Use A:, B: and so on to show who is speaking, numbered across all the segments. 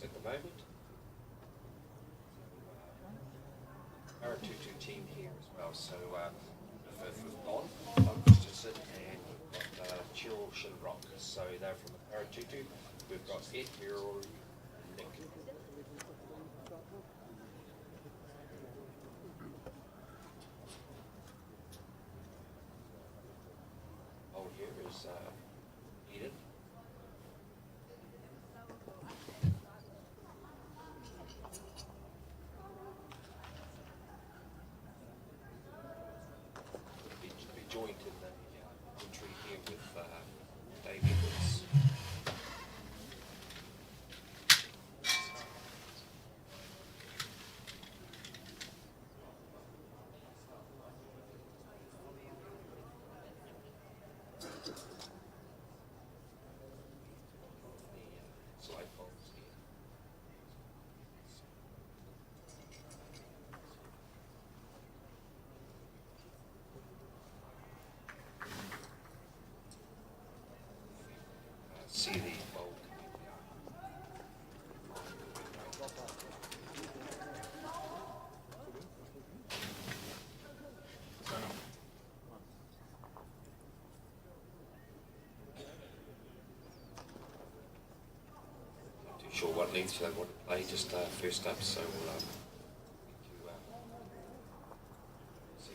A: at the moment. Paratutu team here as well. So the fifth with Don Christensen and we've got Chill Shinrock. So they're from the Paratutu. We've got Ed, Miro, and Nick. Oh, here is Eden. Be joined in the entry here with Dave Edwards. Slide poles here. See the bowl. Not too sure what length they want to play just first up, so we'll see.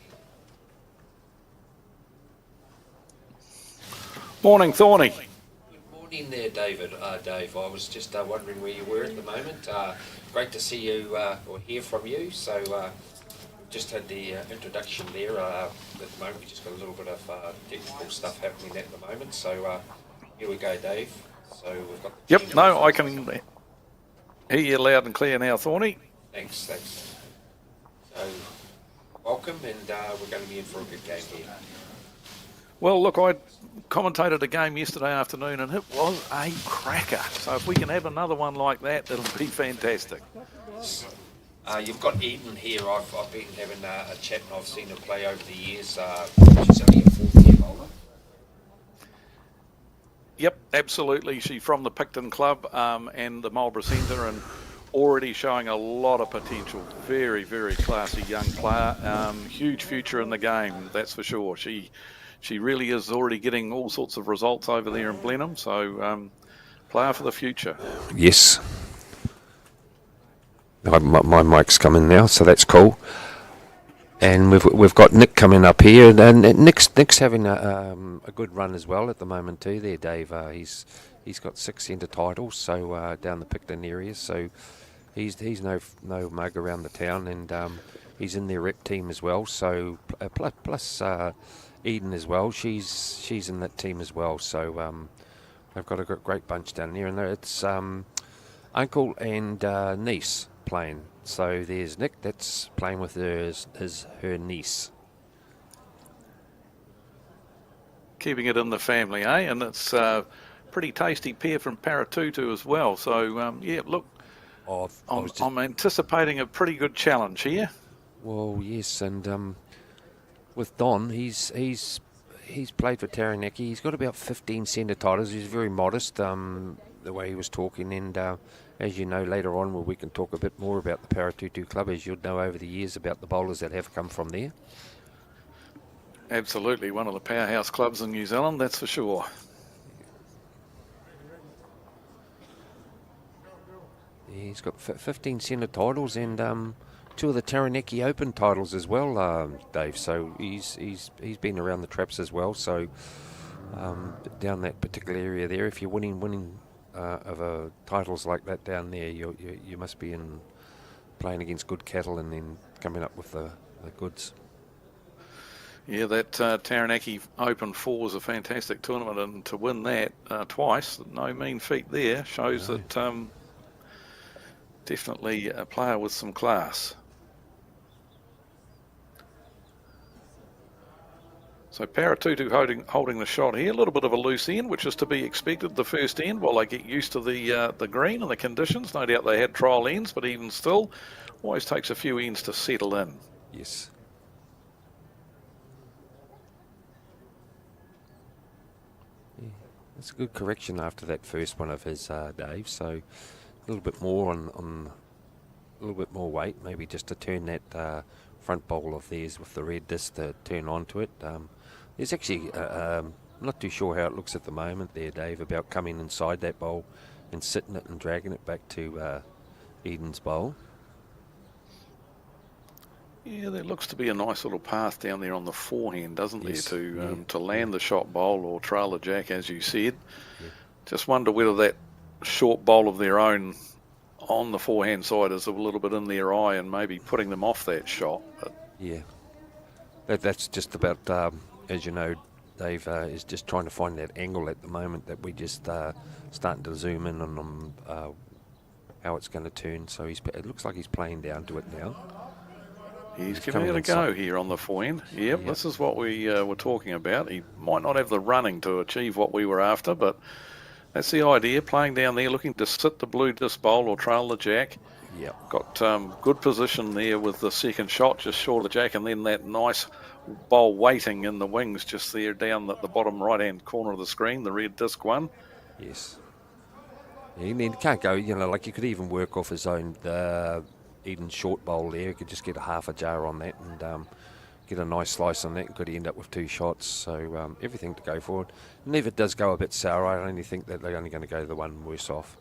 B: Morning, Thorny.
A: Good morning there, David. Dave, I was just wondering where you were at the moment. Great to see you or hear from you. So we've just had the introduction there. At the moment, we just got a little bit of technical stuff happening at the moment. So here we go, Dave. So we've got.
B: Yep, no, I can hear you loud and clear now, Thorny.
A: Thanks. So welcome, and we're going to be in for a good game here.
B: Well, look, I commentated a game yesterday afternoon and it was a cracker. So if we can have another one like that, it'll be fantastic.
A: You've got Eden here. I've been having a chat and I've seen her play over the years. She's only a fourth-year bowler.
B: Yep, absolutely. She's from the Picton Club and the Marlborough Centre and already showing a lot of potential. Very, very classy young player. Huge future in the game, that's for sure. She really is already getting all sorts of results over there in Blenheim, so player for the future.
C: Yes. My mic's coming now, so that's cool. And we've got Nick coming up here, and Nick's having a good run as well at the moment too. There, Dave. He's got 6 centre titles, so down the Picton area. So he's no mug around the town, and he's in their rep team as well. So plus Eden as well. She's in that team as well. So they've got a great bunch down there, and it's uncle and niece playing. So there's Nick that's playing with her niece.
B: Keeping it in the family, eh? And it's pretty tasty pair from Paratutu as well. So yeah, look, I'm anticipating a pretty good challenge here.
C: Well, yes, and with Don, he's played for Taranaki. He's got about 15 centre titles. He's very modest, the way he was talking. And as you know, later on, we can talk a bit more about the Paratutu Club, as you'll know over the years about the bowlers that have come from there.
B: Absolutely, one of the powerhouse clubs in New Zealand, that's for sure.
C: Yeah, he's got 15 centre titles and 2 of the Taranaki Open titles as well, Dave. So he's been around the traps as well. So down that particular area there, if you're winning of titles like that down there, you must be playing against good cattle and then coming up with the goods.
B: Yeah, that Taranaki Open 4 was a fantastic tournament, and to win that twice, no mean feat there, shows that definitely a player with some class. So Paratutu holding the shot here, a little bit of a loose end, which is to be expected the first end while they get used to the green and the conditions. No doubt they had trial ends, but even still, always takes a few ends to settle in.
C: Yes. Yeah, that's a good correction after that first one of his, Dave. So little bit more on a little bit more weight, maybe just to turn that front bowl of theirs with the red disc to turn onto it. There's actually, I'm not too sure how it looks at the moment there, Dave, about coming inside that bowl and sitting it and dragging it back to Eden's bowl.
B: Yeah, there looks to be a nice little path down there on the forehand, doesn't
C: Yes,
B: there,
C: yeah,
B: to land the shot bowl or trail the jack, as you said.
C: Yeah.
B: Just wonder whether that short bowl of their own on the forehand side is a little bit in their eye and maybe putting them off that shot. But
C: Yeah, that's just about, as you know, Dave, is just trying to find that angle at the moment that we just starting to zoom in on how it's going to turn. So it looks like he's playing down to it now.
B: he's giving
C: coming
B: it a
C: inside.
B: go here on the forehand. Yep,
C: Yep.
B: this is what we were talking about. He might not have the running to achieve what we were after, but that's the idea, playing down there, looking to sit the blue disc bowl or trail the jack.
C: Yeah,
B: Got good position there with the second shot just short of the jack, and then that nice bowl waiting in the wings just there down at the bottom right-hand corner of the screen, the red disc one.
C: yes. Yeah, he can't go, like you could even work off his own Eden short bowl there. You could just get a half a jar on that and get a nice slice on that and could end up with 2 shots. So everything to go for it. And if it does go a bit sour, I only think that they're only going to go the one worse off.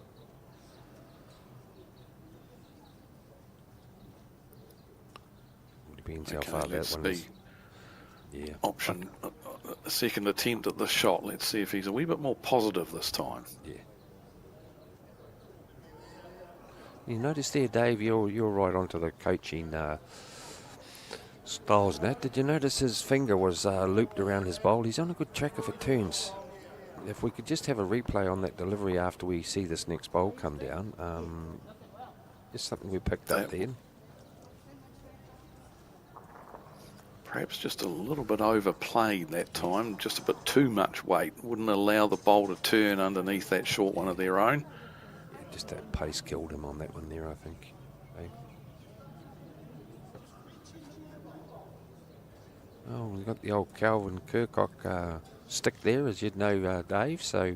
C: Depends how far that
B: let's
C: one is.
B: see.
C: Yeah.
B: Option, a second attempt at the shot. Let's see if he's a wee bit more positive this time.
C: Yeah. You notice there, Dave, you're right onto the coaching styles and that. Did you notice his finger was looped around his bowl? He's on a good track if it turns. If we could just have a replay on that delivery after we see this next bowl come down, just something we picked up then.
B: Perhaps just a little bit overplayed that time, just a bit too much weight. Wouldn't allow the bowl to turn underneath that short one of their own.
C: Just that pace killed him on that one there, I think. Dave. Oh, we've got the old Calvin Kirkcock stick there, as you'd know, Dave. So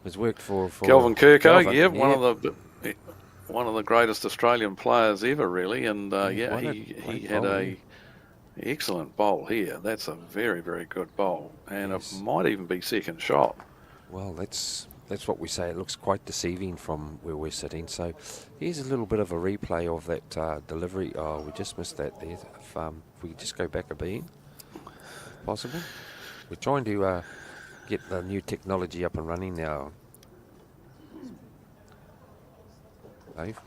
C: it's worked for
B: Calvin Kirko,
C: Calvin,
B: yeah, one of the greatest Australian players ever, really. And he had a excellent bowl here. That's a very, very good bowl, and
C: Yes.
B: it might even be second shot.
C: Well, that's what we say. It looks quite deceiving from where we're sitting. So here's a little bit of a replay of that delivery. Oh, we just missed that there. If we could just go back a beam, if possible. We're trying to get the new technology up and running now. Dave?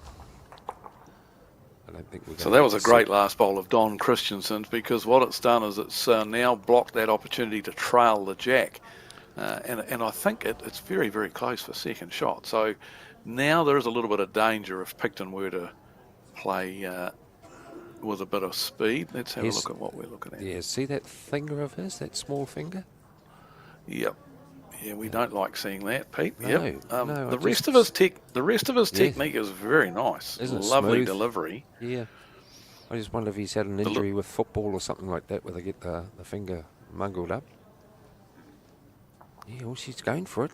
C: I don't think we're
B: So that was a great last bowl of Don Christensen's, because what it's done is it's now blocked that opportunity to trail the jack. And I think it's very, very close for second shot. So now there is a little bit of danger if Picton were to play with a bit of speed. Let's have a look at what we're looking at.
C: Yeah, see that finger of his, that small finger?
B: Yep. Yeah, we don't like seeing that, Pete.
C: No,
B: yep.
C: no,
B: The rest of his technique is very nice.
C: Isn't it
B: Lovely
C: smooth?
B: delivery.
C: Yeah. I just wonder if he's had an injury with football or something like that where they get the finger mungled up. Yeah, well, she's going for it.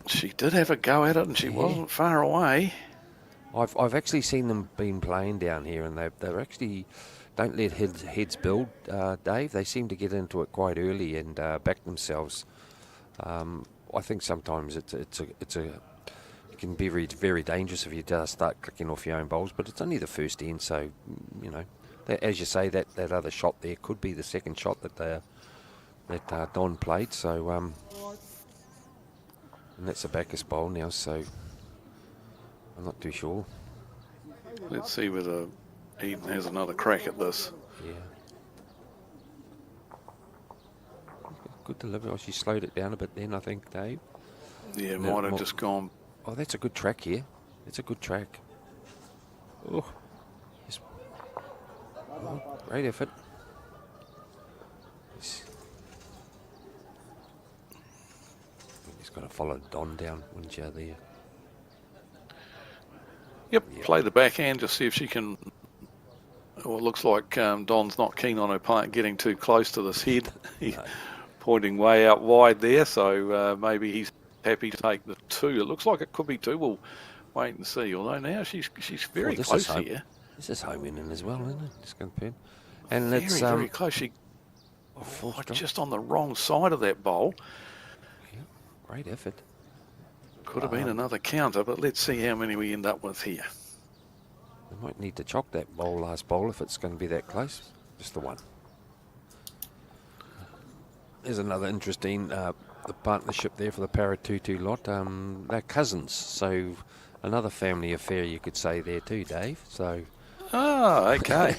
B: She did have a go at it, and she wasn't far away.
C: I've actually seen them been playing down here, and they're actually don't let heads build, Dave. They seem to get into it quite early and back themselves. I think sometimes it can be very, very dangerous if you just start clicking off your own bowls, but it's only the first end, so as you say, that other shot there could be the second shot that Don played. So and that's a Bacchus bowl now, so I'm not too sure.
B: Let's see whether Eden has another crack at this.
C: Yeah. Good delivery. Oh, she slowed it down a bit then, I think, Dave.
B: Yeah,
C: No,
B: might have
C: more-
B: just gone.
C: Oh, that's a good track here. It's a good track. Oh, yes. Oh, great effort. He's got to follow Don down, wouldn't you, there?
B: Yep, play the backhand, just see if she can. Well, it looks like Don's not keen on her getting too close to this head. He's pointing way out wide there, so maybe he's happy to take the 2. It looks like it could be 2. We'll wait and see. Although now she's very
C: this
B: close
C: is home.
B: here.
C: This is home inning as well, isn't it? Just going to and
B: Very,
C: it's
B: very close. She just on the wrong side of that bowl.
C: Yeah, great effort.
B: Could have been another counter, but let's see how many we end up with here.
C: We might need to chalk that last bowl if it's going to be that close. Just the one. There's another interesting the partnership there for the Paratutu lot. They're cousins, so another family affair you could say there too, Dave. So.
B: Ah, okay.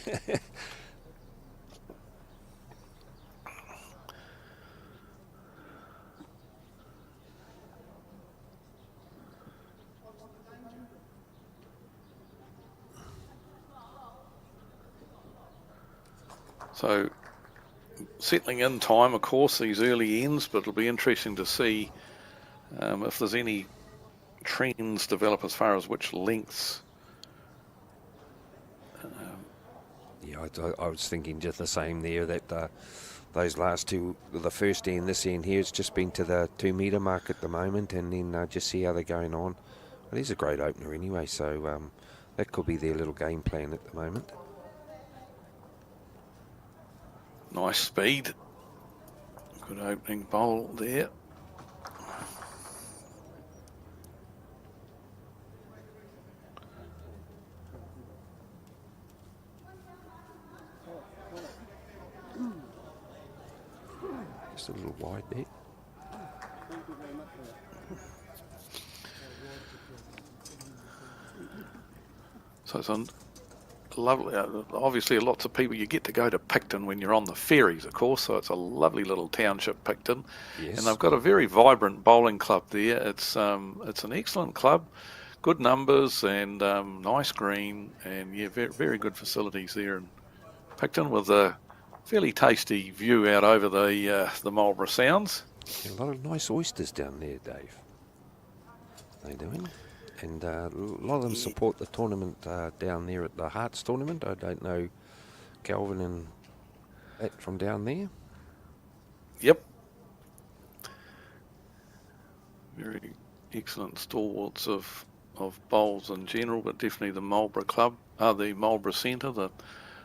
B: So, settling in time, of course, these early ends, but it'll be interesting to see if there's any trends develop as far as which lengths.
C: Yeah, I was thinking just the same there, that those last two, the first end, this end here, it's just been to the 2 metre mark at the moment, and then just see how they're going on. Well, he's a great opener anyway, so that could be their little game plan at the moment.
B: Nice speed. Good opening bowl there.
C: Just a little wide there.
B: So it's on lovely, obviously lots of people, you get to go to Picton when you're on the ferries, of course, so it's a lovely little township, Picton.
C: Yes.
B: And they've got a very vibrant bowling club there. It's an excellent club, good numbers and nice green, and yeah, very, very good facilities there in Picton, with a fairly tasty view out over the Marlborough Sounds.
C: A lot of nice oysters down there, Dave. They doing? And a lot of them support the tournament down there at the Hearts tournament. I don't know Calvin and that from down there.
B: Yep. Very excellent stalwarts of bowls in general, but definitely the Marlborough Club, the Marlborough Centre, the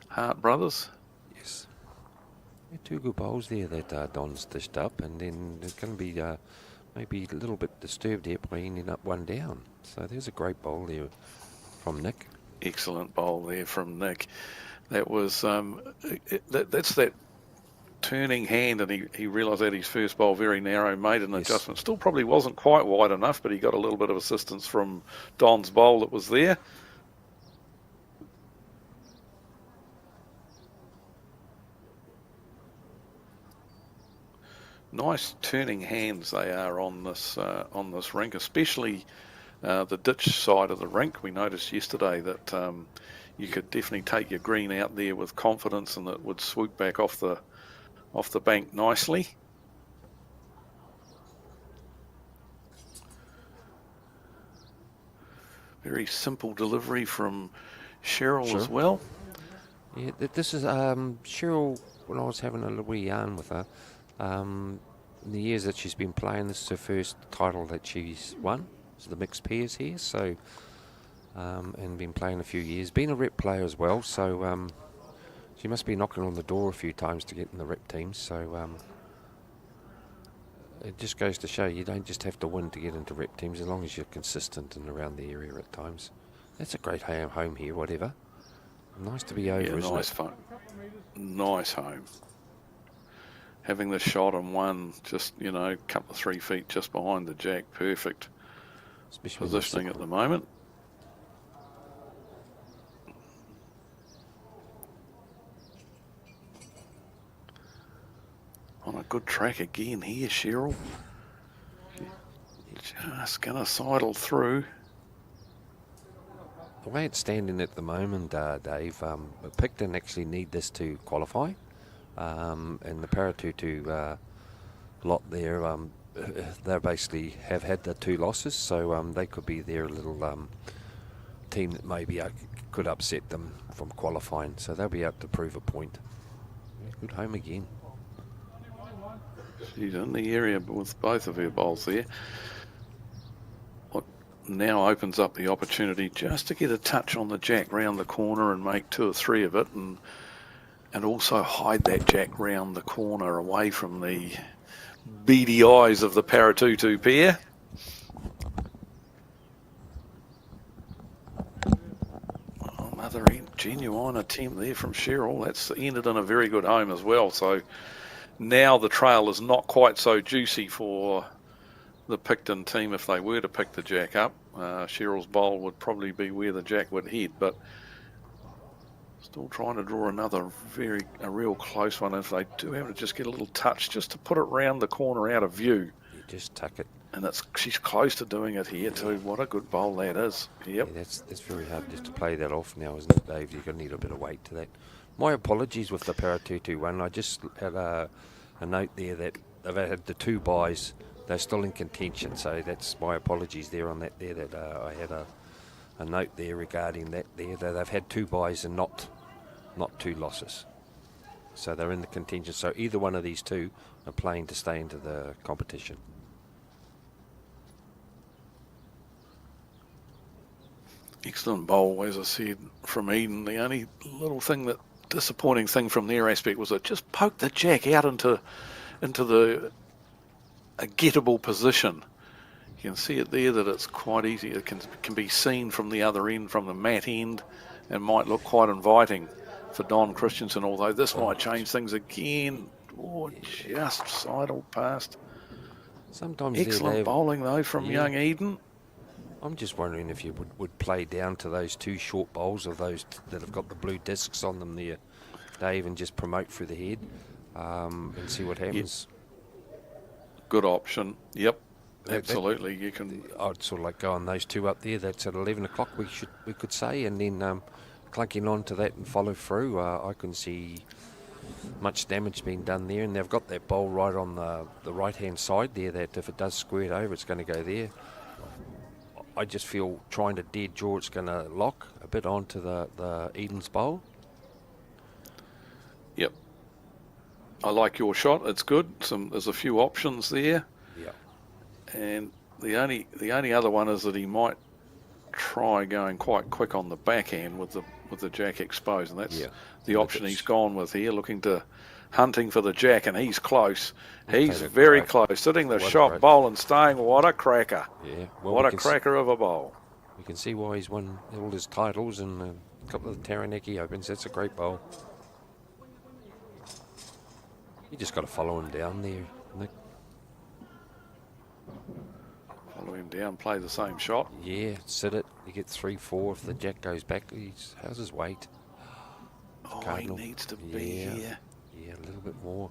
B: Hart brothers.
C: Yes. Yeah, 2 good bowls there that Don's dished up, and then it's going to be maybe a little bit disturbed here by ending up 1 down. So there's a great bowl there from Nick.
B: Excellent bowl there from Nick. That was that's that turning hand, and he realised that his first bowl very narrow, made an adjustment. Still probably wasn't quite wide enough, but he got a little bit of assistance from Don's bowl that was there. Nice turning hands they are on this rink, especially the ditch side of the rink. We noticed yesterday that you could definitely take your green out there with confidence, and it would swoop back off the bank nicely. Very simple delivery from Cheryl as well.
C: Yeah, this is Cheryl. When I was having a little yarn with her, in the years that she's been playing, this is her first title that she's won. So the mixed pairs here, so and been playing a few years, been a rep player as well, so she must be knocking on the door a few times to get in the rep teams. So it just goes to show you don't just have to win to get into rep teams, as long as you're consistent and around the area at times. That's a great home here, whatever. Nice to be over, isn't
B: nice
C: it?
B: Fun. Nice home. Having the shot on one, just, a couple of 3 feet just behind the jack, perfect. Especially positioning at the moment. On a good track again here, Cheryl. Just going to sidle through.
C: The way it's standing at the moment, Dave, Picton actually need this to qualify. And the Paratutu lot there, they basically have had the 2 losses, so they could be their little team that maybe could upset them from qualifying. So they'll be able to prove a point. Good home again. She's
B: in the area with both of her bowls there. now opens up the opportunity just to get a touch on the jack round the corner and make 2 or 3 of it, and also hide that jack round the corner away from the beady eyes of the Paratutu pair. Another genuine attempt there from Cheryl. That's ended in a very good home as well. So now the trail is not quite so juicy for the Picton team if they were to pick the jack up. Cheryl's bowl would probably be where the jack would head, but still trying to draw a real close one. If they do have to just get a little touch, just to put it round the corner out of view.
C: You just tuck it.
B: And she's close to doing it here too. What a good bowl that is. Yep.
C: Yeah, that's very hard just to play that off now, isn't it, Dave? You're going to need a bit of weight to that. My apologies with the Paratutu one. I just had a note there that they've had the 2 buys. They're still in contention, so that's my apologies there on that there. That I had a note there regarding that there. That they've had 2 buys and not 2 losses. So they're in the contention. So either one of these 2 are playing to stay into the competition.
B: Excellent bowl, as I said, from Eden. The only disappointing thing from their aspect was it just poked the jack out into a gettable position. You can see it there that it's quite easy. It can be seen from the other end, from the mat end, and might look quite inviting for Don Christensen, although this might change things again. Oh, just sidled past.
C: Sometimes
B: excellent bowling though from young Eden.
C: I'm just wondering if you would play down to those 2 short bowls of those that have got the blue discs on them there, Dave, and just promote through the head and see what happens.
B: Yep. Good option. Yep, absolutely. You can.
C: I'd sort of like go on those 2 up there. That's at 11 o'clock. We could say, and then clunking on to that and follow through. I can see much damage being done there, and they've got that bowl right on the right hand side there. That if it does squirt over, it's going to go there. I just feel trying to dead draw, it's going to lock a bit onto the Eden's bowl.
B: Yep. I like your shot. It's good. There's a few options there.
C: Yeah.
B: And the only other one is that he might try going quite quick on the backhand with the jack exposed, and that's the option he's gone with here, hunting for the jack, and he's close. He's very close, sitting the shot bowl and staying. What a cracker.
C: Yeah. Well,
B: what a cracker of a bowl.
C: You can see why he's won all his titles and a couple of the Taranaki Opens. That's a great bowl. You just got to follow him down there, Nick.
B: Follow him down, play the same shot.
C: Yeah, sit it. You get 3-4. If the jack goes back, how's his weight?
B: Oh, Cardinal. He needs to be here.
C: Yeah, a little bit more.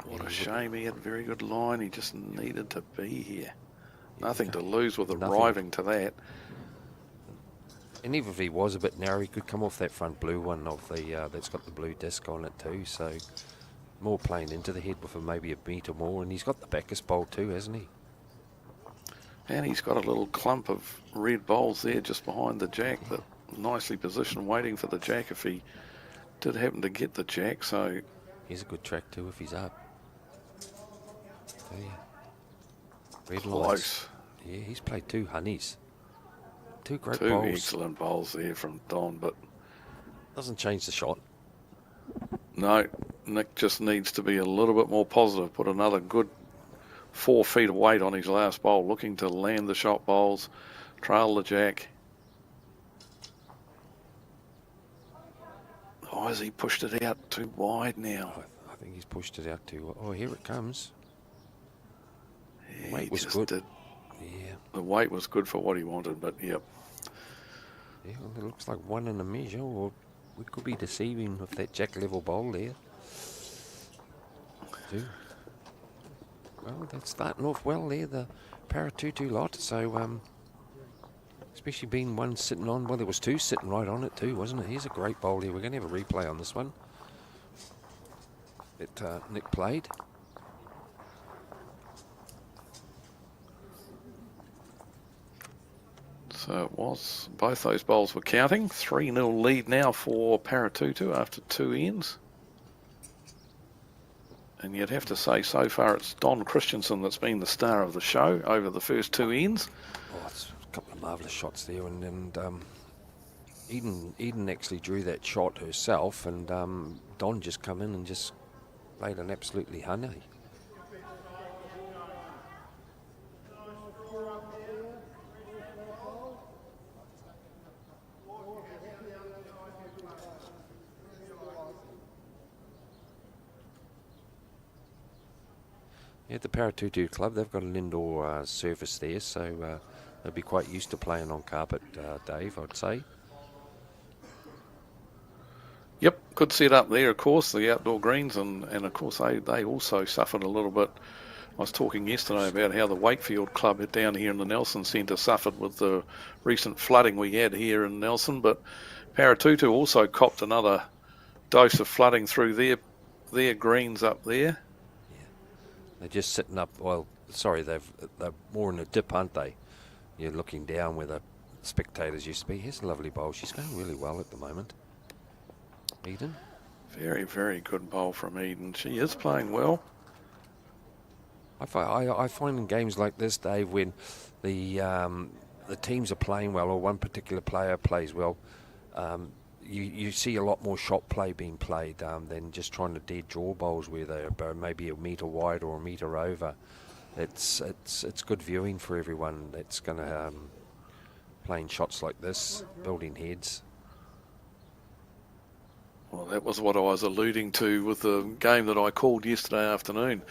B: What a shame. He had a very good line. He just needed to be here. Nothing to lose with arriving to that.
C: And even if he was a bit narrow, he could come off that front blue one of the that's got the blue disc on it too. So more playing into the head with maybe a metre more. And he's got the Bacchus bowl too, hasn't he?
B: And he's got a little clump of red bowls there just behind the jack, that nicely positioned, waiting for the jack if he did happen to get the jack. So
C: he's a good track too if he's up. Yeah. Red
B: close.
C: Lights. Yeah, he's played 2 honeys. 2 great
B: bowls. 2 excellent bowls there from Don, but
C: doesn't change the shot.
B: No, Nick just needs to be a little bit more positive. Put another good 4 feet of weight on his last bowl, looking to land the shot bowls, trail the jack. Oh, has he pushed it out too wide now?
C: I think he's pushed it out too. Oh, here it comes.
B: Yeah,
C: weight was good. Yeah.
B: The weight was good for what he wanted, but yep.
C: Yeah, well, it looks like 1 in a measure, or we could be deceiving with that jack level bowl there. 2. Well, that's starting off well there, the Paratutu lot. So, especially being 1 sitting on, well, there was 2 sitting right on it too, wasn't it? Here's a great bowl here. We're going to have a replay on this one that Nick played.
B: So it was, both those bowls were counting. 3-0 lead now for Paratutu after 2 ends. And you'd have to say so far it's Don Christensen that's been the star of the show over the first 2 ends.
C: Oh, it's a couple of marvellous shots there, and Eden actually drew that shot herself, and Don just come in and just played an absolutely honey. Yeah, the Paratutu Club, they've got an indoor surface there, so they'll be quite used to playing on carpet, Dave, I'd say.
B: Yep, good set up there, of course, the outdoor greens, and of course they also suffered a little bit. I was talking yesterday about how the Wakefield Club down here in the Nelson Centre suffered with the recent flooding we had here in Nelson, but Paratutu also copped another dose of flooding through their greens up there.
C: They're just sitting up, well, sorry, they're more in a dip, aren't they? You're looking down where the spectators used to be. Here's a lovely bowl. She's going really well at the moment. Eden?
B: Very, very good bowl from Eden. She is playing well.
C: I find in games like this, Dave, when the teams are playing well or one particular player plays well, you see a lot more shot play being played than just trying to dead draw bowls where they're maybe a metre wide or a metre over. It's good viewing for everyone that's going to playing shots like this, building heads.
B: Well, that was what I was alluding to with the game that I called yesterday afternoon.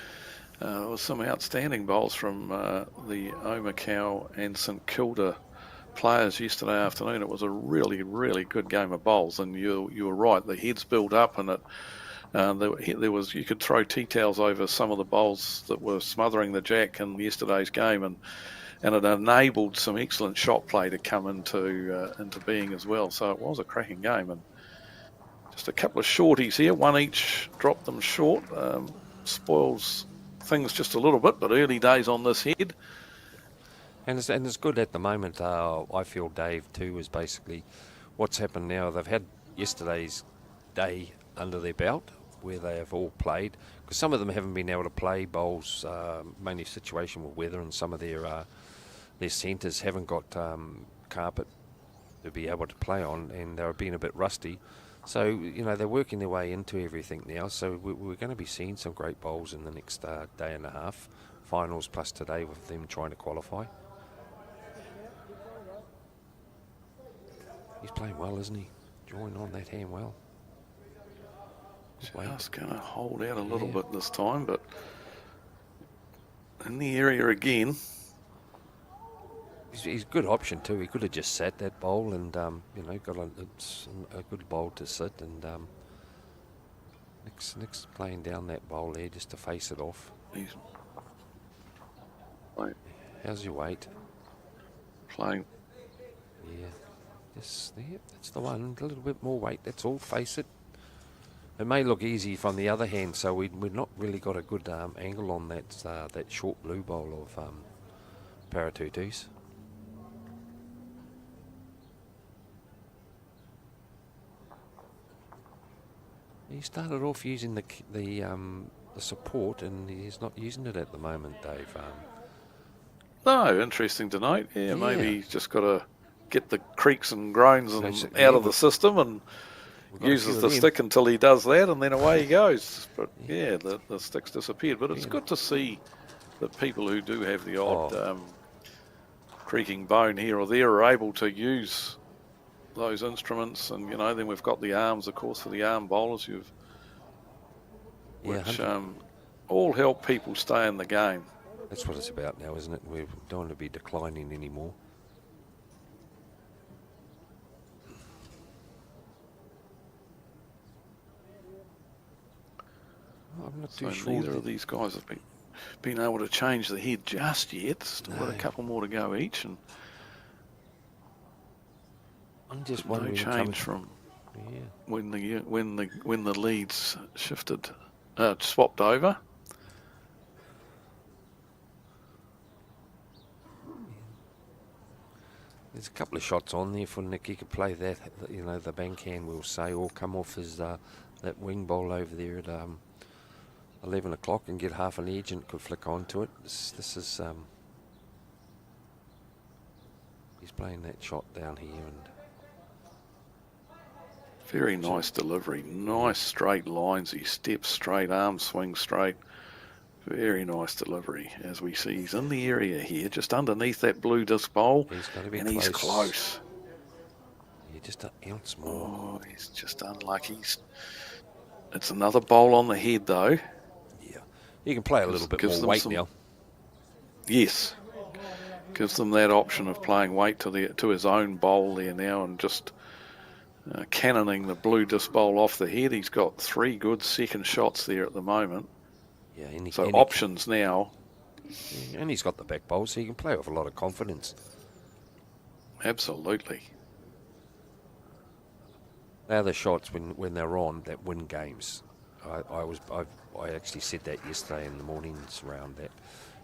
B: There was some outstanding bowls from the Omakau and St Kilda players yesterday afternoon. It was a really, really good game of bowls, and you were right. The heads built up, and there was you could throw tea towels over some of the bowls that were smothering the jack in yesterday's game, and it enabled some excellent shot play to come into being as well. So it was a cracking game, and just a couple of shorties here, one each dropped them short. Spoils things just a little bit, but early days on this head.
C: And it's good at the moment. I feel, Dave, too, is basically what's happened now. They've had yesterday's day under their belt where they have all played, because some of them haven't been able to play bowls, mainly situational weather, and some of their centres haven't got carpet to be able to play on, and they're being a bit rusty. So, you know, they're working their way into everything now, so we're going to be seeing some great bowls in the next day and a half, finals plus today with them trying to qualify. He's playing well, isn't he? Drawing on that hand well.
B: Just going to hold out a little bit this time, but in the area again.
C: He's a good option too. He could have just sat that bowl and, you know, got a good bowl to sit, and Nick's playing down that bowl there just to face it off. How's your weight?
B: Playing.
C: Yeah. That's the one. A little bit more weight, that's all, face it. It may look easy from the other hand, so we've not really got a good angle on that short blue bowl of Paratutus. He started off using the support, and he's not using it at the moment, Dave.
B: No, interesting to note. Yeah, maybe he's just got to get the creaks and groans out of the system, and uses the stick until he does that, and then away he goes. But yeah, the stick's disappeared. But it's good to see that people who do have the odd creaking bone here or there are able to use those instruments. And, you know, then we've got the arms, of course, for the arm bowlers, which all help people stay in the game.
C: That's what it's about now, isn't it? We don't want to be declining anymore. I'm not too sure.
B: Neither of these guys have been able to change the head just yet. Still got a couple more to go each, and
C: I'm just wondering.
B: No change from when the leads shifted, swapped over.
C: There's a couple of shots on there for Nick. He could play that, you know, the bank hand, we'll say, or come off his that wing bowl over there at 11 o'clock and get half an edge and could flick onto it. This is he's playing that shot down here, and
B: Very nice delivery. Nice straight lines. He steps straight, arm swing straight. Very nice delivery. As we see, he's in the area here, just underneath that blue disc bowl.
C: he's going to be
B: And
C: close.
B: he's close.
C: Yeah, just an ounce more.
B: Oh, he's just unlucky. It's another bowl on the head, though.
C: Yeah, he can play a little bit
B: Gives
C: more
B: them
C: weight
B: some-
C: now.
B: Yes. Gives them that option of playing weight to his own bowl there now and just cannoning the blue disc bowl off the head. He's got 3 good second shots there at the moment.
C: Yeah,
B: So options now.
C: and he's got the back bowl, so he can play with a lot of confidence.
B: Absolutely.
C: They're the shots when they're on that win games. I actually said that yesterday in the mornings round. That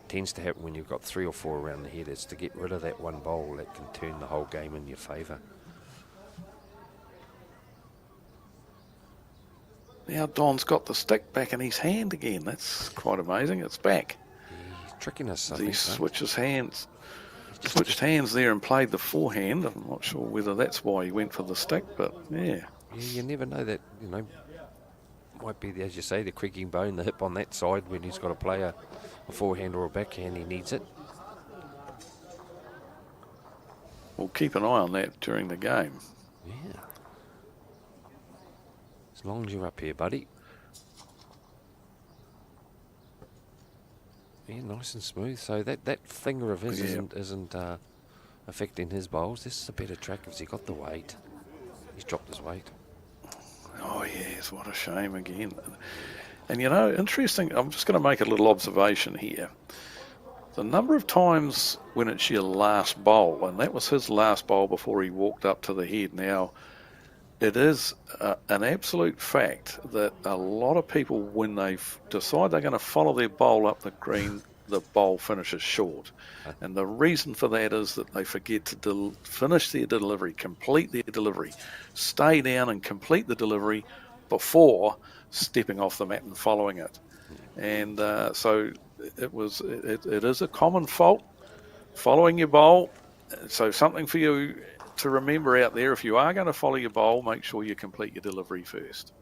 C: tends to happen when you've got 3 or 4 around the head. It's to get rid of that one bowl that can turn the whole game in your favour.
B: Now Don's got the stick back in his hand again. That's quite amazing. It's back.
C: He's tricking us. I
B: He
C: think, so.
B: switched hands there and played the forehand. I'm not sure whether that's why he went for the stick, but yeah.
C: Yeah, you never know that. Might be as you say, the creaking bone, the hip on that side when he's got to play a forehand or a backhand. He needs it.
B: We'll keep an eye on that during the game.
C: Yeah. As long as you're up here, buddy. Yeah, nice and smooth. So that finger of his
B: Yeah.
C: isn't affecting his bowls. This is a better track because he got the weight. He's dropped his weight.
B: Oh, yes, what a shame again. And interesting, I'm just going to make a little observation here. The number of times when it's your last bowl, and that was his last bowl before he walked up to the head. Now, it is an absolute fact that a lot of people, when they decide they're going to follow their bowl up the green, the bowl finishes short. And the reason for that is that they forget to finish their delivery, complete their delivery, stay down and complete the delivery before stepping off the mat and following it. And so it is a common fault, following your bowl. So something for you to remember out there. If you are going to follow your bowl, make sure you complete your delivery first.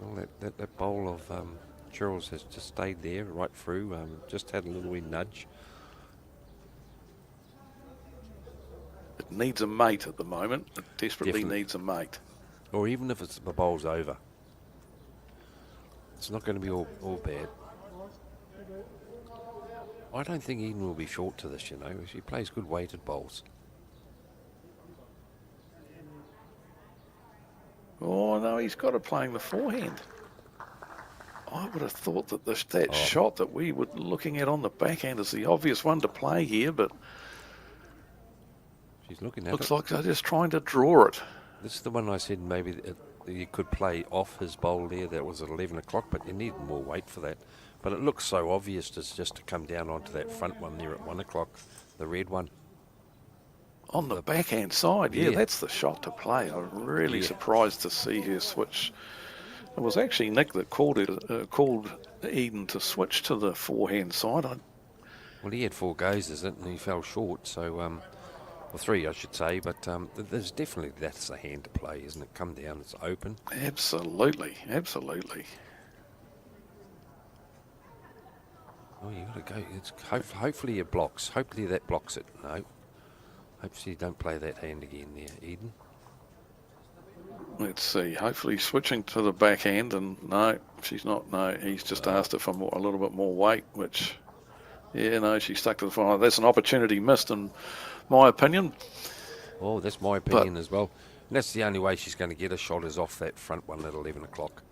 C: Well, that bowl of Cheryl's has just stayed there right through. Just had a little wee nudge.
B: It needs a mate at the moment. It desperately
C: Definitely.
B: needs a mate.
C: Or even if the bowl's over. It's not going to be all bad. I don't think Eden will be short to this, She plays good weighted bowls.
B: Oh, no, he's got it playing the forehand. I would have thought that that shot that we were looking at on the backhand is the obvious one to play here, but
C: She's looking at
B: looks
C: it.
B: like they're just trying to draw it.
C: This is the one I said maybe you could play off his bowl there. That was at 11 o'clock, but you need more weight for that. But it looks so obvious just to come down onto that front one there at 1 o'clock, the red one.
B: On the backhand side, yeah,
C: Yeah.
B: that's the shot to play. I'm really
C: Yeah.
B: surprised to see her switch. It was actually Nick that called Eden to switch to the forehand side.
C: Well, he had 4 goes, is it? And he fell short, so, well, 3, I should say, but there's definitely, that's a hand to play, isn't it? Come down, it's open.
B: Absolutely, absolutely.
C: Oh, you got to go. It's hopefully it blocks. Hopefully that blocks it. No. Hopefully you don't play that hand again there, Eden.
B: Let's see. Hopefully switching to the backhand, and no, she's not. No, he's just asked her for a little bit more weight, which, yeah, no, she stuck to the final. That's an opportunity missed, in my opinion.
C: Oh, that's my opinion as well. And that's the only way she's going to get a shot is off that front one at 11 o'clock.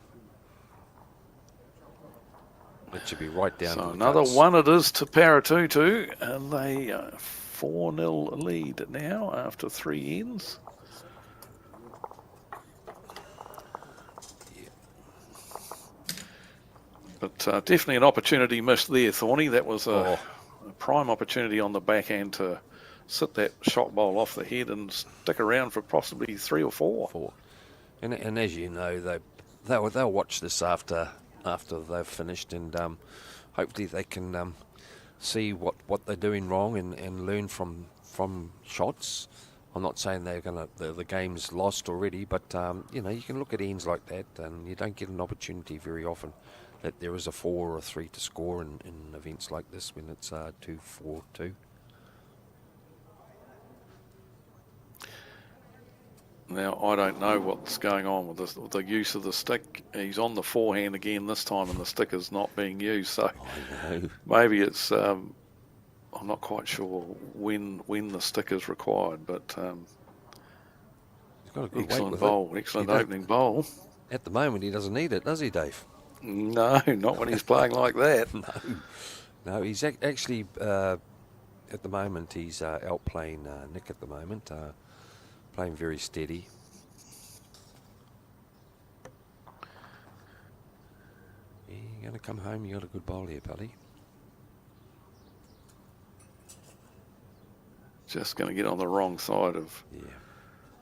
C: It should be right down
B: So
C: to the
B: another
C: cuts.
B: one it is to Paratutu, and they 4-0 lead now after 3 ends. But definitely an opportunity missed there, Thorny. That was a prime opportunity on the backhand to sit that shot bowl off the head and stick around for possibly 3 or 4.
C: And as you know, they'll watch this after they've finished, and hopefully they can see what they're doing wrong and learn from shots. I'm not saying they're the game's lost already, but you know, you can look at ends like that, and you don't get an opportunity very often that there is a 4 or a 3 to score in events like this when it's 2-4-2.
B: Now, I don't know what's going on with the use of the stick. He's on the forehand again this time, and the stick is not being used. So
C: I know.
B: maybe it's, I'm not quite sure when the stick is required, but
C: He's got a good
B: excellent
C: weight with
B: bowl,
C: it.
B: excellent opening bowl.
C: At the moment, he doesn't need it, does he, Dave?
B: No, not when he's playing like that.
C: No, he's actually, at the moment, he's outplaying Nick at the moment. Playing very steady. Yeah, you're going to come home, you got a good bowl here, buddy.
B: Just going to get on the wrong side of
C: Yeah.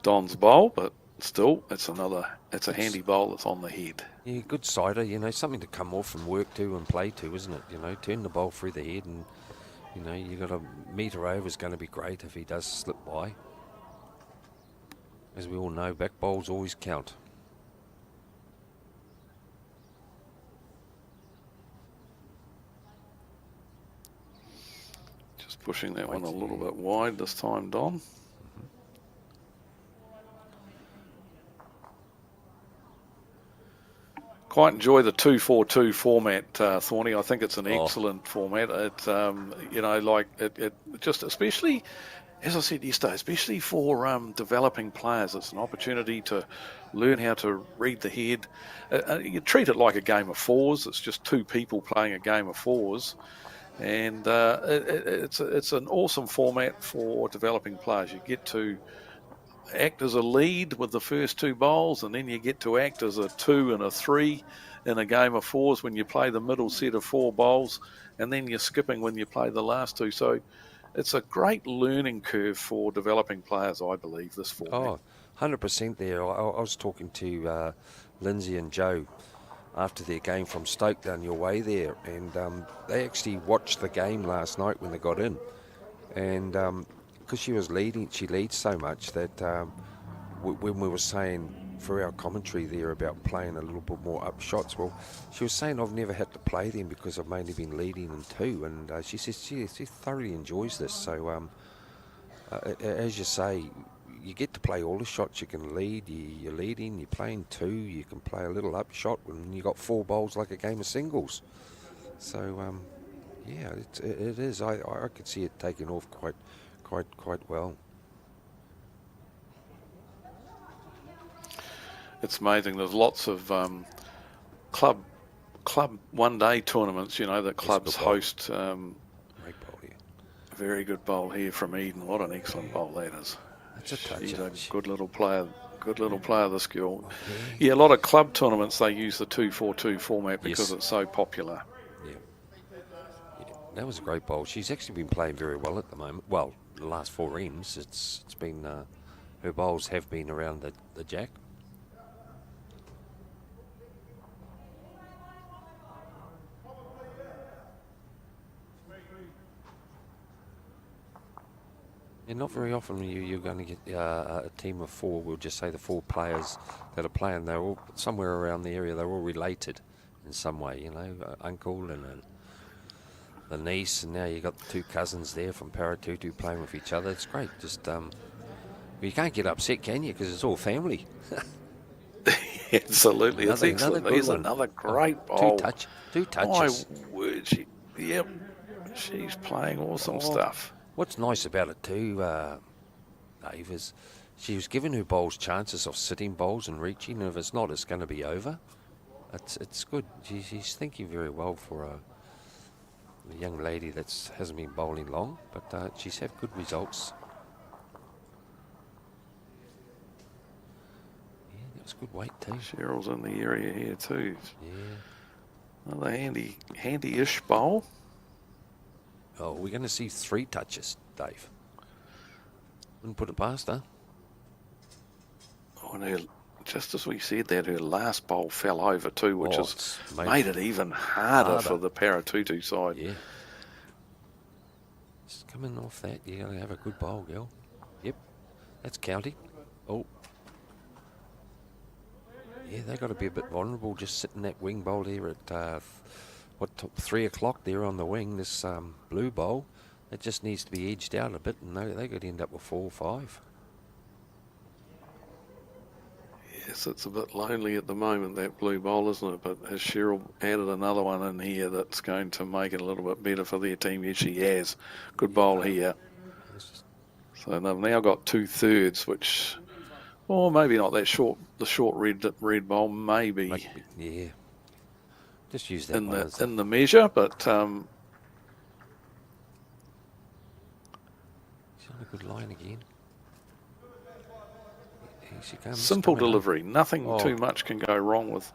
B: Don's bowl, but still, it's a handy bowl that's on the head.
C: Yeah, good sider, you know, something to come off and work to and play to, isn't it? You know, turn the bowl through the head, and, you know, you got a metre over is going to be great if he does slip by. As we all know, back bowls always count.
B: Just pushing that one a little bit wide this time, Don. Quite enjoy the 2-4-2 format, Thorny. I think it's an excellent format. It, you know, like it just especially, as I said yesterday, especially for developing players, it's an opportunity to learn how to read the head. You treat it like a game of fours. It's just 2 people playing a game of fours, and it's an awesome format for developing players. You get to act as a lead with the first 2 bowls, and then you get to act as a 2 and a 3 in a game of fours when you play the middle set of 4 bowls, and then you're skipping when you play the last 2. So it's a great learning curve for developing players, I believe, this format.
C: Oh, 100% there. I was talking to Lindsay and Joe after their game from Stoke down your way there, and they actually watched the game last night when they got in, and because she leads so much that when we were saying for our commentary there about playing a little bit more up shots, well, she was saying I've never had to play them because I've mainly been leading in 2, and she says she thoroughly enjoys this. So as you say, you get to play all the shots. You can lead, you're leading, you're playing 2, you can play a little up shot when you got 4 bowls like a game of singles. So yeah, it is. I could see it taking off quite well.
B: It's amazing. There's lots of club one-day tournaments, you know, that clubs host.
C: Great bowl here.
B: Very good bowl here from Eden. What an excellent bowl that is.
C: It's a touch.
B: She's a good little player. Good little player, this girl. Yeah, a lot of club tournaments, they use the 2-4-2 format because it's so popular.
C: Yeah, that was a great bowl. She's actually been playing very well at the moment. Well, the last 4 ends, it's been her bowls have been around the jack. And not very often you're going to get a team of 4. We'll just say the 4 players that are playing. They're all somewhere around the area. They're all related in some way. You know, uncle and the niece, and now you got the 2 cousins there from Paratutu playing with each other. It's great. Just you can't get upset, can you? Because it's all family.
B: Absolutely, it's excellent. Here's another great bowl.
C: Two touches.
B: My word, she's playing awesome stuff.
C: What's nice about it too, Dave, is she was giving her bowls chances of sitting bowls and reaching, and if it's not, it's going to be over. It's good. She's thinking very well for a young lady that hasn't been bowling long, but she's had good results. Yeah, that was good weight too.
B: Cheryl's in the area here too.
C: Yeah.
B: Another handy-ish bowl.
C: Oh, we're going to see 3 touches, Dave. Wouldn't put it past her.
B: Oh, and just as we said that, her last bowl fell over too, which has
C: it's
B: made it even harder for the Paratutu side.
C: Yeah. Just coming off that, you got to have a good bowl, girl. Yep. That's county. Oh. Yeah, they got to be a bit vulnerable just sitting that wing bowl there at 3 o'clock there on the wing. This blue bowl, it just needs to be edged out a bit, and they could end up with 4 or 5.
B: Yes, it's a bit lonely at the moment, that blue bowl, isn't it? But has Cheryl added another one in here that's going to make it a little bit better for their team? Yes, she has. Good bowl here. So they've now got 2/3, which, or maybe not that short. The short red bowl, maybe.
C: Yeah. Just use that
B: in the measure, but
C: she's on a good line again. Here she comes.
B: Simple delivery. Nothing too much can go wrong with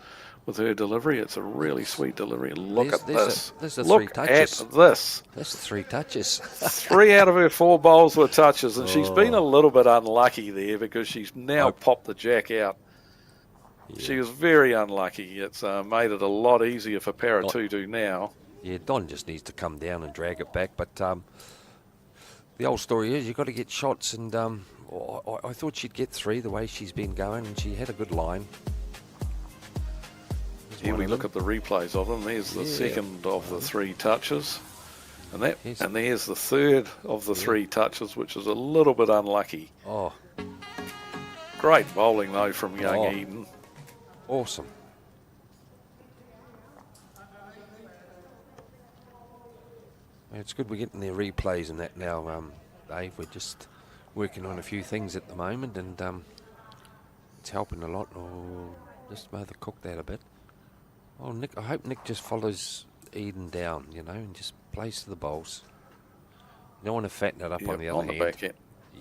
B: her delivery. It's a really sweet delivery. Look at this.
C: There's the 3
B: Look
C: touches.
B: at this.
C: That's 3 touches.
B: 3 out of her 4 bowls were touches, and she's been a little bit unlucky there because she's now popped the jack out. Yeah. She was very unlucky. It's made it a lot easier for Paratutu now.
C: Yeah, Don just needs to come down and drag it back. But the old story is you've got to get shots, and I thought she'd get 3 the way she's been going, and she had a good line.
B: Here we look at the replays of them. There's the second of the 3 touches, and there's the third of the 3 touches, which is a little bit unlucky.
C: Oh,
B: great bowling though from young Eden.
C: Awesome. It's good we're getting their replays and that now, Dave. We're just working on a few things at the moment, and it's helping a lot. Oh, just mother cook that a bit. Oh, Nick, I hope Nick just follows Eden down, and just plays to the bowls. You don't want to fatten it up on the other hand.
B: Back end.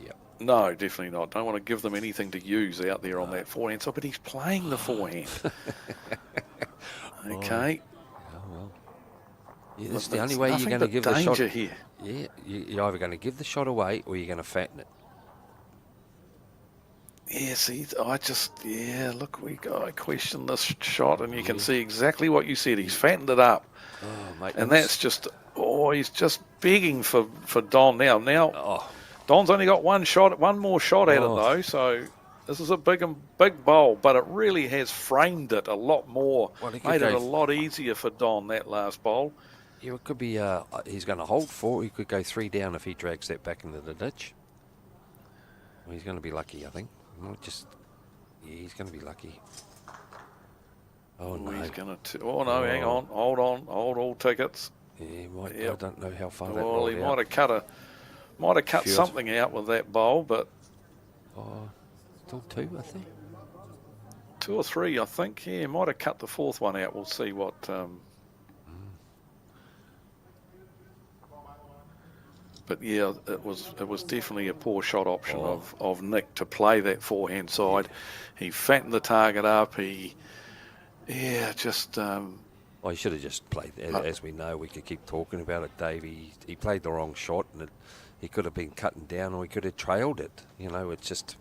C: Yep.
B: No, definitely not. Don't want to give them anything to use out there on that forehand. So, but he's playing the forehand. Okay.
C: Oh, well. Yeah, this is the only way you're going to give the shot.
B: Here.
C: Yeah, you're either going to give the shot away or you're going to fatten it.
B: Yeah, see, look, I question this shot, and you can see exactly what you said. He's fattened it up.
C: Oh, mate.
B: And that's just, he's just begging for Don now. Don's only got one more shot at it, though, so this is a big bowl, but it really has framed it a lot more, made it a lot easier for Don, that last bowl.
C: Yeah, it could be, he's going to hold 4. He could go 3 down if he drags that back into the ditch. Well, he's going to be lucky, I think. He's going to be lucky. Oh, no.
B: He's going to... hang on. Hold on. Hold all tickets.
C: Yeah, I don't know how far that
B: Well, he might have cut something out with that bowl, but...
C: Still 2, I think.
B: 2 or 3, I think. Yeah, might have cut the 4th one out. We'll see what... But yeah, it was definitely a poor shot option of Nick to play that forehand side. He fattened the target up. He should
C: have just played. As we know, we could keep talking about it, Dave. He played the wrong shot, and he could have been cutting down, or he could have trailed it. It's just.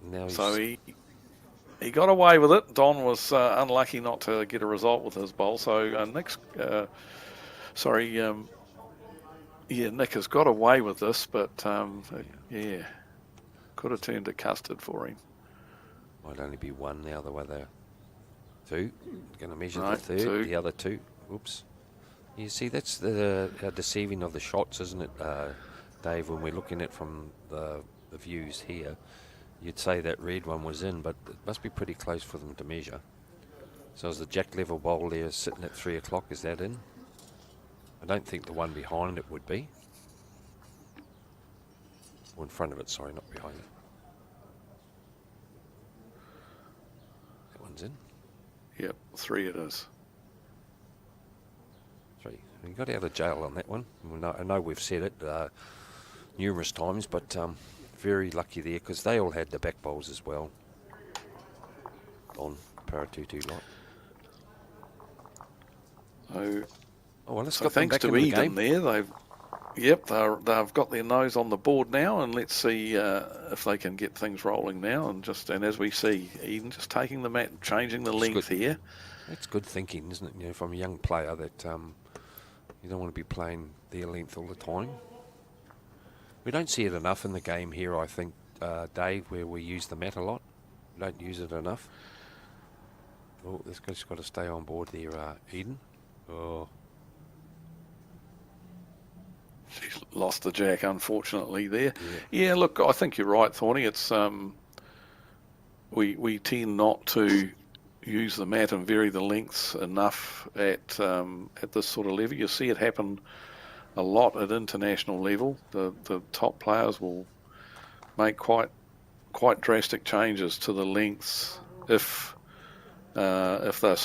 C: Now
B: so he got away with it. Don was unlucky not to get a result with his bowl. So Nick's. Nick has got away with this, but could have turned to custard for him.
C: Might only be 1 now, the way they're 2. Going to measure the 3rd,
B: 2.
C: The other 2. Oops. You see, that's the deceiving of the shots, isn't it, Dave? When we're looking at from the views here, you'd say that red one was in, but it must be pretty close for them to measure. So is the jack level bowl there sitting at 3 o'clock? Is that in? I don't think the one behind it would be. Or in front of it, sorry, not behind it. That one's in.
B: Yep, 3 it is.
C: 3. We got out of jail on that one. I know we've said it numerous times, but very lucky there because they all had the back bowls as well. On Paratutu lot.
B: So
C: Oh, well, let's
B: So
C: got them
B: thanks
C: back
B: to
C: in the
B: Eden
C: game.
B: there, they've got their nose on the board now, and let's see if they can get things rolling now. And as we see, Eden just taking the mat, changing the length here.
C: That's good thinking, isn't it? You know, from a young player that you don't want to be playing their length all the time. We don't see it enough in the game here, I think, Dave, where we use the mat a lot. We don't use it enough. Oh, this guy's got to stay on board there, Eden. Oh,
B: She's lost the jack, unfortunately, there. Yeah, look, I think you're right, Thorny. It's we tend not to use the mat and vary the lengths enough at this sort of level. You see it happen a lot at international level. The top players will make quite drastic changes to the lengths if they're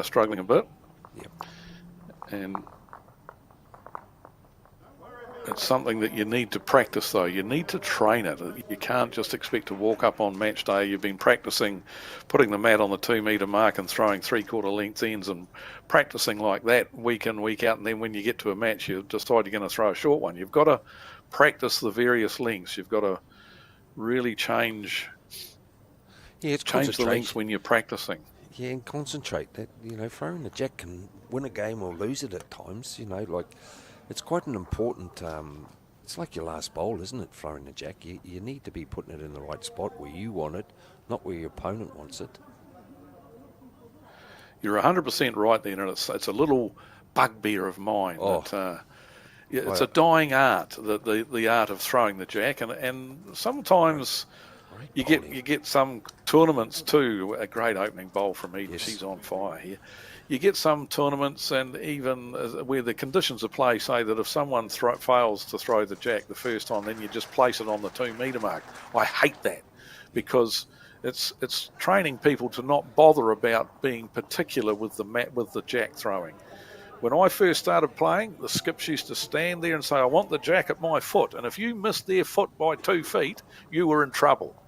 B: struggling a bit.
C: yep.
B: And it's something that you need to practice, though. You need to train it. You can't just expect to walk up on match day. You've been practicing putting the mat on the 2 metre mark and throwing 3/4 length ends and practicing like that week in, week out. And then when you get to a match, you decide you're going to throw a short one. You've got to practice the various lengths. You've got to really change the lengths when you're practicing.
C: Yeah, and concentrate. That, you know, throwing the jack can win a game or lose it at times. You know, like it's quite an important. It's like your last bowl, isn't it? Throwing the jack. You need to be putting it in the right spot where you want it, not where your opponent wants it.
B: You're 100% right there, and it's a little bugbear of mine.
C: Oh.
B: That, it's a dying art, the art of throwing the jack, and sometimes you get some tournaments too. A great opening bowl from Eden.
C: Yes.
B: She's on fire here. You get some tournaments, and even where the conditions of play say that if someone fails to throw the jack the first time, then you just place it on the 2 metre mark. I hate that because it's training people to not bother about being particular with the jack throwing. When I first started playing, the skips used to stand there and say, I want the jack at my foot. And if you missed their foot by 2 feet, you were in trouble.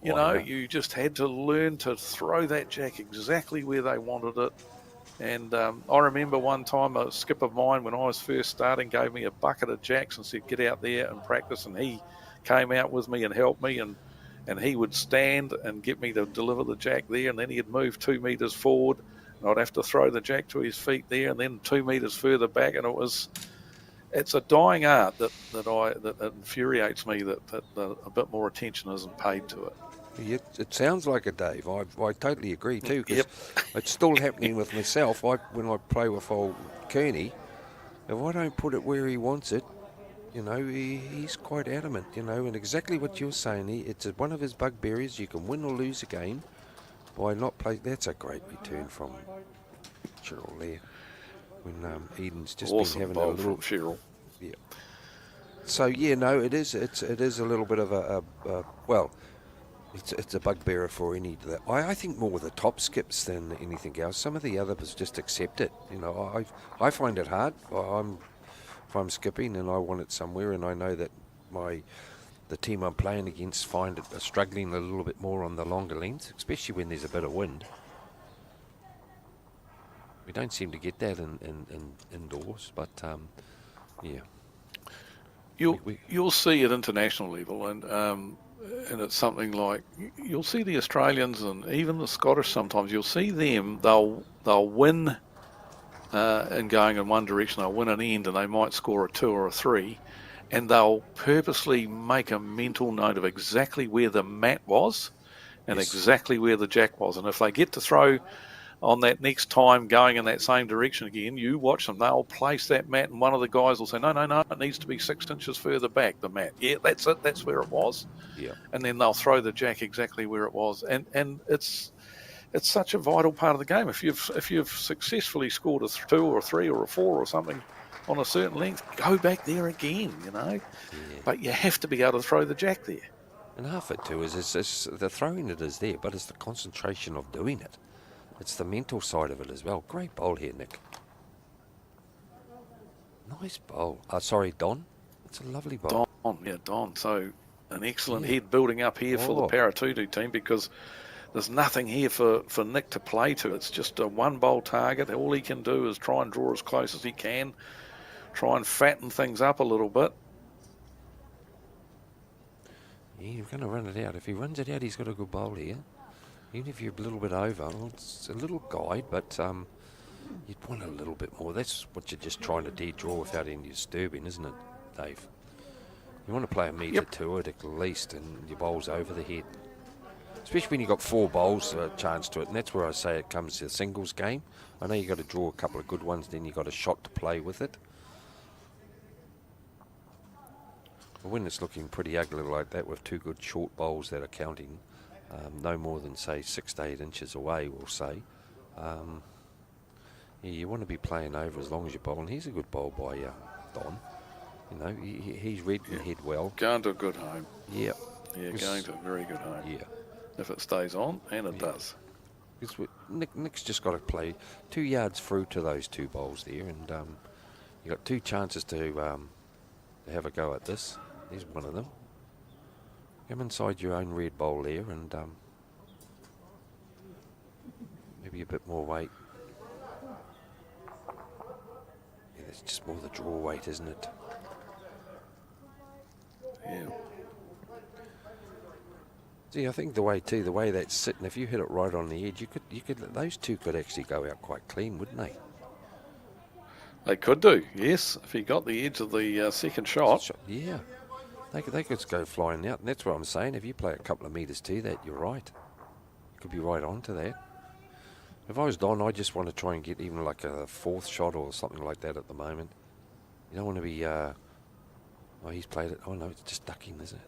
B: You know, you just had to learn to throw that jack exactly where they wanted it. And I remember one time a skip of mine, when I was first starting, gave me a bucket of jacks and said, get out there and practice. And he came out with me and helped me. And he would stand and get me to deliver the jack there. And then he'd move 2 metres forward. And I'd have to throw the jack to his feet there. And then 2 metres further back. And it's a dying art that infuriates me that a bit more attention isn't paid to it.
C: It sounds like it, Dave. I totally agree too, because it's still happening with myself. When I play with old Kearney, if I don't put it where he wants it, you know, he's quite adamant, you know, and exactly what you're saying. It's one of his bugbears. You can win or lose a game by not play. That's a great return from Cheryl there. When Eden's just
B: awesome
C: been having
B: bowl
C: a little
B: from Cheryl.
C: Yeah. So yeah, no, it is a little bit of a well. It's a bugbearer for any. I think more with the top skips than anything else. Some of the others just accept it. You know, I find it hard. If I'm skipping and I want it somewhere, and I know that the team I'm playing against find it struggling a little bit more on the longer lengths, especially when there's a bit of wind. We don't seem to get that in indoors, but yeah.
B: You'll see at international level, and it's something like you'll see the Australians and even the Scottish. Sometimes you'll see them. They'll win and going in one direction. They'll win an end, and they might score a 2 or a 3, and they'll purposely make a mental note of exactly where the mat was and exactly where the jack was. And if they get to throw on that next time going in that same direction again, you watch them. They'll place that mat, and one of the guys will say, no, it needs to be 6 inches further back, the mat. Yeah, that's it. That's where it was.
C: Yeah.
B: And then they'll throw the jack exactly where it was. And it's such a vital part of the game. If you've successfully scored a 2 or a 3 or a 4 or something on a certain length, go back there again, you know. Yeah. But you have to be able to throw the jack there.
C: And half it too is the throwing it is there, but it's the concentration of doing it. It's the mental side of it as well. Great bowl here, Nick. Nice bowl. Sorry, Don. It's a lovely bowl.
B: Don. So an excellent head building up here for the Paratutu team, because there's nothing here for Nick to play to. It's just a one-bowl target. All he can do is try and draw as close as he can, try and fatten things up a little bit.
C: Yeah, you're going to run it out. If he runs it out, he's got a good bowl here. Even if you're a little bit over, well, it's a little guide, but you'd want a little bit more. That's what you're just trying to de-draw without any disturbing, isn't it, Dave? You want to play a metre to it at least, and your bowl's over the head. Especially when you've got 4 bowls chance to it, and that's where I say it comes to the singles game. I know you've got to draw a couple of good ones, then you've got a shot to play with it. But when it's looking pretty ugly like that with 2 good short bowls that are counting, no more than, say, 6 to 8 inches away, we'll say, yeah, you want to be playing over as long as you bowl. And here's a good bowl by Don. You know, he's read the head well.
B: Going to a good home.
C: Yeah.
B: Yeah, going to a very good home.
C: Yeah.
B: If it stays on, and it does.
C: Nick's just got to play 2 yards through to those 2 bowls there, and you got 2 chances to have a go at this. Here's one of them. Come inside your own red bowl there, and maybe a bit more weight. Yeah, that's just more the draw weight, isn't it?
B: Yeah.
C: See, I think the way that's sitting, if you hit it right on the edge, you could those 2 could actually go out quite clean, wouldn't they?
B: They could do, yes, if he got the edge of the second shot.
C: Yeah, they could go flying out, and that's what I'm saying. If you play a couple of metres to that, you're right. You could be right onto that. If I was Don, I just want to try and get even like a 4th shot or something like that at the moment. You don't want to be. Oh, he's played it. Oh no, it's just ducking, is it?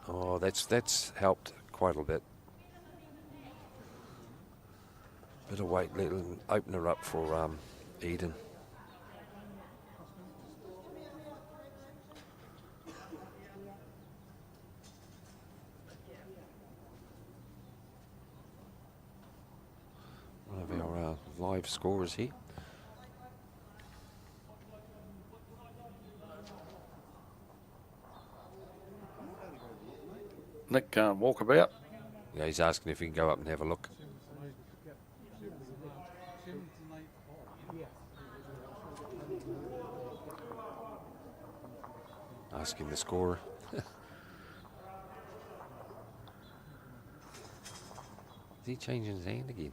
C: Oh, that's helped quite a bit. Bit of weight, little opener up for Eden. One of our live scorers here.
B: Nick can't walk about.
C: Yeah, he's asking if he can go up and have a look. Asking the scorer. Is he changing his hand again?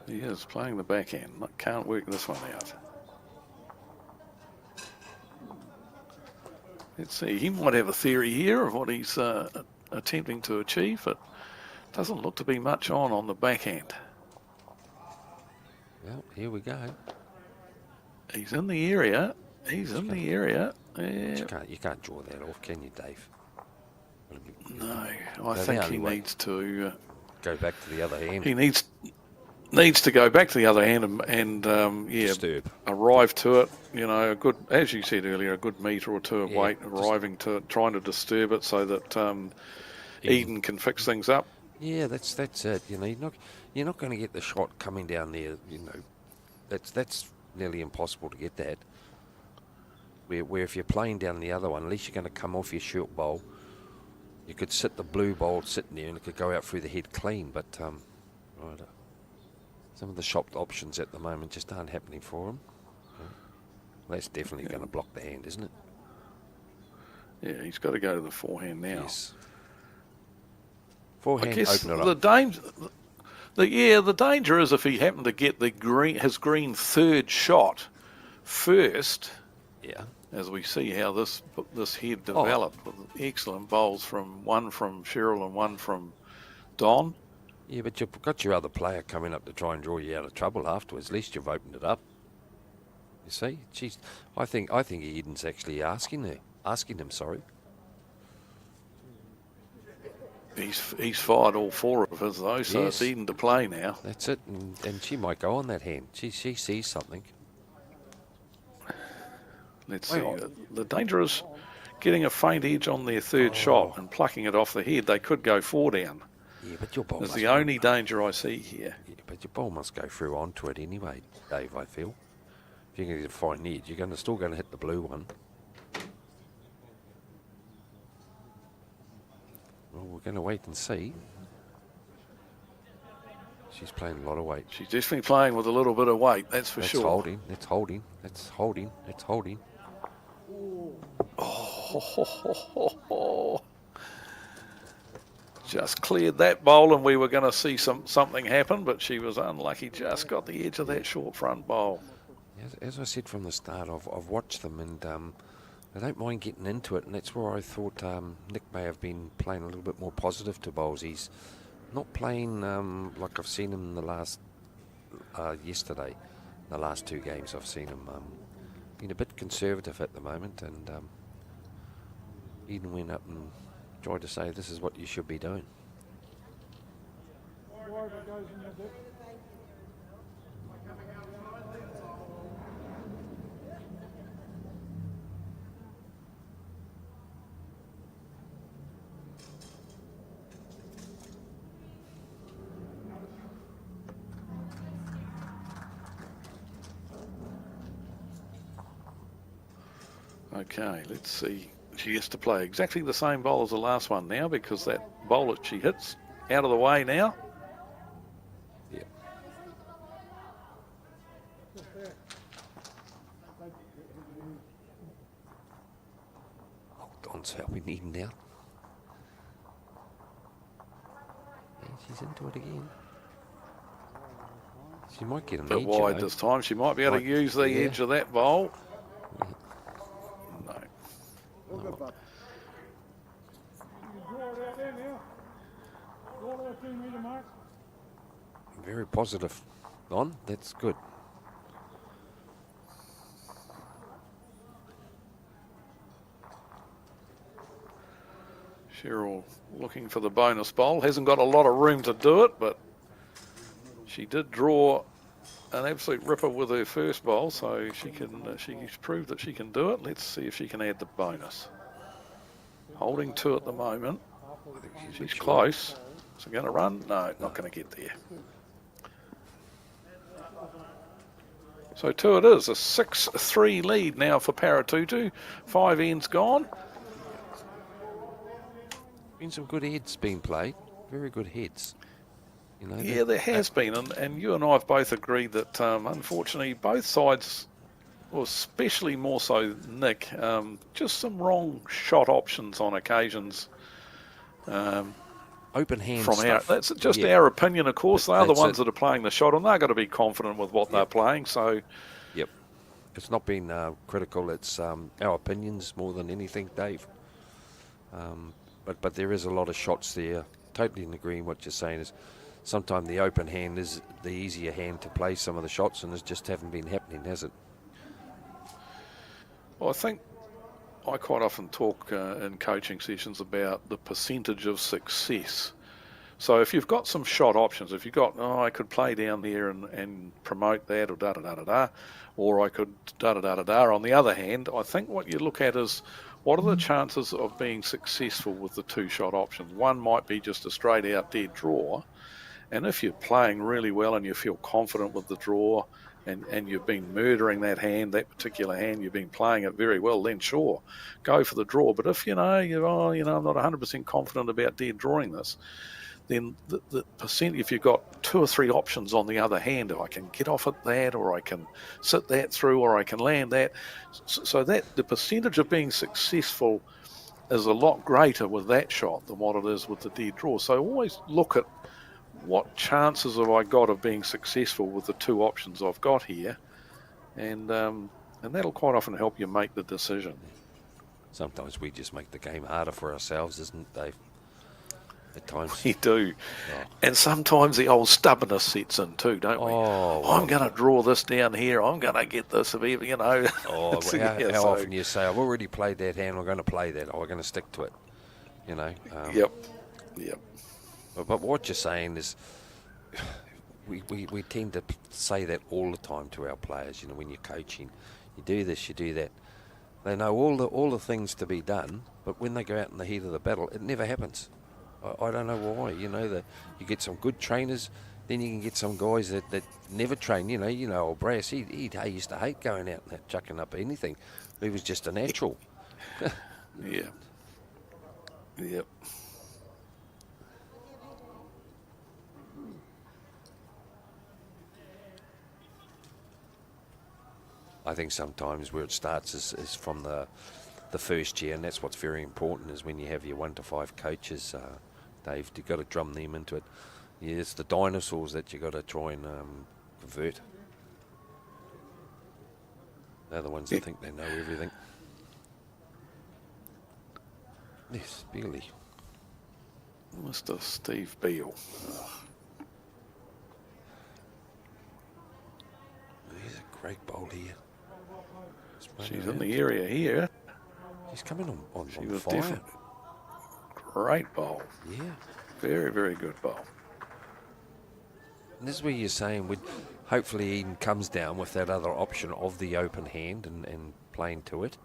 B: He is playing the backhand. Can't work this one out. Let's see, he might have a theory here of what he's attempting to achieve. It doesn't look to be much on the backhand.
C: Well, here we go.
B: He's in the area. He's in the area. Yeah.
C: You can't draw that off, can you, Dave?
B: No, I think he needs to
C: go back to the other hand.
B: He needs to go back to the other hand and yeah,
C: disturb.
B: Arrive to it. You know, a good, as you said earlier, a good metre or 2 of weight, arriving to it, trying to disturb it so that Eden can fix things up.
C: Yeah, that's it. You know, you're not going to get the shot coming down there. You know, that's nearly impossible to get that. Where if you're playing down the other one, at least you're going to come off your short bowl. You could sit the blue bowl sitting there and it could go out through the head clean, but right, some of the shot options at the moment just aren't happening for him. Well, that's definitely going to block the hand, isn't it?
B: Yeah, he's got to go to the forehand now.
C: Yes. Forehand,
B: I guess
C: open it up.
B: The danger is if he happened to get his green 3rd shot first.
C: Yeah.
B: As we see how this head developed, with excellent bowls one from Cheryl and one from Don.
C: Yeah, but you've got your other player coming up to try and draw you out of trouble afterwards. At least you've opened it up. You see, I think Eden's actually asking him. Sorry.
B: He's fired all 4 of his though, so
C: yes.
B: It's Eden to play now.
C: That's it, and she might go on that hand. She sees something.
B: Let's see. The danger is getting a faint edge on their 3rd shot and plucking it off the head. They could go 4 down.
C: Yeah, but your ball.
B: That's the only danger I see here.
C: Yeah, but your ball must go through onto it anyway, Dave. I feel. If you're going to get a fine edge, you're still going to hit the blue one. Oh, we're going to wait and see. She's playing a lot of weight.
B: She's definitely playing with a little bit of weight, that's for sure.
C: Holding. It's holding. It's holding. It's holding.
B: Oh, just cleared that bowl, and we were going to see something happen, but she was unlucky. Just got the edge of that short front bowl.
C: As I said from the start, I've watched them, and I don't mind getting into it, and that's where I thought Nick may have been playing a little bit more positive to bowls. He's not playing like I've seen him in the last yesterday. The last 2 games I've seen him being a bit conservative at the moment, and Eden went up and tried to say this is what you should be doing.
B: Okay, let's see. She has to play exactly the same bowl as the last one now, because that bowl that she hits out of the way now.
C: Yeah. Hold on, so we need Eden now. Yeah, she's into it again. She might get an
B: Bit
C: edge.
B: wide this time. She might be able to use the edge of that bowl. No.
C: Very positive. On, that's good.
B: Cheryl looking for the bonus bowl. Hasn't got a lot of room to do it, but she did draw an absolute ripper with her first bowl, so she's proved that she can do it. Let's see if she can add the bonus. Holding 2 at the moment. She's close. Is it going to run? No, not going to get there. So 2 it is. A 6-3 lead now for Paratutu. 5 ends gone.
C: Been some good heads being played. Very good heads. You know,
B: yeah, there has been, and you and I have both agreed that unfortunately both sides, well, especially more so Nick, just some wrong shot options on occasions.
C: Open hand
B: from
C: stuff.
B: That's just our opinion, of course. They're the ones
C: it.
B: that are playing the shot, and they've got to be confident with what they're playing. So,
C: yep, it's not been critical. It's our opinions more than anything, Dave. But there is a lot of shots there. Totally agreeing what you're saying is sometimes the open hand is the easier hand to play some of the shots, and it just haven't been happening, has it?
B: Well, I think I quite often talk in coaching sessions about the percentage of success. So if you've got some shot options, if you've got, I could play down there and promote that, or da-da-da-da-da, or I could da-da-da-da-da. On the other hand, I think what you look at is, what are the chances of being successful with the 2 shot options? One might be just a straight out dead draw, and if you're playing really well and you feel confident with the draw, and you've been murdering that hand, that particular hand, you've been playing it very well, then sure, go for the draw. But if I'm not 100% confident about dead drawing this, then the percent, if you've got 2 or 3 options on the other hand, I can get off at that, or I can sit that through, or I can land that. So that the percentage of being successful is a lot greater with that shot than what it is with the dead draw. So always look at what chances have I got of being successful with the 2 options I've got here, and that'll quite often help you make the decision.
C: Sometimes we just make the game harder for ourselves, isn't it, Dave? At times.
B: We do. Oh. And sometimes the old stubbornness sets in too, don't we?
C: Oh,
B: I'm going to draw this down here. I'm going to get this, you know.
C: Oh, how often you say, I've already played that hand, I'm going to play that, or I'm going to stick to it, you know.
B: Yep.
C: But what you're saying is, we tend to say that all the time to our players. You know, when you're coaching, you do this, you do that. They know all the things to be done, but when they go out in the heat of the battle, it never happens. I don't know why. You know, you get some good trainers, then you can get some guys that never train. You know, old Brass, he used to hate going out and chucking up anything. He was just a natural.
B: Yeah. Yep.
C: I think sometimes where it starts is from the first year, and that's what's very important is when you have your 1 to 5 coaches, Dave, you've got to drum them into it. Yeah, it's the dinosaurs that you've got to try and convert. They're the ones that think they know everything. Yes, Bealey.
B: Mr. Steve Beale.
C: He's a great bowl here.
B: She's in the area here.
C: She's coming on
B: She was
C: fire.
B: definitely great bowl.
C: Yeah.
B: Very, very good bowl.
C: And this is where you're saying hopefully Eden comes down with that other option of the open hand and playing to it.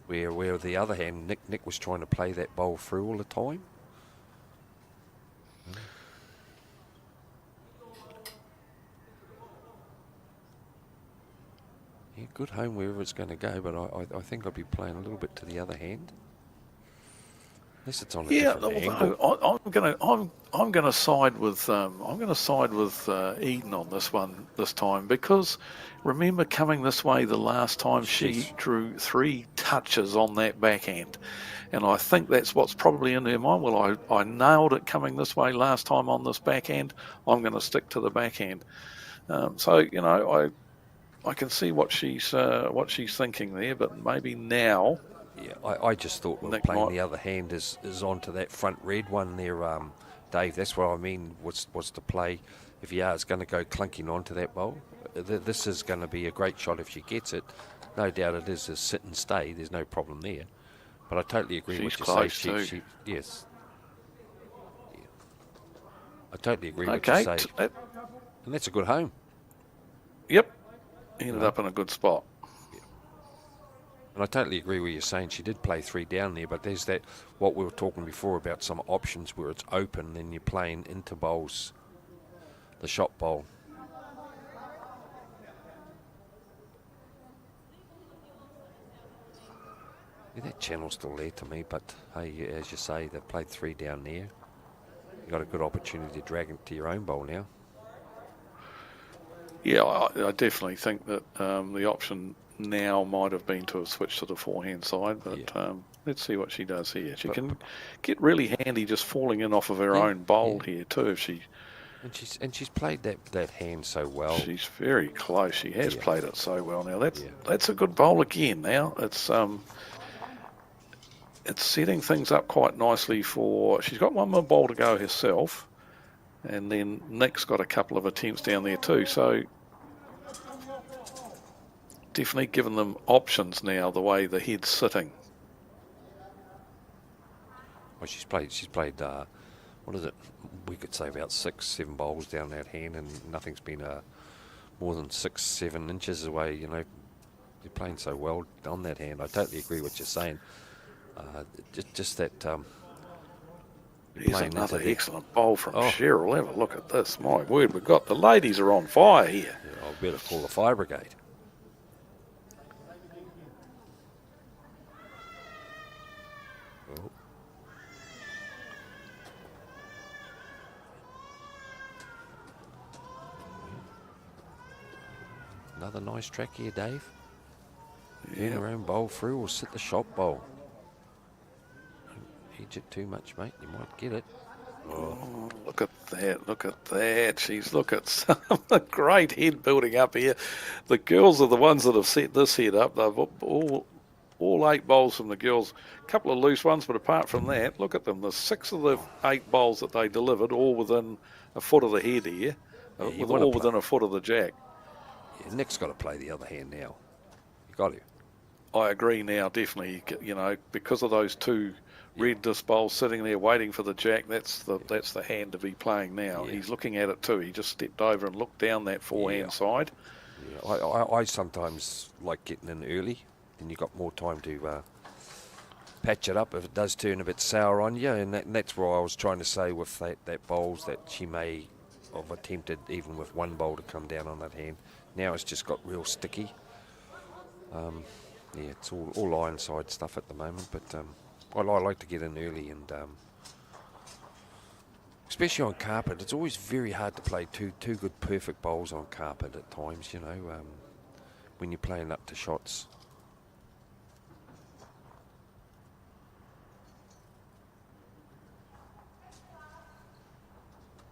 C: Where the other hand, Nick was trying to play that bowl through all the time. Yeah, good home wherever it's going to go, but I think I'd be playing a little bit to the other hand. Unless it's on a different angle.
B: I'm going to side with Eden on this one this time, because remember coming this way the last time she drew 3 touches on that backhand, and I think that's what's probably in her mind. Well, I nailed it coming this way last time on this backhand. I'm going to stick to the backhand. So you know, I can see what she's thinking there, but maybe now.
C: Yeah, I just thought playing the other hand is onto that front red one there, Dave. That's what I mean. Was to play. If you are, it's going to go clunking onto that bowl. This is going to be a great shot if she gets it. No doubt it is a sit and stay. There's no problem there. But I totally agree with what you say. Yes. Yeah. I totally agree with what you say. And that's a good home.
B: Yep. Ended up in a good spot.
C: And I totally agree with you saying she did play 3 down there, but there's that, what we were talking before about some options where it's open and you're playing into bowls, the shot bowl. Yeah, that channel's still there to me, but hey, as you say, they've played 3 down there. You've got a good opportunity to drag it to your own bowl now.
B: Yeah, I definitely think that the option now might have been to have switched to the forehand side, but let's see what she does here. She can get really handy just falling in off of her own bowl here too if she.
C: And she's played that hand so well.
B: She's very close. She has played it so well. Now that's a good bowl again. Now it's setting things up quite nicely for. She's got one more bowl to go herself, and then Nick's got a couple of attempts down there too. So. Definitely given them options now, the way the head's sitting.
C: Well, she's played. What is it? We could say about 6-7 bowls down that hand, and nothing's been more than 6-7 inches away. You know, you're playing so well on that hand. I totally agree with what you're saying. Just that.
B: Here's another excellent bowl from Cheryl. Have a look at this. My word, we've got the ladies are on fire here.
C: Yeah, I better call the fire brigade. Another nice track here, Dave. Turn your own bowl through or sit the shot bowl. Don't hedge it too much, mate. You might get it.
B: Oh, look at that. Look at that. Look at some great head building up here. The girls are the ones that have set this head up. They've all 8 bowls from the girls. A couple of loose ones, but apart from that, look at them. There's 6 of the 8 bowls that they delivered, all within a foot of the head here. All within a foot of the jack.
C: Yeah, Nick's got to play the other hand now. You got to.
B: I agree now, definitely. You know, because of those 2 red disc bowls sitting there waiting for the jack, that's the hand to be playing now.
C: Yeah.
B: He's looking at it too. He just stepped over and looked down that forehand side.
C: Yeah, I sometimes like getting in early, then you've got more time to patch it up if it does turn a bit sour on you, and that's where I was trying to say with that bowls that she may have attempted even with 1 bowl to come down on that hand. Now it's just got real sticky. It's all ironside stuff at the moment, but I like to get in early, and especially on carpet, it's always very hard to play two good perfect bowls on carpet at times, you know. when you're playing up to shots.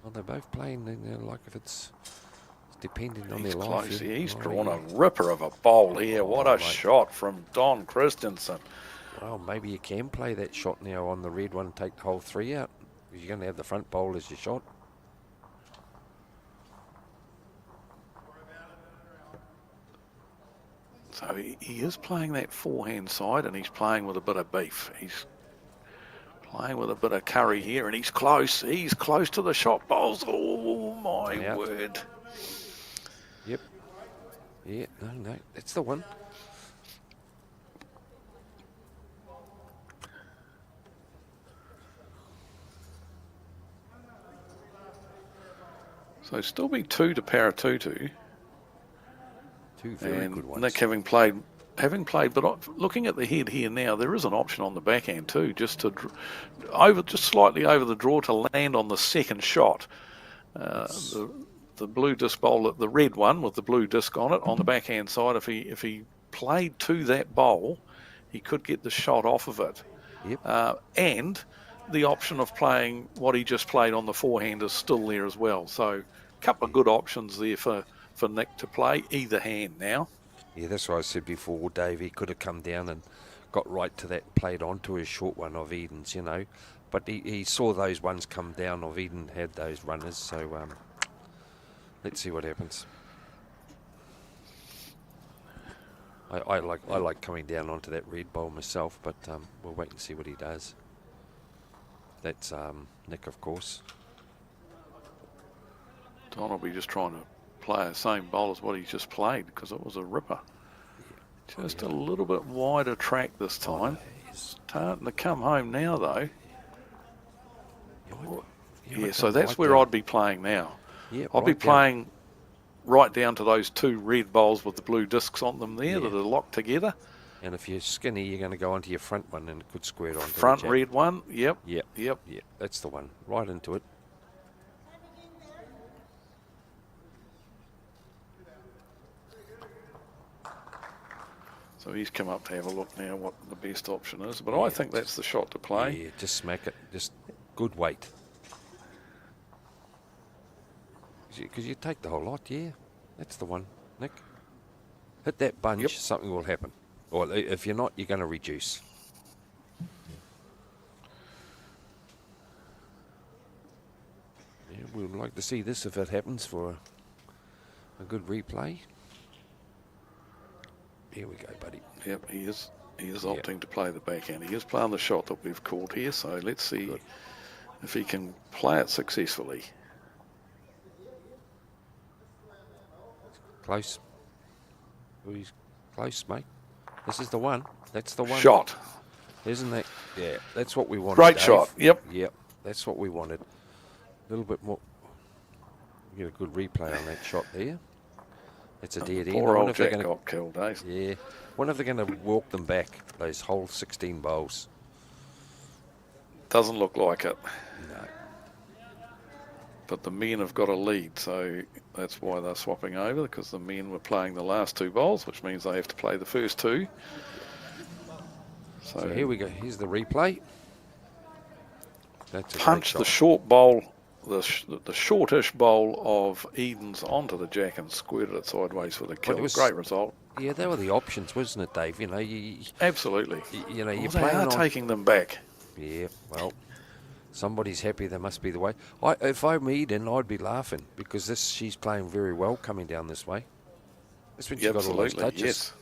C: Well, they're both playing, you know, like if it's depending on
B: He's
C: their life.
B: close.
C: yeah.
B: He's
C: Oh,
B: drawn
C: yeah.
B: a ripper of a bowl here. What a
C: mate.
B: shot from Don Christensen.
C: Well, maybe you can play that shot now on the red one, take the whole 3 out. Because you're going to have the front bowl as your shot.
B: So he is playing that forehand side, and he's playing with a bit of beef. He's playing with a bit of curry here, and he's close. He's close to the shot bowls. Oh, my
C: Out.
B: word.
C: Yep. Yeah, no, that's the one.
B: So still be 2 to Paratutu.
C: Two very
B: And
C: good ones.
B: Nick having played, but looking at the head here now, there is an option on the backhand too, just to just slightly over the draw to land on the second shot. The blue disc bowl, the red one with the blue disc on it, on the backhand side. If he played to that bowl, he could get the shot off of it.
C: Yep.
B: And the option of playing what he just played on the forehand is still there as well. So a couple of good options there for Nick to play either hand now.
C: Yeah, that's what I said before, Dave. He could have come down and got right to that, played onto his short one of Eden's, you know. But he saw those ones come down of Eden, had those runners. So let's see what happens. I like coming down onto that red bowl myself, but we'll wait and see what he does. That's Nick, of course.
B: Don will be just trying to play the same bowl as what he's just played, because it was a ripper. Just a little bit wider track this time. Starting to come home now, though. Yeah, so that's where I'd be playing now.
C: Yeah,
B: I'd be playing right down to those 2 red bowls with the blue discs on them there that are locked together.
C: And if you're skinny, you're going to go onto your front one and it could square it onto
B: Front
C: the jack.
B: red one, yep.
C: Yep.
B: Yep.
C: Yeah, that's the one. Right into it.
B: So he's come up to have a look now what the best option is. But I think that's the shot to play.
C: Yeah, just smack it. Just good weight. Because you take the whole lot, yeah. That's the one, Nick. Hit that bunch, something will happen. Or if you're not, you're going to reduce. Yeah, we would like to see this if it happens for a good replay. Here we go, buddy.
B: Yep, he is opting to play the backhand. He is playing the shot that we've called here, so let's see if he can play it successfully.
C: Close. Oh, he's close, mate. This is the one. That's the one.
B: Shot.
C: Isn't that? Yeah, that's what we wanted.
B: Great
C: Dave.
B: shot. Yep.
C: Yep, that's what we wanted. A little bit more. Get a good replay on that shot there. It's a dead end.
B: Poor old Jack got killed, eh?
C: Yeah. Wonder if they're going to walk them back, those whole 16 bowls.
B: Doesn't look like it.
C: No.
B: But the men have got a lead, so that's why they're swapping over, because the men were playing the last 2 bowls, which means they have to play the first 2.
C: So here we go. Here's the replay. That's a
B: punch
C: great
B: the
C: shot.
B: short bowl, the shortish bowl of Eden's onto the jack and squirted it sideways for the kill.
C: it was-
B: Great result.
C: Yeah, they were the options, wasn't it, Dave? You know,
B: Absolutely.
C: you know, you're
B: Well, they
C: playing
B: are
C: on.
B: taking them back.
C: Yeah, well, somebody's happy. That must be the way. If I'm Eden, I'd be laughing because she's playing very well coming down this way. That's when she's got all those
B: Absolutely,
C: touches.
B: yes.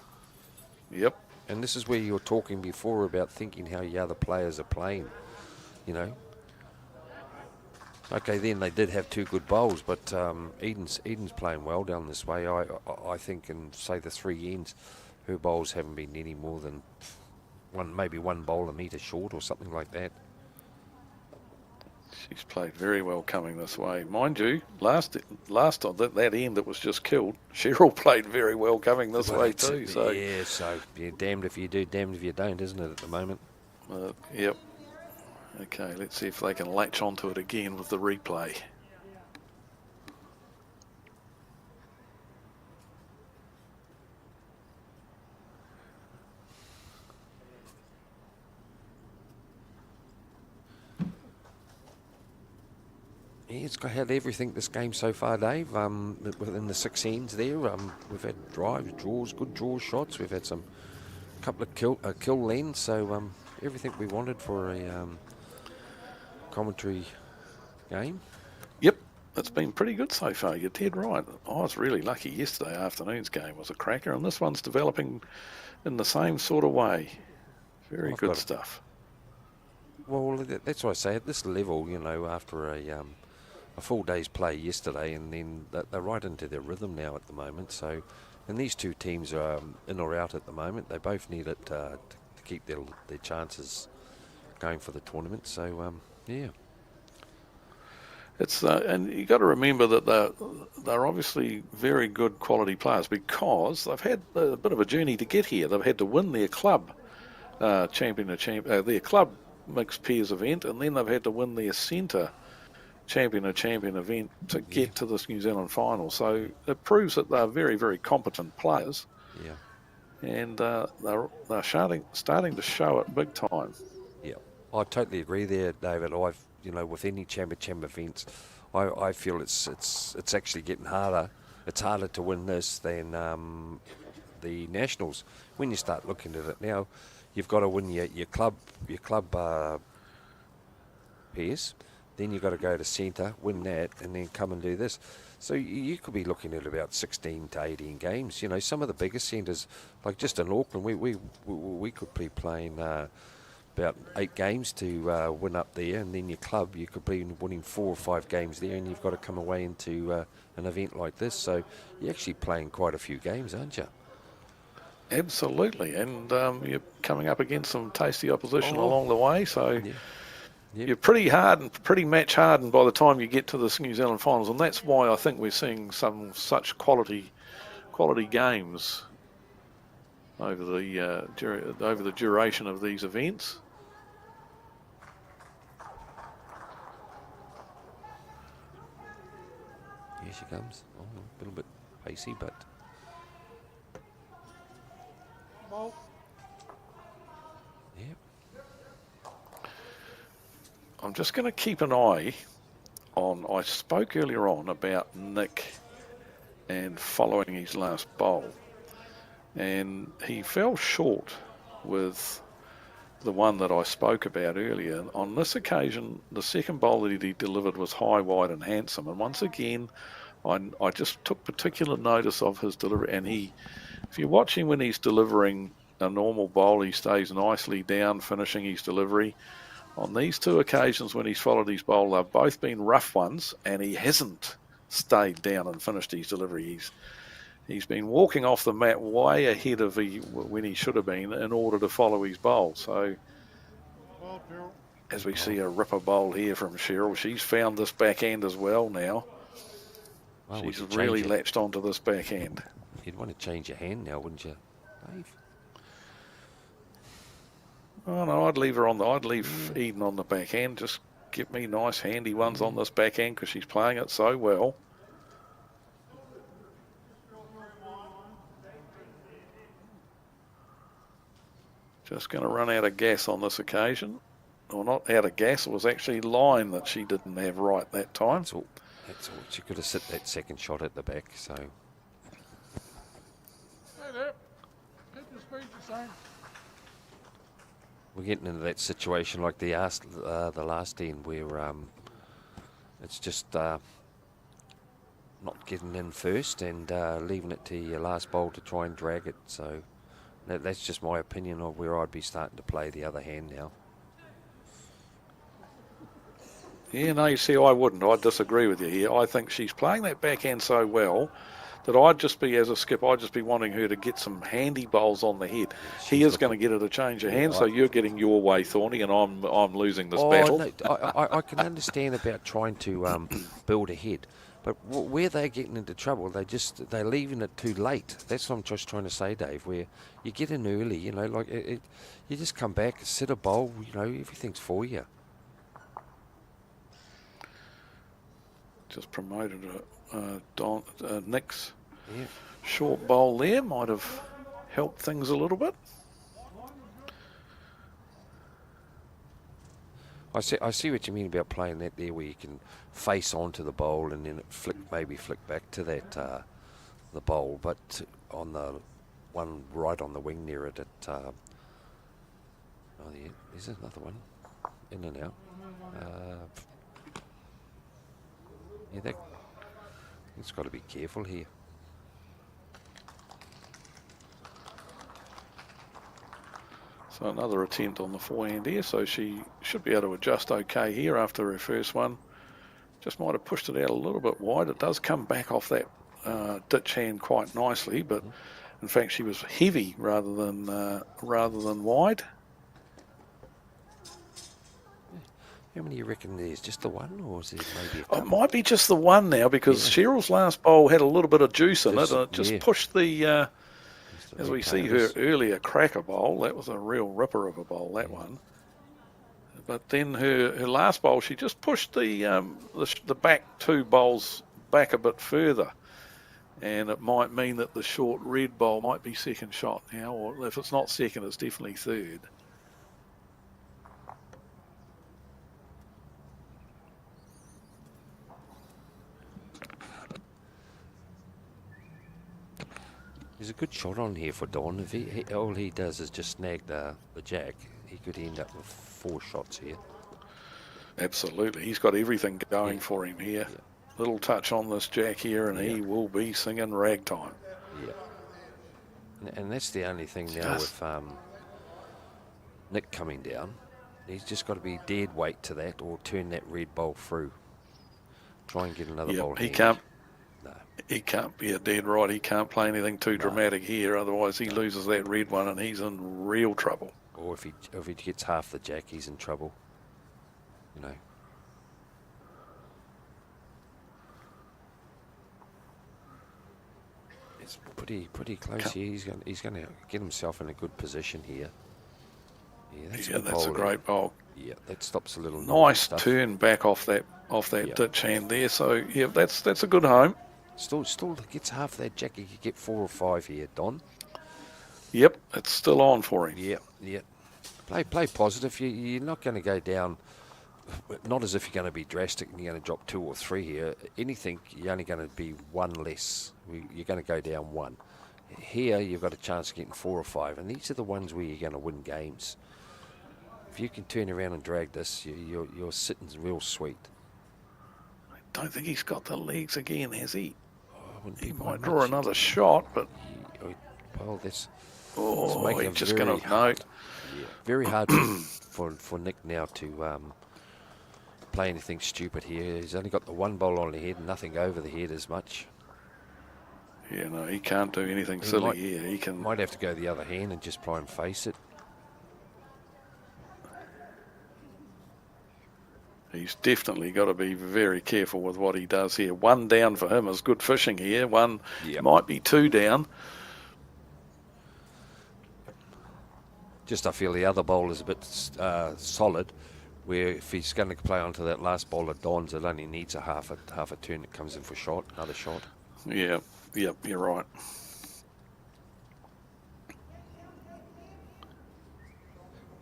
B: Yep.
C: And this is where you were talking before about thinking how the other players are playing, you know. Okay, then they did have 2 good bowls, but Eden's playing well down this way. I think, and say the 3 ends, her bowls haven't been any more than maybe one bowl a metre short or something like that.
B: She's played very well coming this way. Mind you, last on that end that was just killed, Cheryl played very well coming this way too. So
C: yeah, so you're damned if you do, damned if you don't, isn't it, at the moment?
B: Yep. Okay, let's see if they can latch onto it again with the replay.
C: It's got had everything this game so far, Dave. Within the 6 ends there, we've had drives, draws, good draw shots. We've had some couple of kill lens. So everything we wanted for a commentary game.
B: Yep, it's been pretty good so far. You're dead right. I was really lucky. Yesterday afternoon's game was a cracker, and this one's developing in the same sort of way. Very
C: I've
B: good
C: got
B: stuff.
C: Well, that's what I say. At this level, after a full day's play yesterday, and then they're right into their rhythm now at the moment. So, and these two teams are in or out at the moment. They both need it to keep their chances going for the tournament. So, yeah.
B: It's and you got to remember that they're obviously very good quality players because they've had a bit of a journey to get here. They've had to win their club their club mixed pairs event, and then they've had to win their centre champion event to get to this New Zealand final. So it proves that they're very, very competent players.
C: Yeah.
B: And they're starting to show it big time.
C: Yeah, I totally agree there, David. With any championship events, I feel it's actually getting harder. It's harder to win this than the nationals. When you start looking at it now, you've got to win your club pairs. Then you've got to go to centre, win that, and then come and do this. So you could be looking at about 16 to 18 games. Some of the biggest centres, like just in Auckland, we could be playing about 8 games to win up there, and then your club, you could be winning 4 or 5 games there, and you've got to come away into an event like this. So you're actually playing quite a few games, aren't you?
B: Absolutely, and you're coming up against some tasty opposition along the way, so you're pretty hard and pretty match hardened by the time you get to the New Zealand finals, and that's why I think we're seeing some such quality games over the duration of these events.
C: Here she comes. A little bit pacey, but... Yep.
B: I'm just going to keep an eye on... I spoke earlier on about Nick and following his last bowl. And he fell short with the one that I spoke about earlier. On this occasion, the second bowl that he delivered was high, wide and handsome. And once again, I just took particular notice of his delivery. And if you watch him when he's delivering a normal bowl, he stays nicely down, finishing his delivery. On these 2 occasions when he's followed his bowl, they've both been rough ones, and he hasn't stayed down and finished his delivery. He's been walking off the mat way ahead of when he should have been in order to follow his bowl. So as we see a ripper bowl here from Cheryl, she's found this backhand as well now.
C: Well,
B: she's really latched onto this backhand.
C: You'd want to change your hand now, wouldn't you, Dave?
B: Oh no, I'd leave Eden on the backhand. Just get me nice handy ones on this backhand because she's playing it so well. Just going to run out of gas on this occasion. Or not out of gas, it was actually line that she didn't have right that time.
C: That's all. She could have sit that second shot at the back, so...
D: Hey there. Keep your speed the same.
C: We're getting into that situation like the last end where it's just not getting in first and leaving it to your last bowl to try and drag it. So that's just my opinion of where I'd be starting to play the other hand now.
B: Yeah, no, you see, I wouldn't. I'd disagree with you here. I think she's playing that backhand so well that I'd just be, as a skip, I'd just be wanting her to get some handy bowls on the head. He is going to get her to change her hand, so you're getting your way, Thorny, and I'm losing this battle.
C: No, I can understand about trying to build ahead, but where they're getting into trouble, they're leaving it too late. That's what I'm just trying to say, Dave. Where you get in early, you just come back, sit a bowl, everything's for you.
B: Just promoted Nick's short bowl there. Might have helped things a little bit.
C: I see what you mean about playing that there, where you can face onto the bowl and then it maybe flick back to that the bowl, but on the one right on the wing near it, oh yeah, there's another one in and out. Yeah, it's got to be careful here.
B: So another attempt on the forehand here, so she should be able to adjust okay here after her first one. Just might have pushed it out a little bit wide. It does come back off that ditch hand quite nicely, but in fact she was heavy rather than wide.
C: How many you reckon there's? Just the one, or is there maybe a couple?
B: It might be just the one now, because Cheryl's last bowl had a little bit of juice in it, and it just pushed the, as we see her earlier cracker bowl, that was a real ripper of a bowl, that one. But then her last bowl, she just pushed the back two bowls back a bit further. And it might mean that the short red bowl might be second shot now, or if it's not second, it's definitely third.
C: There's a good shot on here for Don. If all he does is just snag the jack, he could end up with 4 shots here.
B: Absolutely. He's got everything going for him here.
C: Yeah.
B: Little touch on this jack here, and he will be singing ragtime.
C: Yeah. And that's the only thing now with Nick coming down. He's just got to be dead weight to that, or turn that red bowl through. Try and get another bowl.
B: He can't. No. He can't be a dead right. He can't play anything too dramatic here, otherwise he loses that red one and he's in real trouble.
C: Or if he gets half the jack, he's in trouble. You know. It's pretty close here. He's going to get himself in a good position here. Yeah,
B: that's a great bowl.
C: Yeah, that stops a little.
B: Nice turn back off that ditch hand there. So yeah, that's a good home.
C: Still gets half that jack. He could get 4 or 5 here, Don.
B: Yep, it's still on for him.
C: Yeah. Play positive. You're not going to go down. Not as if you're going to be drastic and you're going to drop 2 or 3 here. Anything, you're only going to be 1 less. You're going to go down 1. Here, you've got a chance of getting 4 or 5, and these are the ones where you're going to win games. If you can turn around and drag this, you're sitting real sweet.
B: I don't think he's got the legs again, has he? He might
C: much.
B: draw another shot, but
C: Well, that's
B: he's just going to note.
C: Very hard for Nick now to play anything stupid here. He's only got the 1 bowl on the head, nothing over the head as much.
B: Yeah, no, he can't do anything silly here. He
C: might have to go the other hand and just try and face it.
B: He's definitely got to be very careful with what he does here. 1 down for him is good fishing here. 1 might be 2 down.
C: Just I feel the other bowl is a bit solid, where if he's going to play onto that last bowl of Don's, it only needs a half a turn that comes in for another shot.
B: Yeah, you're right.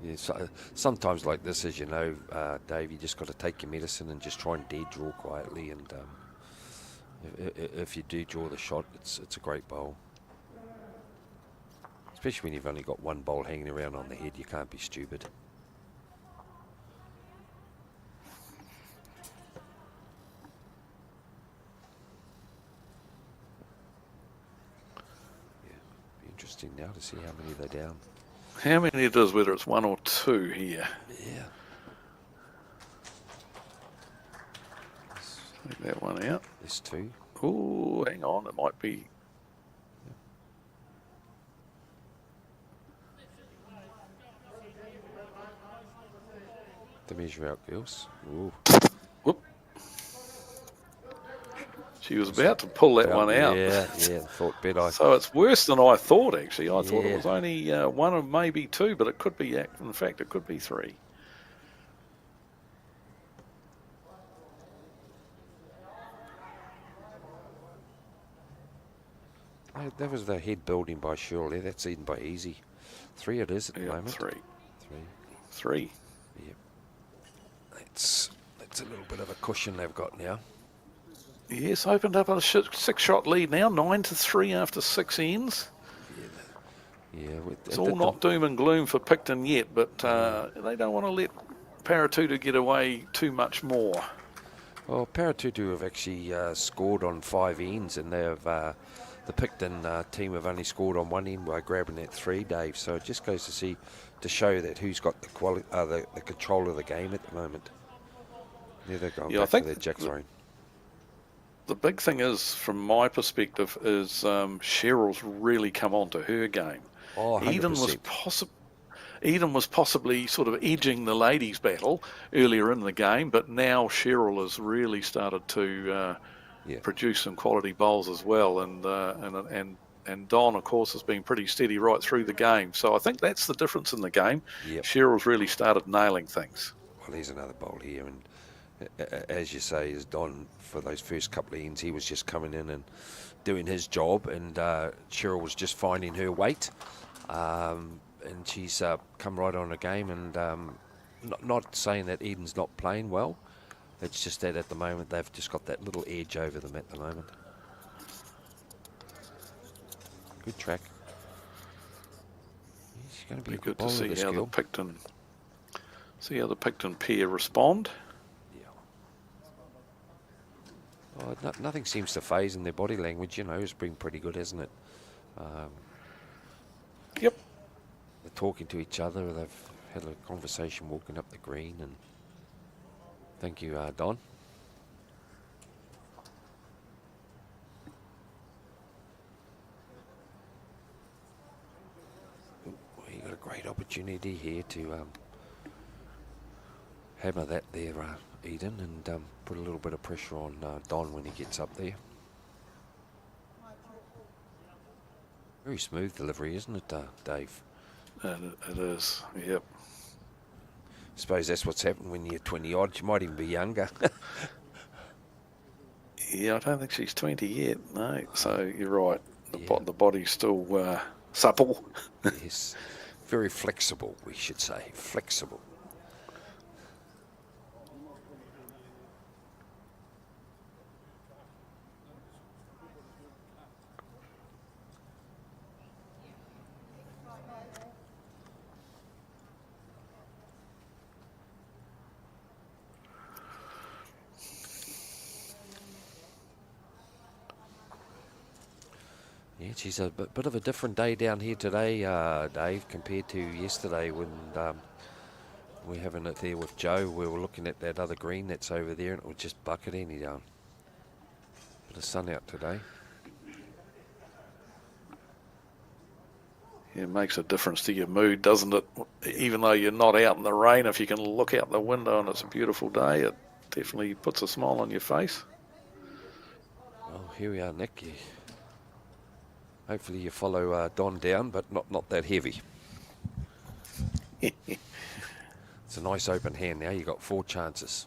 C: Yeah, so, sometimes like this, as you know, Dave, you just got to take your medicine and just try and dead draw quietly. And if you do draw the shot, it's a great bowl. Especially when you've only got 1 bowl hanging around on the head, you can't be stupid. Yeah, be interesting now to see how many they're down.
B: How many it is, whether it's 1 or 2 here.
C: Yeah.
B: Take that one out.
C: There's 2.
B: Oh, hang on, it might be.
C: The measure out, girls. Ooh.
B: Whoop. She was about to pull that one out.
C: Yeah, thought better.
B: So it's worse than I thought, actually. I thought it was only 1 or maybe 2, but it could be, in fact, it could be 3.
C: That was the head building by Shirley. That's eaten by easy. 3 it is at the moment.
B: 3. 3.
C: Yep. That's a little bit of a cushion they've got now.
B: Yes, opened up a 6-shot lead now, 9-3 after 6 ends.
C: Yeah,
B: It's all not doom and gloom for Picton yet, but they don't want to let Paratutu get away too much more.
C: Well, Paratutu have actually scored on 5 ends, and they've the Picton team have only scored on 1 end by grabbing that 3, Dave. So it just goes to show that who's got the the control of the game at the moment. Yeah, they're going back to their jack throwing.
B: The big thing is, from my perspective, is Cheryl's really come on to her game.
C: Oh, 100%.
B: Eden was possibly sort of edging the ladies' battle earlier in the game, but now Cheryl has really started to produce some quality bowls as well, and Don, of course, has been pretty steady right through the game. So I think that's the difference in the game.
C: Yep.
B: Cheryl's really started nailing things.
C: Well, here's another bowl here, and as you say, is Don for those first couple of ends, he was just coming in and doing his job, and Cheryl was just finding her weight. And she's come right on a game, and not saying that Eden's not playing well. It's just that at the moment they've just got that little edge over them at the moment. Good track. She's going to be a good
B: to see how
C: skill.
B: the Picton pair respond.
C: Yeah. Oh, nothing seems to phase in their body language. You know, it's been pretty good, hasn't it?
B: Yep.
C: They're talking to each other. They've had a conversation walking up the green. And thank you, Don. Well, you got a great opportunity here to hammer that there, Eden, and put a little bit of pressure on Don when he gets up there. Very smooth delivery, isn't it, Dave?
B: It is, yep.
C: I suppose that's what's happened when you're 20-odd. You might even be younger.
B: Yeah, I don't think she's 20 yet, no. So you're right.
C: Yeah.
B: The body's still supple.
C: Yes. Very flexible, we should say. Flexible. Yeah, geez, a bit of a different day down here today, Dave, compared to yesterday when we're having it there with Joe. We were looking at that other green that's over there, and it was just bucketing. Bit of sun out today.
B: It makes a difference to your mood, doesn't it? Even though you're not out in the rain, if you can look out the window and it's a beautiful day, it definitely puts a smile on your face.
C: Well, here we are, Nick. Hopefully you follow Don down, but not that heavy. It's a nice open hand now. You've got 4 chances.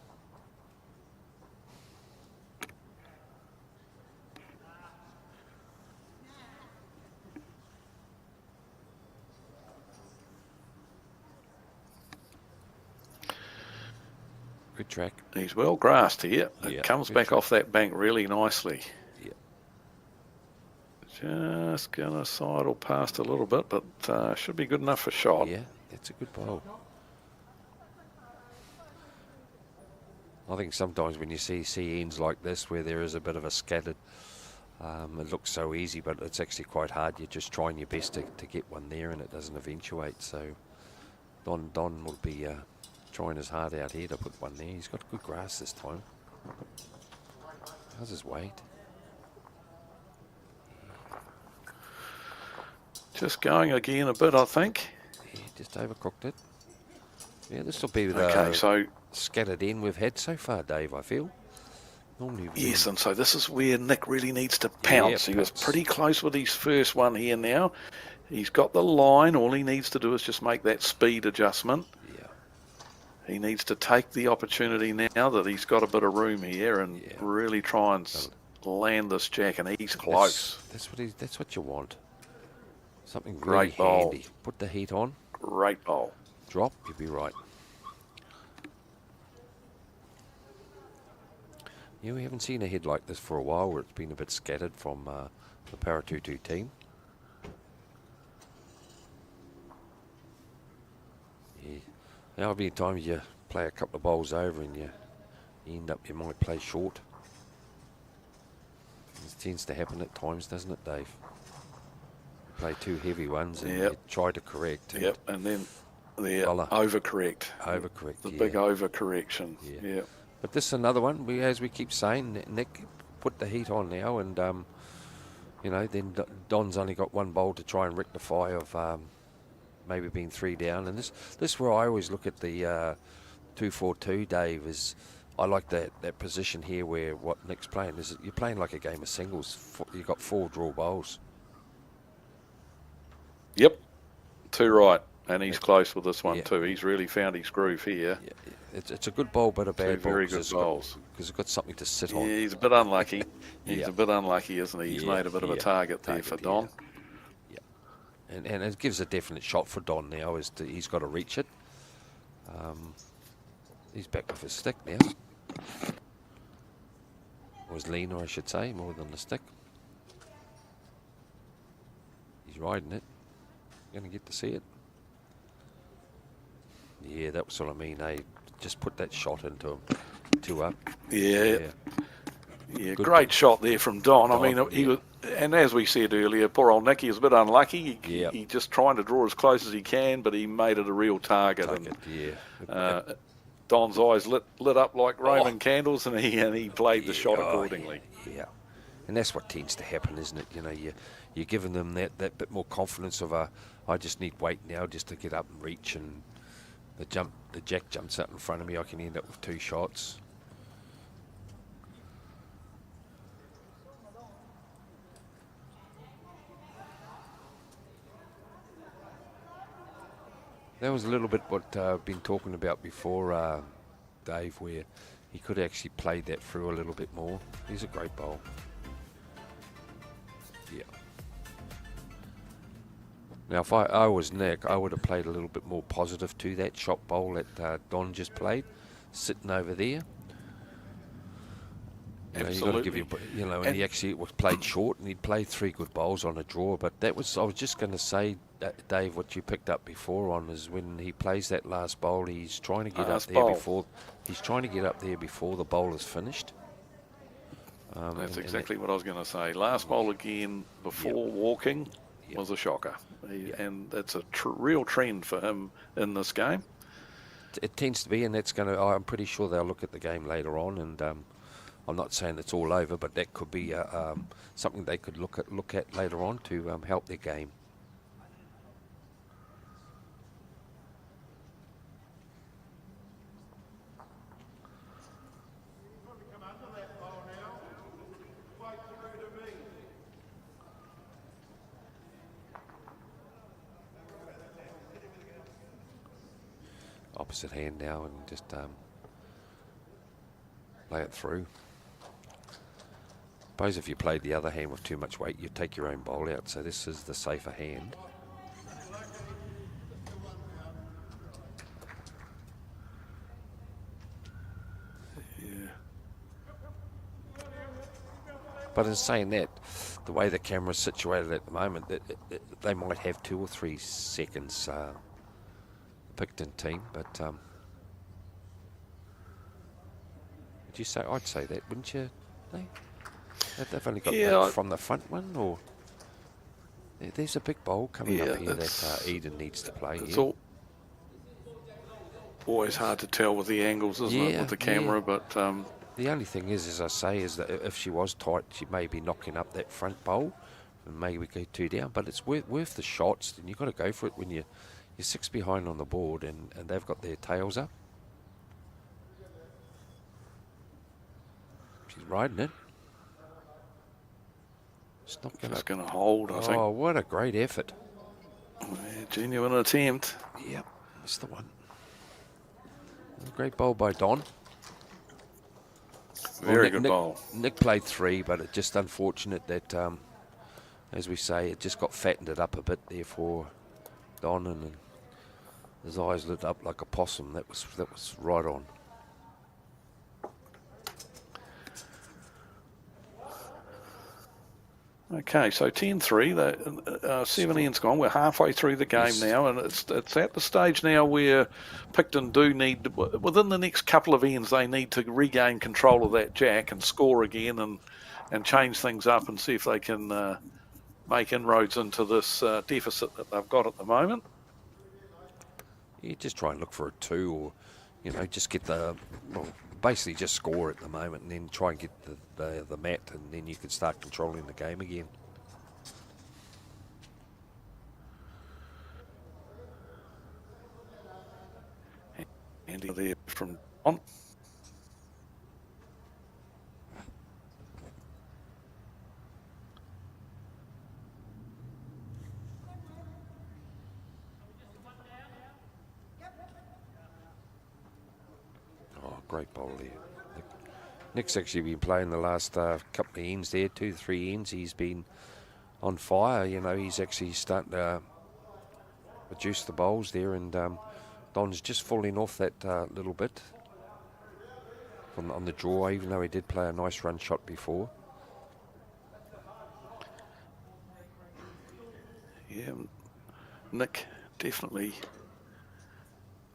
C: Good track.
B: He's well grassed here. It
C: Yeah,
B: comes
C: good
B: back
C: track.
B: off that bank really nicely.
C: Yeah.
B: Just going to sidle past a little bit, but should be good enough for shot.
C: Yeah, that's a good bowl. I think sometimes when you see ends like this where there is a bit of a scattered, it looks so easy, but it's actually quite hard. You're just trying your best to get one there, and it doesn't eventuate. So Don will be trying his heart out here to put one there. He's got good grass this time. How's his weight?
B: Just going again a bit, I think.
C: Yeah, just overcooked it. Yeah, this will be the
B: Okay, so
C: scattered end we've had so far, Dave, I feel. Normally
B: yes, and so this is where Nick really needs to pounce. He was pretty close with his first one here now. He's got the line. All he needs to do is just make that speed adjustment.
C: Yeah.
B: He needs to take the opportunity now that he's got a bit of room here and really try and land this jack, and he's close.
C: That's what you want. Something really
B: Great bowl.
C: handy. Put the heat on.
B: Great bowl.
C: Drop, you'll be right. Yeah, we haven't seen a head like this for a while, where it's been a bit scattered from the Paratutu team. Yeah. There'll be times you play a couple of bowls over and you might play short. It tends to happen at times, doesn't it, Dave? You play two heavy ones and you try to correct.
B: Yep, and then the
C: Voila.
B: overcorrect.
C: Overcorrect,
B: The
C: yeah.
B: big overcorrection.
C: Yeah.
B: Yeah.
C: But this is another one, as we keep saying, Nick put the heat on now, and, then Don's only got one bowl to try and rectify of maybe being 3 down. And this is where I always look at the 2-4-2, Dave, is I like that position here where what Nick's playing is you're playing like a game of singles. You've got 4 draw bowls.
B: Yep, too right. And he's close with this one
C: Yeah.
B: too. He's really found his groove here.
C: Yeah, it's a good bowl, but a bad bowl.
B: Very good bowls.
C: Because it's got something to sit
B: Yeah,
C: on.
B: he's a bit unlucky. He's
C: Yeah.
B: a bit unlucky, isn't he? He's
C: Yeah,
B: made a bit of a
C: yeah.
B: target there for Don.
C: Yeah. And it gives a definite shot for Don now, he's got to reach it. He's back with his stick now. Or his leaner, I should say, more than the stick. He's riding it. Going to get to see it. Yeah, that was what I mean. Just put that shot into him. 2 up.
B: Yeah.
C: Good.
B: Great shot there from Don.
C: Don,
B: I mean, he was, and as we said earlier, poor old Nicky was a bit unlucky. He just trying to draw as close as he can, but he made it a real target. Don's eyes lit up like Roman candles, and he played the shot accordingly.
C: Yeah, and that's what tends to happen, isn't it? You're giving them that bit more confidence of I just need weight now just to get up and reach, and the jack jumps out in front of me, I can end up with 2 shots. That was a little bit what I've been talking about before, Dave, where he could actually play that through a little bit more. He's a great bowl. Yeah. Now, if I was Nick, I would have played a little bit more positive to that shot bowl that Don just played, sitting over there. You've got to give and he actually was played short, and he'd played 3 good bowls on a draw. But I was just going to say, Dave, what you picked up before on is when he plays that last bowl, he's trying to get up there before. He's trying to get up there before the bowl is finished.
B: That's exactly what I was going to say. Last bowl again before walking was a shocker, and that's a real trend for him in this game.
C: It tends to be, and that's going to. I'm pretty sure they'll look at the game later on, and I'm not saying it's all over, but that could be something they could look at later on to help their game. Opposite hand now, and just lay it through. Suppose if you played the other hand with too much weight, you'd take your own bowl out, so this is the safer hand.
B: Yeah.
C: But in saying that, the way the camera's situated at the moment, they might have 2 or 3 seconds, Picton team, but would you say? I'd say that, wouldn't you? They've only got that from the front one, or there's a big bowl coming up here that Eden needs to play.
B: It's always hard to tell with the angles, isn't it, with the camera? But
C: the only thing is, as I say, is that if she was tight, she may be knocking up that front bowl, and maybe go 2 down. But it's worth the shots, and you've got to go for it when you're 6 behind on the board, and they've got their tails up. She's riding it. It's not
B: going to hold, I think.
C: Oh, what a great effort.
B: Yeah, genuine attempt.
C: Yep, that's the one. Great bowl by Don.
B: Very good bowl.
C: Nick played 3, but it's just unfortunate that, as we say, it just got fattened it up a bit there for Don, and his eyes lit up like a possum. That was right on.
B: Okay, so 10-3, the 7 ends gone. We're halfway through the game
C: Yes.
B: now, and it's at the stage now where Picton do need, within the next couple of ends, they need to regain control of that jack and score again and change things up and see if they can make inroads into this deficit that they've got at the moment.
C: You just try and look for a 2 or, just get basically just score at the moment and then try and get the mat, and then you can start controlling the game again.
B: Andy there from on.
C: Oh, great bowl there. Nick's actually been playing the last couple of ends there, 2-3 ends. He's been on fire. He's actually starting to reduce the bowls there, and Don's just falling off that little bit on the draw, even though he did play a nice run shot before.
B: Yeah, Nick definitely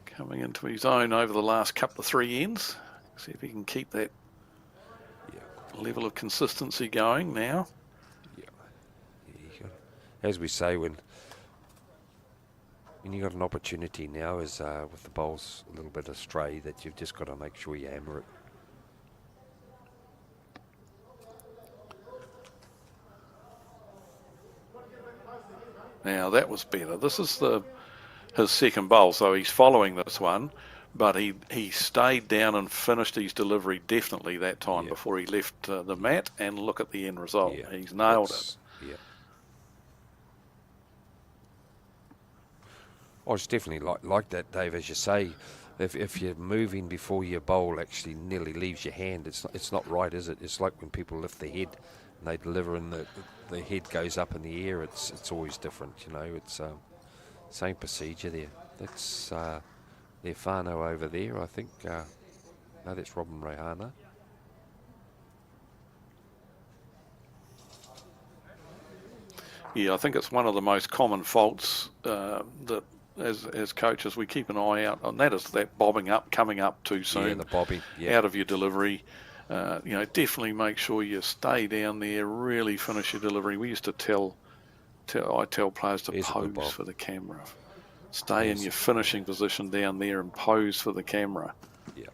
B: coming into his own over the last couple of 3 ends. See if he can keep that level of consistency going now.
C: As we say, when you got an opportunity now, is with the bowls a little bit astray, that you've just got to make sure you hammer it.
B: Now that was better. This is his second bowl, so he's following this one, but he stayed down and finished his delivery definitely that time before he left the mat, and look at the end result.
C: Yeah,
B: He's nailed it.
C: Yeah. Oh, it's definitely like that, Dave, as you say. If you're moving before your bowl actually nearly leaves your hand, it's not right, is it? It's like when people lift their head and they deliver and the head goes up in the air. It's always different, It's same procedure there. That's their whānau over there, I think. No, that's Robin Rehana.
B: Yeah, I think it's one of the most common faults that as coaches we keep an eye out on. That is that bobbing up, coming up too soon.
C: Yeah, the bobbing.
B: Out of your delivery. Definitely make sure you stay down there, really finish your delivery. We used to I tell players to pose for the camera. Stay in your finishing position down there and pose for the camera.
C: Yeah.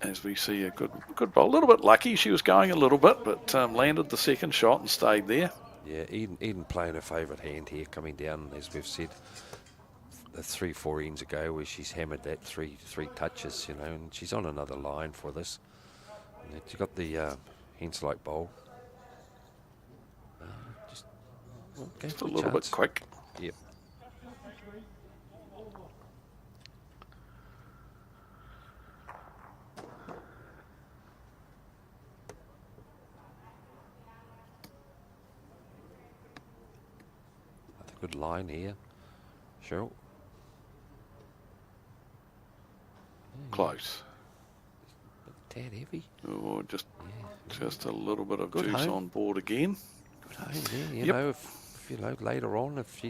B: As we see a good bowl. A little bit lucky, she was going a little bit, but landed the second shot and stayed there.
C: Yeah, Eden playing her favourite hand here, coming down, as we've said, the 3-4 ends ago, where she's hammered that three touches, and she's on another line for this. And she's got the Henslike bowl.
B: Just a little bit quick.
C: Yep. That's a good line here, Cheryl.
B: Close.
C: A tad heavy.
B: Oh, just a little bit of
C: Good
B: juice
C: home.
B: on board again.
C: Good home there. You know, if later on, if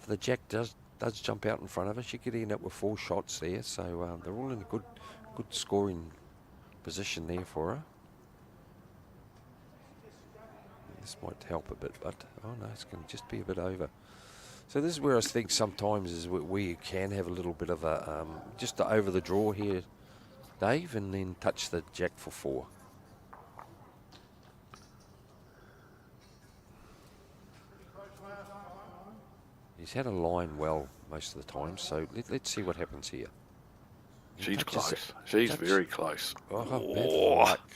C: the jack does jump out in front of her, she could end up with 4 shots there. So they're all in a good scoring position there for her. This might help a bit, but oh no, it's going to just be a bit over. So this is where I think sometimes is where you can have a little bit of a just over the draw here, Dave, and then touch the jack for 4. He's had a line well most of the time, so let's see what happens here.
B: She's close. She's very close.
C: Oh, bad luck.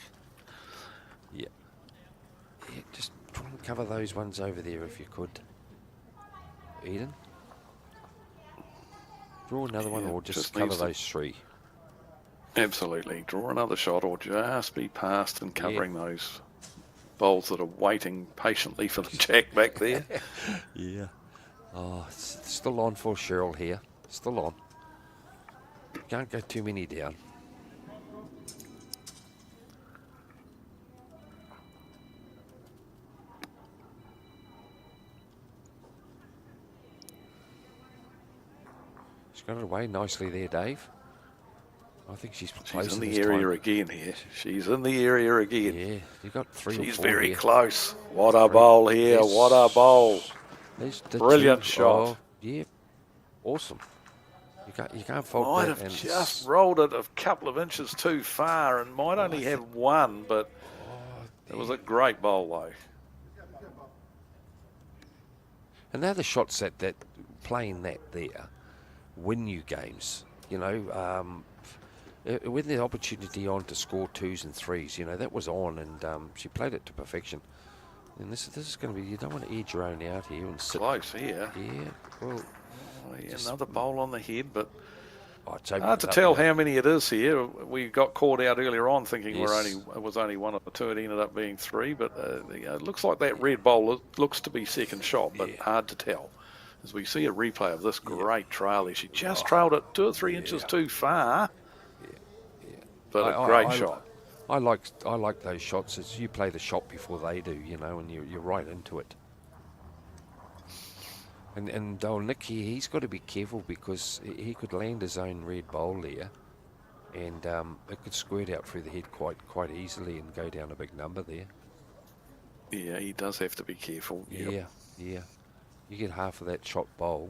C: Yeah. Yeah, just try and cover those ones over there if you could. Eden. Draw another one, or just cover those 3.
B: Absolutely. Draw another shot, or just be past and covering those bowls that are waiting patiently for the jack back there.
C: Yeah. Oh, it's still on for Cheryl here. Still on. Can't go too many down. She's got it away nicely there, Dave. I think she's close
B: She's in
C: this
B: the area
C: time.
B: again here. She's in the area again.
C: Yeah, you got 3 or 4
B: She's very
C: here.
B: close. What a
C: 3.
B: bowl here. What a bowl.
C: There's the
B: Brilliant
C: 2.
B: shot.
C: Oh, yeah, awesome. You can't fault
B: Might
C: that.
B: have
C: And
B: just rolled it a couple of inches too far and might only have one, but it was a great bowl though.
C: And they're the shots that playing that there win you games. You know, with the opportunity on to score 2s and 3s, you know, that was on, and she played it to perfection. And this is going to be, you don't want to edge your own out here and sit.
B: Close here.
C: Yeah, well,
B: Oh, yeah, another bowl on the head, but
C: it's
B: hard to tell how many it is here. We got caught out earlier on thinking it was only 1 or 2. It ended up being 3, but it looks like that red bowl looks to be second shot, but hard to tell. As we see a replay of this great trail there, she just trailed it 2 or 3 inches too far, but a great shot.
C: I like those shots. As you play the shot before they do, you know, and you're right into it. And Nick here, he's got to be careful because he could land his own red bowl there, and it could squirt out through the head quite easily and go down a big number there.
B: Yeah, he does have to be careful.
C: Yeah, yeah. You get half of that shot bowl.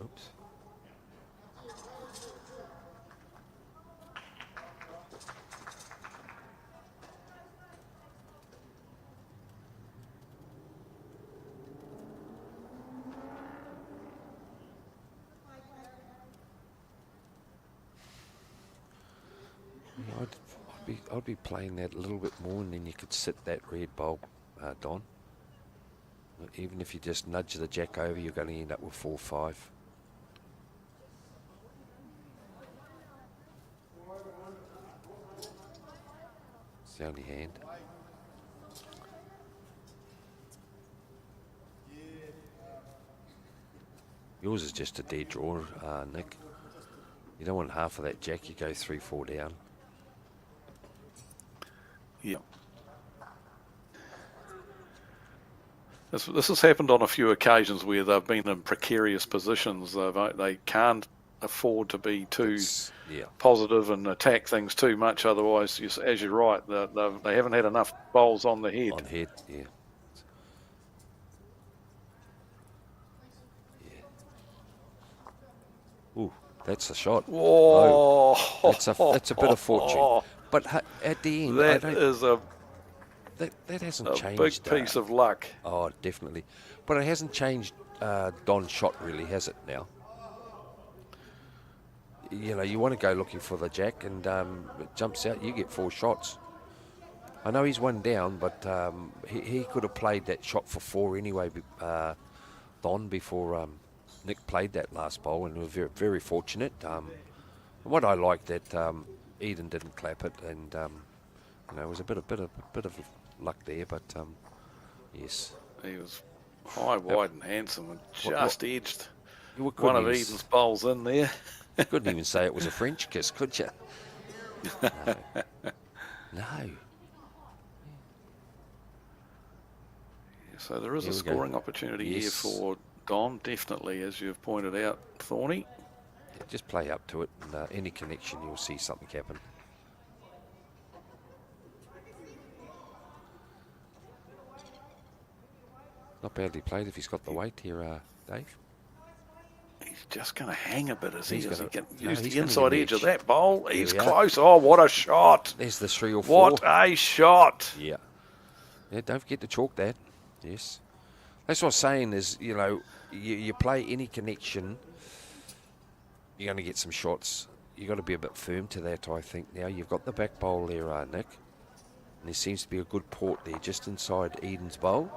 C: Oops. I'd be playing that a little bit more, and then you could sit that red bowl, Don. Even if you just nudge the jack over, you're going to end up with 4-5. It's the only hand. Yours is just a dead draw, Nick. You don't want half of that jack, you go 3-4 down.
B: Yeah. This has happened on a few occasions where they've been in precarious positions. They can't afford to be too positive and attack things too much. Otherwise, as you're right, they haven't had enough bowls on the head.
C: On head, yeah. Ooh, that's a shot.
B: Whoa!
C: No, that's a bit of fortune. But at the end,
B: that is
C: that hasn't changed.
B: A big piece of luck.
C: Oh, definitely. But it hasn't changed Don's shot, really, has it now? You know, you want to go looking for the jack, and it jumps out, you get 4 shots. I know he's 1 down, but he could have played that shot for 4 anyway, Don, before Nick played that last bowl, and we were very, very fortunate. What I liked that Eden didn't clap it, and you know, it was a bit of luck there, but yes.
B: He was high, wide, and handsome, and just edged
C: one
B: of Eden's bowls in there.
C: You couldn't even say it was a French kiss, could you? No.
B: So there is a scoring opportunity here for Don, definitely, as you've pointed out, Thorny.
C: Yeah, just play up to it, and any connection, you'll see something happen. Not badly played if he's got the weight here, Dave.
B: He's just going to hang a bit as he can use
C: he's
B: the inside edge of that bowl.
C: There
B: He's
C: we are.
B: close. Oh, what a shot.
C: There's the 3 or 4.
B: What a shot.
C: Yeah. Yeah, don't forget to chalk that. Yes. That's what I'm saying is, you know, you play any connection, you're going to get some shots. You've got to be a bit firm to that, I think. Now, you've got the back bowl there, Nick. And there seems to be a good port there, just inside Eden's bowl.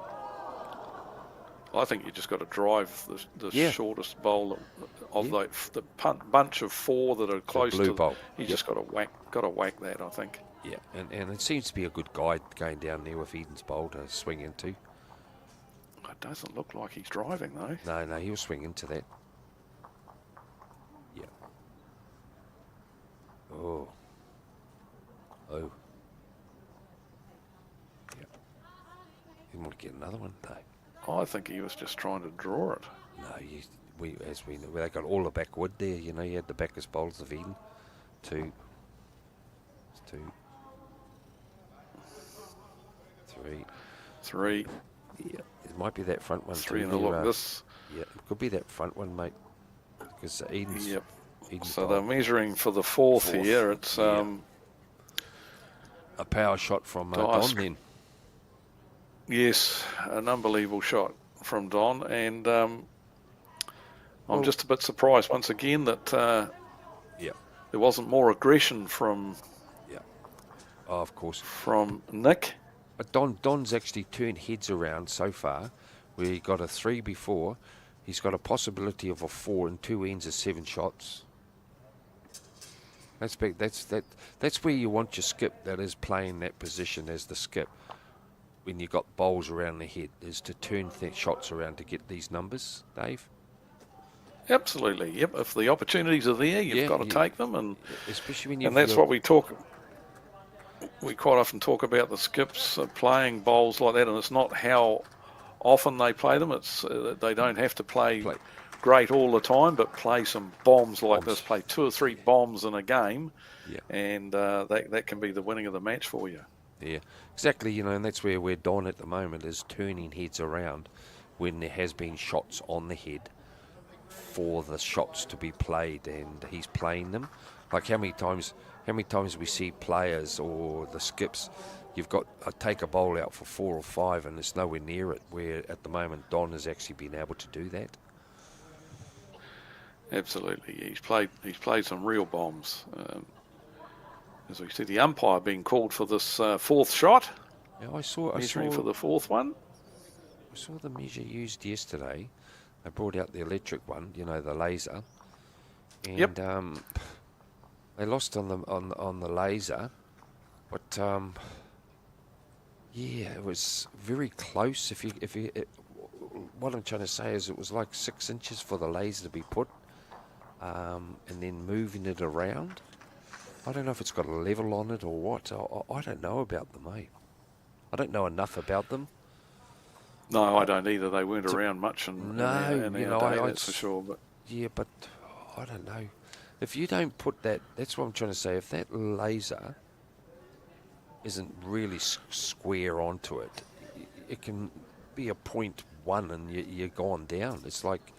B: I think you just got to drive the shortest bowl of the bunch of 4 that are close
C: blue
B: to.
C: bowl.
B: You just got to whack that, I think.
C: Yeah, and it seems to be a good guide going down there with Eden's bowl to swing into.
B: It doesn't look like he's driving though.
C: No, he'll swing into that. Yeah. Oh. Yeah. might get another one, Dave.
B: I think he was just trying to draw it.
C: No, as we know, they got all the backwood there. You know, you had the backers bowls of Eden. Two, 3.
B: 3.
C: Yeah, it might be that front one.
B: 3
C: too.
B: and a look. This.
C: Yeah, it could be that front one, mate. Because Eden's.
B: Yep.
C: Eden's
B: So they're measuring for the fourth here. It's
C: yeah. A power shot from Don then.
B: Yes, an unbelievable shot from Don, and I'm just a bit surprised once again that there wasn't more aggression from
C: of course,
B: from Nick.
C: But Don's actually turned heads around so far, where he got a 3 before. He's got a possibility of a 4 and 2 ends of 7 shots. That's big. That's where you want your skip that is playing that position as the skip. When you got bowls around the head, is to turn shots around to get these numbers, Dave.
B: Absolutely. Yep. If the opportunities are there, you've got to take them, and
C: especially when you.
B: And that's what we talk. We quite often talk about the skips playing bowls like that, and it's not how often they play them. It's they don't have to play great all the time, but play some bombs like this. Play 2 or 3 bombs in a game, and that can be the winning of the match for you.
C: Yeah, exactly. You know, and that's where Don at the moment is turning heads around when there has been shots on the head for the shots to be played, and he's playing them. Like how many times we see players or the skips, you've got take a bowl out for 4 or 5 and it's nowhere near it, where at the moment Don has actually been able to do that.
B: Absolutely. He's played some real bombs. As we see the umpire being called for this 4th shot.
C: Yeah, I saw
B: for the 4th one.
C: I saw the measure used yesterday. They brought out the electric one, you know, the laser. And they lost on the laser, but it was very close. What I'm trying to say is it was like 6 inches for the laser to be put, and then moving it around. I don't know if it's got a level on it or what. I don't know about them, mate. I don't know enough about them.
B: No, I don't either. They weren't around much, and that's for sure. But
C: but I don't know. If you don't put that, that's what I'm trying to say. If that laser isn't really square onto it, it can be a 0.1 and you're gone down. It's like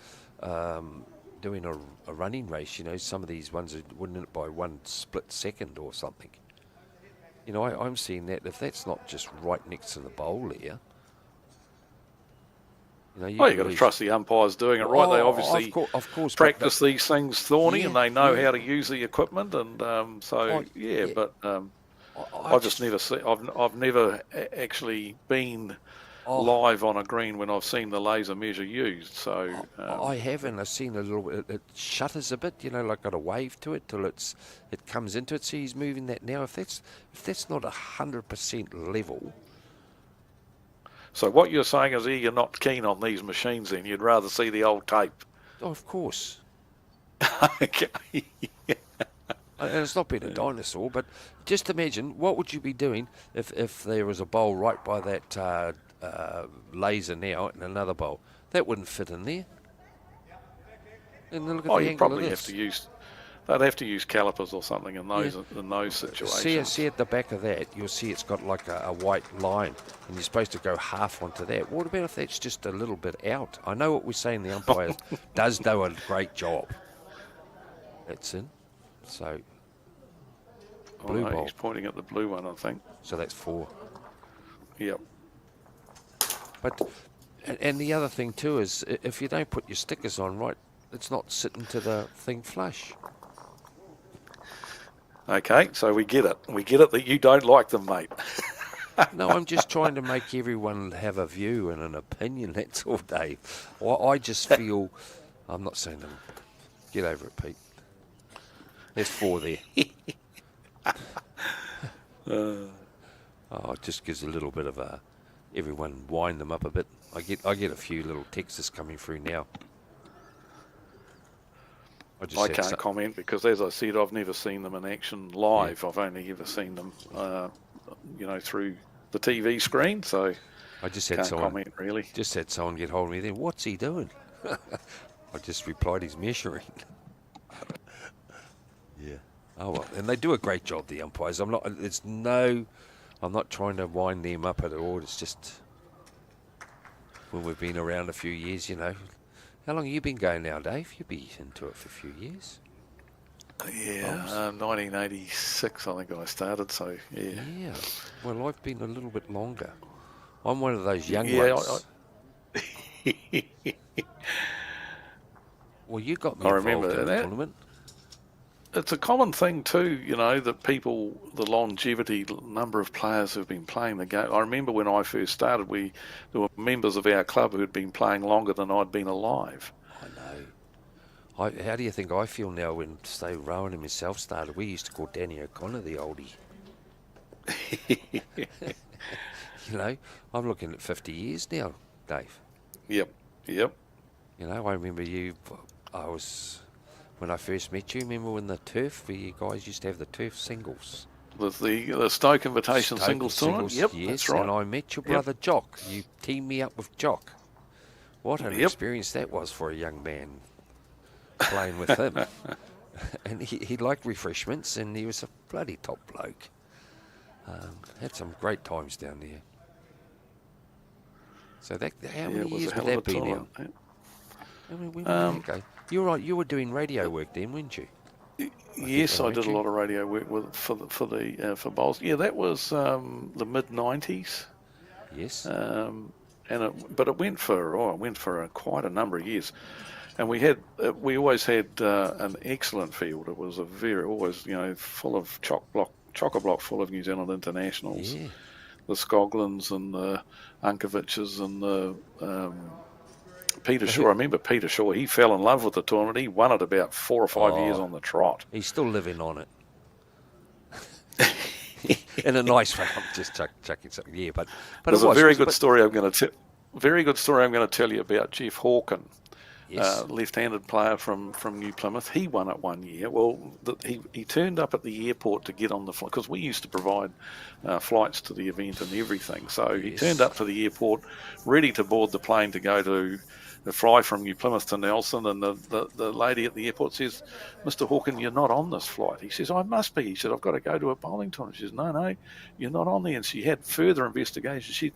C: doing a running race. You know, some of these ones are winning it by 1 split second or something. You know, I'm seeing that. If that's not just right next to the bowl there. You know, you've got
B: to trust the umpires doing it right. They obviously
C: of course
B: practice these things, Thorny, and they know how to use the equipment. And I've just never seen. I've never actually been live on a green when I've seen the laser measure used. So
C: I haven't. I've seen a little bit. It shutters a bit. You know, like got a wave to it till it comes into it. See, he's moving that now. If that's not 100% level.
B: So what you're saying is you're not keen on these machines then? You'd rather see the old tape?
C: Oh, of course.
B: Okay.
C: And it's not been a dinosaur, but just imagine, what would you be doing if there was a bowl right by that laser now and another bowl? That wouldn't fit in there. And look at the
B: you'd probably have to use... They'd have to use calipers or something in those situations.
C: See at the back of that, you'll see it's got like a white line, and you're supposed to go half onto that. What about if that's just a little bit out? I know what we're saying, the umpire does do a great job. That's in. So, blue bowl.
B: He's pointing at the blue one, I think.
C: So that's 4.
B: Yep.
C: But, and the other thing too is, if you don't put your stickers on right, it's not sitting to the thing flush.
B: Okay, so we get it. We get it that you don't like them, mate.
C: No, I'm just trying to make everyone have a view and an opinion, that's all, Dave. I just feel... I'm not saying them. Get over it, Pete. There's 4 there. It just gives a little bit of a... Everyone wind them up a bit. I get a few little texts coming through now.
B: I can't comment because, as I said, I've never seen them in action live. I've only ever seen them, through the TV screen. So
C: I just had
B: Can't
C: someone
B: comment really.
C: just had someone get hold of me then. What's he doing? I just replied, he's measuring. Yeah. Oh well, and they do a great job, the umpires. I'm not trying to wind them up at all. It's just when we've been around a few years, you know. How long have you been going now, Dave? You've been into it for a few years.
B: Yeah, 1986 I think I started, so yeah.
C: Yeah. Well, I've been a little bit longer. I'm one of those young
B: Yeah,
C: ones. Well, you got me
B: I
C: involved
B: remember
C: in the
B: that.
C: tournament.
B: It's a common thing too, you know, that people, the longevity number of players who've been playing the game. I remember when I first started, there were members of our club who had been playing longer than I'd been alive.
C: I know. How do you think I feel now when, say, Rowan and myself started? We used to call Danny O'Connor the oldie. You know, I'm looking at 50 years now, Dave.
B: Yep.
C: You know, I remember when I first met you, remember when the turf, where you guys used to have the turf singles?
B: The Stoke Invitation singles tournament. Yep,
C: yes,
B: that's right.
C: and I met your brother Jock. You teamed me up with Jock. What an experience that was for a young man playing with him. And he liked refreshments, and he was a bloody top bloke. Had some great times down there. So how many years would that be now? When did that go? You're right. You were doing radio work then, weren't you?
B: Yes, I did a lot of radio work for Bowls. Yeah, that was the mid '90s.
C: Yes.
B: But it went for quite a number of years, and we always had an excellent field. It was always full of chock-a-block full of New Zealand internationals.
C: Yeah.
B: The Scoglins and the Unkoviches and the Peter Shaw. I remember Peter Shaw. He fell in love with the tournament. He won it about 4 or 5 years on the trot.
C: He's still living on it. In a nice way. I'm just chucking something. Yeah, but
B: there's a very good story I'm going to tell you about Jeff Hawken.
C: Yes.
B: Left-handed player from New Plymouth. He won it one year. Well, he turned up at the airport to get on the flight, because we used to provide flights to the event and everything. So he turned up to the airport, ready to board the plane to go to the fly from New Plymouth to Nelson, and the lady at the airport says, "Mr. Hawken, you're not on this flight." He says, "I must be." He said, "I've got to go to a bowling tournament." She says, "No, you're not on there." And she had further investigation. She said,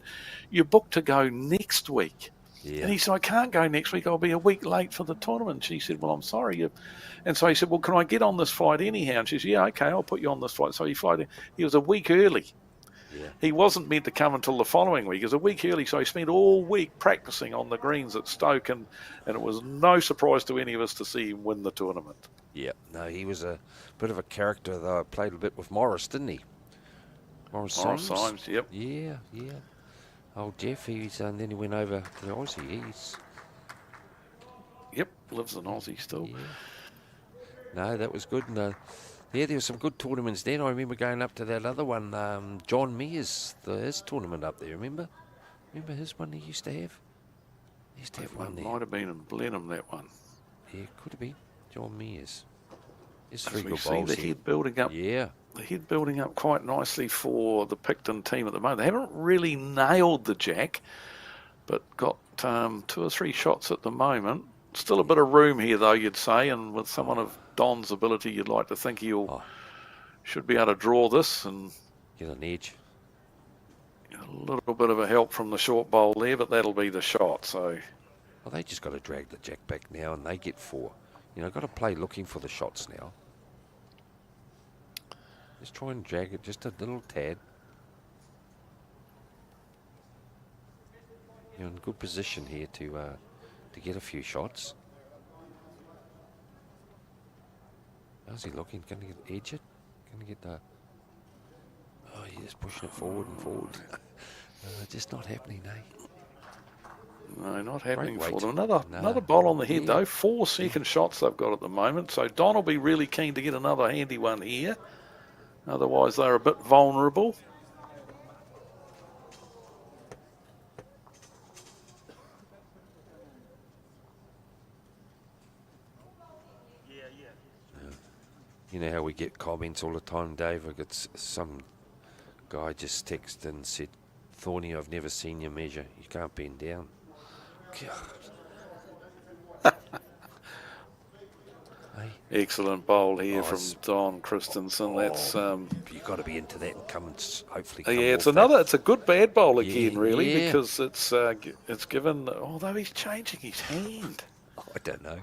B: "You're booked to go next week." Yeah. And he said, "I can't go next week. I'll be a week late for the tournament." She said, "Well, I'm sorry." And so he said, "Well, can I get on this flight anyhow?" And she said, "Yeah, okay, I'll put you on this flight." So he flew in. He was a week early. Yeah. He wasn't meant to come until the following week. He was a week early, so he spent all week practicing on the greens at Stoke, and it was no surprise to any of us to see him win the tournament.
C: Yeah, no, he was a bit of a character, though. Played a bit with Morris, didn't he? Morris Symes,
B: yep.
C: Yeah. Oh, Jeff, and then he went over to the Aussie.
B: Yep, lives in Aussie still.
C: Yeah. No, that was good. And, there were some good tournaments then. I remember going up to that other one, John Mears, his tournament up there, remember? Remember his one he used to have? He used to have one there.
B: Might have been in Blenheim, that one.
C: Yeah, could have been. John Mears. There's
B: three good bowls. The head building up.
C: Yeah.
B: The head building up quite nicely for the Picton team at the moment. They haven't really nailed the jack, but got 2 or 3 shots at the moment. Still a bit of room here, though, you'd say, and with someone of Don's ability, you'd like to think should be able to draw this and
C: get an edge.
B: A little bit of a help from the short bowl there, but that'll be the shot. So,
C: well, they just got to drag the jack back now, and they get 4. Got to play looking for the shots now. Just try and drag it just a little tad. You're in good position here to get a few shots. How's he looking? Can he edge it? Can he get the... Oh, he's just pushing it forward and forward. Just not happening, eh?
B: No, not happening for them. Another bowl on the head, though. 4 second shots they've got at the moment. So Don will be really keen to get another handy one here. Otherwise, they're a bit vulnerable.
C: You know how we get comments all the time, Dave? I got some guy just texted and said Thorny, I've never seen you measure. You can't bend down. God. Hey,
B: Excellent bowl here
C: Oh,
B: from
C: it's-
B: Don Christensen. That's
C: you've got to be into that and come and hopefully come
B: yeah, it's
C: off that.
B: another. It's a good bad bowl
C: Yeah,
B: again, really,
C: yeah.
B: because it's given. Although he's changing his hand.
C: I don't know.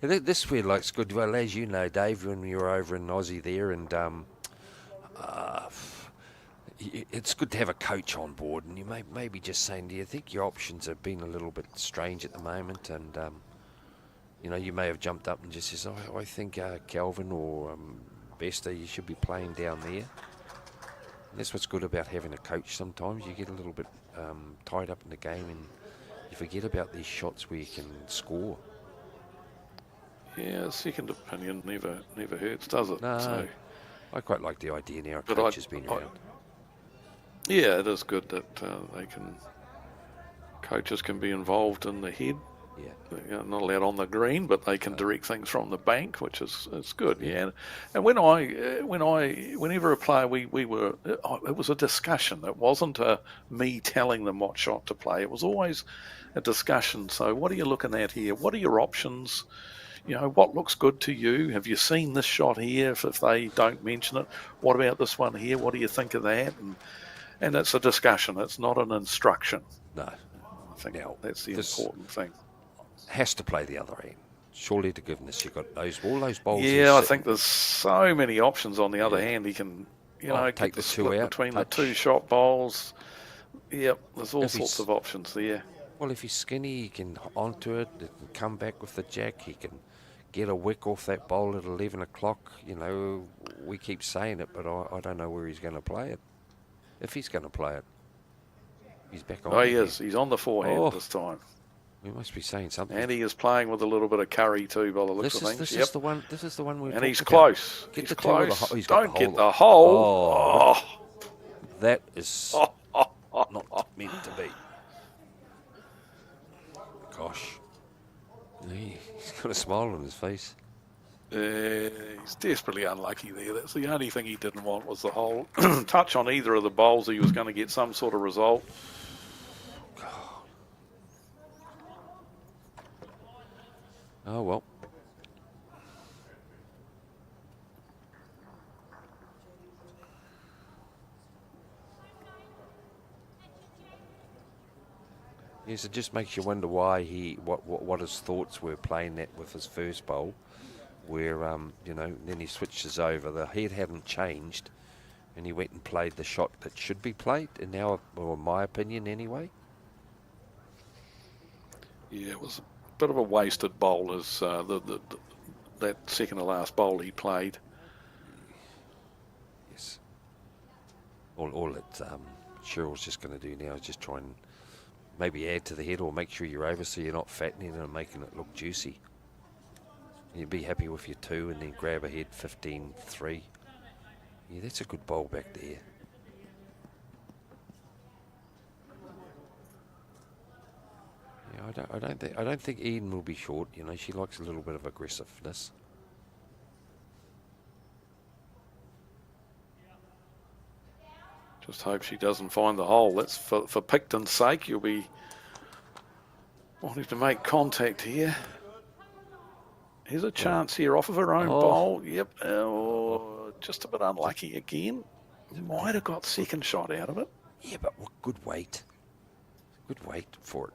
C: This where looks good. Well, as you know, Dave, when you were over in Aussie there, and it's good to have a coach on board. And you may be just saying, do you think your options have been a little bit strange at the moment? And you know, you may have jumped up and just says, I think Calvin or Bester, you should be playing down there. And that's what's good about having a coach. Sometimes you get a little bit tied up in the game and you forget about these shots where you can score.
B: Yeah, second opinion never hurts, does it?
C: No,
B: So,
C: I quite like the idea now. A
B: But
C: coach
B: I-
C: has been
B: I-
C: around.
B: yeah, it is good that coaches can be involved in the head.
C: Yeah.
B: You know, not allowed on the green, but they can direct things from the bank, which is good. Yeah, and whenever a player we were, it was a discussion. It wasn't me telling them what shot to play. It was always a discussion. So, what are you looking at here? What are your options? You know, what looks good to you? Have you seen this shot here? If they don't mention it, what about this one here? What do you think of that? And it's a discussion. It's not an instruction.
C: No.
B: I think
C: Now,
B: that's the
C: this-
B: important thing.
C: Has to play the other end. Surely to goodness, you've got all those bowls.
B: Yeah, I think there's so many options. On the other hand, he can, you know,
C: take
B: get the
C: the two
B: split
C: out,
B: between
C: touch.
B: the two shot bowls. Yep, there's all
C: If he's-
B: sorts of options there.
C: Well, if he's skinny, he can onto it. He can come back with the jack. He can get a wick off that bowl at 11 o'clock. You know, we keep saying it, but I don't know where he's going to play it. If he's going to play it, he's back on.
B: Oh, he
C: again.
B: is. He's on the forehand
C: Oh.
B: this time,
C: We must be saying something.
B: and he is playing with a little bit of curry too, by the looks
C: this
B: of
C: is
B: things.
C: this is the one. This is the one we're.
B: And he's
C: talking about.
B: close.
C: Get
B: He's
C: the two of the
B: close.
C: ho- he's got
B: Don't
C: the
B: get
C: hole.
B: the hole.
C: Oh.
B: Oh.
C: That is not meant to be. Gosh. He's got a smile on his face.
B: He's desperately unlucky there. That's the only thing he didn't want was the hole. Touch on either of the bowls, he was going to get some sort of result.
C: Oh, well. Yes, it just makes you wonder why what his thoughts were playing that with his first bowl, where you know, then he switches over. The head hadn't changed, and he went and played the shot that should be played. And now, well, in my opinion, anyway.
B: Yeah, it was a bit of a wasted bowl as that second to last bowl he played.
C: Yes. All that Cheryl's just going to do now is just try and maybe add to the head or make sure you're over so you're not fattening it and making it look juicy. You'd be happy with your 2 and then grab a head 15-3. Yeah, that's a good bowl back there. Yeah, I don't think Eden will be short. You know, she likes a little bit of aggressiveness.
B: Just hope she doesn't find the hole. That's for Picton's sake. You'll be wanting to make contact here. Here's a chance here off of her own bowl. Yep. Oh, just a bit unlucky again. Might have got second shot out of it.
C: Yeah, but what good weight. Good weight for it.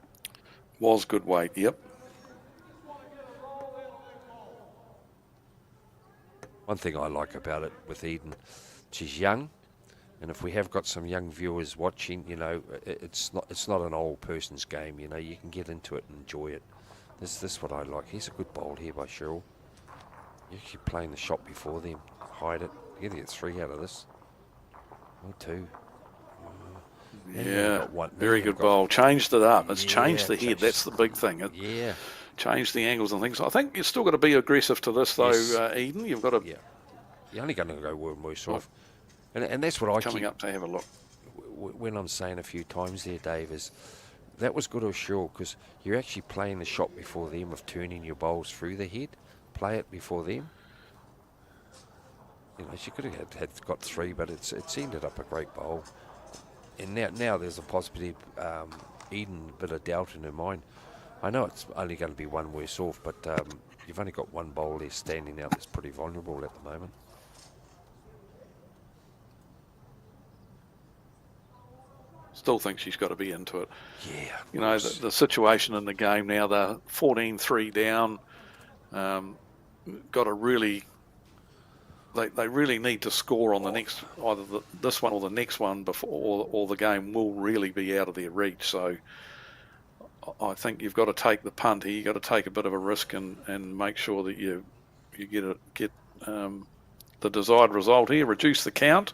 B: Was good weight. Yep.
C: One thing I like about it with Eden, she's young, and if we have got some young viewers watching, you know, it's not an old person's game. You know, you can get into it and enjoy it. This is what I like. Here's a good bowl here by Cheryl. You're actually playing the shot before them. Hide it. You're going to get 3 out of this. Or 2. And you've
B: Yeah.
C: got one.
B: Very
C: Then you've
B: good
C: got-
B: bowl. Changed it up. It's
C: Yeah,
B: changed the head.
C: changed-
B: That's the big thing. It
C: Yeah.
B: changed the angles and things. I think you've still got to be aggressive to this, though,
C: Yes.
B: Eden. You've got to
C: Yeah. You're only going to go worse off. And that's what I
B: coming
C: keep...
B: up to have a look.
C: When I'm saying a few times there, Dave, is that was good of Cheryl because you're actually playing the shot before them of turning your bowls through the head. Play it before them. You know, she could have got 3, but it's ended up a great bowl. And now there's a possibility Eden a bit of doubt in her mind. I know it's only going to be one worse off, but you've only got one bowl there standing out that's pretty vulnerable at the moment.
B: Still think she's got to be into it.
C: Yeah.
B: You know, the situation in the game now, they're 14-3 down. Got to really... They really need to score on the next, either this one or the next one before, or the game will really be out of their reach. So I think you've got to take the punt here. You've got to take a bit of a risk and make sure that you get the desired result here. Reduce the count,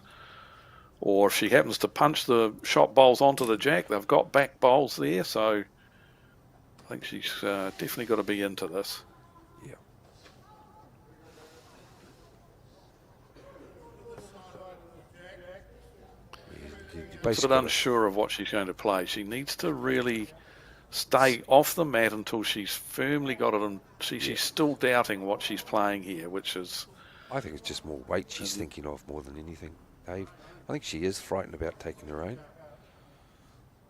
B: or if she happens to punch the shot bowls onto the jack, they've got back bowls there. So I think she's definitely got to be into this. Sort of unsure of what she's going to play. She needs to really stay off the mat until she's firmly got it, and she's still doubting what she's playing here, which is...
C: I think it's just more weight she's thinking of more than anything, Dave. I think she is frightened about taking her own.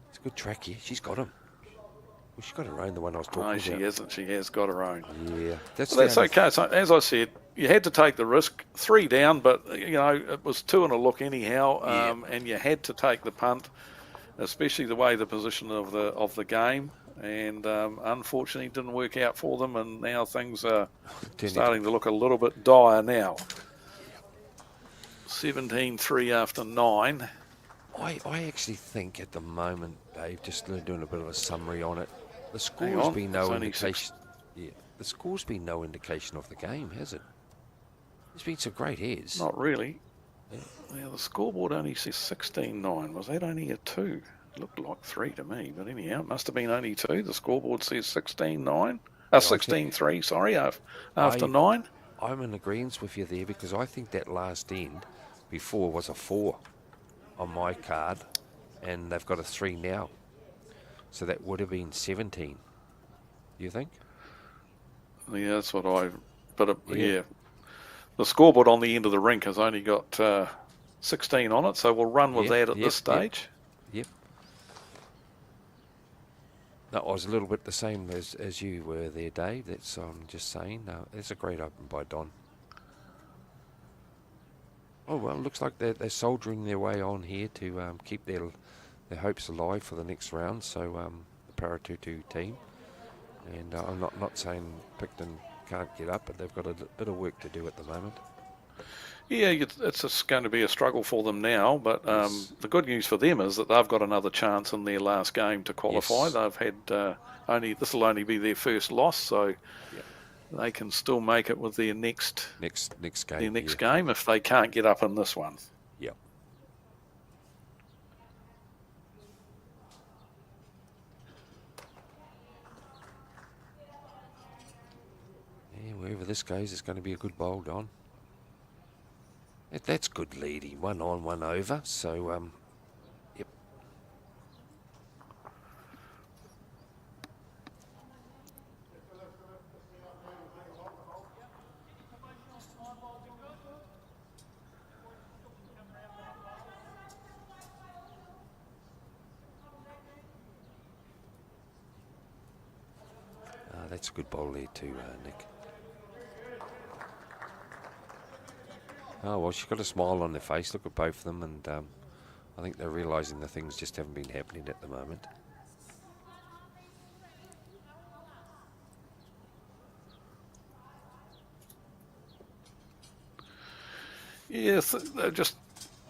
C: It's a good track here. She's got him. Well, she's got her own, the one I was talking about.
B: No, she hasn't. She has got her own.
C: Yeah.
B: That's okay. So, as I said, you had to take the risk. 3 down, but, you know, it was 2 and a look anyhow, and you had to take the punt, especially the way the position of the game. And unfortunately, it didn't work out for them, and now things are starting to look a little bit dire now. 17-3 after 9.
C: I actually think at the moment, Dave, just doing a bit of a summary on it, the score's been no indication. The score's been no indication of the game, has it? There's been some great heads.
B: Not really. Yeah, the scoreboard only says 16-9. Was that only a 2? It looked like 3 to me, but anyhow, it must have been only 2. The scoreboard says 16-9. 16-3, sorry, after 9.
C: I'm in agreement with you there, because I think that last end before was a 4 on my card, and they've got a 3 now. So that would have been 17. You think?
B: Yeah, that's what I... But, yeah. The scoreboard on the end of the rink has only got 16 on it, so we'll run with that at this stage.
C: Yep. No, I was a little bit the same as you were there, Dave. That's I'm just saying. That's a great open by Don. Oh, well, it looks like they're soldiering their way on here to keep their hopes alive for the next round. So the Paratutu team, and I'm not saying Picton can't get up, but they've got a bit of work to do at the moment.
B: Yeah, it's just going to be a struggle for them now, but the good news for them is that they've got another chance in their last game to qualify. Yes. They've had this will only be their first loss, so they can still make it with their next game. Their next game if they can't get up in this one.
C: Yep. Yeah, wherever this goes, it's going to be a good bowl, Don. That's good leading. 1 on, 1 over. So, yep. That's a good bowl there too, Nick. Oh, well, she's got a smile on their face. Look at both of them, and I think they're realising the things just haven't been happening at the moment.
B: Yes, they just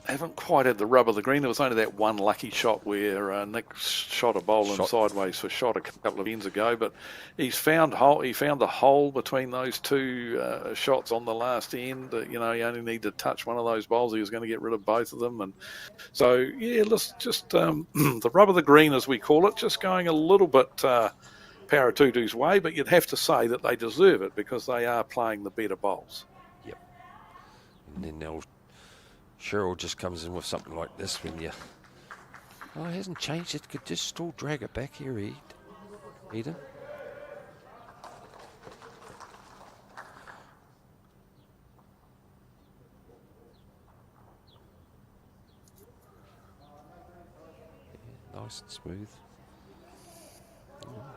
B: haven't quite had the rub of the green. There was only that one lucky shot where Nick shot a bowl in sideways for shot a couple of ends ago, but he found the hole between those 2 shots on the last end. You know, he only needed to touch one of those bowls. He was going to get rid of both of them, and so yeah, let's just the rub of the green, as we call it, just going a little bit Paratutu's way, but you'd have to say that they deserve it because they are playing the better bowls.
C: Yep. And then Cheryl just comes in with something like this when you... Oh, it hasn't changed. It could just still drag it back here, Eden. nice and smooth.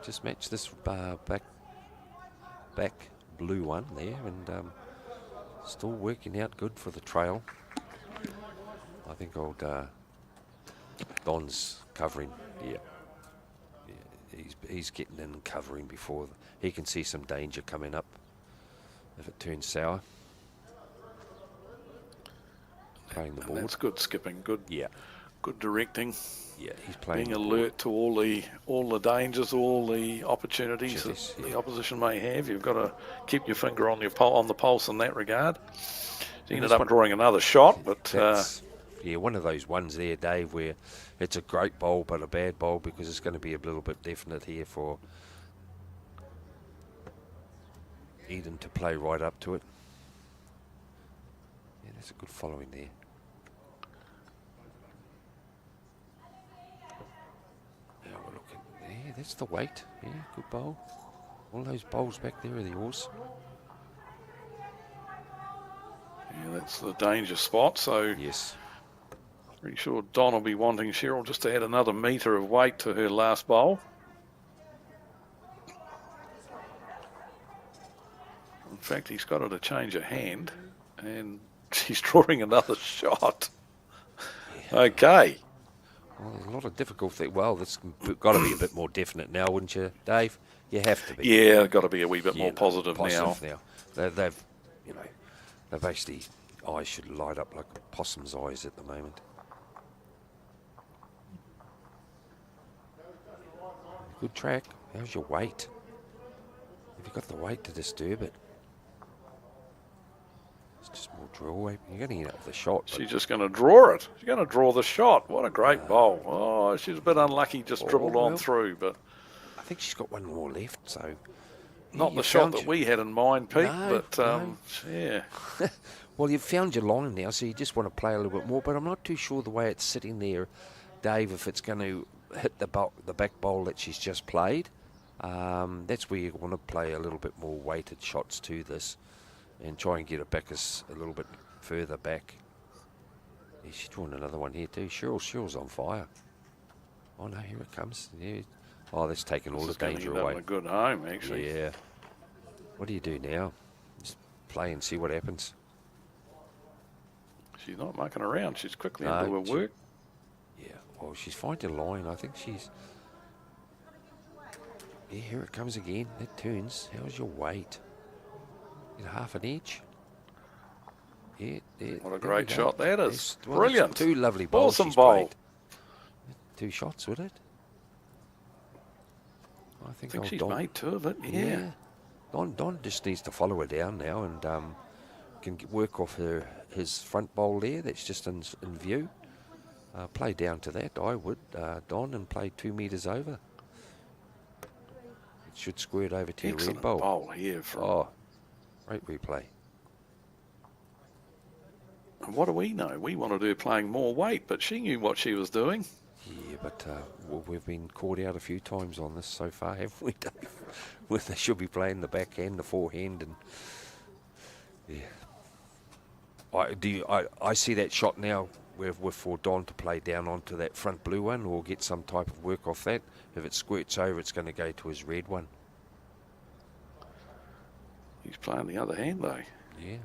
C: Just match this back blue one there, and still working out good for the trail. I think old Don's covering. Yeah, he's getting in and covering before he can see some danger coming up if it turns sour. Playing the
B: And
C: board.
B: that's good skipping, good directing.
C: Yeah, he's playing
B: Being
C: the
B: alert to all the dangers, all the opportunities
C: Opportunities,
B: that the opposition may have. You've got to keep your finger on the pulse in that regard. She ended up drawing another shot, but
C: That's one of those ones there, Dave, where it's a great bowl but a bad bowl because it's going to be a little bit definite here for Eden to play right up to it. Yeah, that's a good following there. Now we're looking there. That's the weight. Yeah, good bowl. All those bowls back there are yours.
B: yeah, that's the danger spot. So
C: Yes.
B: pretty sure Don will be wanting Cheryl just to add another metre of weight to her last bowl. In fact, he's got her to change her hand, and she's drawing another shot. Okay.
C: Well, there's a lot of difficulty. Well, that's got to be a bit more definite now, wouldn't you, Dave? You have to be.
B: Yeah, got to be a wee bit
C: Yeah,
B: more
C: no,
B: positive now.
C: now. They've basically eyes should light up like a possum's eyes at the moment. Good track. How's your weight? Have you got the weight to disturb it? It's just more draw. You're going to get out the shot.
B: She's just going to draw it. She's going to draw the shot. What a great bowl. Oh, she's a bit unlucky, just dribbled on
C: well.
B: through, but
C: I think she's got one more left, so...
B: not
C: you
B: the shot
C: found
B: that we had in mind, Pete,
C: No,
B: but
C: no.
B: yeah.
C: Well, you've found your line now, so you just want to play a little bit more, but I'm not too sure the way it's sitting there, Dave, if it's going to hit the back bowl that she's just played. That's where you want to play a little bit more weighted shots to this and try and get it back a little bit further back. Yeah, she's drawing another one here too. Cheryl's on fire. Oh no, here it comes. Yeah. Oh, that's taken all
B: This
C: the
B: is gonna
C: danger
B: end up
C: away.
B: in a good home, actually.
C: Yeah. What do you do now? Just play and see what happens.
B: She's not mucking around. She's quickly
C: No,
B: into her
C: she-
B: work.
C: Yeah, well, she's finding a line. I think she's... Yeah, here it comes again. That turns. How's your weight? Get half an edge. Yeah, yeah.
B: What a
C: there
B: great
C: we go.
B: shot that is.
C: Yes, well,
B: Brilliant.
C: that's two lovely bowls
B: Awesome
C: she's
B: bowl.
C: played. 2 shots, would it? I
B: I
C: think
B: think
C: old
B: she's
C: Don,
B: made two of it, yeah.
C: Don just needs to follow her down now and can work off his front bowl there. That's just in view. Play down to that, I would, Don, and play 2 metres over. It should squirt over to
B: Excellent
C: your red bowl.
B: bowl here. From,
C: Oh, great replay.
B: And what do we know? We wanted her playing more weight, but she knew what she was doing.
C: Yeah, but we've been caught out a few times on this so far, haven't we, Dave? Where they should be playing the backhand, the forehand, and yeah. I see that shot now with for Don to play down onto that front blue one or get some type of work off that. If it squirts over, it's going to go to his red one.
B: He's playing the other hand, though.
C: Yeah.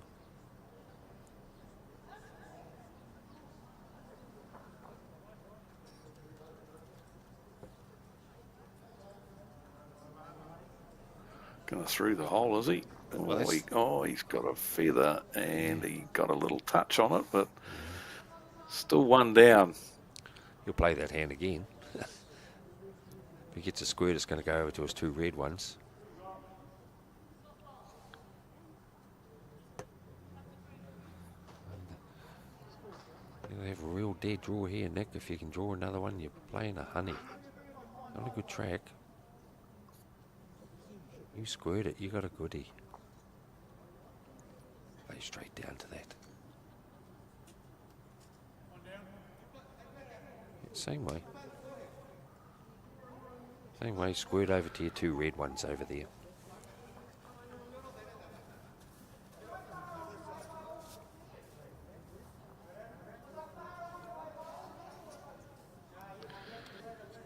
B: Going through the hole, is he?
C: Well,
B: He's got a feather and he got a little touch on it, but still one down.
C: He'll play that hand again. If he gets a squirt, it's going to go over to his 2 red ones. You have a real dead draw here, Nick. If you can draw another one, you're playing a honey. Not a good track. You squirt it, you got a goodie. Play straight down to that. Yeah, same way. Same way, squirt over to your 2 red ones over there.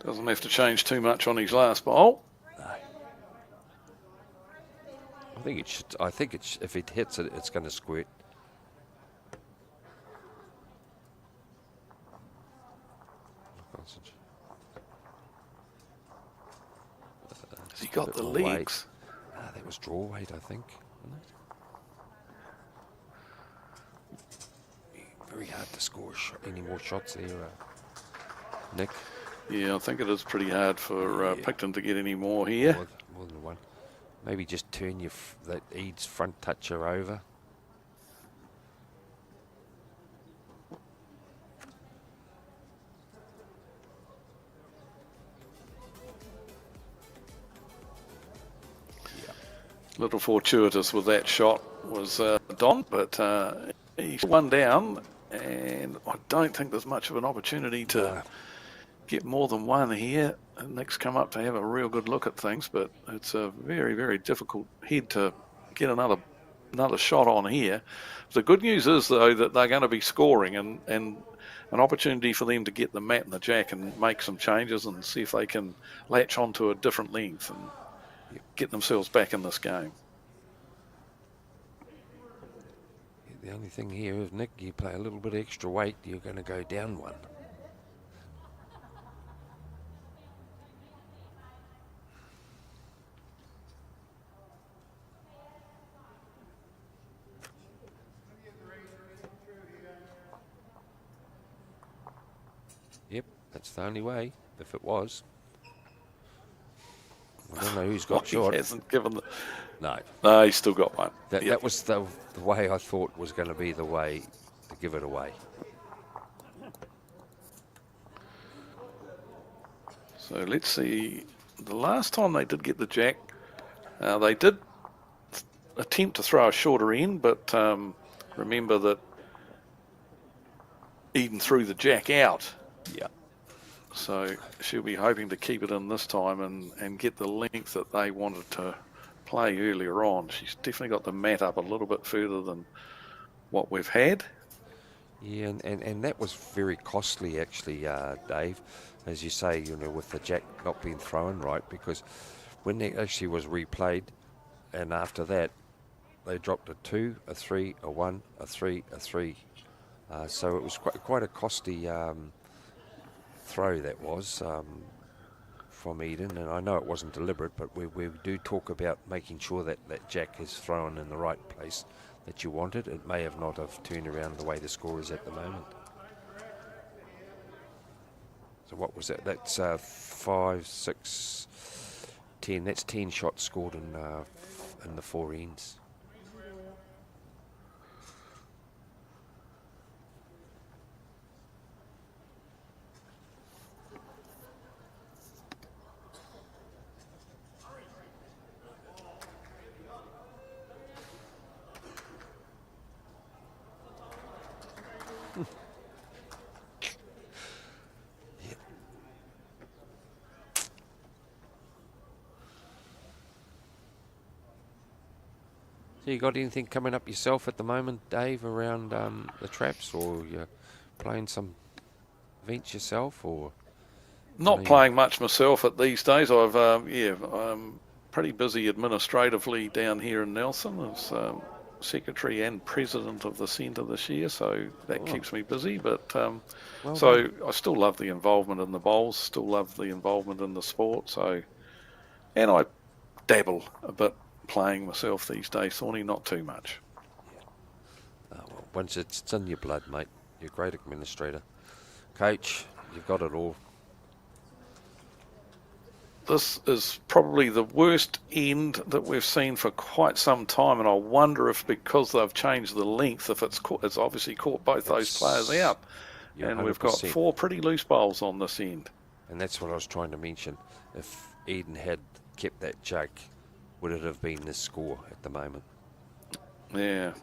B: Doesn't have to change too much on his last bowl.
C: I think it should. I think it's if it hits it, it's going to squirt.
B: Has he got the
C: more weight.
B: legs?
C: That was draw weight, I think. Wasn't it? Very hard to score any more shots there, Nick.
B: Yeah, I think it is pretty hard for Picton to get any more here.
C: More than one. Maybe just turn that Eads front toucher over.
B: Little fortuitous with that shot was Don, but he's one down, and I don't think there's much of an opportunity to get more than one here. Nick's come up to have a real good look at things, but it's a very, very difficult head to get another shot on here. The good news is, though, that they're going to be scoring, and an opportunity for them to get the mat and the jack and make some changes and see if they can latch onto a different length and get themselves back in this game.
C: The only thing here is, Nick, you play a little bit extra weight, you're going to go down one. Yep, that's the only way, if it was. I don't know who's got shot.
B: He hasn't given the...
C: No,
B: he's still got one.
C: That was the way I thought was going to be the way to give it away.
B: So let's see. The last time they did get the jack, they did attempt to throw a shorter end, but remember that Eden threw the jack out.
C: Yeah.
B: So she'll be hoping to keep it in this time and get the length that they wanted to play earlier on. She's definitely got the mat up a little bit further than what we've had.
C: Yeah, and that was very costly, actually, Dave, as you say, with the jack not being thrown right, because when it actually was replayed, and after that, they dropped a 2, a 3, a 1, a 3, a 3. So it was quite a costly throw that was from Eden, and I know it wasn't deliberate, but we do talk about making sure that that jack is thrown in the right place that you wanted. It may have not have turned around the way the score is at the moment. So what was that? That's 5, 6, 10. That's 10 shots scored in the 4 ends. So you got anything coming up yourself at the moment, Dave, around the traps, or you're playing some events yourself, or?
B: Not playing much myself at these days. I'm pretty busy administratively down here in Nelson as secretary and president of the centre this year, so that keeps me busy. But I still love the involvement in the bowls, still love the involvement in the sport. So, and I dabble a bit playing myself these days, Thorny, not too much.
C: Well, once it's in your blood, mate, you're a great administrator. Coach, you've got it all.
B: This is probably the worst end that we've seen for quite some time, and I wonder if, because they've changed the length, if it's obviously caught both those players out. And we've got 4 pretty loose bowls on this end.
C: And that's what I was trying to mention. If Eden had kept that jack, would it have been this score at the moment?
B: Yeah.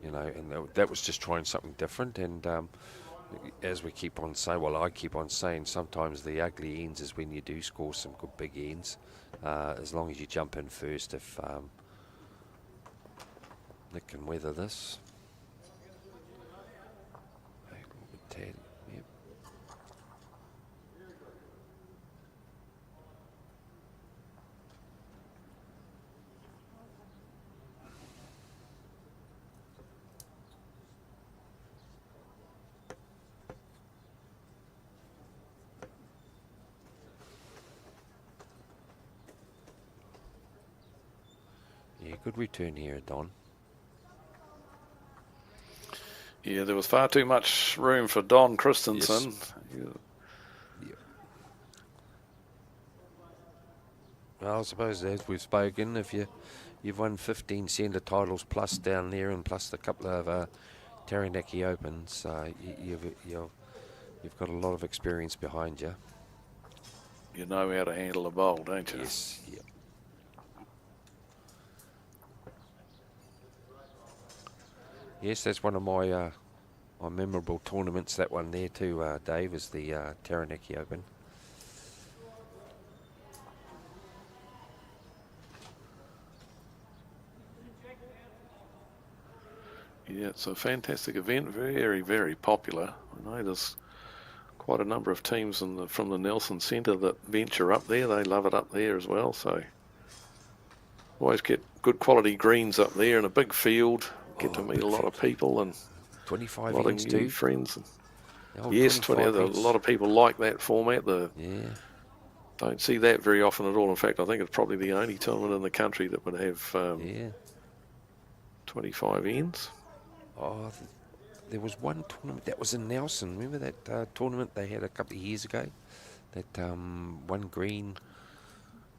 C: And that was just trying something different. And as we keep on saying, I keep on saying, sometimes the ugly ends is when you do score some good big ends, as long as you jump in first. If Nick can weather this. Tad, yep. Yeah, good return here, Don.
B: Yeah, there was far too much room for Don Christensen.
C: Yep. Well, I suppose as we've spoken, if you've won 15 centre titles plus down there, and plus the couple of Taranaki Opens, you've got a lot of experience behind you.
B: You know how to handle a bowl, don't you?
C: Yes. Yep. Yes, that's one of my memorable tournaments. That one there too, Dave, is the Taranaki Open.
B: Yeah, it's a fantastic event. Very, very popular. I know there's quite a number of teams from the Nelson Centre that venture up there. They love it up there as well. So always get good quality greens up there in a big field. Get to meet a lot of people and
C: 25
B: a lot of
C: inch
B: new
C: too.
B: friends.
C: Oh,
B: Yes,
C: 25
B: a
C: inch.
B: lot of people like that format.
C: Yeah.
B: Don't see that very often at all. In fact, I think it's probably the only tournament in the country that would have
C: Yeah.
B: 25 ends.
C: Oh, there was one tournament that was in Nelson. Remember that tournament they had a couple of years ago? That one green.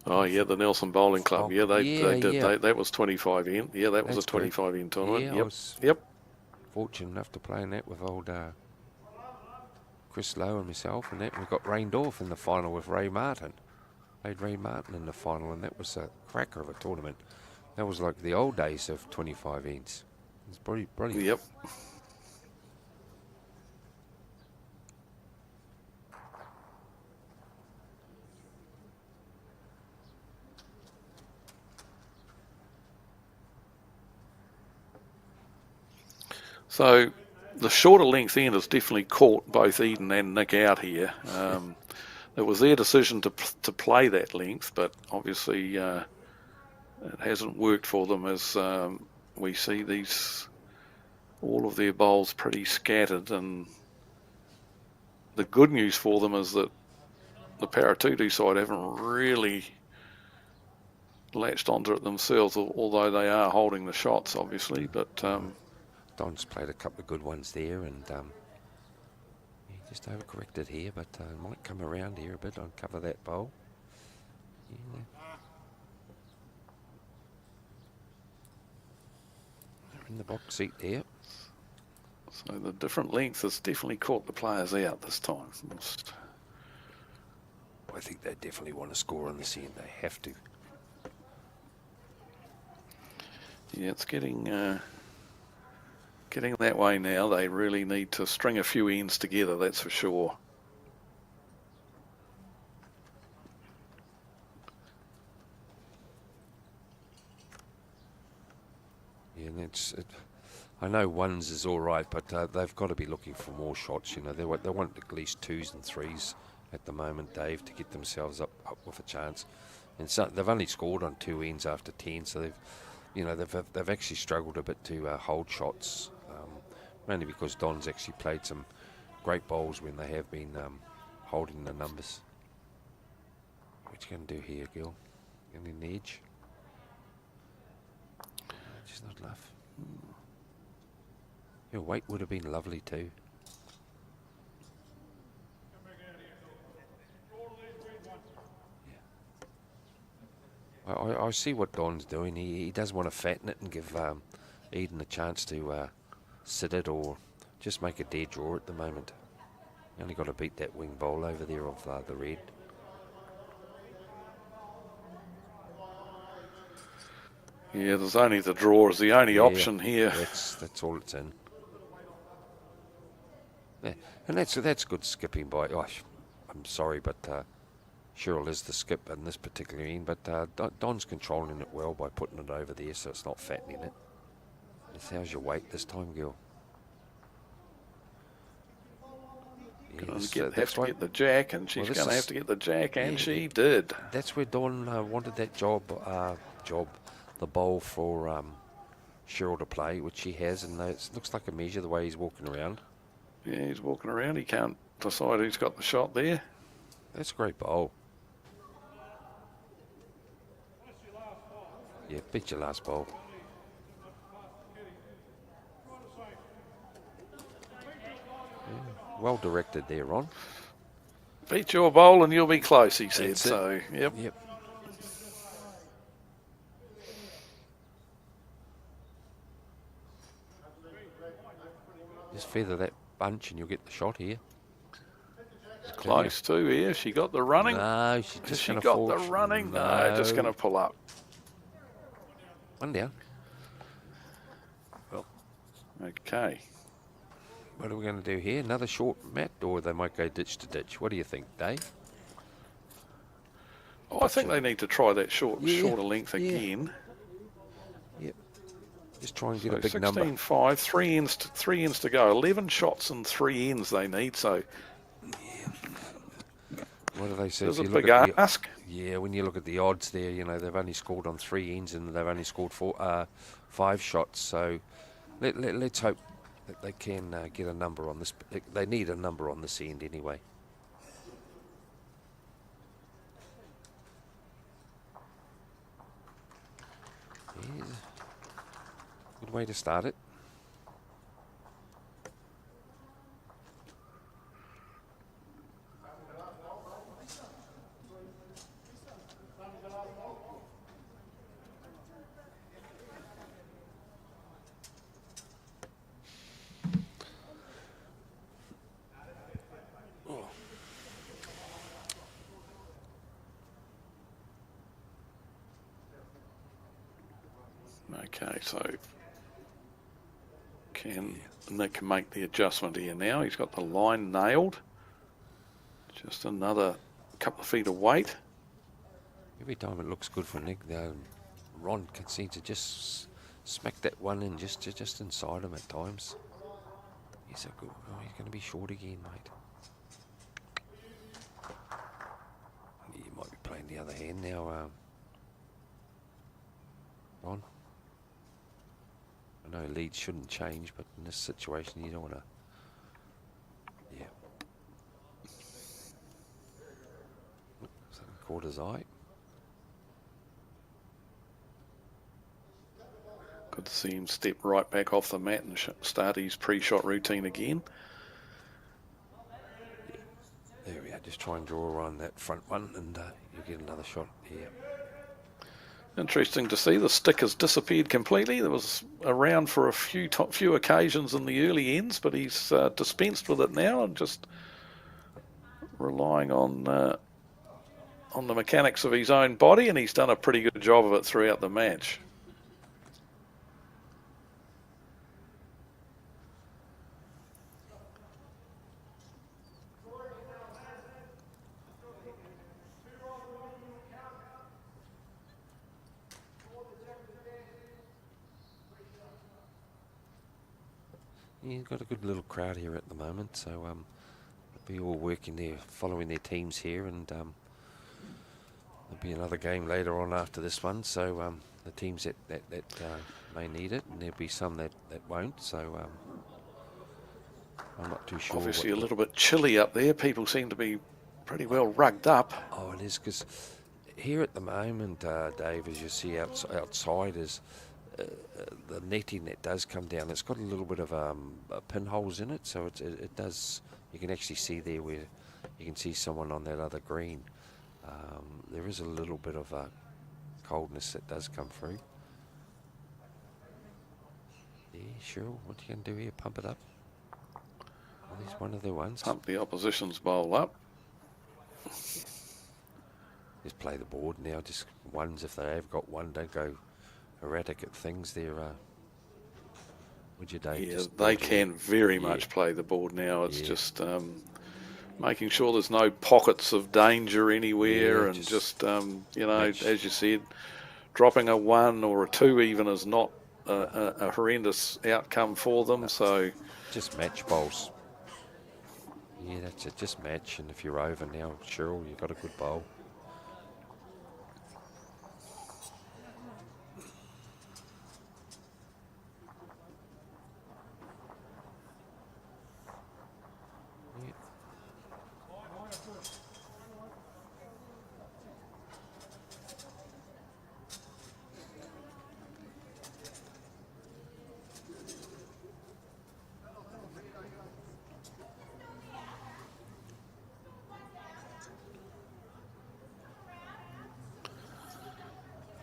B: Oh yeah, the Nelson Bowling Club.
C: Oh,
B: Yeah, they did.
C: yeah.
B: That was 25 end. Yeah, that was
C: That's
B: a 25 end tournament.
C: Yeah, I
B: Yep.
C: was
B: Yep.
C: fortunate enough to play in that with old Chris Lowe and myself, and that we got rained off in the final with Ray Martin. Played Ray Martin in the final, and that was a cracker of a tournament. That was like the old days of 25 ends. It's brilliant.
B: Yep. So the shorter length end has definitely caught both Eden and Nick out here. It was their decision to play that length, but obviously it hasn't worked for them as we see all of their bowls pretty scattered. And the good news for them is that the Paratutu side haven't really latched onto it themselves, although they are holding the shots, obviously. But
C: Don's played a couple of good ones there, and he just overcorrected here, but might come around here a bit on cover that bowl. Yeah. They're in the box seat there.
B: so the different length has definitely caught the players out this time.
C: I think they definitely want to score on this end. They have to.
B: Yeah, it's getting that way now. They really need to string a few ends together, that's for sure.
C: Yeah, and I know ones is all right, but they've got to be looking for more shots. You know, they want at least 2s and 3s at the moment, Dave, to get themselves up with a chance. And so they've only scored on 2 ends after 10, so they've actually struggled a bit to hold shots, mainly because Don's actually played some great bowls when they have been holding the numbers. What you going to do here, Gil? Getting in the edge? Just not enough. Your weight would have been lovely too. I see what Don's doing. He does want to fatten it and give Eden a chance to sit it or just make a dead draw at the moment. You only got to beat that wing bowl over there of the red.
B: Yeah, there's only the draw is the only option here.
C: That's all it's in. Yeah, and that's good skipping by. Oh, I'm sorry, but Cheryl is the skip in this particular end. But Don's controlling it well by putting it over there, so it's not fattening it. How's your weight this time, girl?
B: Have to get the jack, and she's going to have to get the jack, and she did.
C: That's where Don wanted that job, the bowl for Cheryl to play, which she has, and it looks like a measure the way he's walking around.
B: Yeah, he's walking around. He can't decide who's got the shot there.
C: That's a great bowl. Yeah, beat your last bowl. Yeah, well directed there, Ron.
B: Beat your bowl and you'll be close, he said.
C: That's it.
B: So, yep.
C: Yep. Just feather that bunch and you'll get the shot here.
B: Close too here. She got the running.
C: No, she's
B: Has
C: just
B: she
C: going to
B: got
C: fall.
B: the running? No, just going to pull up.
C: One down.
B: Okay.
C: What are we going to do here? Another short mat, or they might go ditch to ditch? What do you think, Dave?
B: Oh, I think they need to try that shorter length
C: yeah.
B: again.
C: Yep. Just try and get
B: So
C: a big number.
B: 16-5, three ends to go. 11 shots and 3 ends they need. So
C: What do they say?
B: there's
C: If
B: a
C: you look
B: big
C: at the-
B: ask.
C: Yeah, when you look at the odds there, you know, they've only scored on 3 ends and they've only scored 5 shots. So let's hope that they can get a number on this. They need a number on this end anyway. Yeah. Good way to start it.
B: Okay, so Nick can make the adjustment here now. He's got the line nailed. Just another couple of feet of weight.
C: Every time it looks good for Nick, Ron can seem to just smack that one in just inside him at times. He's a good. Oh, he's going to be short again, mate. You might be playing the other hand now, Ron. I know leads shouldn't change, but in this situation, you don't want to. Yeah. Something caught his eye.
B: Good to see him step right back off the mat and start his pre-shot routine again.
C: There we are. Just try and draw on that front one, and you get another shot here.
B: Interesting to see the stick has disappeared completely. There was around for a few occasions in the early ends, but he's dispensed with it now and just relying on the mechanics of his own body, and he's done a pretty good job of it throughout the match.
C: You've got a good little crowd here at the moment, so they'll be all working there, following their teams here, and there'll be another game later on after this one. So the teams that may need it, and there'll be some that won't. So I'm not too sure.
B: Obviously, a little bit chilly up there. People seem to be pretty well rugged up.
C: Oh, it is, because here at the moment, Dave, as you see outside is. The netting that does come down, it's got a little bit of pinholes in it, so it does. You can actually see there where you can see someone on that other green. There is a little bit of coldness that does come through. Yeah, sure. What you can do here? Pump it up. Well, there's one of the ones.
B: Pump the opposition's bowl up.
C: Just play the board now. Just ones if they have got one. Don't go erratic at things there. Would you, Dave?
B: Yeah, they can very much play the board now. It's just making sure there's no pockets of danger anywhere, and just you know,
C: match.
B: as you said, dropping a 1 or a 2 even is not a horrendous outcome for them. So
C: just match bowls. Yeah, that's it. Just match, and if you're over now, Cheryl, you've got a good bowl.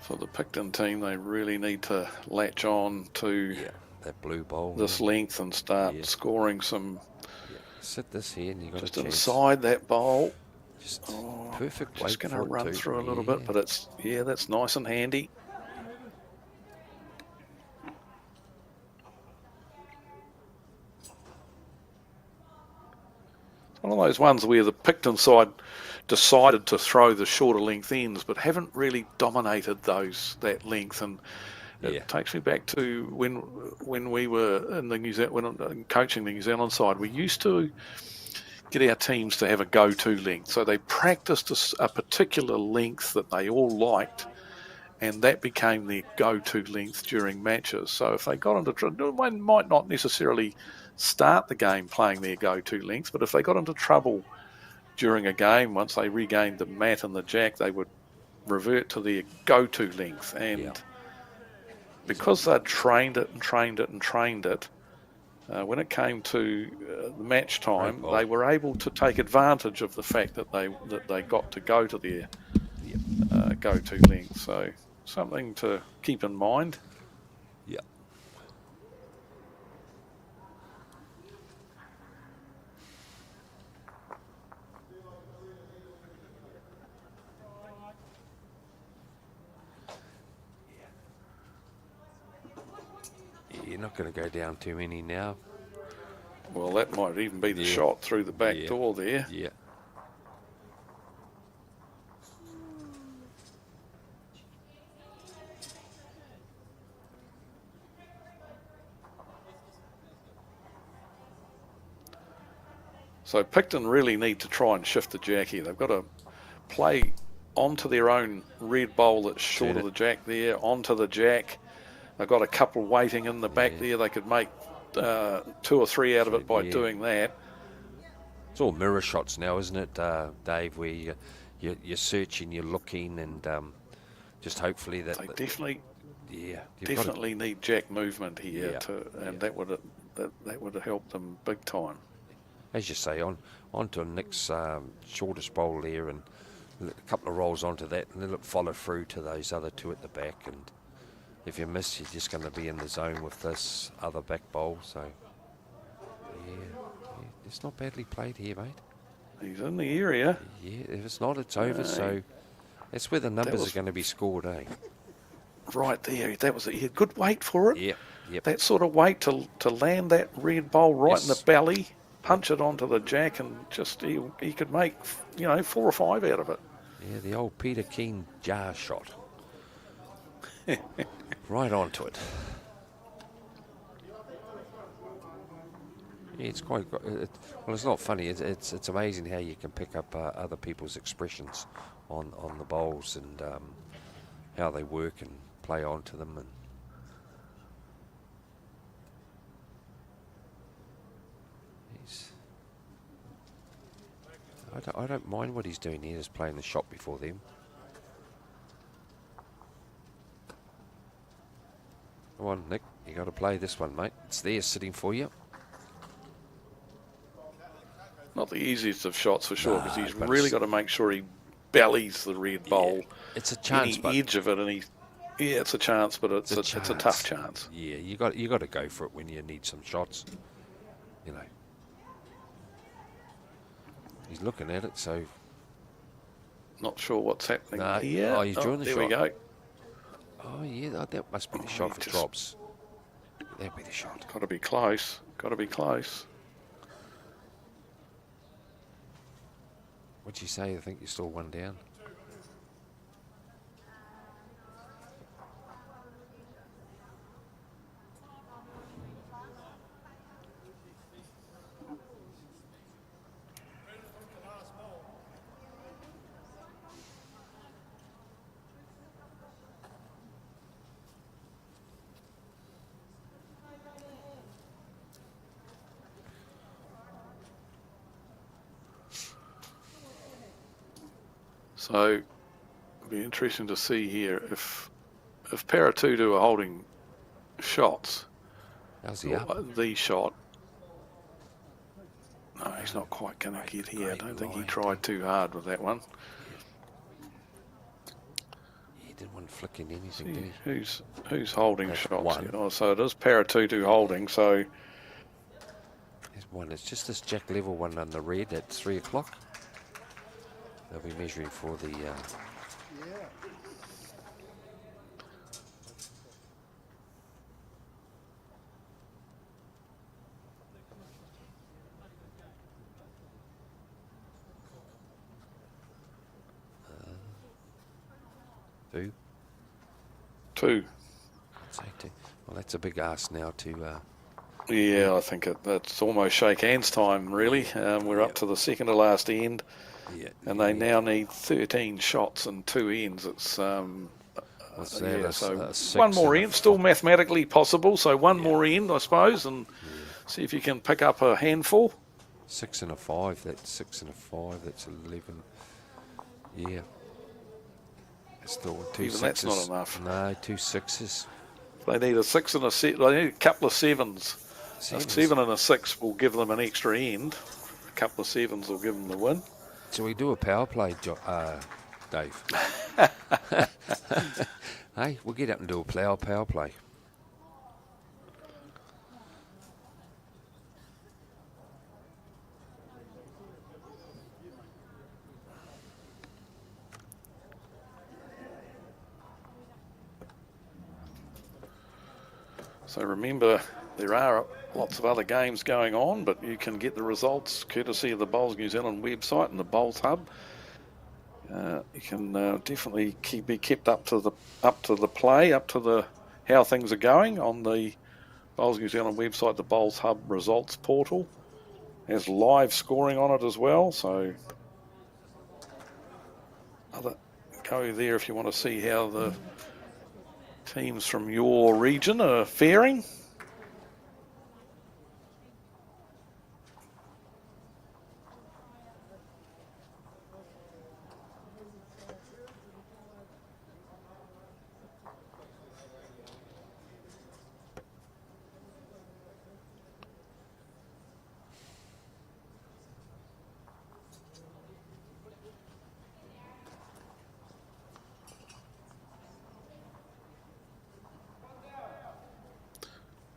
B: for the Picton team, they really need to latch on to
C: that blue bowl.
B: this length and start
C: Yeah.
B: scoring some
C: Sit this here and you got
B: just
C: a chance.
B: inside that bowl.
C: Just
B: Oh,
C: perfect
B: just
C: weight
B: going to
C: for it
B: run
C: too.
B: through a little bit, but it's, that's nice and handy. It's one of those ones where the Picton side decided to throw the shorter length ends, but haven't really dominated that length. And it takes me back to when we were in the New Zealand, when coaching the New Zealand side, we used to get our teams to have a go-to length. So they practiced a particular length that they all liked, and that became their go-to length during matches. So if they got into trouble, one might not necessarily start the game playing their go-to length, but if they got into trouble during a game, once they regained the mat and the jack, they would revert to their go-to length. And because they'd trained it and trained it and trained it, when it came to match time, they were able to take advantage of the fact that they got to go to their go-to length. So something to keep in mind.
C: Yeah. You're not going to go down too many now.
B: Well, that might even be the shot through the back door there.
C: Yeah.
B: So Picton really need to try and shift the jack here. They've got to play onto their own red bowl that's short of the jack there, onto the jack. They've got a couple waiting in the back there. They could make 2 or 3 out of it by doing that.
C: It's all mirror shots now, isn't it, Dave, where you're searching, you're looking, and just hopefully that...
B: They definitely
C: to,
B: need jack movement here, that would have helped them big time.
C: As you say, onto Nick's shortest bowl there, and a couple of rolls onto that, and then follow through to those other 2 at the back, and if you miss, you're just going to be in the zone with this other back bowl. So, it's not badly played here, mate.
B: He's in the area.
C: Yeah, if it's not, it's over. So that's where the numbers are going to be scored, eh?
B: Right there. That was a good weight for it.
C: Yep.
B: That sort of weight to land that red bowl right in the belly, punch it onto the jack, and just he could make 4 or 5 out of it.
C: Yeah, the old Peter Keane jar shot. Right onto it. Yeah, it's quite. Well, it's not funny. It's amazing how you can pick up other people's expressions on the bowls and how they work and play onto them. And I don't mind what he's doing here, just playing the shot before them. Come on, Nick, you got to play this one, mate. It's there sitting for you.
B: Not the easiest of shots for sure, because he's really got to make sure he bellies the red bowl.
C: It's a chance,
B: any edge of it, and it's a chance, but it's a tough chance.
C: Yeah, you got to go for it when you need some shots. He's looking at it, so
B: not sure what's happening here.
C: Oh, he's drawing the shot.
B: There we go.
C: Oh yeah, that must be the shot for drops. That'd be the shot.
B: Got to be close. Got to be close.
C: What'd you say? I think you're still 1 down.
B: So it'll be interesting to see here if Paratutu are holding shots.
C: How's he up?
B: The shot. No, he's not quite going to get here. I don't think he tried too hard with that one.
C: Yeah, didn't want to flick in anything,
B: See,
C: did he?
B: who's holding
C: That's
B: shots
C: one.
B: here? Oh, so it is Paratutu holding. So
C: There's one. It's just this Jack Level one on the red at 3 o'clock. They'll be measuring for the. Two.
B: 2.
C: I'd say two. Well, that's a big ask now to.
B: Yeah, I think that's almost shake hands time, really. We're up to the second to last end, and they now need 13 shots and 2 ends. It's
C: What's that?
B: yeah,
C: A
B: so
C: six
B: one more
C: and a
B: end, still
C: five.
B: mathematically possible. So one more end, I suppose, and see if you can pick up a handful.
C: 6 and a 5. That's 6 and a 5. That's 11. Yeah. Still two
B: Even that's not
C: sixes.
B: enough.
C: No, 2 6s.
B: They need a 6 and a 7. They need a couple of 7s. A
C: Sevens.
B: 7 and a 6 will give them an extra end. A couple of 7s will give them the win.
C: Shall we do a power play, Dave? Hey, we'll get up and do a power play.
B: So remember, there are lots of other games going on, but you can get the results courtesy of the Bowls New Zealand website and the Bowls Hub. You can definitely be kept up to the play, up to the how things are going on the Bowls New Zealand website, the Bowls Hub results portal. There's live scoring on it as well, so go there if you want to see how the teams from your region are faring.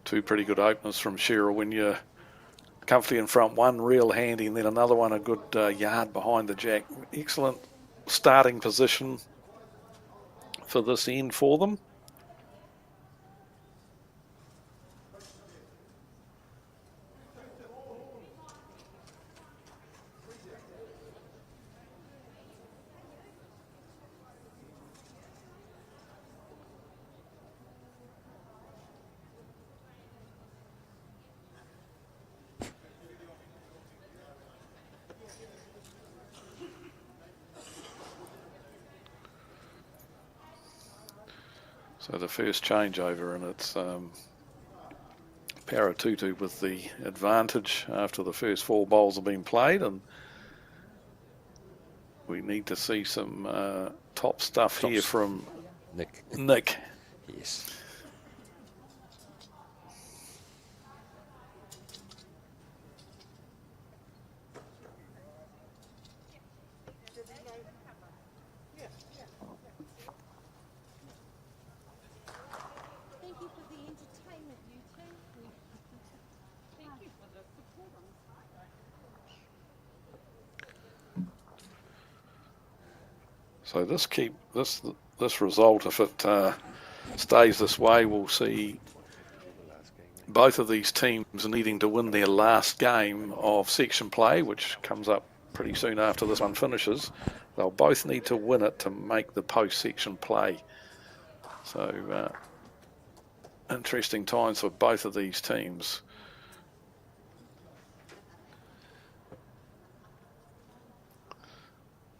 B: Two pretty good openers from Cheryl when you're comfortably in front. One real handy and then another one a good yard behind the jack. Excellent starting position for this end for them. So the first changeover, and it's Paratutu with the advantage after the first 4 bowls have been played, and we need to see some top stuff here from Nick.
C: Yes.
E: Thank you for the entertainment, you two. Thank you for the support on the side.
B: So this result, if it stays this way, we'll see both of these teams needing to win their last game of section play, which comes up pretty soon after this one finishes. They'll both need to win it to make the post-section play. So interesting times for both of these teams.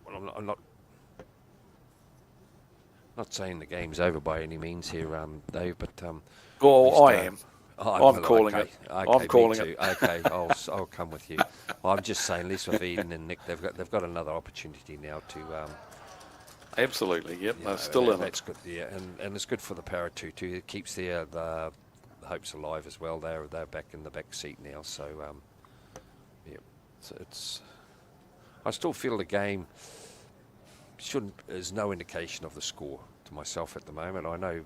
C: Well, I'm not saying the game's over by any means here, Dave, but
B: Well, I am.
C: Oh,
B: I'm calling
C: okay.
B: it.
C: Okay,
B: I'm calling
C: me too. Okay, I'll come with you. Well, I'm just saying, less with Eden and Nick, they've got another opportunity now to.
B: Absolutely, yep.
C: You
B: They're
C: know,
B: still in
C: that's
B: it.
C: good, yeah, and it's good for the Paratutu. It keeps the hopes alive as well. They're back in the back seat now, so yeah, it's. I still feel the game is no indication of the score, to myself at the moment. I know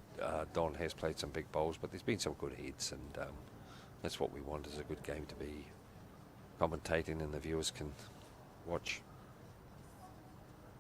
C: Don has played some big bowls, but there's been some good heads, and that's what we want, is a good game to be commentating and the viewers can watch.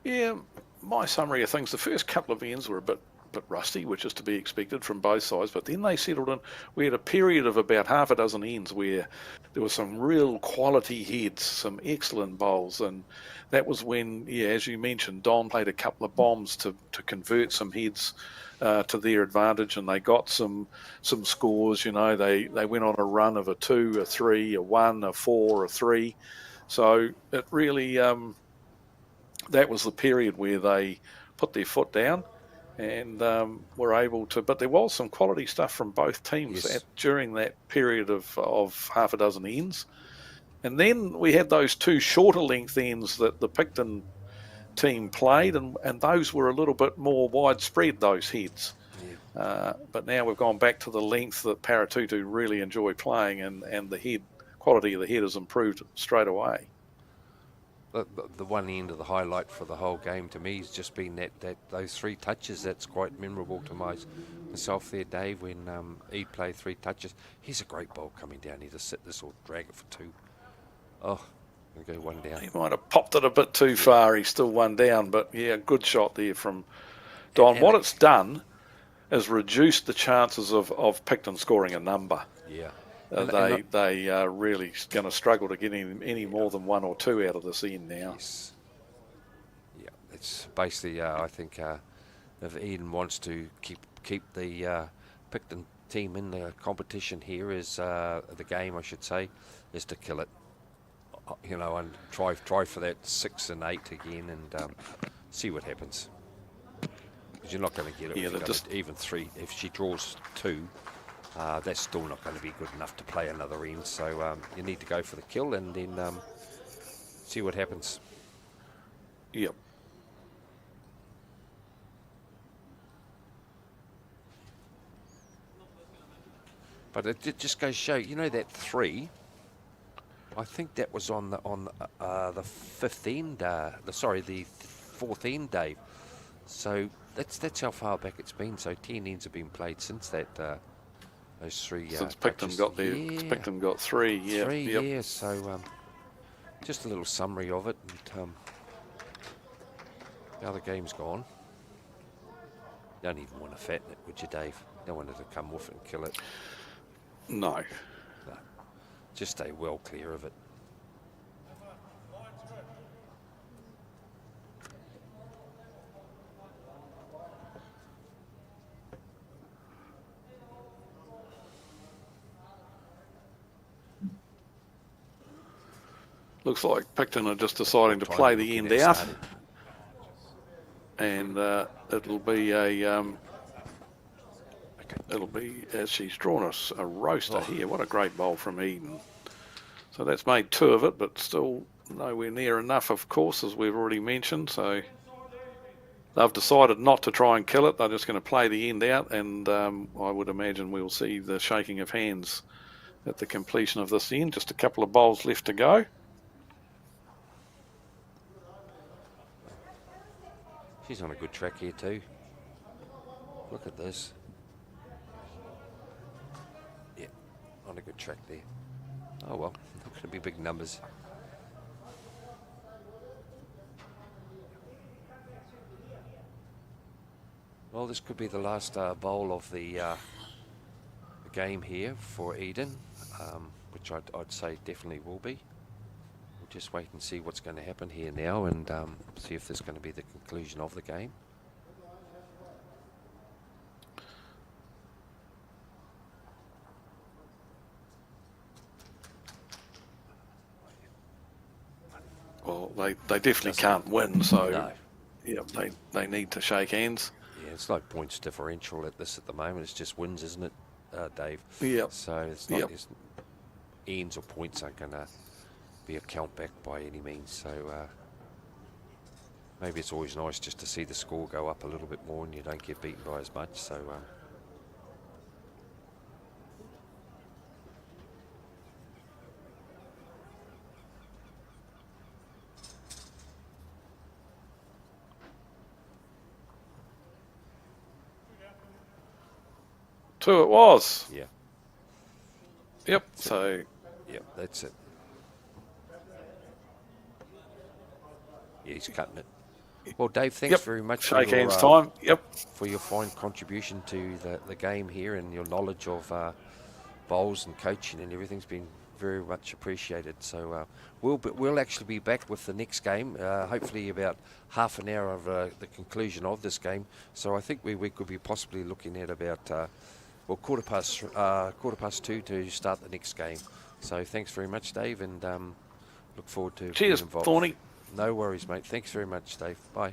B: Yeah, my summary of things, the first couple of ends were a bit rusty, which is to be expected from both sides, but then they settled in. We had a period of about half a dozen ends where there were some real quality heads, some excellent bowls, and that was when, yeah, as you mentioned, Don played a couple of bombs to convert some heads to their advantage, and they got some scores. You know, they went on a run of a 2, a 3, a 1, a 4, a 3. So it really, that was the period where they put their foot down and were able to. But there was some quality stuff from both teams
C: Yes.
B: during that period of half a dozen ends. And then we had those 2 shorter length ends that the Picton team played, and those were a little bit more widespread, those heads.
C: Yeah.
B: But now we've gone back to the length that Paratutu really enjoy playing, and the head quality of the head has improved straight away.
C: The one end of the highlight for the whole game to me has just been that those 3 touches. That's quite memorable to myself there, Dave, when he played 3 touches. He's a great ball coming down here to sit this or drag it for 2. Oh, I'm going to go 1 down.
B: He might have popped it a bit too far. He's still 1 down, but yeah, good shot there from Don. What it's done is reduced the chances of Picton scoring a number.
C: Yeah.
B: They are really going to struggle to get any more than 1 or 2 out of this end now.
C: Yes. Yeah, it's basically, I think, if Eden wants to keep the Picton team in the competition here, is the game, I should say, is to kill it. You know, and try for that 6 and 8 again, and see what happens. Because you're not going to get it.
B: Yeah,
C: If you're
B: just
C: gonna, even 3. If she draws 2. That's still not going to be good enough to play another end, so you need to go for the kill and then see what happens.
B: Yep.
C: But it just goes to show, you know, that 3. I think that was on the 5th end. The 4th end, Dave. So that's how far back it's been. So 10 ends have been played since that. Those 3
B: since Picton got there, Picton got 3. Yeah,
C: 3,
B: yep.
C: yeah. So just a little summary of it, and now the game's gone. You don't even want to fatten it, would you, Dave? You don't want it to come off and kill it.
B: No.
C: No. Just stay well clear of it.
B: Looks like Picton are just deciding to
C: Trying
B: play
C: to
B: the
C: look
B: end
C: at
B: out,
C: started.
B: and it'll be as she's drawn us a roaster here. What a great bowl from Eden. So that's made 2 of it, but still nowhere near enough, of course, as we've already mentioned. So they've decided not to try and kill it. They're just going to play the end out, and I would imagine we'll see the shaking of hands at the completion of this end. Just a couple of bowls left to go.
C: She's on a good track here too. Look at this. Yeah, on a good track there. Oh well, not going to be big numbers. Well, this could be the last bowl of the game here for Eden, which I'd say definitely will be. We'll just wait and see what's going to happen here now, and see if there's going to be the conclusion of the game.
B: Well, they definitely can't win, so
C: No.
B: yeah, they need to shake hands.
C: Yeah, it's no points differential at the moment. It's just wins, isn't it, Dave?
B: Yep.
C: So it's not
B: Yep.
C: it's ends or points aren't going to be a count back by any means. So maybe it's always nice just to see the score go up a little bit more and you don't get beaten by as much. So
B: 2 it was.
C: Yeah.
B: Yep. So
C: Yep, that's it. Yeah, he's cutting it. Well, Dave, thanks
B: yep.
C: very much
B: Shake hands time. Yep.
C: for your fine contribution to the game here, and your knowledge of bowls and coaching and everything's been very much appreciated. So we'll actually be back with the next game, hopefully about half an hour of the conclusion of this game. So I think we could be possibly looking at about quarter past 2 to start the next game. So thanks very much, Dave, and look forward to
B: Cheers,
C: being involved.
B: Thorny.
C: No worries, mate. Thanks very much, Dave. Bye.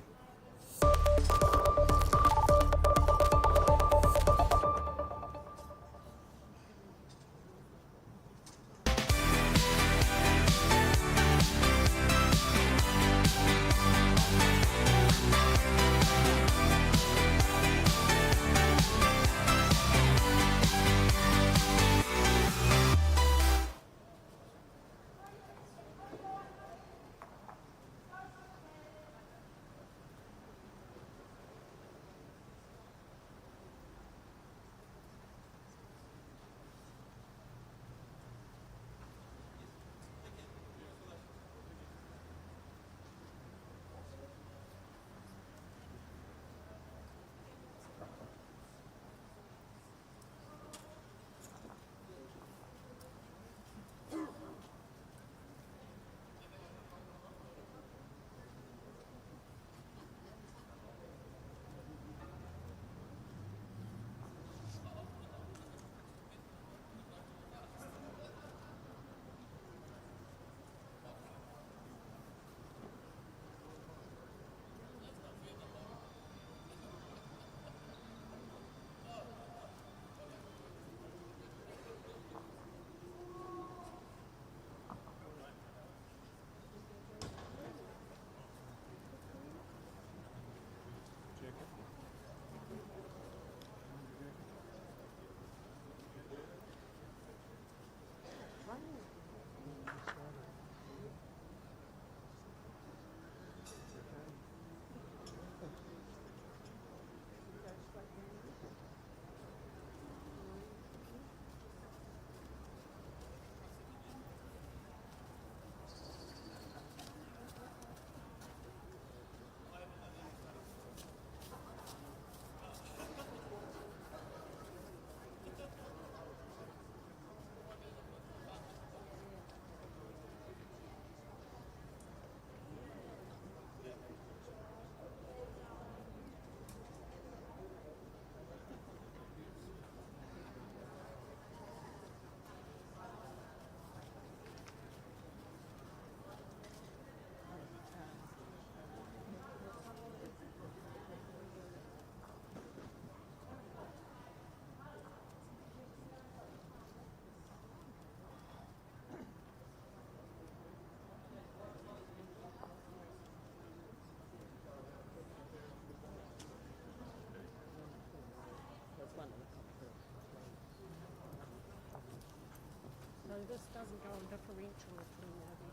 E: So this doesn't go on differential between the other.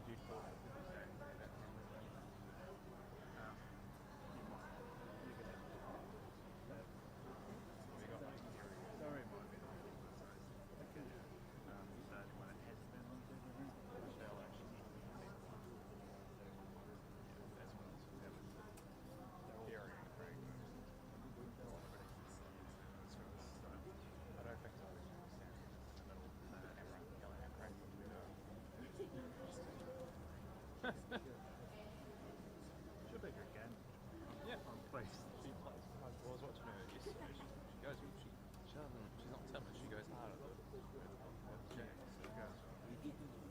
F: dude called it. Sorry, might be. So when it has been on shall actually that's when it's carrying the brake. I don't think so. Everyone yelling at crack when we know. Should be a good game. Yeah, I'm pleased. She plays. I was watching her yesterday. She goes. She doesn't. She's not timid. She goes hard at the game.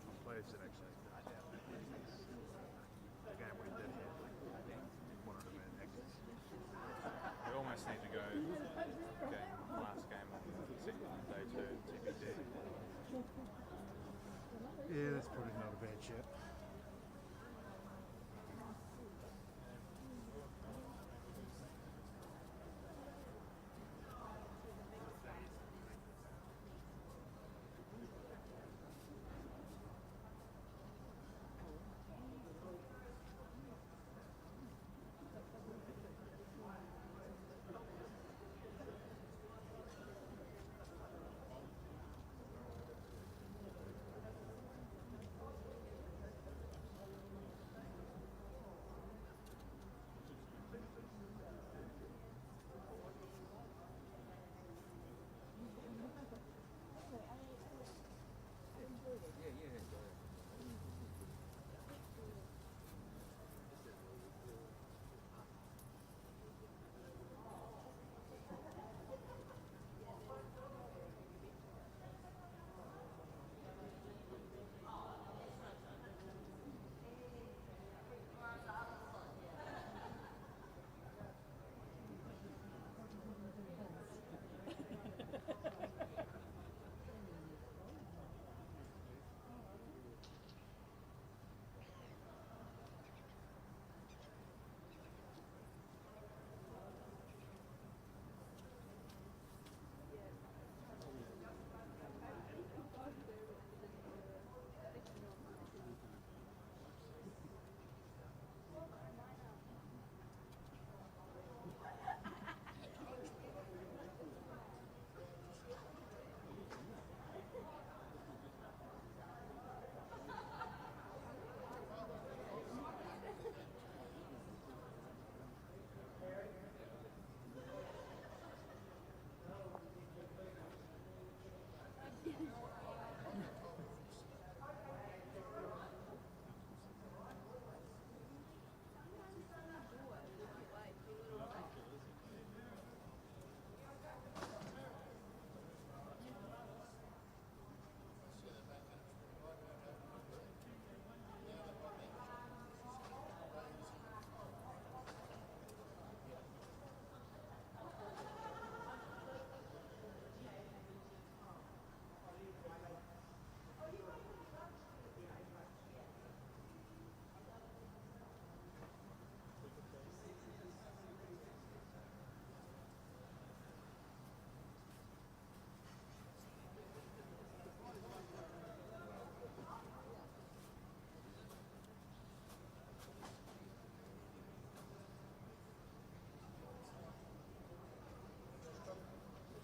F: I'm pleased that actually. The game we did have. One of them in Texas. We almost need to go. Okay, last game on the second day to TBD. Yeah, that's probably not a bad shot.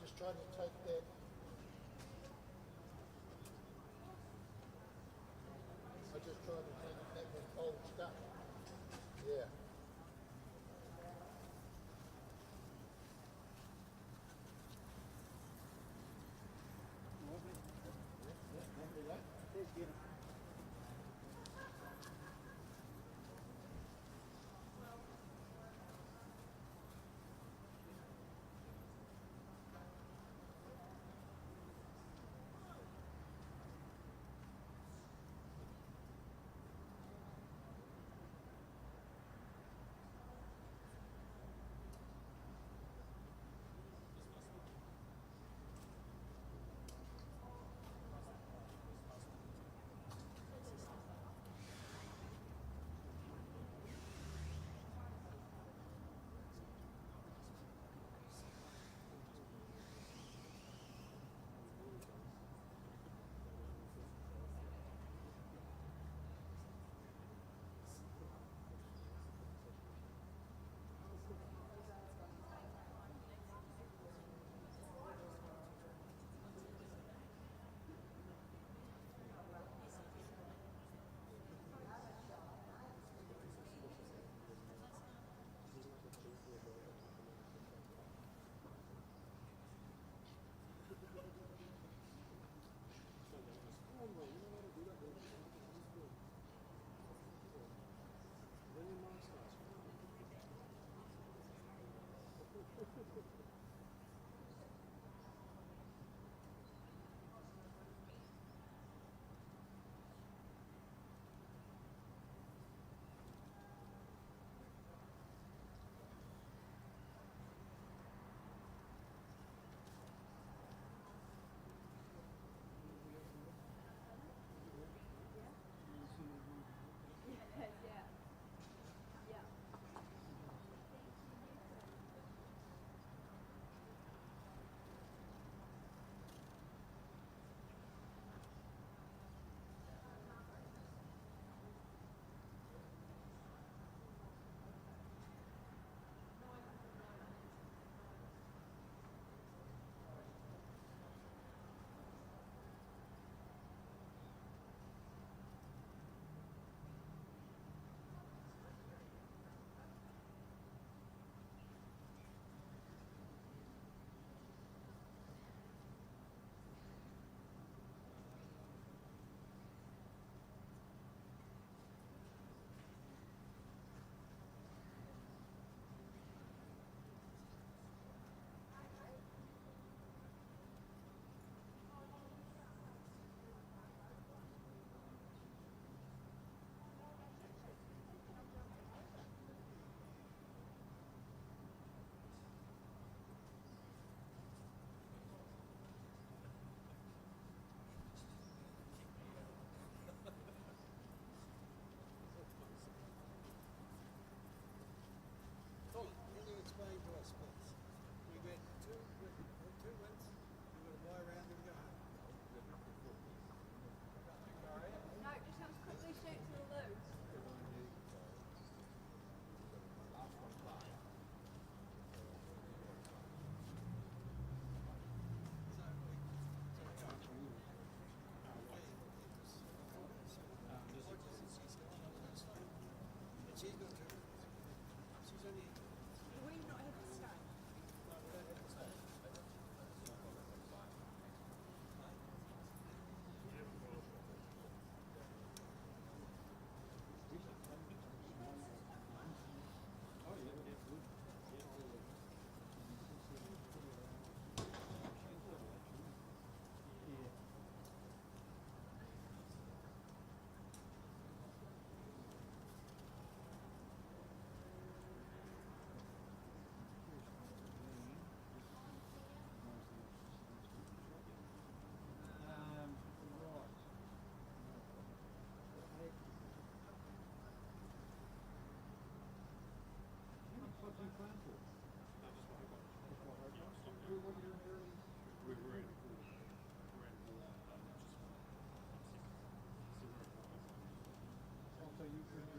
G: Just trying to take that. I just tried to take it back with cold stuff. Yeah.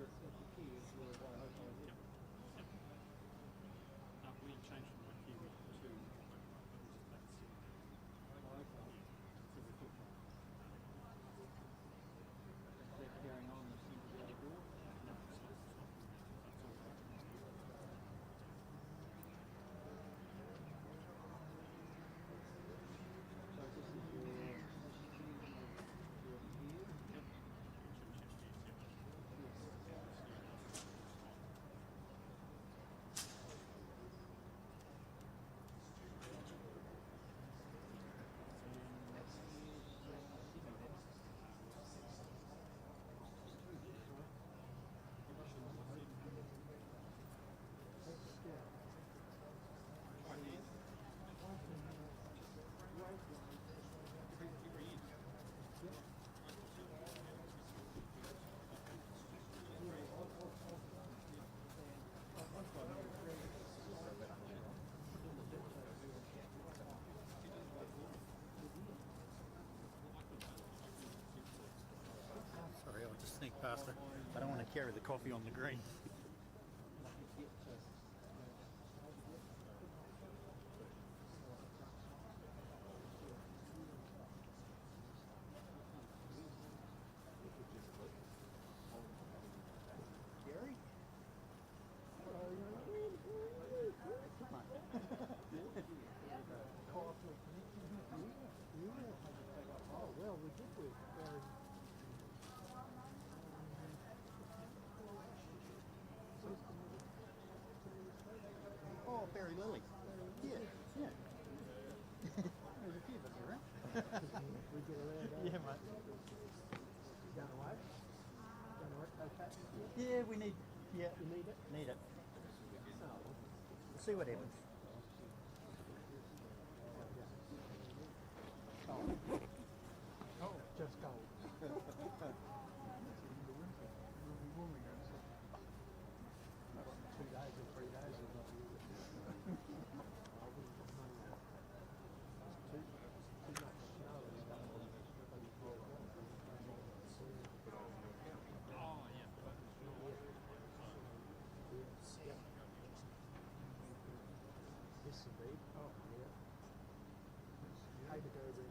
F: We changed from my Kiwi to they're carrying on the single board. So this is your here.
H: Sorry, I'll just sneak past her. I don't want to carry the coffee on the green. Gary?
G: Oh, well, we did with very.
H: Oh, Barry Lilly. Yeah, yeah. There's a few of us around.
G: We get around.
H: Yeah, mate.
G: Going away? Going away? Okay.
H: Yeah, we need. Yeah,
G: You need it?
H: need it. We'll see what happens.
G: Oh, just cold. We'll be warming us. 2 days or 3 days is not used. I wouldn't put money on it. Too much snow and stuff.
F: Oh, yeah.
G: Yes, indeed. Oh, yeah. Paper goes in.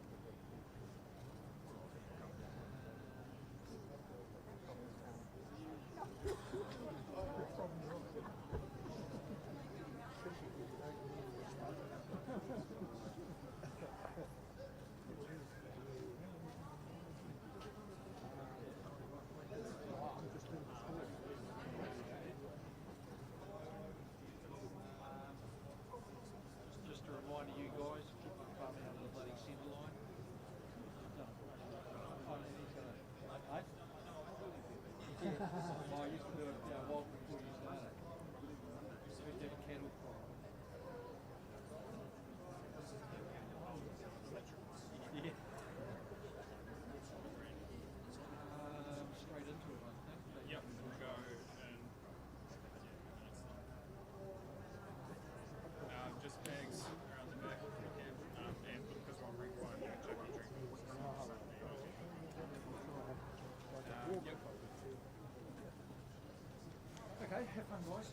F: Just a reminder, you guys, keep the bum out of the bloody centre line. I used to do it well before you started. We used to have a cattle crop. Yeah. Straight into it, I think.
I: Yep, we'll go and just bags around the back if we can, and because we're on ring one, generally drink. Yep.
F: Okay, have fun, guys.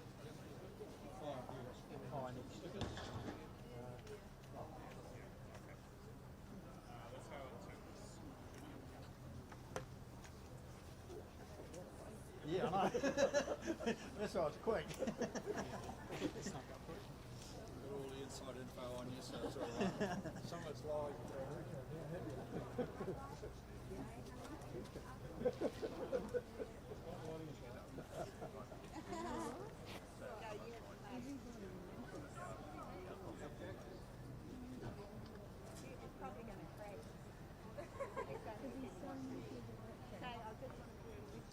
H: Oh, I need stickers.
I: That's how it turns.
H: Yeah, I know. That's why it's quick.
F: All the inside info on you, so it's alright. Some of it's live.
E: It's probably going to crash. Okay, I'll just want to wish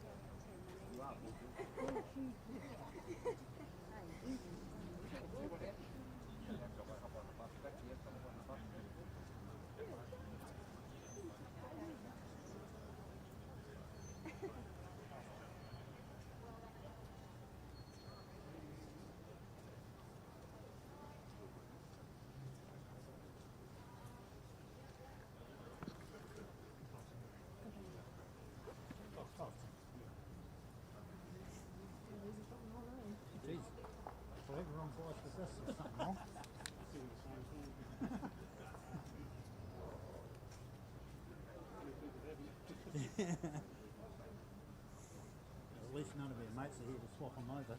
H: least none of our mates are here to swap them over.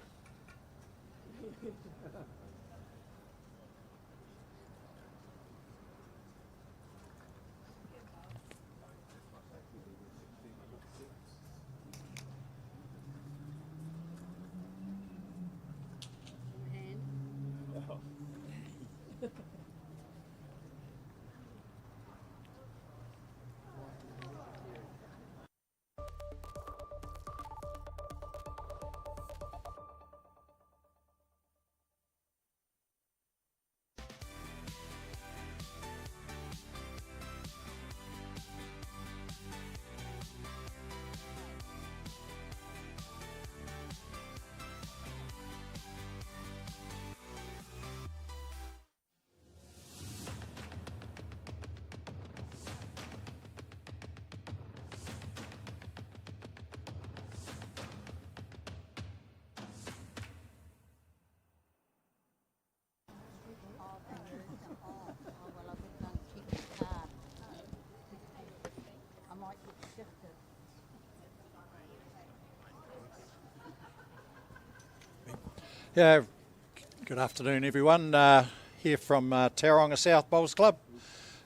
E: Well, I better go and check the card. I might get shifted.
J: Yeah, good afternoon everyone. Here from Tauranga South Bowls Club.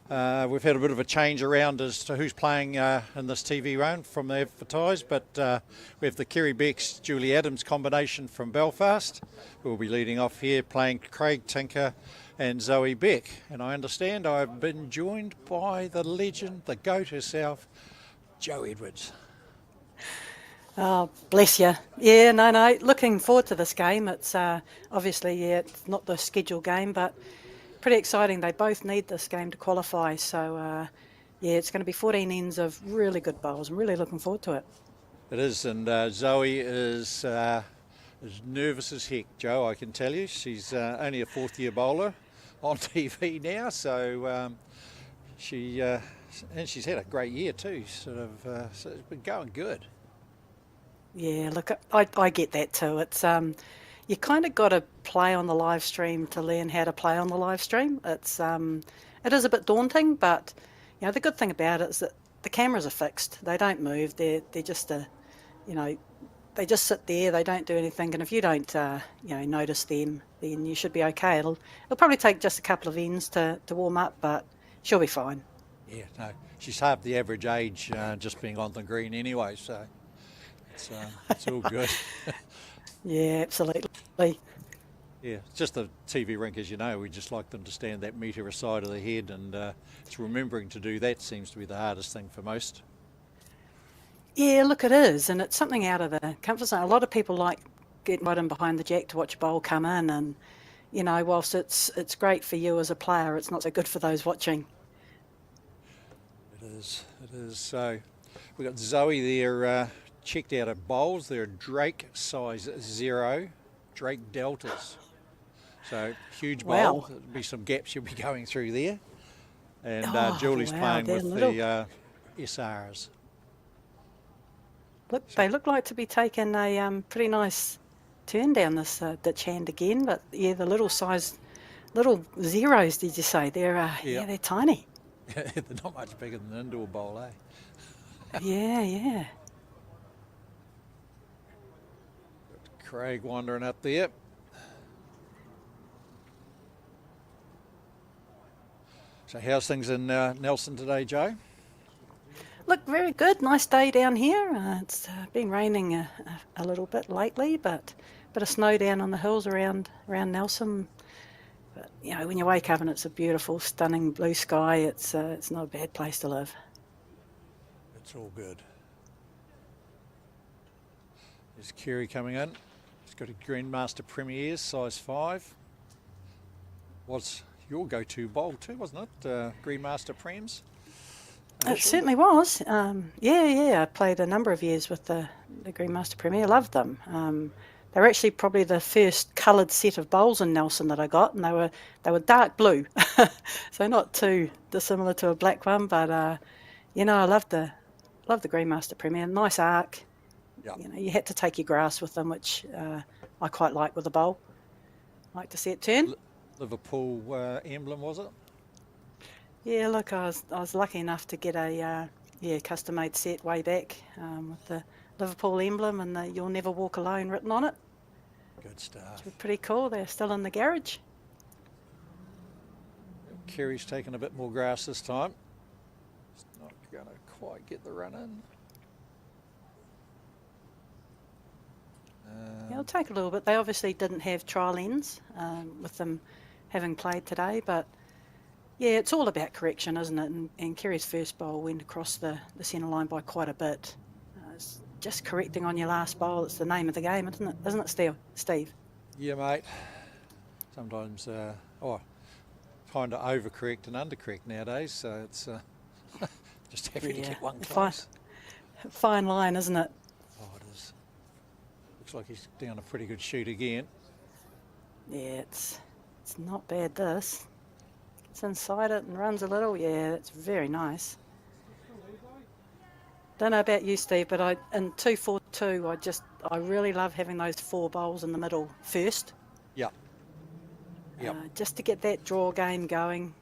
J: We've had a bit of a change around as to who's playing in this TV round from the advertised, but we have the Kerry Becks, Julie Adams combination from Belfast, who will be leading off here, playing Craig Tinker and Zoe Beck. And I understand I've been joined by the legend, the GOAT herself, Jo Edwards.
K: Oh, bless you. Yeah, no, looking forward to this game. It's obviously, it's not the scheduled game, but pretty exciting. They both need this game to qualify. So, yeah, it's going to be 14 ends of really good bowls. I'm really looking forward to it.
J: It is, and Zoe is as nervous as heck, Joe, I can tell you. She's only a fourth-year bowler on TV now, so and she's had a great year too, so it's been going good.
K: Yeah, look, I get that too. It's you kind of got to play on the live stream to learn how to play on the live stream. It is a bit daunting, but you know the good thing about it is that the cameras are fixed. They don't move. They're just they just sit there. They don't do anything. And if you don't notice them, then you should be okay. It'll probably take just a couple of ends to warm up, but she'll be fine.
J: Yeah, no, she's half the average age, just being on the green anyway, so it's all good.
K: Yeah, absolutely.
J: Yeah, it's just the TV rink, as you know, we just like them to stand that metre aside of the head, and it's remembering to do that seems to be the hardest thing for most.
K: Yeah, look, it is, and it's something out of the comfort zone. A lot of people like getting right in behind the jack to watch a bowl come in, and you know, whilst it's great for you as a player, it's not so good for those watching.
J: It is. So we've got Zoe there, checked out of bowls. They're Drake size 0, Drake Deltas. So huge bowl.
K: Wow.
J: There'll be some gaps you'll be going through there. And Julie's
K: wow,
J: playing
K: they're
J: with
K: little.
J: the SRs.
K: Look, they look like to be taking a pretty nice turn down this ditch hand again, but yeah, the little zeros, did you say? They're they're tiny.
J: They're not much bigger than an indoor bowl, eh?
K: Yeah.
J: Craig wandering up there. So how's things in Nelson today, Joe?
K: Look, very good. Nice day down here. It's been raining a little bit lately, but a bit of snow down on the hills around Nelson. But you know, when you wake up and it's a beautiful, stunning blue sky, it's not a bad place to live.
J: It's all good. There's Kerry coming in. He's got a Grandmaster Premiers, size 5. Was your go-to bowl too, wasn't it? Grandmaster Prems?
K: It certainly was. I played a number of years with the Grandmaster Premier. Loved them. They were actually probably the first coloured set of bowls in Nelson that I got, and they were dark blue, so not too dissimilar to a black one. But I loved the Grandmaster Premier. Nice arc.
J: Yep.
K: You know, you had to take your grass with them, which I quite like with a bowl. Like to see it turn.
J: Liverpool emblem, was it?
K: Yeah, look, I was lucky enough to get a custom-made set way back with the Liverpool emblem and the "You'll Never Walk Alone" written on it.
J: Good stuff.
K: Pretty cool. They're still in the garage.
J: Kerry's taking a bit more grass this time. It's not going to quite get the run in.
K: Yeah, it'll take a little bit. They obviously didn't have trial ends with them having played today, but yeah, it's all about correction, isn't it? And Kerry's first bowl went across the centre line by quite a bit. It's just correcting on your last bowl. It's the name of the game, isn't it? Isn't it, Steve?
J: Yeah, mate. Sometimes, trying to overcorrect and undercorrect nowadays, so it's just happy to get one close.
K: Fine line, isn't it?
J: Oh, it is. Looks like he's down a pretty good shoot again.
K: Yeah, it's not bad, this. Gets inside it and runs a little. Yeah, that's very nice. Don't know about you, Steve, but in 2-4-2, I really love having those 4 bowls in the middle first.
J: Yep. Yep.
K: Just to get that draw game going.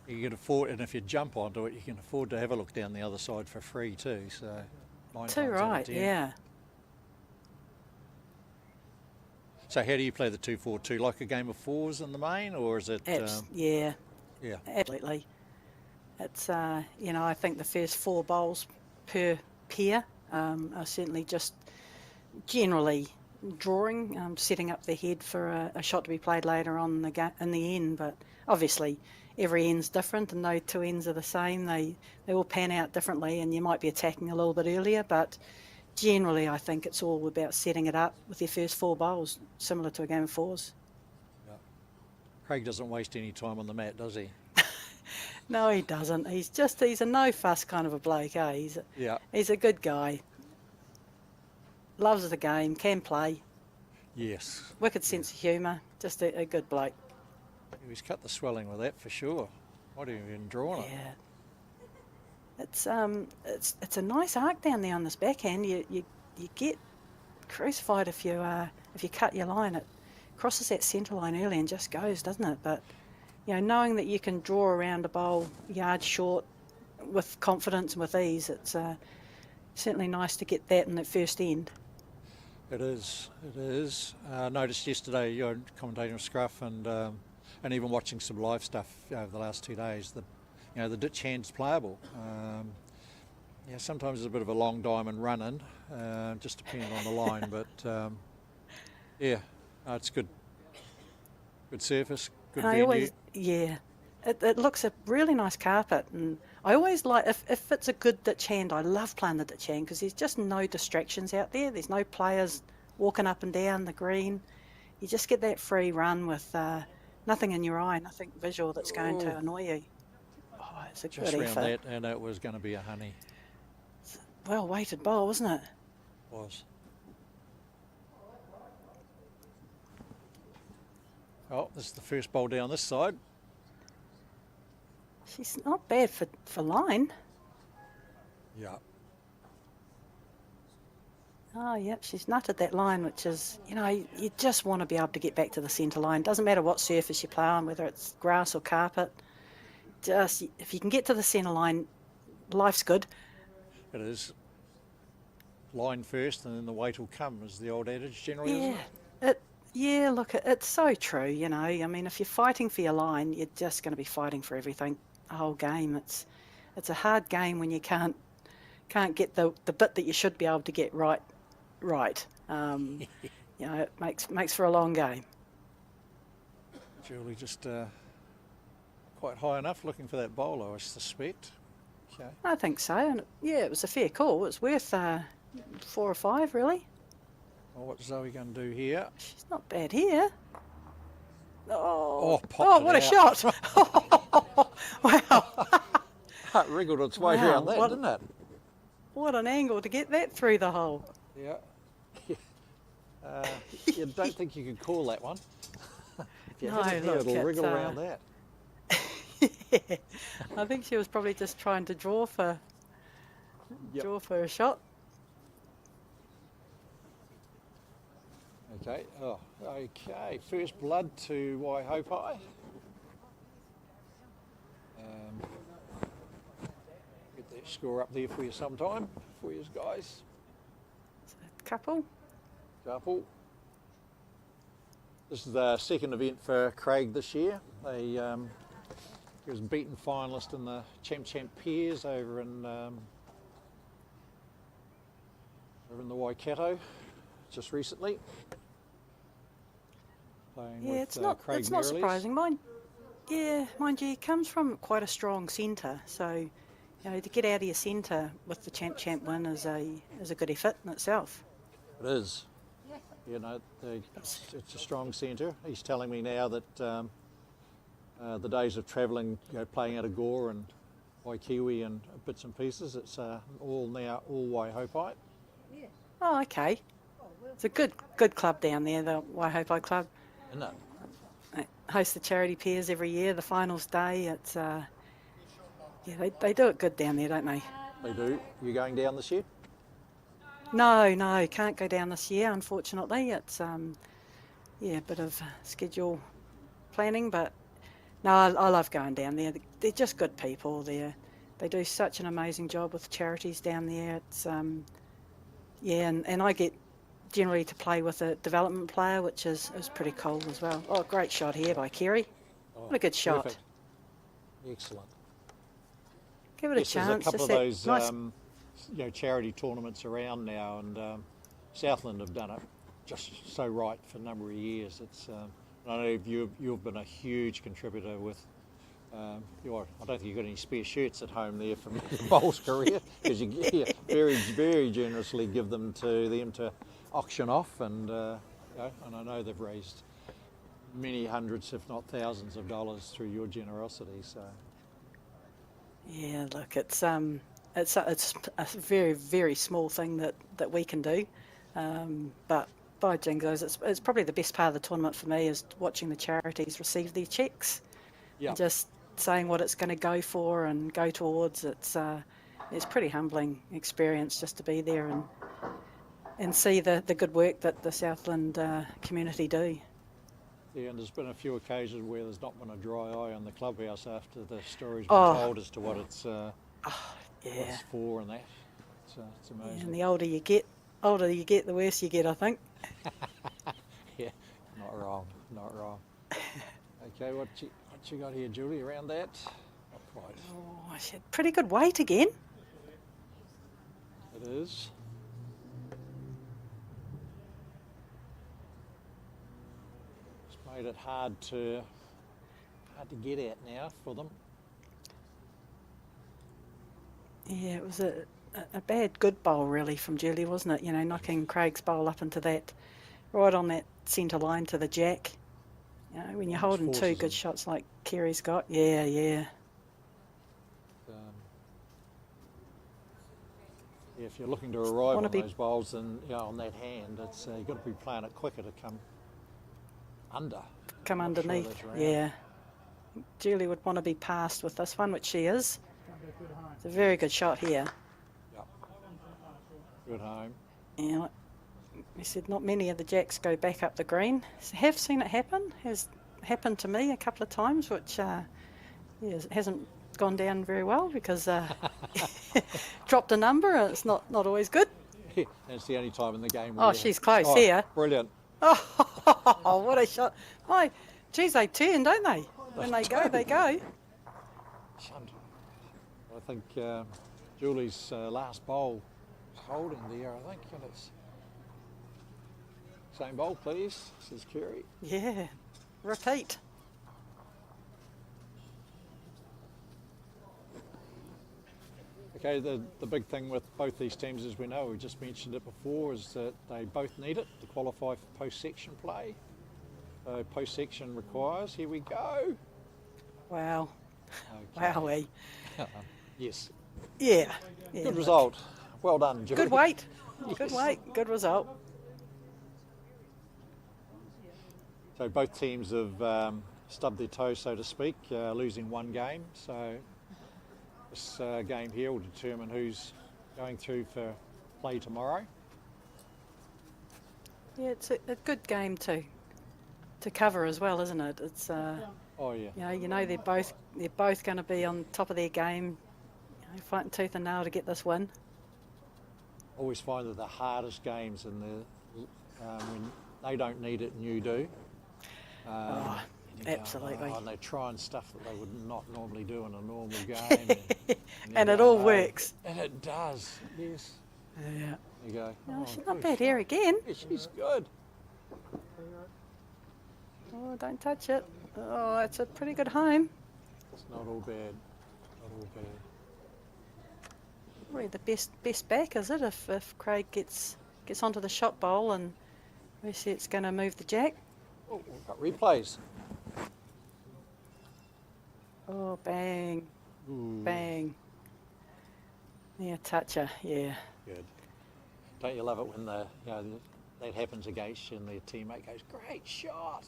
J: You can afford, and if you jump onto it, you can afford to have a look down the other side for free too. So, 9 times
K: Too
J: out of
K: right,
J: 10.
K: yeah.
J: So how do you play the 2-4-2? Like a game of 4s in the main, or is it?
K: Yeah.
J: Yeah.
K: Absolutely. It's I think the first 4 bowls per pair are certainly just generally drawing, setting up the head for a shot to be played later on in the end. But obviously, every end's different, and no 2 ends are the same. They all pan out differently, and you might be attacking a little bit earlier, but generally, I think it's all about setting it up with your first 4 bowls, similar to a game of 4s.
J: Yeah. Craig doesn't waste any time on the mat, does he?
K: No, he doesn't. He's a no fuss kind of a bloke, eh? He's a good guy. Loves the game, can play.
J: Yes.
K: Wicked sense of humour, just a good bloke.
J: He's cut the swelling with that for sure. Might have even drawn it.
K: Yeah. It's a nice arc down there on this backhand. You get crucified if you cut your line. It crosses that centre line early and just goes, doesn't it? But knowing that you can draw around a bowl yard short with confidence and with ease, it's certainly nice to get that in the first end.
J: It is. It is. Noticed yesterday you're commentating with Scruff and even watching some live stuff over the last 2 days that the ditch hand's playable. Sometimes it's a bit of a long diamond running, just depending on the line. But it's good. Good surface. Good venue.
K: It looks a really nice carpet, and I always like if it's a good ditch hand. I love playing the ditch hand because there's just no distractions out there. There's no players walking up and down the green. You just get that free run with nothing in your eye, nothing visual that's going to annoy you. Oh, it's a
J: just
K: good
J: round
K: effort.
J: that, and it was going to be a honey.
K: Well weighted bowl, wasn't it?
J: Was. Oh, this is the first bowl down this side.
K: She's not bad for line.
J: Yeah.
K: Oh, yep, she's nutted that line, which is, you just want to be able to get back to the centre line. Doesn't matter what surface you play on, whether it's grass or carpet. Just, if you can get to the centre line, life's good.
J: It is. Line first and then the weight will come, is the old adage generally, isn't it?
K: Yeah, look, it's so true, I mean, if you're fighting for your line, you're just going to be fighting for everything, the whole game. It's a hard game when you can't get the bit that you should be able to get right. It makes for a long game.
J: Julie just quite high enough, looking for that bowl, I suspect. Okay.
K: I think so, and it was a fair call. It's worth 4 or 5, really.
J: Well, what's Zoe going to do here?
K: She's not bad here.
J: Oh,
K: what a shot! Wow.
J: It wriggled its way around that, didn't it?
K: What an angle to get that through the hole.
J: Yeah. You don't think you could call that one? If you hit it here, it'll wriggle around that.
K: Yeah. I think she was probably just trying to draw for a shot.
J: Okay. Oh, okay. First blood to Waihopai. Get that score up there for you sometime, for you guys.
K: couple.
J: Couple. This is the second event for Craig this year. He was beaten finalist in the Champ Pairs over in the Waikato just recently. Playing
K: Yeah,
J: with,
K: it's not
J: Craig
K: it's not
J: Merrilees.
K: surprising. Mind you, he comes from quite a strong centre, so to get out of your centre with the Champ win is a good effort in itself.
J: It is. It's a strong centre. He's telling me now that the days of travelling, playing out of Gore and Waikiwi and bits and pieces, it's all Waihopai.
K: Oh, okay. It's a good club down there, the Waihopai Club.
J: Isn't it?
K: They host the charity pairs every year, the finals day. It's they do it good down there, don't they?
J: They do. You going down this year?
K: No, can't go down this year, unfortunately. It's a bit of schedule planning, but no, I love going down there. They're just good people there. They do such an amazing job with charities down there. It's and I get generally to play with a development player, which is pretty cool as well. Oh, great shot here by Kerry. What a good shot.
J: Perfect. Excellent.
K: Give it a
J: Yes,
K: chance.
J: there's a couple of
K: Just
J: those
K: nice.
J: charity tournaments around now, and Southland have done it just so right for a number of years. It's I know you've been a huge contributor with. I don't think you've got any spare shirts at home there from your bowls career, because you very, very generously give them to auction off, and and I know they've raised many hundreds, if not thousands, of dollars through your generosity. So
K: Yeah, look, it's a very, very small thing that we can do, but by jingoes, it's probably the best part of the tournament for me is watching the charities receive their checks.
J: yeah,
K: And just saying what it's going to go for and go towards. It's pretty humbling experience just to be there and see the good work that the Southland community do.
J: yeah, and there's been a few occasions where there's not been a dry eye on the clubhouse after the story's been
K: Oh.
J: told as to what it's
K: Yeah.
J: what it's for and that. It's amazing.
K: And the older you get, the worse you get, I think.
J: Yeah, not wrong. Okay, what you got here, Julie, around that? Not quite.
K: Oh, I said pretty good weight again.
J: It is. It's made it hard to get at now for them.
K: Yeah, it was a bad good bowl really from Julie, wasn't it? Knocking Craig's bowl up into that, right on that centre line to the jack. When you're holding two
J: forces
K: good
J: them.
K: shots like Kerry's got, yeah.
J: If you're looking to arrive
K: Wanna
J: on
K: be-
J: those bowls, then on that hand, it's you've got to be playing it quicker to come under.
K: Come
J: Not sure
K: underneath,
J: that's around.
K: yeah. Julie would want to be passed with this one, which she is. It's a very good shot here.
J: Yep. Good home.
K: Yeah, like we said, not many of the jacks go back up the green. Have seen it happen. Has happened to me a couple of times, which hasn't gone down very well because dropped a number. It's not always good.
J: And it's the only time in the game.
K: Oh,
J: where-
K: she's close here.
J: Brilliant.
K: Oh, what a shot! My, geez, they turn, don't they? When they go, they go.
J: Shunt. I think Julie's last bowl is holding there, I think, and it's same bowl, please, says Kerry.
K: Yeah, repeat.
J: Okay, the big thing with both these teams, as we know, we just mentioned it before, is that they both need it to qualify for post-section play. Post-section requires, here we go.
K: Wow.
J: Okay.
K: Wowee.
J: Yes,
K: Yeah.
J: good result. Well done, Julie.
K: Good weight. Good
J: Yes.
K: weight. Good result.
J: So both teams have stubbed their toe, so to speak, losing one game. So this game here will determine who's going through for play tomorrow.
K: Yeah, it's a good game to cover as well, isn't it? It's
J: Oh yeah.
K: they're both going to be on top of their game, fighting tooth and nail to get this win.
J: always find that the hardest games and when they don't need it and you do. And you go,
K: absolutely.
J: "Oh," and they're trying stuff that they would not normally do in a normal game.
K: And
J: you
K: it
J: go,
K: all
J: "Oh,"
K: works.
J: And it does, yes.
K: Yeah.
J: You go,
K: Oh,
J: "Oh,
K: she's not
J: good
K: bad here
J: shot."
K: again.
J: Yeah, she's good.
K: Oh, don't touch it. Oh, it's a pretty good home.
J: It's not all bad. Not all bad.
K: Probably the best back, is it? If Craig gets onto the shot bowl and we see it's going to move the jack.
J: Oh, we've got replays.
K: Oh, bang,
J: Ooh,
K: bang. Yeah, toucher. Yeah.
J: good. Don't you love it when that happens against you and their teammate goes, "Great shot."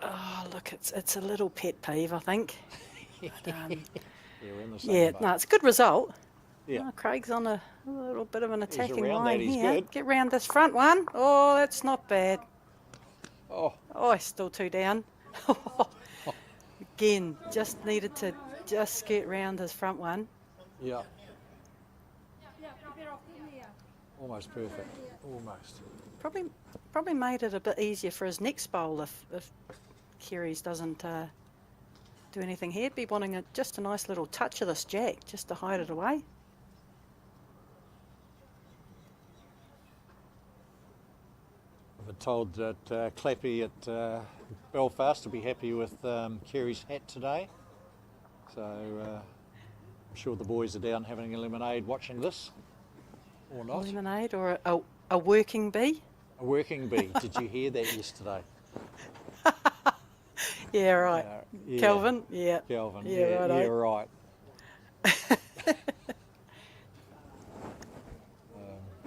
K: Oh, look, it's a little pet peeve, I think. But,
J: Yeah, we're in the same
K: yeah,
J: boat.
K: no, it's a good result.
J: Yeah.
K: Oh, Craig's on a little bit of an attacking
J: around
K: line
J: that, he's
K: here.
J: good.
K: Get round this front one. Oh, that's not bad.
J: Oh,
K: Oh, he's still 2 down. Again, just needed to just get round his front one.
J: yeah. Almost perfect. Almost.
K: Probably made it a bit easier for his next bowl if Keary's doesn't do anything here. He'd be wanting just a nice little touch of this jack just to hide it away.
J: I've been told that Clappy at Belfast will be happy with Kerry's hat today. So I'm sure the boys are down having a lemonade watching this. Or not.
K: Lemonade or a working bee.
J: A working bee. Did you hear that yesterday?
K: Yeah, right.
J: Yeah.
K: Kelvin, yeah.
J: Kelvin.
K: Yeah,
J: Yeah,
K: righto.
J: yeah, right. Yeah.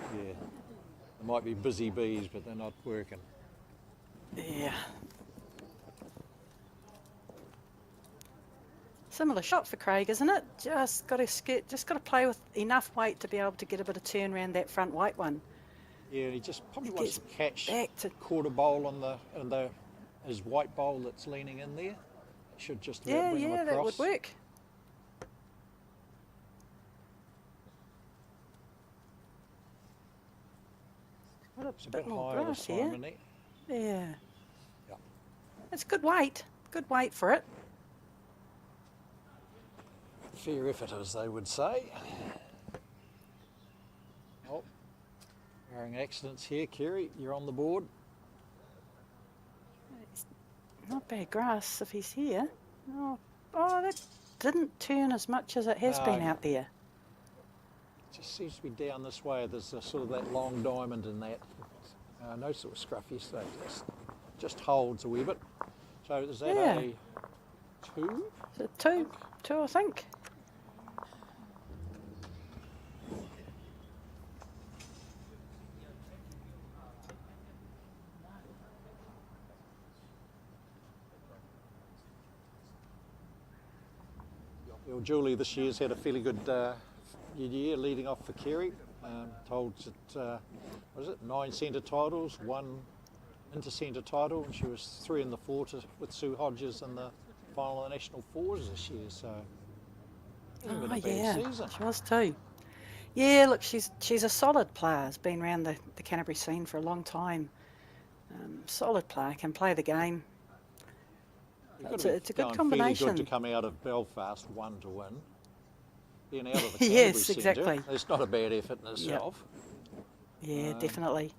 J: There might be busy bees, but they're not working.
K: Yeah. Similar shot for Craig, isn't it? Just got to play with enough weight to be able to get a bit of turn around that front white one.
J: Yeah, he just probably
K: He
J: wants to
K: gets
J: catch
K: back to-
J: quarter bowl on his white bowl that's leaning in there. Should just about
K: Yeah,
J: bring him
K: yeah, that
J: across.
K: would work. Got
J: It's
K: a
J: a
K: bit
J: bit
K: more
J: higher
K: grass
J: this
K: here.
J: time, isn't it?
K: Yeah.
J: Yeah.
K: It's good weight. Good weight for it.
J: Fair effort, as they would say. Oh, barring accidents here, Kerry, you're on the board.
K: Not bad grass if he's here. Oh, that didn't turn as much as it has
J: No.
K: been out there.
J: Just seems to be down this way. There's a sort of that long diamond in that. No sort of scruff yesterday. Just holds a wee bit. So is that
K: Yeah.
J: a 2?
K: Is it two, I think.
J: Well, Julie this year's had a fairly good year leading off for Kerry. Told that, 9 centre titles, 1 inter-centre title, and she was 3 in the 4 with Sue Hodges in the final of the National Fours this year, so hasn't been a bad season.
K: She was too. Yeah, look, she's a solid player. Has been around the Canterbury scene for a long time. Solid player, can play the game. It's a good combination.
J: Fairly good to come out of Belfast 1 to win. Being out of the Canterbury
K: Yes,
J: centre,
K: exactly.
J: it's not a bad effort in itself.
K: Yeah, definitely.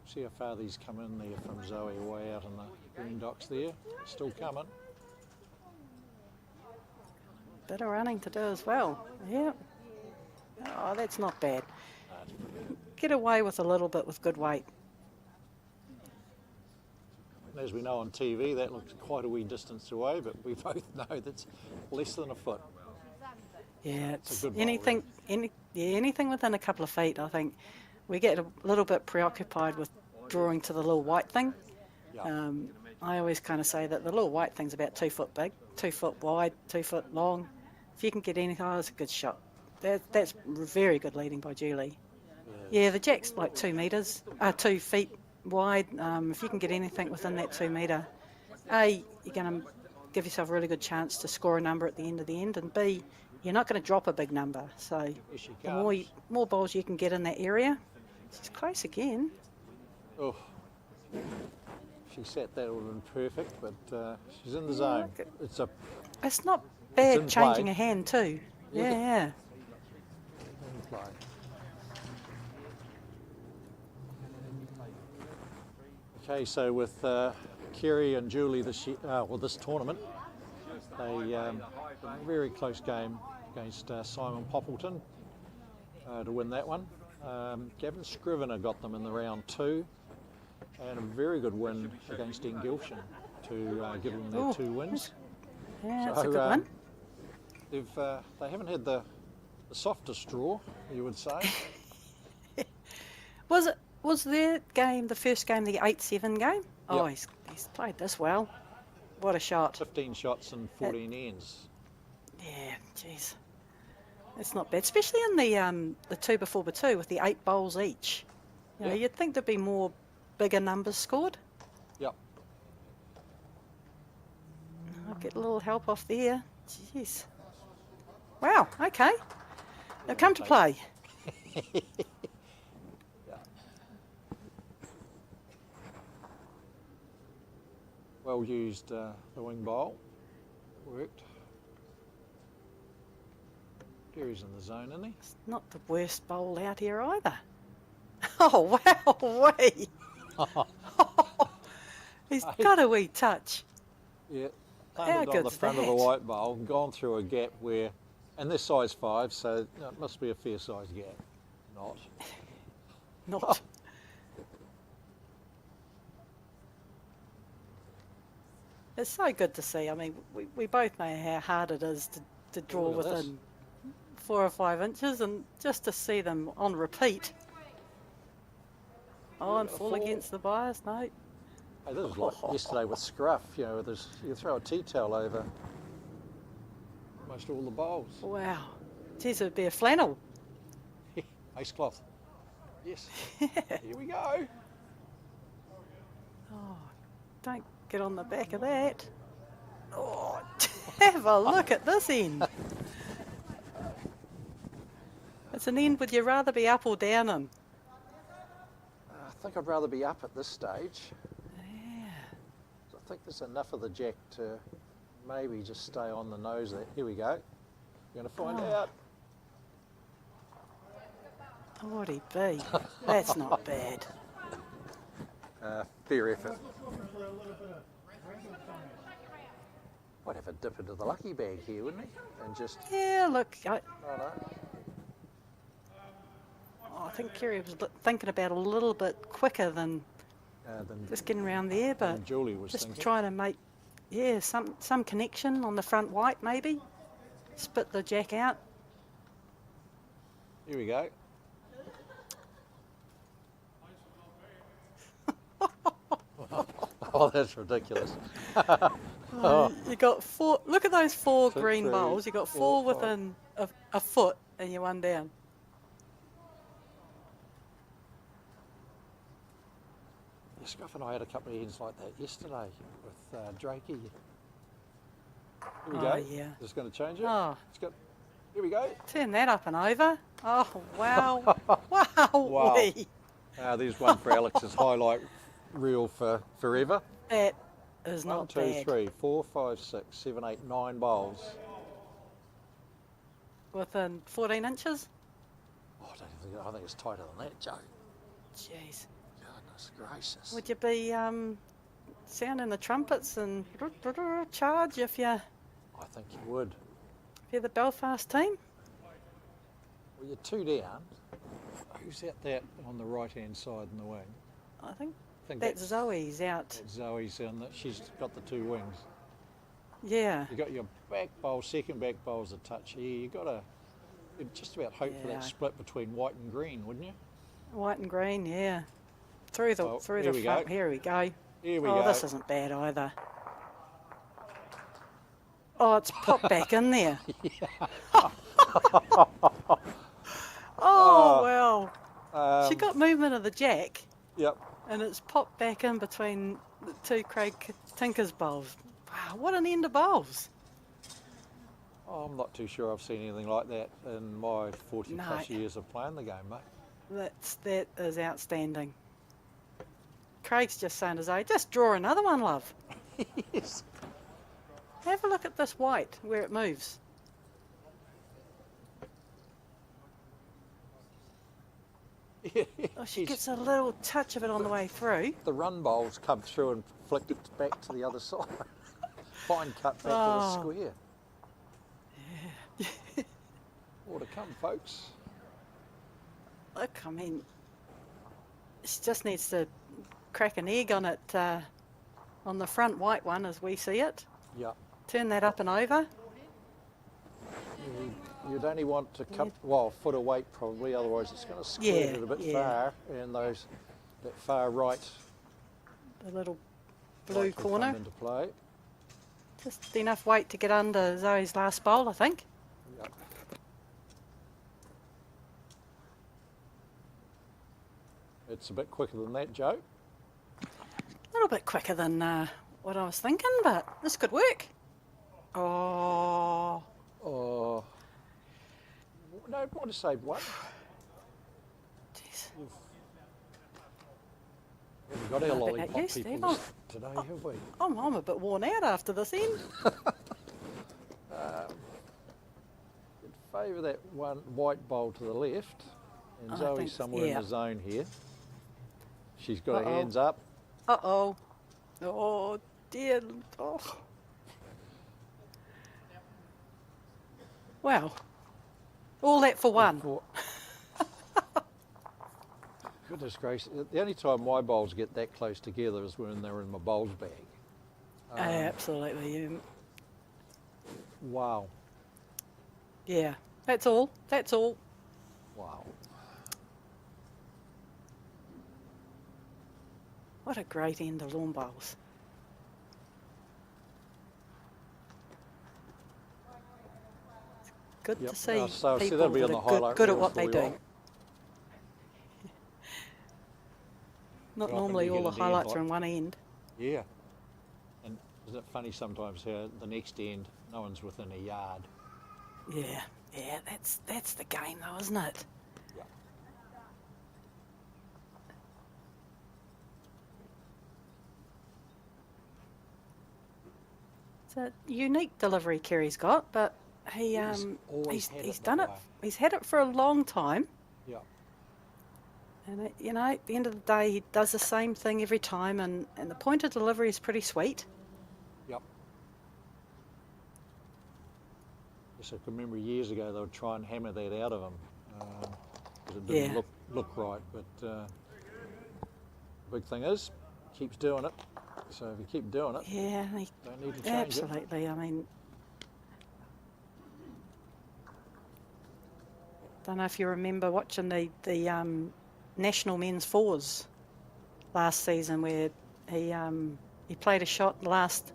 J: See how far these come in there from Zoe way out in the green docks there. Still coming.
K: Bit of running to do as well. Yeah. Oh, that's not bad. Get away with a little bit with good weight.
J: As we know on TV, that looks quite a wee distance away, but we both know that's less than a foot.
K: Yeah,
J: a
K: it's
J: good bowl,
K: anything within a couple of feet. I think we get a little bit preoccupied with drawing to the little white thing.
J: Yeah.
K: I always kind of say that the little white thing's about 2 foot big, 2 foot wide, 2 foot long. If you can get anything, that's a good shot. That's very good leading by Julie. Yeah, the jack's like 2 feet wide. If you can get anything within that 2 metre, you're going to give yourself a really good chance to score a number at the end of the end, and B, you're not going to drop a big number. So
J: Here she
K: the
J: comes.
K: more balls you can get in that area. She's close again.
J: Oh, she set that all in perfect, but she's in the zone.
K: look at-
J: It's a
K: It's not
J: in
K: bad changing
J: play.
K: a hand too.
J: Yeah.
K: Yeah.
J: in play. Okay, so with Kerry and Julie this tournament, they a very close game against Simon Poppleton to win that one. Gavin Scrivener got them in the round 2, and a very good win against Engilshan to give them their
K: Ooh,
J: 2 wins.
K: Yeah, that's a good
J: So,
K: one.
J: They haven't had the softest draw, you would say.
K: Was their game the first game, the 8-7 game? Oh,
J: Yep.
K: he's played this well. What a shot.
J: 15 shots and 14 ends.
K: Yeah, jeez. It's not bad, especially in the 2x4x2 with the 8 bowls each. You know,
J: Yeah.
K: you'd think there'd be more bigger numbers scored.
J: Yep.
K: I'll get a little help off there. Jeez. Wow, okay. They've come to play.
J: Well used the wing bowl. Worked. Gary's in the zone, isn't he?
K: It's not the worst bowl out here either. Oh, wow, wee. He's got a wee touch.
J: Yeah.
K: How
J: Landed on the
K: good's
J: front of the
K: that?
J: white bowl and gone through a gap where, and they're size 5, so you know, it must be a fair size gap. Not.
K: Not. It's so good to see. I mean, we both know how hard it is to draw
J: Look at this.
K: within 4 or 5 inches, and just to see them on repeat. Oh, and
J: at the
K: fall
J: fall.
K: against the bias, no.
J: Hey, this was like yesterday with Scruff, you know, you throw a tea towel over most all the bowls.
K: Wow. Geez, it would be a flannel.
J: Ace cloth. Yes. Here we go.
K: Oh, don't get on the back of that. Oh, have a look at this end. It's an end, would you rather be up or down in?
J: I think I'd rather be up at this stage. I think there's enough of the jack to maybe just stay on the nose there. Here we go. You're going to find out.
K: What'd he be? That's not bad.
J: Fair effort. Might have a dip into the lucky bag here, wouldn't he? And just,
K: Yeah, look,
J: no.
K: I think Kerry was thinking about it a little bit quicker than
J: Then
K: just getting around there, but
J: Julie was
K: just
J: thinking.
K: trying to make, yeah, some connection on the front white maybe. Spit the jack out.
J: Here we go. Oh, that's ridiculous.
K: You got 4. Look at those 4
J: Two,
K: green
J: three,
K: bowls. You got 4
J: four, five.
K: within a foot, and you're 1 down.
J: Yeah, Scruff and I had a couple of ends like that yesterday with Drakey. Here we
K: Oh,
J: go.
K: yeah.
J: Just going to change it.
K: Oh.
J: It's got. Here we go.
K: Turn that up and over. Oh wow! Wow!
J: Wow.
K: Wee.
J: There's one for Alex's highlight reel for forever.
K: That is
J: 1,
K: not
J: 2,
K: bad.
J: 3, 4, 5, 6, 7, 8, 9 bowls.
K: Within 14 inches.
J: Oh, I think it's tighter than that, Joe.
K: Jeez.
J: Goodness gracious.
K: Would you be sounding the trumpets and charge if you're
J: I think you would.
K: the Belfast team?
J: Well, you're 2 down. Who's out there on the right-hand side in the wing?
K: I think
J: I think
K: that's Zoe's out.
J: that's Zoe's on that. She's got the 2 wings.
K: Yeah.
J: You got your back bowl, second back bowl's a touch here. You got to. You'd just about hope for
K: Yeah.
J: that split between white and green, wouldn't you?
K: White and green. Yeah. Through the
J: Oh,
K: through
J: here
K: the
J: we
K: front.
J: go.
K: Here we go.
J: Here we
K: Oh,
J: go.
K: this isn't bad either. Oh, it's popped back in there. Oh, well. She got movement of the jack,
J: Yep.
K: and it's popped back in between the 2 Craig Tinker's bowls. Wow. what an end of bowls.
J: Oh, I'm not too sure I've seen anything like that in my 40
K: No.
J: plus years of playing the game, mate.
K: That is outstanding. Craig's just saying to Zoe, just draw another one, love.
J: Yes.
K: Have a look at this white, where it moves. Oh, she gets a little touch of it on the way through.
J: The run bowls come through and flick it back to the other side. Fine cut back to the
K: Oh.
J: square. More to come, folks.
K: Look, I mean, she just needs to crack an egg on it, on the front white one as we see it.
J: Yeah.
K: Turn that up and over.
J: You'd only want to cut, well, a foot of weight probably, otherwise it's going to squirt
K: Yeah,
J: it a bit
K: yeah.
J: far, and that far right
K: The little blue
J: light will
K: corner.
J: come into play.
K: Just enough weight to get under Zoe's last bowl, I think.
J: Yep. It's a bit quicker than that, Joe.
K: A little bit quicker than what I was thinking, but this could work. Oh,
J: Oh, no, might have saved one.
K: jeez.
J: We've got our
K: I think
J: lollipop
K: that used to,
J: people
K: haven't
J: today, have we?
K: I'm a bit worn out after this end.
J: Favour that one white bowl to the left, and
K: I
J: Zoe's
K: think-
J: somewhere
K: yeah.
J: in the zone here. She's got her
K: Uh-oh.
J: hands up.
K: Uh-oh. Oh, dear. Oh. Wow. All that for one.
J: Goodness gracious, the only time my bowls get that close together is when they're in my bowls bag.
K: Absolutely.
J: Wow,
K: Yeah. That's all. That's all.
J: wow.
K: What a great end of lawn bowls. Good
J: Yep.
K: to see
J: So
K: people
J: that'll be
K: that
J: on the
K: are
J: highlight
K: good at
J: reel
K: what
J: for
K: they
J: you
K: do.
J: all.
K: Not
J: Often
K: normally
J: you
K: all
J: get
K: the
J: an end
K: highlights
J: like-
K: are in one end.
J: Yeah. And isn't it funny sometimes how the next end, no one's within a yard?
K: Yeah, yeah, that's the game though, isn't it?
J: Yeah.
K: It's a unique delivery Kerry's got, but
J: He's always had it
K: he's
J: that
K: done it.
J: way.
K: He's had it for a long time,
J: Yeah.
K: and at the end of the day, he does the same thing every time, and the point of delivery is pretty sweet.
J: Yep. Yes, I can remember years ago they would try and hammer that out of him because it didn't
K: Yeah.
J: look right. But the big thing is, keeps doing it. So if you keep doing it,
K: Yeah, he,
J: don't need to change it.
K: absolutely. I mean, don't know if you remember watching the national men's fours last season, where he played a shot last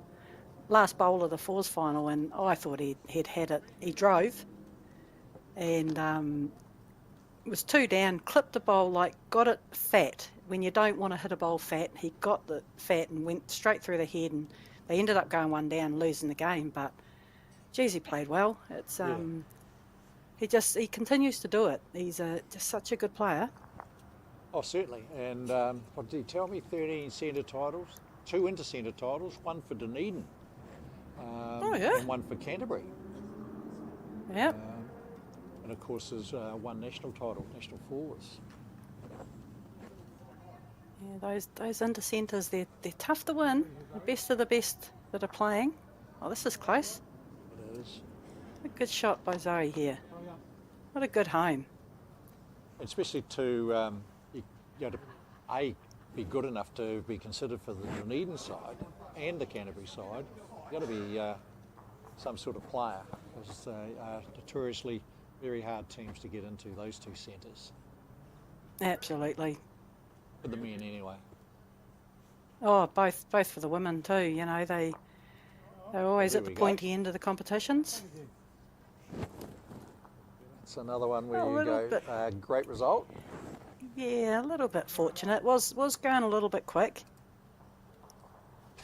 K: bowl of the fours final, and I thought he'd had it. He drove and was two down, clipped the bowl, got it fat. When you don't want to hit a bowl fat, he got the fat and went straight through the head, and they ended up going one down, losing the game. But geez, he played well. It's he continues to do it. He's just such a good player.
J: Oh, certainly. And what did he tell me? 13 centre titles, 2 inter-centre titles, 1 for Dunedin,
K: yeah.
J: and 1 for Canterbury.
K: Yep.
J: And of course, there's 1 national title, national forwards.
K: Yeah, those inter-centres, they're tough to win. The best of the best that are playing. Oh, this is close.
J: It is.
K: A good shot by Zoe here. What a good home.
J: Especially to, you know, to be good enough to be considered for the Dunedin side and the Canterbury side. You've got to be some sort of player, because they are notoriously very hard teams to get into, those 2 centres.
K: Absolutely.
J: For the men anyway.
K: Oh, both for the women too. You know, they're always
J: There
K: at the
J: we go.
K: pointy end of the competitions.
J: It's another one where
K: A
J: you
K: little
J: go,
K: bit.
J: great result.
K: Yeah, a little bit fortunate. Was going a little bit quick.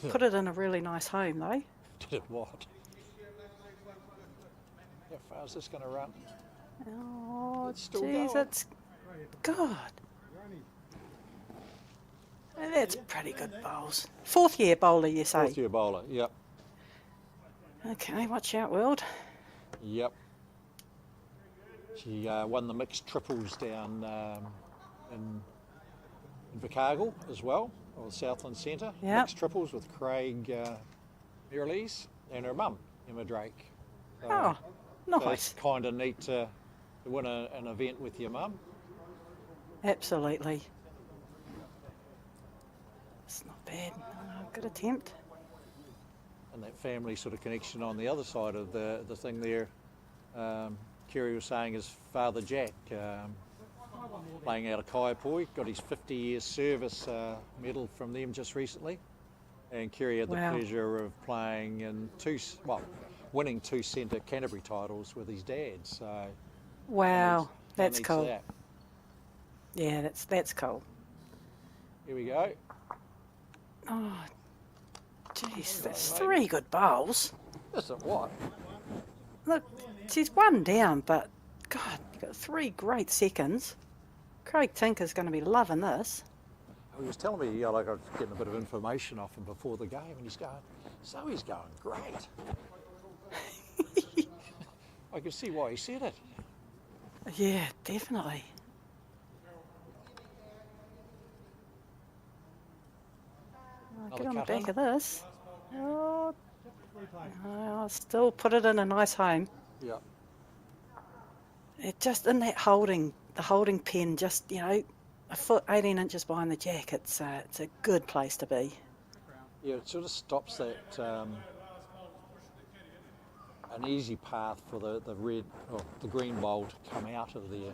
K: Put it in a really nice home though.
J: Did it what? How far is this going to run?
K: Oh,
J: It's still
K: geez,
J: going.
K: it's good. That's pretty good bowls. Fourth year bowler, you say?
J: Fourth year bowler, yep.
K: Okay, watch out, World.
J: Yep. She won the mixed triples down in Invercargill as well, or Southland Centre.
K: Yep.
J: Mixed triples with Craig Mirrlees and her mum, Emma Drake. So,
K: Oh,
J: so
K: nice.
J: it's kind of neat to win an event with your mum.
K: Absolutely. It's not bad. Good attempt.
J: And that family sort of connection on the other side of the thing there. Kerry was saying his father Jack, playing out of Kaiapoi, got his 50 years service medal from them just recently. And Kerry had the
K: Wow.
J: pleasure of playing in winning 2 centre Canterbury titles with his dad. So
K: Wow, that's
J: neat's
K: cool.
J: that?
K: Yeah, that's cool.
J: Here we go.
K: Oh, jeez, that's 3 good bowls.
J: Is it what?
K: Look, she's 1 down, but God, you've got 3 great seconds. Craig Tinker's going to be loving this.
J: He was telling me, like I was getting a bit of information off him before the game, and he's going, Zoe's going great. I can see why he said it.
K: Yeah, definitely. Oh, get
J: Another
K: on the
J: cut
K: back
J: in.
K: of this. Oh, I'll still put it in a nice home.
J: Yeah.
K: It just in that the holding pen, just a foot 18 inches behind the jack. It's a good place to be.
J: Yeah, it sort of stops that an easy path for the green bowl to come out of there.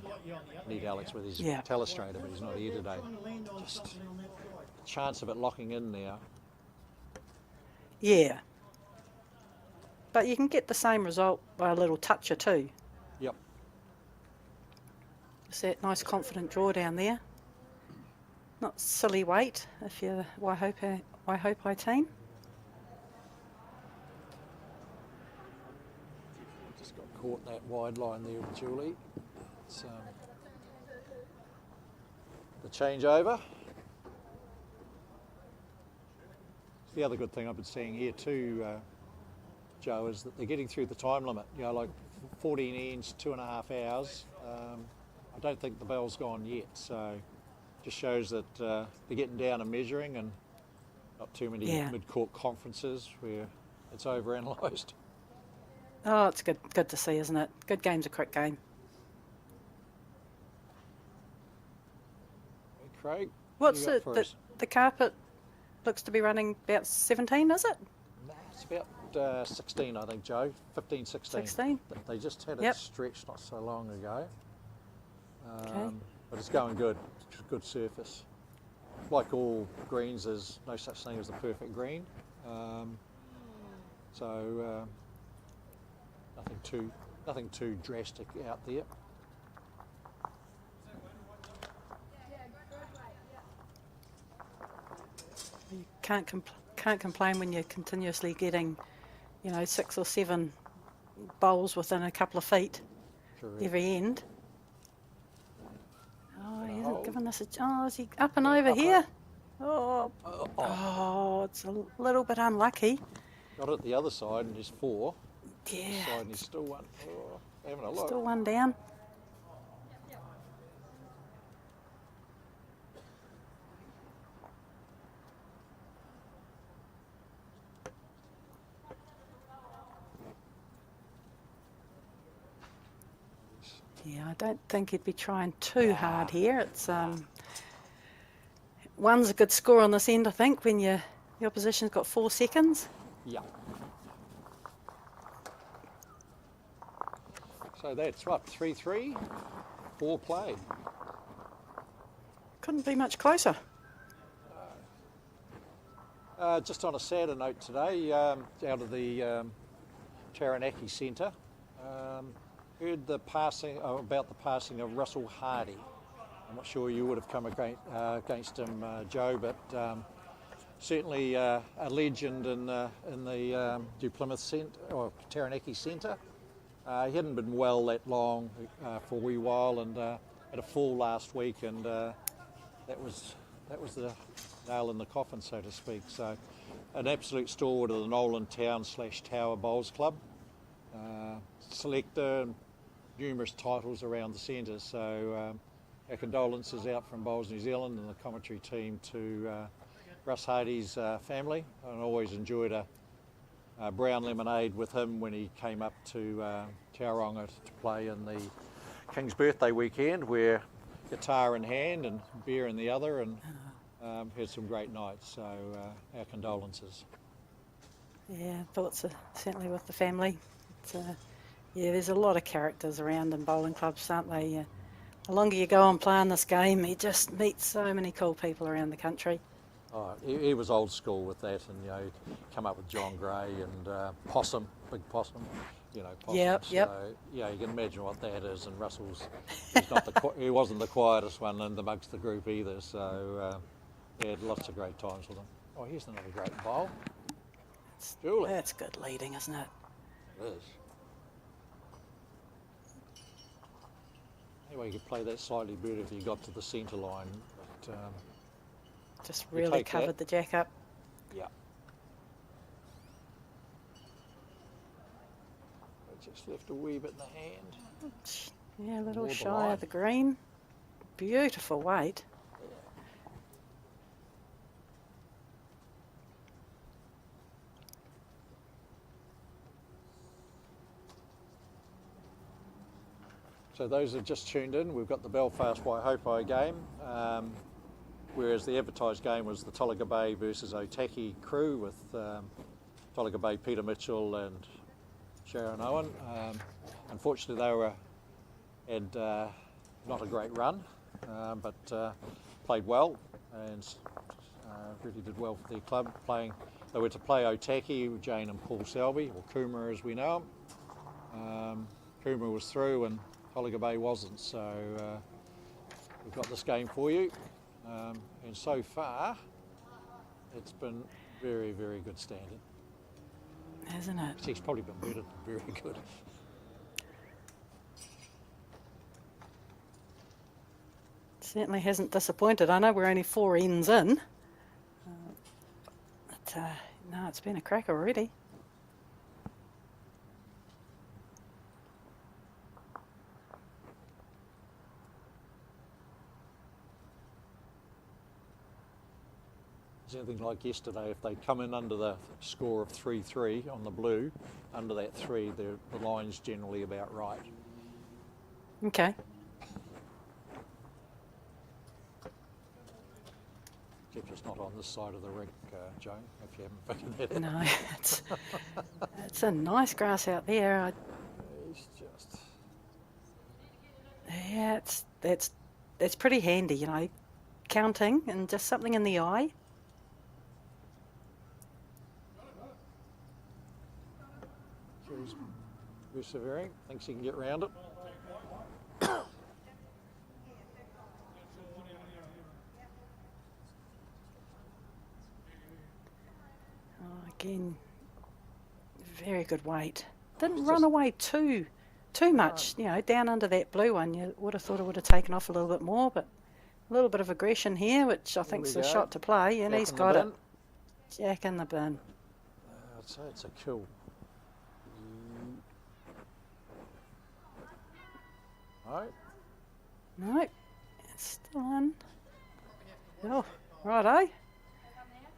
J: Need Alex with his
K: Yeah.
J: telestrator, but he's not here today. Just a chance of it locking in there.
K: Yeah. But you can get the same result by a little toucher too.
J: Yep.
K: It's that nice confident draw down there. Not silly weight if you're the Waihopai team.
J: Just got caught in that wide line there with Julie. It's, the changeover. The other good thing I've been seeing here too, Joe, is that they're getting through the time limit. Like 14 ends, 2.5 hours. I don't think the bell's gone yet, so just shows that they're getting down and measuring, and not too many
K: Yeah.
J: mid-court conferences where it's overanalyzed.
K: Oh, it's good to see, isn't it? Good game's a quick game.
J: Hey, Craig,
K: What's
J: what you got for
K: the
J: us?
K: the carpet looks to be running about 17, is it?
J: Nah, it's about 16, I think, Joe. 15, 16.
K: 16?
J: They just had it
K: Yep.
J: stretched not so long ago.
K: Okay.
J: But it's going good. It's a good surface. Like all greens, there's no such thing as the perfect green. So nothing too drastic out there.
K: You can't complain when you're continuously getting, 6 or 7 bowls within a couple of feet
J: Correct.
K: every end. Oh, he hasn't given us is he up and over here? Oh, it's a little bit unlucky.
J: Got it the other side and there's 4.
K: Yeah,
J: This side and he's still one. Oh, having a look.
K: still 1 down. Yeah, I don't think he'd be trying too hard here. It's 1's a good score on this end, I think, when the opposition's got 4 seconds.
J: Yeah. So that's what, 3-3, 4 played.
K: Couldn't be much closer.
J: Just on a sadder note today, out of the Taranaki Centre, heard about the passing of Russell Hardy. I'm not sure you would have come against him, Joe, but certainly a legend in the New Plymouth Centre or Taranaki Centre. He hadn't been well that long for a wee while, and had a fall last week, and that was the nail in the coffin, so to speak. So, an absolute stalwart of the Nolan Town / Tower Bowls Club, selector, and numerous titles around the centre. So, our condolences out from Bowls New Zealand and the commentary team to Russ Hardy's family. I always enjoyed a brown lemonade with him when he came up to Tauranga to play in the King's birthday weekend, where guitar in hand and beer in the other, and had some great nights. So our condolences.
K: Yeah, thoughts are certainly with the family. It's, yeah, there's a lot of characters around in bowling clubs, aren't they? The longer you go on playing this game, you just meet so many cool people around the country.
J: Oh, he was old school with that, and he'd come up with John Gray and Possum, Big Possum, Possum.
K: Yep.
J: So, you can imagine what that is. And Russell's, he wasn't the quietest one in amongst the group either. So he had lots of great times with him. Oh, here's another great bowl. Julie.
K: That's good leading, isn't it?
J: It is. Anyway, you could play that slightly better if you got to the centre line. But,
K: just really covered the jack up.
J: Yeah. Just left a wee bit in the hand.
K: Yeah, a little
J: More
K: shy
J: line.
K: of the green. Beautiful weight.
J: So those who just tuned in, we've got the Belfast Waihopo game, whereas the advertised game was the Tolaga Bay versus Otaki crew with Tolaga Bay Peter Mitchell and Sharon Owen. Unfortunately, they had not a great run, but played well and really did well for their club. They were to play Otaki, Jane and Paul Selby, or Coomera as we know him. Coomera was through and Tolaga Bay wasn't, so we've got this game for you. And so far, it's been very, very good standing.
K: Hasn't it?
J: It's probably been better than very good.
K: Certainly hasn't disappointed. I know we're only 4 ends in. But no, it's been a cracker already.
J: It's anything like yesterday. If they come in under the score of 3-3 on the blue, under that 3, the line's generally about right.
K: Okay.
J: Except it's not on this side of the rink, Joan, if you haven't figured that out.
K: No, it's a nice grass out there.
J: It's just...
K: Yeah, that's pretty handy, counting and just something in the eye.
J: He's persevering, thinks he can get round it.
K: Again, very good weight. Didn't run away too much, down under that blue one. You would have thought it would have taken off a little bit more, but a little bit of aggression here, which I think is a shot to play, and he's got it. Jack in the bin.
J: I'd say it's a kill.
K: No, it's still in. Oh, righto.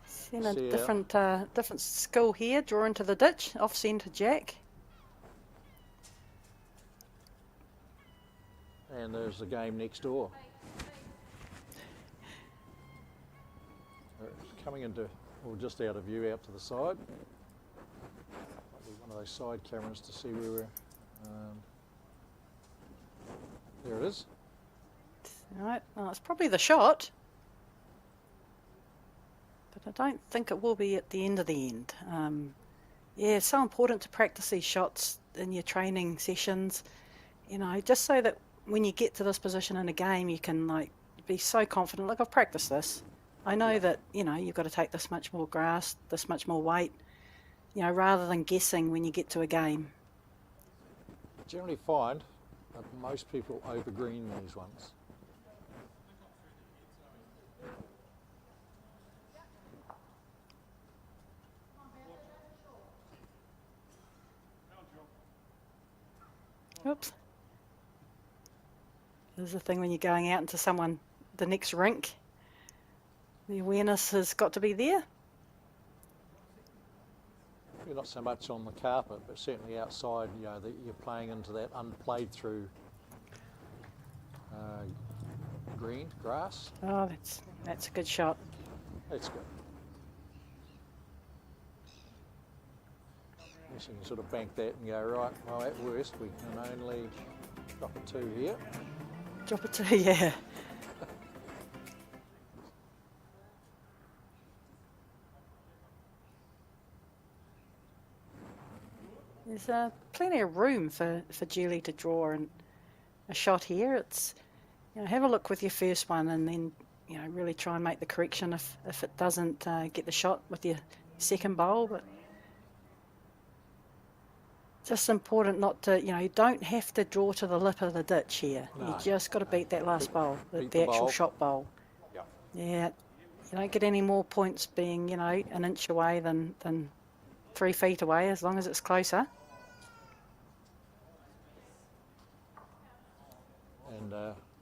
K: Seeing a different skill here, draw into the ditch, off centre Jack.
J: And there's the game next door. It's coming into, or just out of view, out to the side. Might be one of those side cameras to see where we're. There it is.
K: Right, well, it's probably the shot, but I don't think it will be at the end of the end. Yeah, it's so important to practice these shots in your training sessions, just so that when you get to this position in a game, you can be so confident. Look, I've practiced this. I know that, you know, you've got to take this much more grass, this much more weight, you know, rather than guessing when you get to a game.
J: Generally find that most people overgreen these ones.
K: Oops. There's the thing when you're going out into the next rink, the awareness has got to be there.
J: You're not so much on the carpet, but certainly outside, you know, that you're playing into that unplayed through green, grass.
K: Oh, that's a good shot.
J: That's good. Yes, you can sort of bank that and go, right, well, at worst, we can only drop a 2 here.
K: Drop it to, yeah. There's plenty of room for Julie to draw and a shot here. It's, you know, have a look with your first one and then, you know, really try and make the correction if it doesn't get the shot with your second bowl. But just important not to, you know, you don't have to draw to the lip of the ditch here.
J: No.
K: You just got to beat that last bowl,
J: beat
K: the
J: the
K: actual
J: bowl.
K: shot bowl.
J: Yep.
K: Yeah, you don't get any more points being, you know, an inch away than 3 feet away, as long as it's closer.
J: And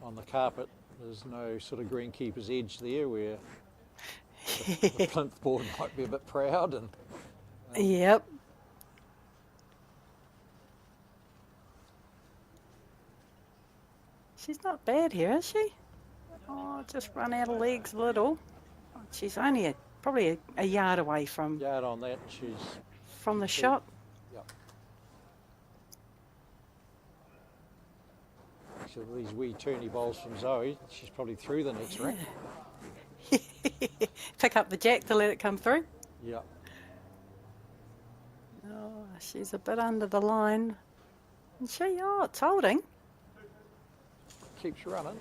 J: on the carpet, there's no sort of greenkeeper's edge there where the plinth board might be a bit proud. And
K: Yep. She's not bad here, is she? Oh, just run out of legs a little. She's only probably a yard away from
J: yard on that, she's
K: the shot.
J: Yep. So these wee turny bowls from Zoe, she's probably through the next ring.
K: Pick up the jack to let it come through.
J: Yep.
K: Oh, she's a bit under the line. And she, oh, it's holding.
J: Keeps running.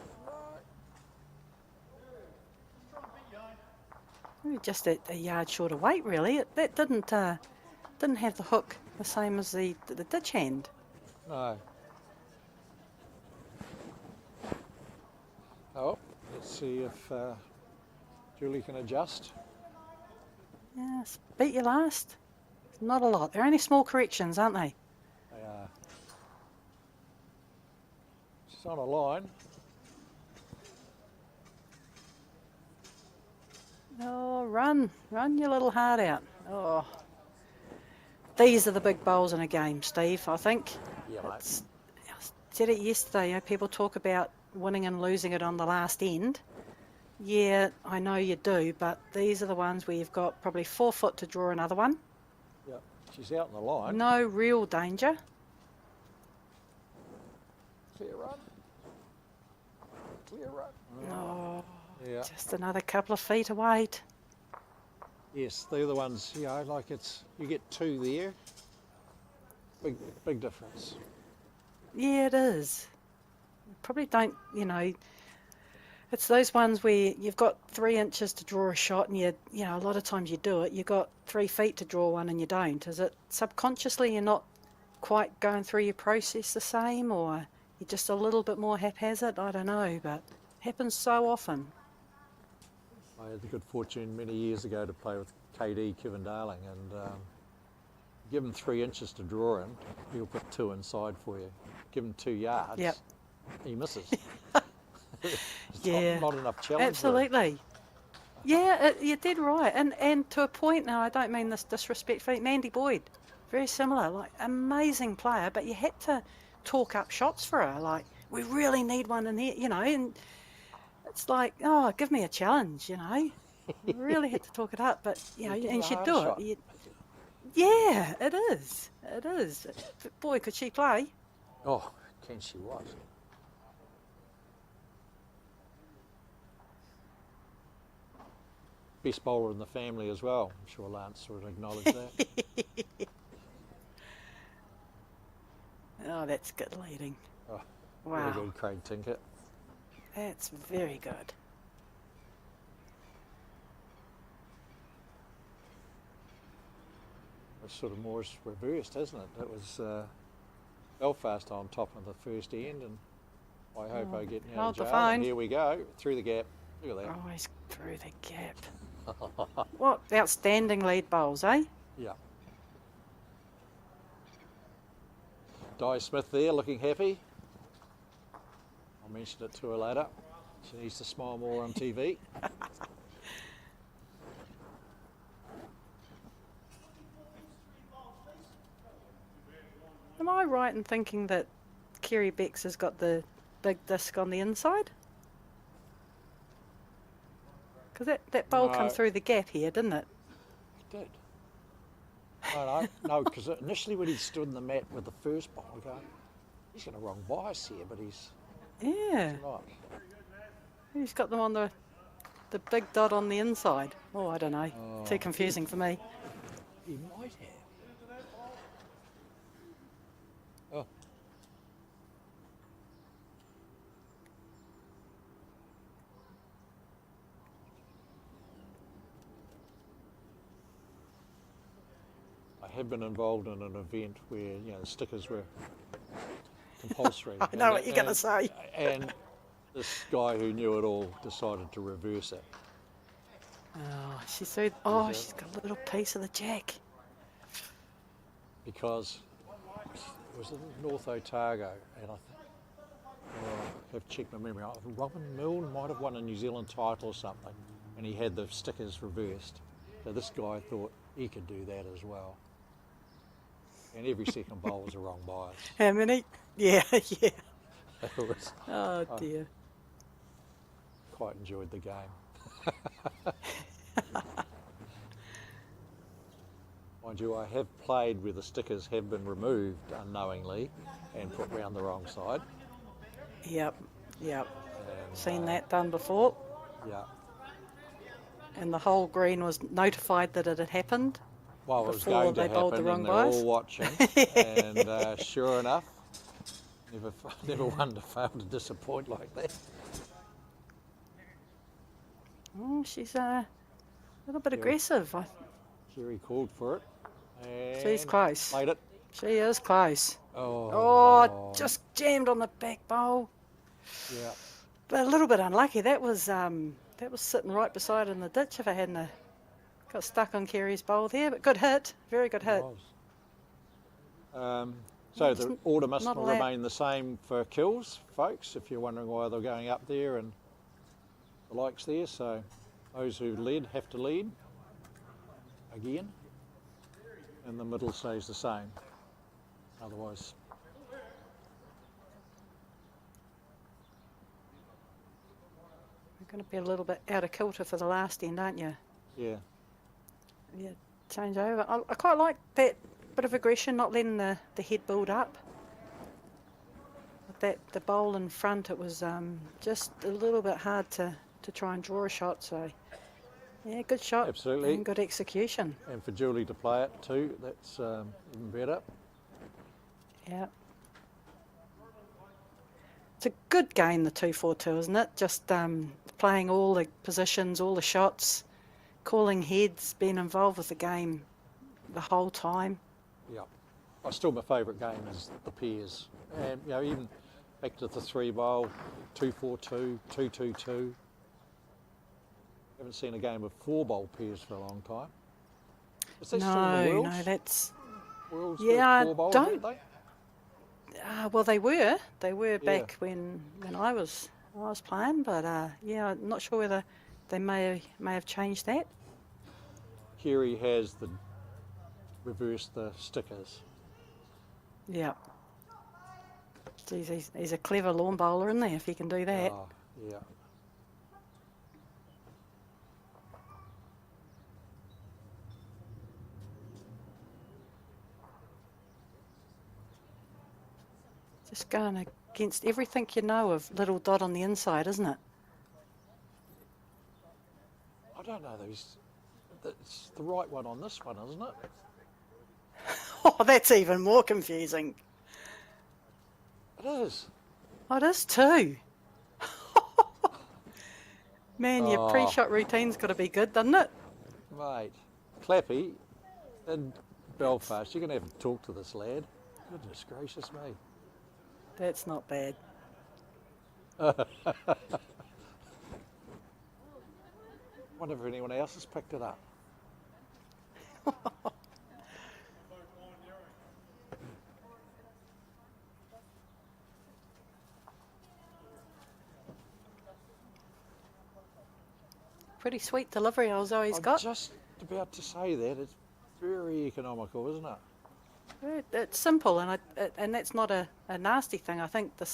K: Maybe just a yard short of weight, really. That didn't have the hook the same as the ditch hand.
J: No. Oh, let's see if Julie can adjust.
K: Yes, beat your last. Not a lot. They're only small corrections, aren't they?
J: They are. She's on a line.
K: Oh, run your little heart out. Oh, these are the big bowls in a game, Steve. I think.
J: Yeah, mate.
K: I said it yesterday. You know, people talk about winning and losing it on the last end. Yeah, I know you do, but these are the ones where you've got probably 4 foot to draw another one.
J: Yep. She's out in the line.
K: No real danger.
J: Clear run. Clear run.
K: Oh,
J: Yeah.
K: just another couple of feet away.
J: Yes, they're the ones, you know, like you get 2 there. Big difference.
K: Yeah, it is. Probably don't, you know, it's those ones where you've got 3 inches to draw a shot and you know, a lot of times you do it, you've got 3 feet to draw one and you don't. Is it subconsciously you're not quite going through your process the same, or you're just a little bit more haphazard? I don't know, but it happens so often.
J: I had the good fortune many years ago to play with KD, Kevin Darling, and give him 3 inches to draw in, he'll put 2 inside for you. Give him 2 yards,
K: Yep.
J: he misses. There's
K: Yeah,
J: not enough challenge there.
K: absolutely. Yeah, you did right, and to a point now. I don't mean this disrespectfully. Mandy Boyd, very similar, like amazing player, but you had to talk up shots for her. Like, we really need one in here, you know. And it's like, oh, give me a challenge, you know. You really had to talk it up, but you know,
J: Give her
K: and
J: a
K: she'd
J: hard
K: do
J: shot.
K: it. Yeah, it is. It is. But boy, could she play?
J: Oh, can she what? Best bowler in the family as well. I'm sure Lance would acknowledge that.
K: Oh, that's good leading.
J: Oh,
K: Wow.
J: Very good, Craig Tinkett.
K: That's very good.
J: was sort of more reversed, hasn't it? It was Belfast on top of the first end, and Waihopo getting out
K: hold
J: of
K: the
J: jail.
K: phone.
J: And here we go, through the gap. Look at that.
K: Oh, he's through the gap. What outstanding lead bowls, eh?
J: Yeah. Di Smith there, looking happy. I'll mention it to her later. She needs to smile more on TV.
K: Am I right in thinking that Kerry Becks has got the big disc on the inside? Because that bowl come
J: No.
K: through the gap here, didn't it?
J: It did. No, because initially when he stood in the mat with the first bowl, I go, he's got a wrong bias here, but he's
K: Yeah.
J: not.
K: He's got them on the big dot on the inside. Oh, I don't know. Too confusing for me.
J: He might have. Oh. I have been involved in an event where, you know, the stickers were compulsory.
K: I know what you're going to say.
J: And this guy who knew it all decided to reverse it.
K: Oh, she's so. Oh, she's got a little piece of the jack.
J: Because it was in North Otago, and I have checked my memory. Robin Milne might have won a New Zealand title or something, and he had the stickers reversed. So this guy thought he could do that as well. And every second bowl was a wrong bias.
K: How many? Yeah, yeah.
J: It was,
K: Oh dear.
J: quite enjoyed the game. Mind you, I have played where the stickers have been removed unknowingly and put round the wrong side.
K: Yep, yep.
J: And,
K: Seen that done before.
J: Yeah.
K: And the whole green was notified that it had happened.
J: Well, it was
K: Before
J: going to
K: they bowled the
J: happen,
K: wrong
J: and they're
K: bias.
J: all watching. And sure enough, never one to fail to disappoint like that.
K: Oh, she's a little bit
J: Yeah.
K: aggressive.
J: Kerry called for it. And
K: She's close.
J: Played it.
K: She is close.
J: Oh,
K: Oh, just jammed on the back bowl.
J: yeah.
K: But a little bit unlucky. That was sitting right beside in the ditch if I hadn't got stuck on Kerry's bowl there. But good hit, very good hit.
J: It was. So the order must
K: not allowed-
J: remain the same for kills, folks, if you're wondering why they're going up there and the likes there. So those who lead have to lead again, and the middle stays the same. Otherwise,
K: You're going to be a little bit out of kilter for the last end, aren't you?
J: yeah.
K: Yeah, change over. I quite like that bit of aggression, not letting the head build up. With the bowl in front, it was just a little bit hard to try and draw a shot. So, yeah, good shot.
J: Absolutely.
K: And good execution.
J: And for Julie to play it too, that's even better.
K: Yeah. It's a good game, the 2-4-2, isn't it? Just playing all the positions, all the shots, calling heads, being involved with the game the whole time.
J: Yeah. Still my favourite game is the pairs. And, you know, even back to the 3-bowl, 2-4-2, 2-2-2. Haven't seen a game of 4-bowl pairs for a long time. Is that still in the Worlds?
K: No, that's...
J: Worlds
K: Yeah,
J: were 4-bowl,
K: don't-
J: weren't they?
K: well, they were
J: Yeah.
K: back when I was playing, but yeah, I'm not sure whether they may have changed that.
J: Kerry has reversed the stickers.
K: Yeah. Geez, he's a clever lawn bowler, isn't he, if he can do that.
J: Oh, yeah.
K: Just going against everything you know of little dot on the inside, isn't it?
J: I don't know. It's the right one on this one, isn't it?
K: Oh, that's even more confusing.
J: It is.
K: Oh, it is too. Man, your
J: Oh.
K: pre-shot routine's got to be good, doesn't it?
J: Mate, Clappy, and Belfast. You're going to have to talk to this lad. Goodness gracious me.
K: That's not bad.
J: Wonder if anyone else has picked it up.
K: Pretty sweet delivery old Zoe's
J: I'm
K: got.
J: just about to say that. It's very economical, isn't it?
K: It's simple, and that's not a nasty thing. I think the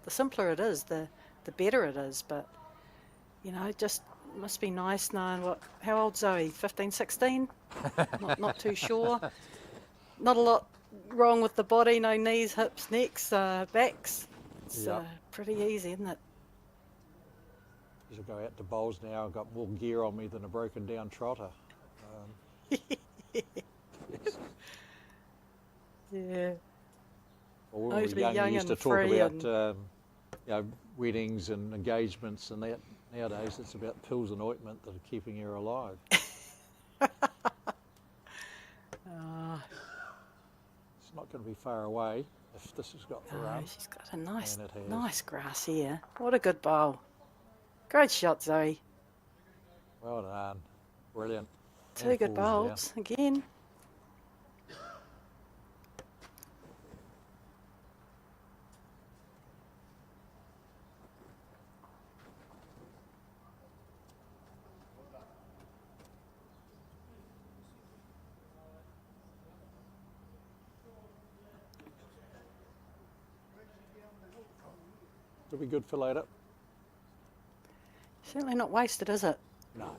K: simpler it is, the better it is. But you know, it just must be nice knowing how old Zoe? 15, 16? not too sure. Not a lot wrong with the body. No knees, hips, necks, backs. It's
J: Yep.
K: pretty easy, isn't it?
J: As I go out to bowls now, I've got more gear on me than a broken down trotter.
K: Yeah.
J: When we
K: Nice
J: were
K: to be
J: young,
K: young
J: we used to
K: and
J: talk
K: free
J: about
K: and-
J: you know, weddings and engagements and that. Nowadays, it's about pills and ointment that are keeping you alive. It's not going to be far away if this has got the run.
K: She's got a nice,
J: And it has.
K: nice grass here. What a good bowl. Great shot, Zoe.
J: Well done. Brilliant.
K: Two
J: And
K: good
J: falls
K: bowls again.
J: It'll be good for later.
K: Certainly not wasted, is it?
J: No.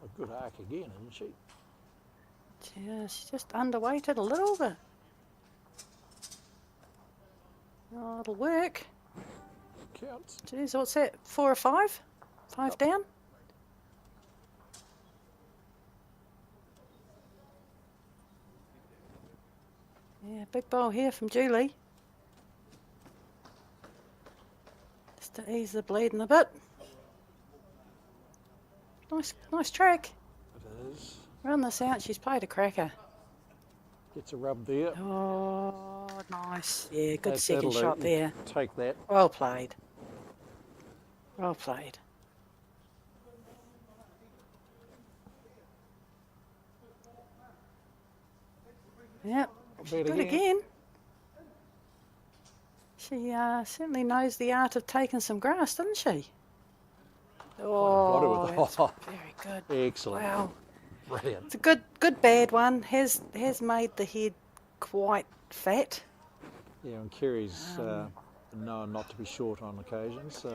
J: A good arc again, isn't she?
K: Yeah, she's just underweighted a little bit. Oh, it'll work.
J: Counts.
K: Jeez, what's that? 4 or 5? 5 down? Yeah, big bowl here from Julie. Just to ease the bleeding a bit. Nice track.
J: It is.
K: Run this out, she's played a cracker.
J: Gets a rub there.
K: Oh, nice. Yeah, good
J: That's-
K: second
J: that'll
K: shot there.
J: Take that.
K: Well played. Well played. Yep.
J: Bet
K: Good again. She certainly knows the art of taking some grass, doesn't she? Oh,
J: What a-
K: that's very good.
J: Excellent.
K: Wow.
J: Brilliant.
K: It's a good bad one. Has made the head quite fat.
J: Yeah, and Kerry's known not to be short on occasion, so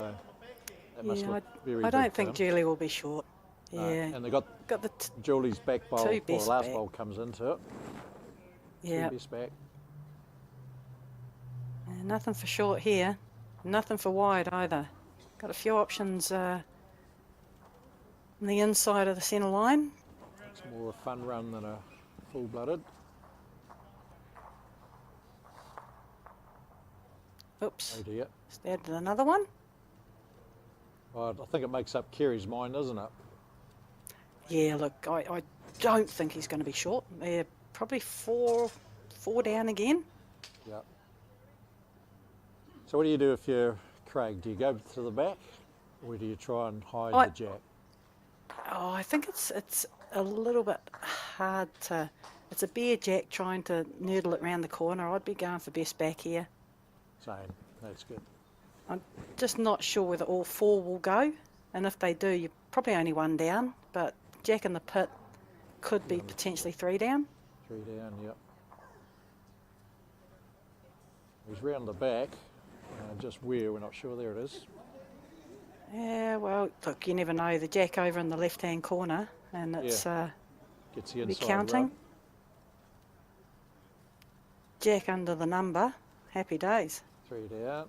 J: that must
K: Yeah,
J: look very
K: I
J: big
K: don't
J: for
K: think
J: him.
K: Julie will be short.
J: No,
K: Yeah.
J: and they got
K: the
J: Julie's back bowl,
K: two
J: or the
K: best
J: last
K: back.
J: bowl comes into it.
K: Yeah.
J: Two best back.
K: Nothing for short here. Nothing for wide either. Got a few options on the inside of the centre line.
J: It's more a fun run than a full-blooded.
K: Oops.
J: Oh dear.
K: Just added another one.
J: Well, I think it makes up Kerry's mind, doesn't it?
K: Yeah, look, I don't think he's going to be short. They're probably four down again.
J: Yeah. So what do you do if you're Craig? Do you go to the back, or do you try and hide
K: I-
J: the jack?
K: Oh, I think it's a little bit hard to. It's a bare jack trying to noodle it round the corner. I'd be going for best back here.
J: Same. That's good.
K: I'm just not sure whether all 4 will go, and if they do, you're probably only 1 down. But jack in the pit could be potentially 3 down.
J: 3 down. Yep. He's round the back. Just where we're not sure. There it is.
K: Yeah, well, look, you never know. The jack over in the left-hand corner, and it's
J: Gets the
K: be
J: inside
K: counting.
J: rub.
K: Jack under the number. Happy days.
J: 3 down.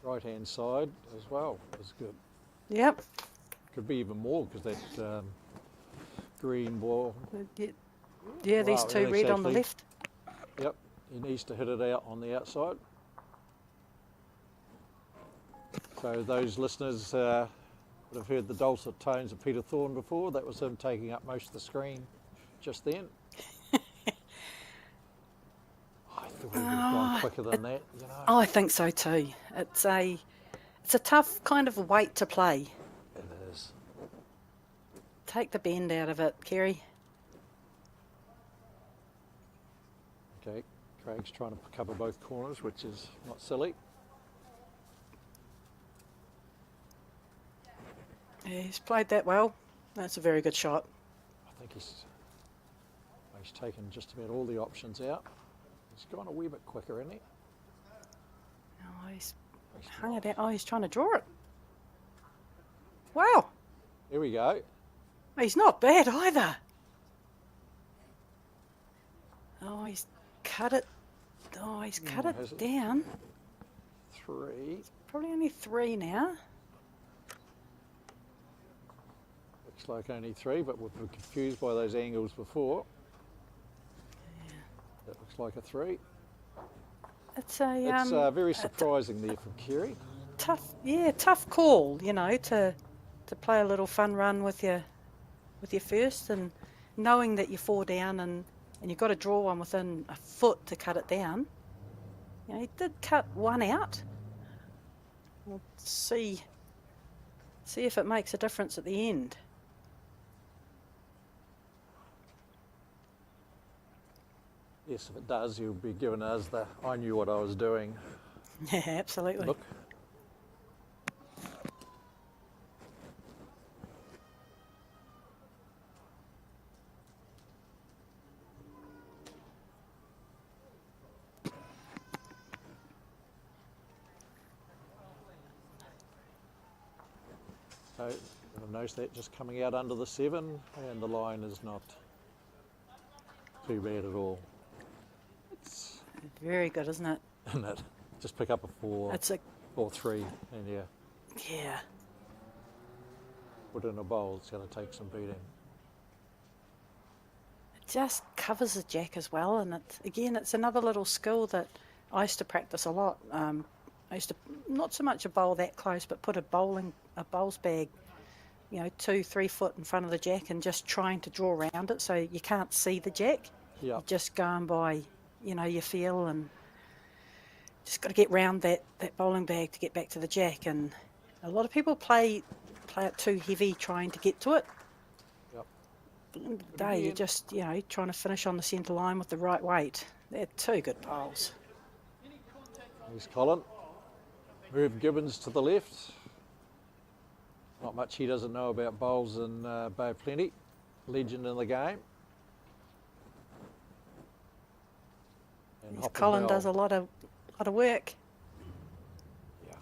J: Right hand side as well is good.
K: Yep.
J: Could be even more because that green ball.
K: Yeah, these
J: Wow,
K: two red on the
J: exactly.
K: left.
J: Yep, he needs to hit it out on the outside. So those listeners that have heard the dulcet tones of Peter Thorne before, that was him taking up most of the screen just then. I thought he would have gone quicker than that, you know.
K: I think so too. It's a tough kind of weight to play.
J: It is.
K: Take the bend out of it, Kerry.
J: Okay, Craig's trying to cover both corners, which is not silly.
K: Yeah, he's played that well. That's a very good shot.
J: I think he's taken just about all the options out. He's gone a wee bit quicker, isn't he?
K: Oh, he's hung it out. Oh, he's trying to draw it. Wow.
J: Here we go.
K: He's not bad either. Oh, he's cut it. Oh, he's cut
J: has
K: it
J: it?
K: down.
J: 3.
K: Probably only 3 now.
J: Looks like only 3, but we've been confused by those angles before. That looks like a 3.
K: It's a
J: It's very surprising there from Kerry.
K: tough call, you know, to play a little fun run with your first, and knowing that you're 4 down and you've got to draw one within a foot to cut it down. You know, he did cut one out. We'll see if it makes a difference at the end.
J: Yes, if it does, you'll be given us the I knew what I was doing.
K: Yeah, absolutely.
J: Look. So you'll notice that just coming out under the 7, and the line is not too bad at all. It's,
K: Very good, isn't it?
J: isn't it? Just pick up a 4
K: It's a
J: or 3, and yeah,
K: yeah.
J: put in a bowl. It's going to take some beating.
K: It just covers the jack as well, and it's another little skill that I used to practice a lot. I used to not so much a bowl that close, but put a bowls bag, 2-3 foot in front of the jack, and just trying to draw around it so you can't see the jack.
J: Yeah.
K: You're just going by, your feel, and just got to get round that bowling bag to get back to the jack. And a lot of people play it too heavy trying to get to it.
J: Yep.
K: At the end of the day, you're just, trying to finish on the centre line with the right weight. They're 2 good bowls.
J: Here's Colin. Merv Gibbons to the left. Not much he doesn't know about bowls in Bay of Plenty. Legend in the game. And Hop and
K: Colin
J: Bell.
K: does a lot of work.
J: Yeah.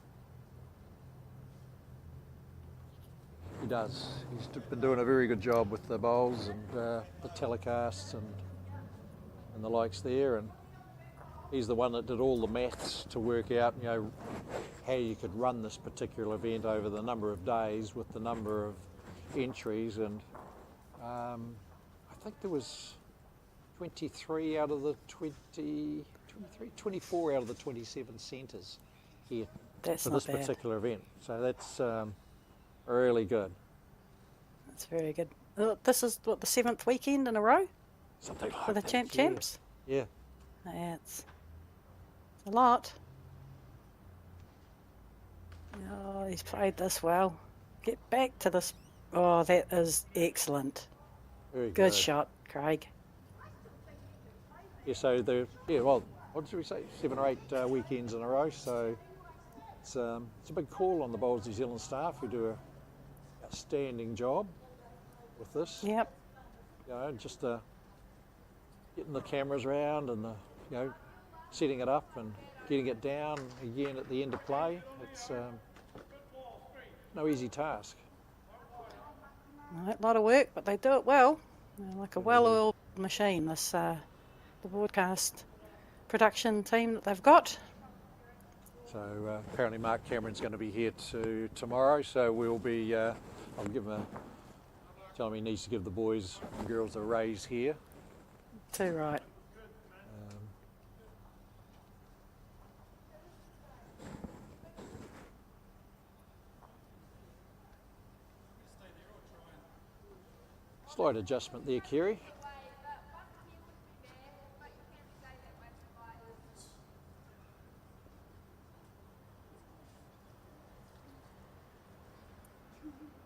J: He does. He's been doing a very good job with the bowls and the telecasts and the likes there. And he's the one that did all the maths to work out, how you could run this particular event over the number of days with the number of entries. And I think there was 24 out of the 27 centres here
K: That's
J: for
K: not
J: this
K: bad.
J: particular event. So that's really good.
K: That's very good. This is, the 7th weekend in a row
J: Something like
K: for the
J: that.
K: champs?
J: Yeah.
K: That's a lot. Oh, he's played this well. Get back to this. Oh, that is excellent.
J: Very
K: Good shot, Craig.
J: Yeah, so what did we say? 7 or 8 weekends in a row. So it's a big call on the Bowls New Zealand staff who do a outstanding job with this.
K: Yep.
J: Just getting the cameras around and setting it up and getting it down again at the end of play. It's no easy task.
K: A lot of work, but they do it well. They're like a well-oiled machine, this the broadcast production team that they've got.
J: So apparently Mark Cameron's going to be here tomorrow, so we'll be, I'll give him tell him he needs to give the boys and girls a raise here.
K: Too right.
J: Slight adjustment there, Kerry.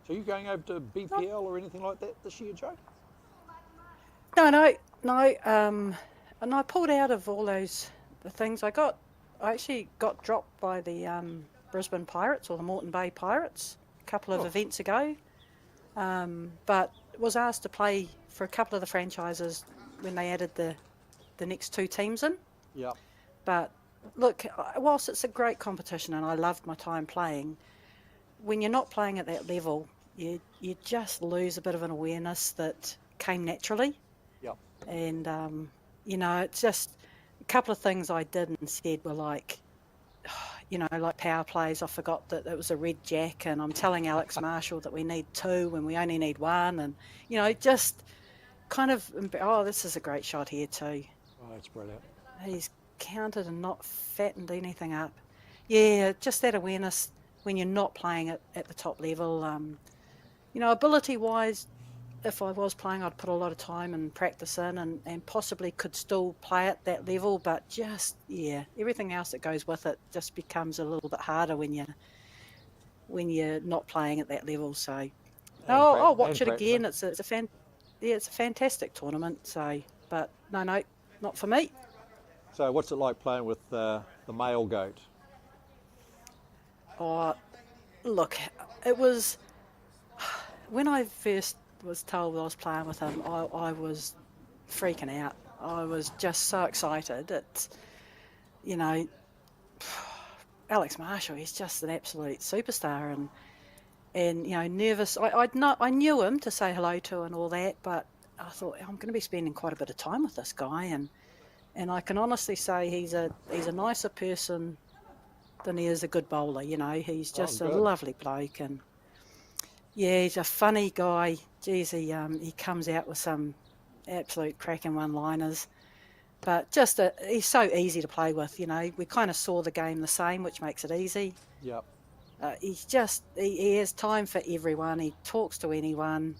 J: So are you going over to BPL or anything like that this year, Joe?
K: No. And I pulled out of all the things. I actually got dropped by the Brisbane Pirates or the Moreton Bay Pirates a couple of events ago. But was asked to play for a couple of the franchises when they added the next 2 teams in.
J: Yeah.
K: But look, whilst it's a great competition and I loved my time playing, when you're not playing at that level, you just lose a bit of an awareness that came naturally.
J: Yep.
K: And, it's just a couple of things I did and said were like, like power plays. I forgot that it was a red jack and I'm telling Alex Marshall that we need 2 when we only need 1. And, just kind of, this is a great shot here too.
J: Oh, that's brilliant.
K: He's counted and not fattened anything up. Yeah, just that awareness when you're not playing at the top level. Ability-wise, if I was playing, I'd put a lot of time and practice in and possibly could still play at that level, but everything else that goes with it just becomes a little bit harder when you're not playing at that level. So I'll watch it again. It's a fantastic tournament. So, but no, not for me.
J: So what's it like playing with the male goat?
K: Oh, look, it was when I first was told I was playing with him, I was freaking out. I was just so excited. It's, Alex Marshall, he's just an absolute superstar and nervous. I knew him to say hello to and all that, but I thought I'm going to be spending quite a bit of time with this guy and I can honestly say he's a nicer person than he is a good bowler. He's just a lovely bloke and he's a funny guy. Geez, he comes out with some absolute cracking one-liners, but just he's so easy to play with. We kind of saw the game the same, which makes it easy.
J: Yep.
K: He has time for everyone. He talks to anyone.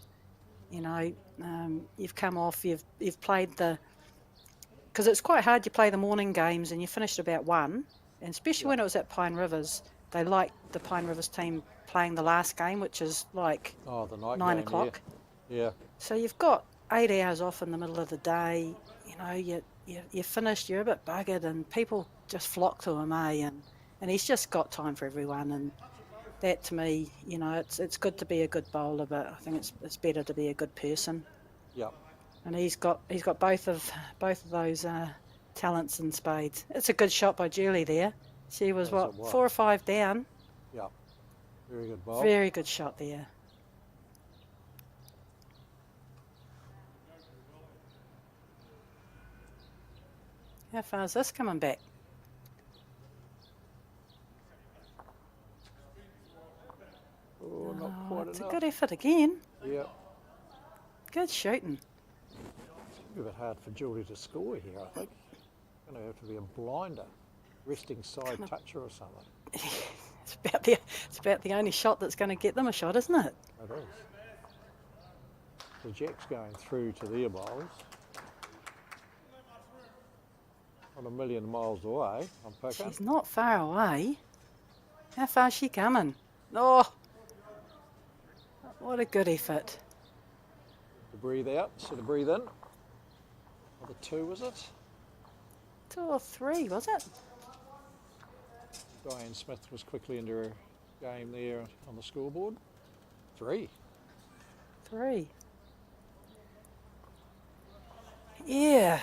K: You've come off. You've played because it's quite hard. You play the morning games and you finished about 1, and especially when it was at Pine Rivers, they liked the Pine Rivers team playing the last game, which is like
J: the night
K: 9
J: game,
K: o'clock.
J: Yeah.
K: So you've got 8 hours off in the middle of the day. You're finished. You're a bit buggered, and people just flock to him, And he's just got time for everyone, and that to me, it's good to be a good bowler, but I think it's better to be a good person.
J: Yep.
K: And he's got both of those talents in spades. It's a good shot by Julie there. She was 4 or 5 down.
J: Yep. Very good ball.
K: Very good shot there. How far is this coming back?
J: Oh, not quite
K: it's
J: enough.
K: a good effort again.
J: Yep.
K: Good shooting.
J: It's a bit hard for Julie to score here, I think. Going to have to be a blinder, resting side toucher or something.
K: It's about the only shot that's going to get them a shot, isn't it?
J: It is. So Jack's going through to their bowls. Not a million miles away on Picker.
K: She's not far away. How far is she coming? Oh, what a good effort.
J: To breathe out, so to breathe in. Or the 2, was it?
K: 2 or 3, was it?
J: Diane Smith was quickly into her game there on the scoreboard. 3.
K: 3. Yeah,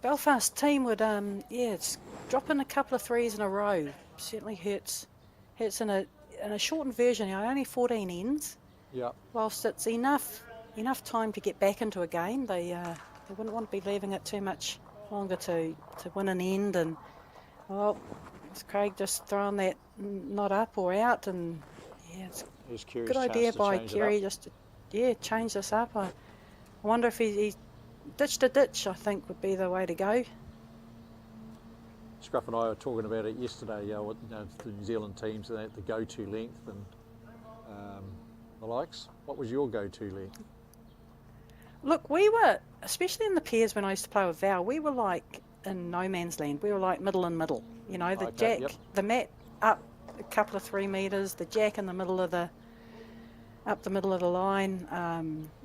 K: Belfast team would, it's dropping a couple of 3s in a row. Certainly hurts in a shortened version. Only 14 ends.
J: Yeah.
K: Whilst it's enough time to get back into a game, they wouldn't want to be leaving it too much longer to win an end. And it's Craig just throwing that not up or out, and it's a good idea by Kerry just to change this up. I wonder if he ditched a ditch, I think would be the way to go.
J: Scruff and I were talking about it yesterday, the New Zealand teams, the go-to length and the likes. What was your go-to length?
K: Look, we were, especially in the pairs when I used to play with Val, we were like in no man's land. We were like middle and middle. You know, the
J: Okay,
K: jack,
J: yep.
K: the mat up a couple of 3 metres, the jack in the middle of the, up the middle of the line.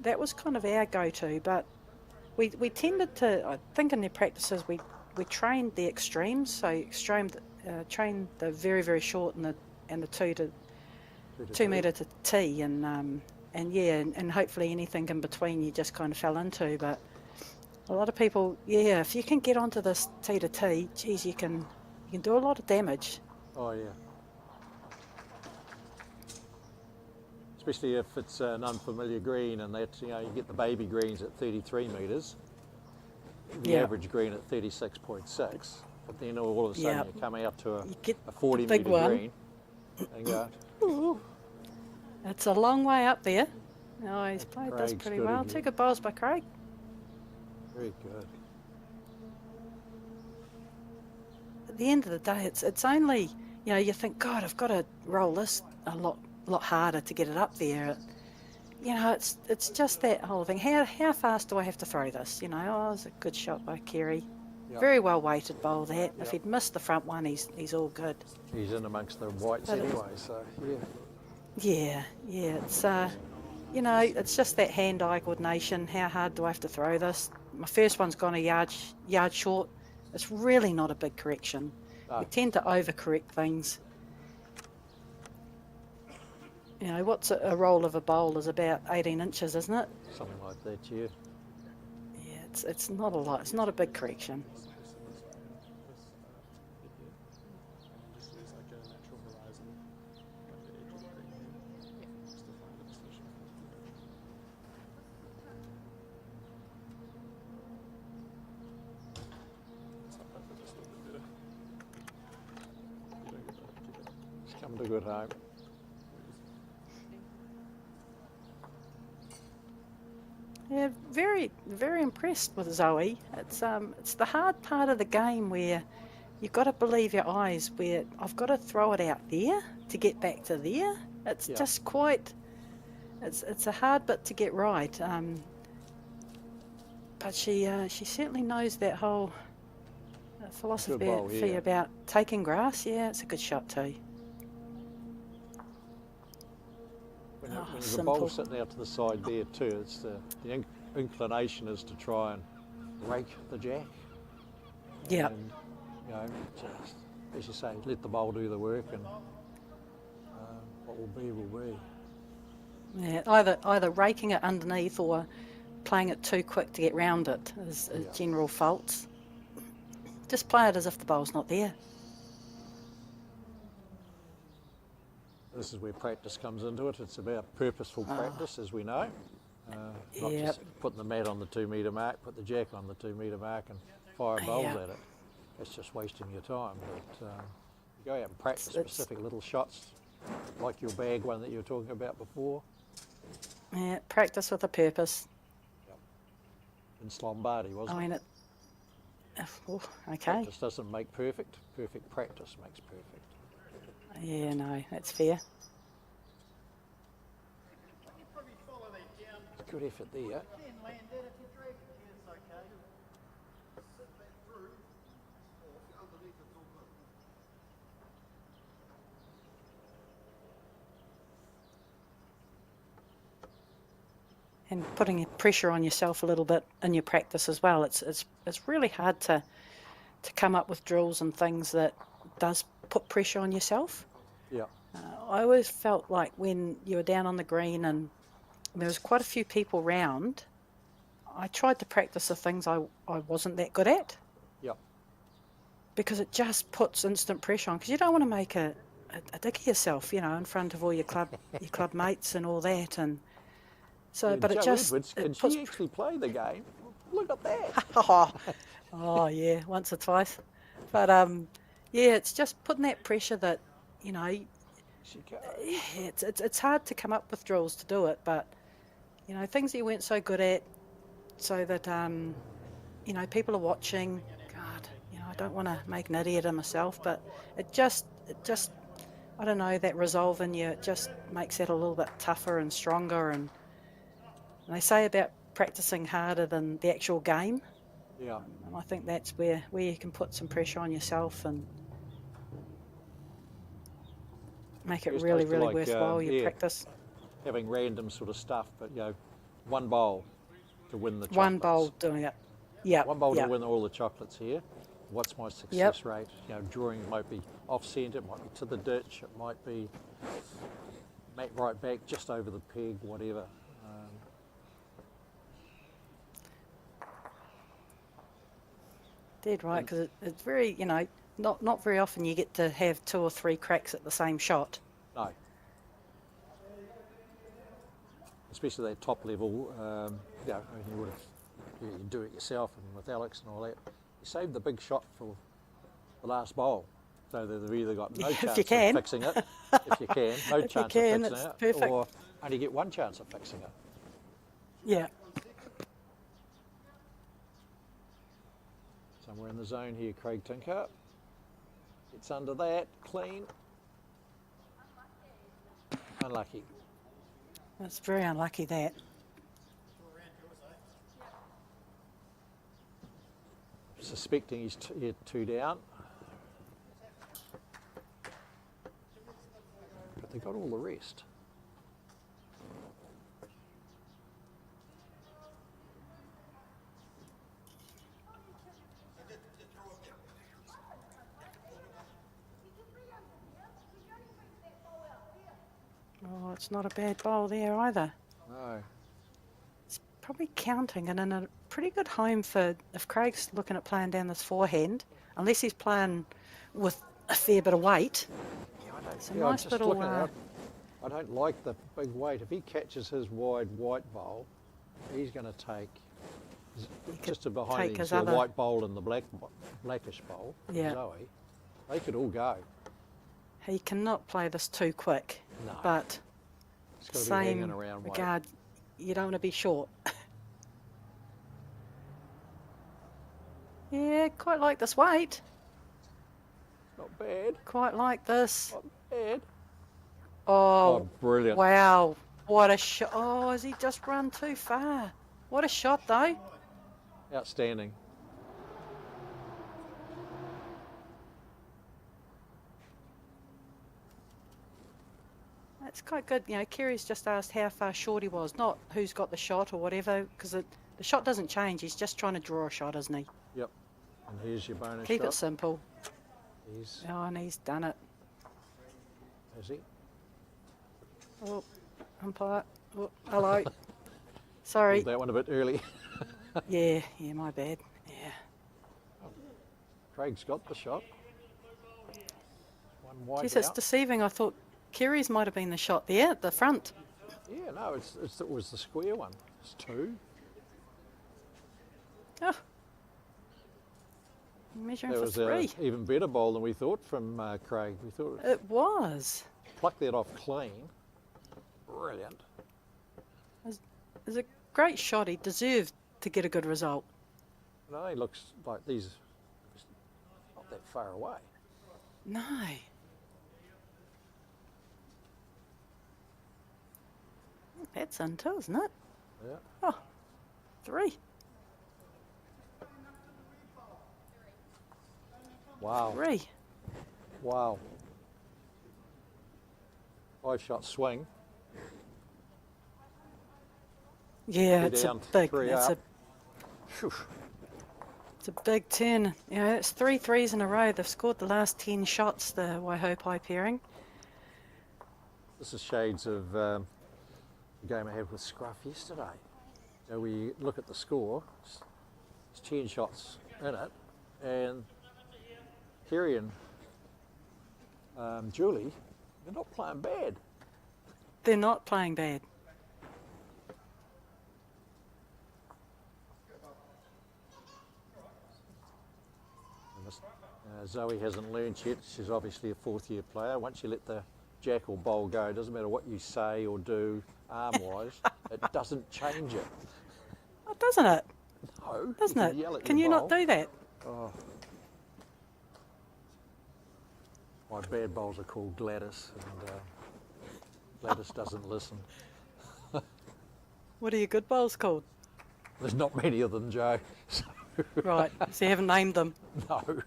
K: That was kind of our go-to, but we tended to, I think in their practices, we trained the extremes, so trained the very, very short and the 2 metre to tee, and hopefully anything in between you just kind of fell into. But a lot of people, if you can get onto this tee to tee, geez, you can do a lot of damage.
J: Oh yeah. Especially if it's an unfamiliar green, and that you get the baby greens at 33 metres, the
K: Yeah.
J: average green at 36.6. But then all of a sudden
K: Yeah.
J: you're coming up to
K: You get
J: a 40
K: the big
J: metre
K: one.
J: green, and go,
K: Ooh, it's a long way up there. Oh, he's played this
J: Craig's
K: pretty
J: good
K: well.
J: again.
K: 2 good bowls by Craig.
J: very good.
K: At the end of the day, it's only, you think, God, I've got to roll this a lot harder to get it up there. It's just that whole thing. How fast do I have to throw this? It was a good shot by Kerry.
J: Yep.
K: Very well weighted bowl that.
J: Yep.
K: If he'd missed the front one, he's all good.
J: He's in amongst the whites
K: But
J: anyway, so
K: Yeah, it's it's just that hand-eye coordination. How hard do I have to throw this? My first one's gone a yard short. It's really not a big correction.
J: No.
K: We tend to overcorrect things. What's a roll of a bowl is about 18 inches, isn't it?
J: something like that, yeah.
K: Yeah, it's not a lot. It's not a big correction.
F: Just use like a natural horizon, like the edge of the green, just to find the position. It's not perfect, just a little bit better. You don't get that.
J: It's come to good home.
K: Yeah, very, very impressed with Zoe. It's the hard part of the game where you've got to believe your eyes. Where I've got to throw it out there to get back to there. It's
J: Yeah.
K: just quite. It's a hard bit to get right. But she certainly knows that whole philosophy
J: ball, yeah.
K: about taking grass. Yeah, it's a good shot too.
J: When,
K: Oh,
J: when there's a
K: simple.
J: bowl sitting out to the side there too, it's the inclination is to try and rake the jack.
K: Yeah.
J: And, just, as you say, let the bowl do the work, and what will be, will be.
K: Yeah, either raking it underneath or playing it too quick to get round it is
J: Yeah.
K: general faults. Just play it as if the bowl's not there.
J: This is where practice comes into it. It's about purposeful practice, as we know. Not
K: Yep.
J: just putting the mat on the 2 metre mark, put the jack on the 2 metre mark and fire bowls
K: Yep.
J: at it. That's just wasting your time. But you go out and practice
K: It's-
J: specific little shots, like your bag one that you were talking about before,
K: Yeah, practice with a purpose.
J: in Slombardi, wasn't
K: I
J: it?
K: mean, okay.
J: Practice doesn't make perfect. Perfect practice makes perfect.
K: Yeah, no, that's fair.
J: It's good effort there.
K: And putting pressure on yourself a little bit in your practice as well. It's really hard to come up with drills and things that does put pressure on yourself.
J: Yeah.
K: I always felt like when you were down on the green and there was quite a few people round, I tried to practice the things I wasn't that good at,
J: Yeah.
K: because it just puts instant pressure on, because you don't want to make a dick of yourself, in front of all your club mates and all that. And so,
J: Yeah,
K: but it
J: Jo
K: just
J: Edwards, can
K: it puts
J: she actually play the game? Look at that.
K: oh yeah, once or twice. But yeah, it's just putting that pressure that,
J: She can.
K: it's hard to come up with drills to do it, but things that you weren't so good at, so that people are watching. God, I don't want to make an idiot of myself, but it just I don't know, that resolve in you, it just makes it a little bit tougher and stronger. And they say about practicing harder than the actual game.
J: Yeah.
K: And I think that's where you can put some pressure on yourself and make it
J: Just
K: really,
J: goes to
K: really
J: like,
K: worthwhile, your
J: yeah,
K: practice.
J: having random sort of stuff, but one bowl to win the chocolates.
K: One bowl doing it. Yeah.
J: One bowl
K: yeah.
J: to win all the chocolates here. What's my success rate? Drawing might be off centre, it might be to the ditch, it might be right back, just over the peg, whatever.
K: Dead right, because it's very, not very often you get to have 2 or 3 cracks at the same shot.
J: No. Especially that top level, you would have, you do it yourself and with Alex and all that. You save the big shot for the last bowl. So they've either got no chance of fixing it, if you can, no chance of fixing it,
K: perfect.
J: or only get one chance of fixing it.
K: Yeah.
J: Somewhere in the zone here, Craig Tinker. It's under that, clean. Unlucky.
K: That's very unlucky, that.
J: Suspecting he's 2 down. But they got all the rest.
K: Oh, it's not a bad bowl there either.
J: No.
K: It's probably counting and in a pretty good home for if Craig's looking at playing down this forehand, unless he's playing with a fair bit of weight. It's a nice
J: just
K: little.
J: looking at it, I don't like the big weight. If he catches his wide white bowl, he's going to take just to behind him, the white bowl and the blackish bowl.
K: Yeah.
J: Zoe, they could all go.
K: He cannot play this too quick.
J: No.
K: But
J: It's gotta be
K: same
J: hanging around weight.
K: regard, you don't want to be short. Yeah, quite like this weight.
J: Not bad.
K: Quite like this.
J: Not bad.
K: Oh,
J: brilliant.
K: Wow. What a shot. Oh, has he just run too far? What a shot, though.
J: Outstanding.
K: That's quite good. Kerry's just asked how far short he was, not who's got the shot or whatever, because the shot doesn't change. He's just trying to draw a shot, isn't he?
J: Yep. And here's your bonus
K: Keep
J: shot.
K: it simple.
J: He's,
K: Oh, and he's done it.
J: has he?
K: Oh, umpire. Oh, hello. Sorry.
J: Pulled that one a bit early.
K: Yeah, my bad. Yeah.
J: Craig's got the shot. One wide
K: Geez, it's
J: out.
K: deceiving. I thought Kerry's might have been the shot there at the front.
J: Yeah, no, it was the square one. It's 2.
K: Oh. Measuring
J: That
K: for
J: was
K: 3.
J: an even better bowl than we thought from Craig. We thought
K: It was.
J: pluck that off clean. Brilliant.
K: It was a great shot. He deserved to get a good result.
J: No, he looks like these not that far away.
K: No. That's in too, isn't it?
J: Yeah.
K: Oh, 3.
J: Wow.
K: 3.
J: Wow. 5-shot swing.
K: Yeah,
J: Two
K: it's
J: down,
K: a big.
J: 3
K: It's
J: up.
K: it's a big 10. It's 3 threes in a row. They've scored the last 10 shots. The Waihopai pairing.
J: This is shades of the game I had with Scruff yesterday. So we look at the score. It's 10 shots in it, and Kerry and Julie, they're not playing bad.
K: They're not playing bad.
J: Zoe hasn't learned yet. She's obviously a 4th-year player. Once you let the jack or bowl go, it doesn't matter what you say or do arm-wise, it doesn't change it.
K: Oh, doesn't it?
J: No.
K: Doesn't
J: you
K: it?
J: yell at
K: Can
J: your
K: you not
J: bowl.
K: do that?
J: Oh. My bad bowls are called Gladys, and Gladys doesn't listen.
K: What are your good bowls called?
J: There's not many of them, Joe. So,
K: Right, so you haven't named them.
J: no.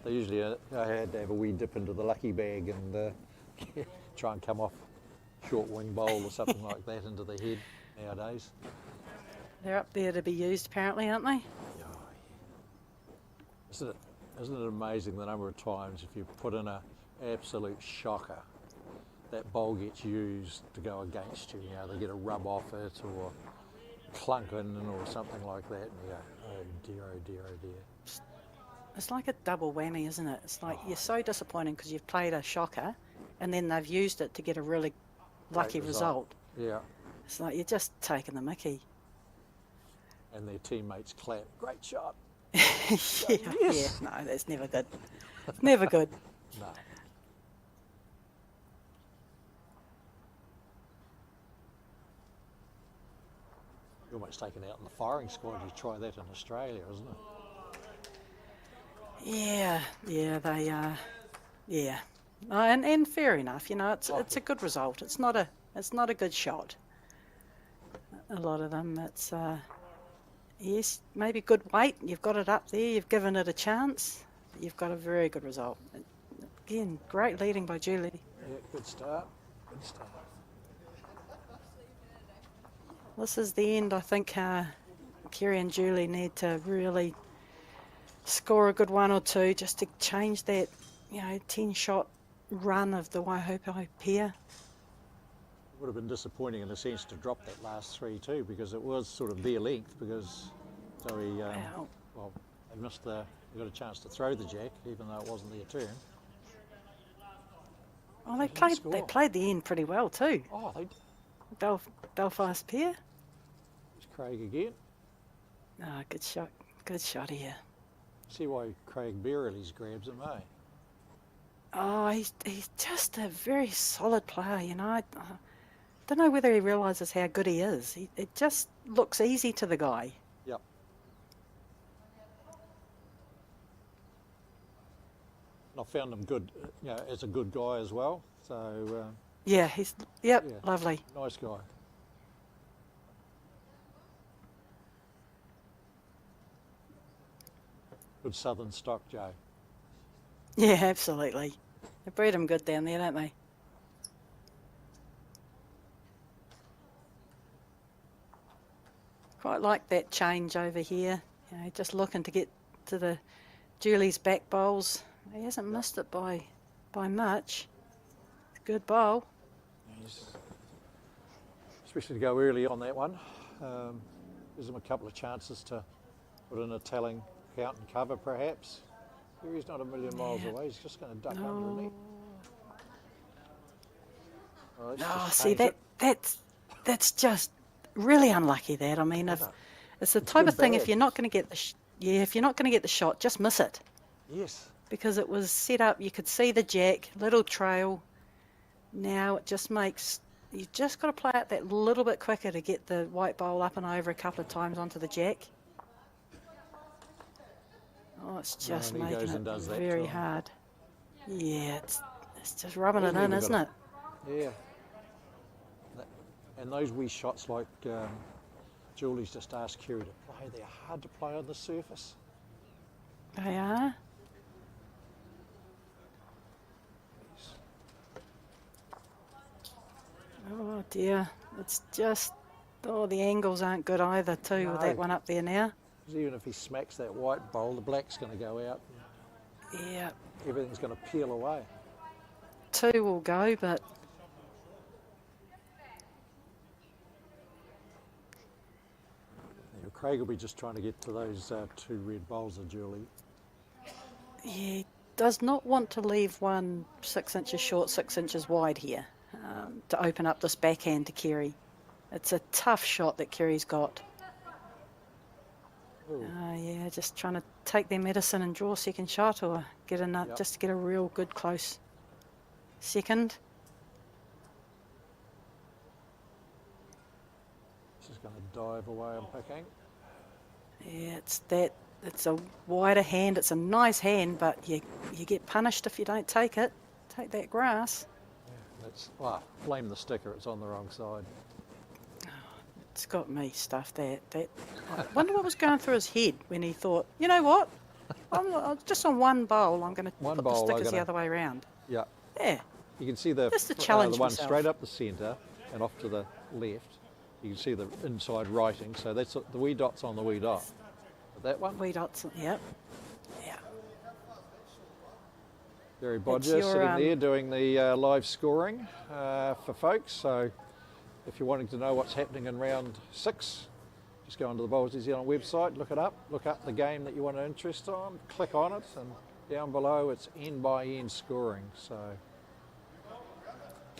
J: They usually, I had to have a wee dip into the lucky bag and try and come off short wing bowl or something like that into the head nowadays.
K: They're up there to be used apparently, aren't they?
J: Isn't it amazing the number of times if you put in an absolute shocker, that bowl gets used to go against you. You know, they get a rub off it or clunk in or something like that, and you go, oh dear, oh dear, oh dear.
K: It's like a double whammy, isn't it? It's like you're so disappointed because you've played a shocker and then they've used it to get a really lucky result.
J: Yeah.
K: It's like you're just taking the mickey.
J: And their teammates clap, great shot.
K: Yeah, no, that's never good. Never good.
J: No. You're almost taken out in the firing squad. You try that in Australia, isn't it?
K: Yeah, they are. Yeah, and fair enough. You know, it's a good result. It's not a good shot. A lot of them, it's yes, maybe good weight. You've got it up there. You've given it a chance. You've got a very good result. Again, great leading by Julie.
J: Yeah, good start. Good start.
K: This is the end. I think Kerry and Julie need to really score a good one or two just to change that, 10-shot run of the Waihopai pair.
J: It would have been disappointing in a sense to drop that last 3 too, because it was sort of their length, because Zoe, they missed they got a chance to throw the jack, even though it wasn't their turn.
K: Oh, they played the end pretty well too.
J: Oh, they
K: Belfast pair.
J: It's Craig again.
K: Ah, good shot. Good shot here.
J: See why Craig Berrelly's grabs him, eh?
K: Oh, he's just a very solid player, I don't know whether he realises how good he is. It just looks easy to the guy.
J: Yep. And I found him good, as a good guy as well. So.
K: Yeah, lovely.
J: Nice guy. Good southern stock, Joe.
K: Yeah, absolutely. They breed them good down there, don't they? Quite like that change over here. Just looking to get to the Julie's back bowls. He hasn't missed it by much. Good bowl.
J: Especially to go early on that one. Gives him a couple of chances to put in a telling count and cover, perhaps. He's not a million miles away. He's just going to duck underneath.
K: Oh, see that's just really unlucky. That it's the type of thing. If you're not going to get if you're not going to get the shot, just miss it.
J: Yes.
K: Because it was set up. You could see the jack, little trail. Now it just makes you just got to play it that little bit quicker to get the white bowl up and over a couple of times onto the jack. Oh, it's just making it very hard. Yeah, it's just rubbing it in, isn't it?
J: Yeah. And those wee shots like Julie's just asked Kerry to play, they're hard to play on the surface.
K: They are. Oh dear, it's just, the angles aren't good either too with that one up there now.
J: Even if he smacks that white bowl, the black's going to go out.
K: Yeah.
J: Everything's going to peel away.
K: 2 will go, but...
J: Craig will be just trying to get to those 2 red bowls of Julie.
K: Yeah, he does not want to leave one 6 inches short, 6 inches wide here to open up this backhand to Kerry. It's a tough shot that Kerry's got. Yeah, just trying to take their medicine and draw a second shot, or get enough just to get a real good close second.
J: This is going to dive away, I'm picking.
K: Yeah, it's a wider hand. It's a nice hand, but you get punished if you don't take it. Take that grass.
J: Yeah, blame the sticker. It's on the wrong side.
K: it's got me stuffed. I wonder what was going through his head when he thought, you know what? I'm just on one bowl. I'm going to
L: One
K: put
L: bowl,
K: the
L: I'm
K: stickers the
L: gonna-
K: other way around.
L: Yeah.
K: Yeah.
L: You can see the,
K: Just to challenge
L: the one
K: myself.
L: straight up the centre and off to the left. You can see the inside writing, so that's the wee dots on the wee dot. But that one,
K: Wee dots. Yep. Yeah.
L: Gary
K: It's
L: Bodger
K: your,
L: sitting there doing the live scoring for folks. So if you're wanting to know what's happening in round 6, just go onto the Bowls New Zealand website, look up the game that you want to interest on, click on it, and down below it's end by end scoring. So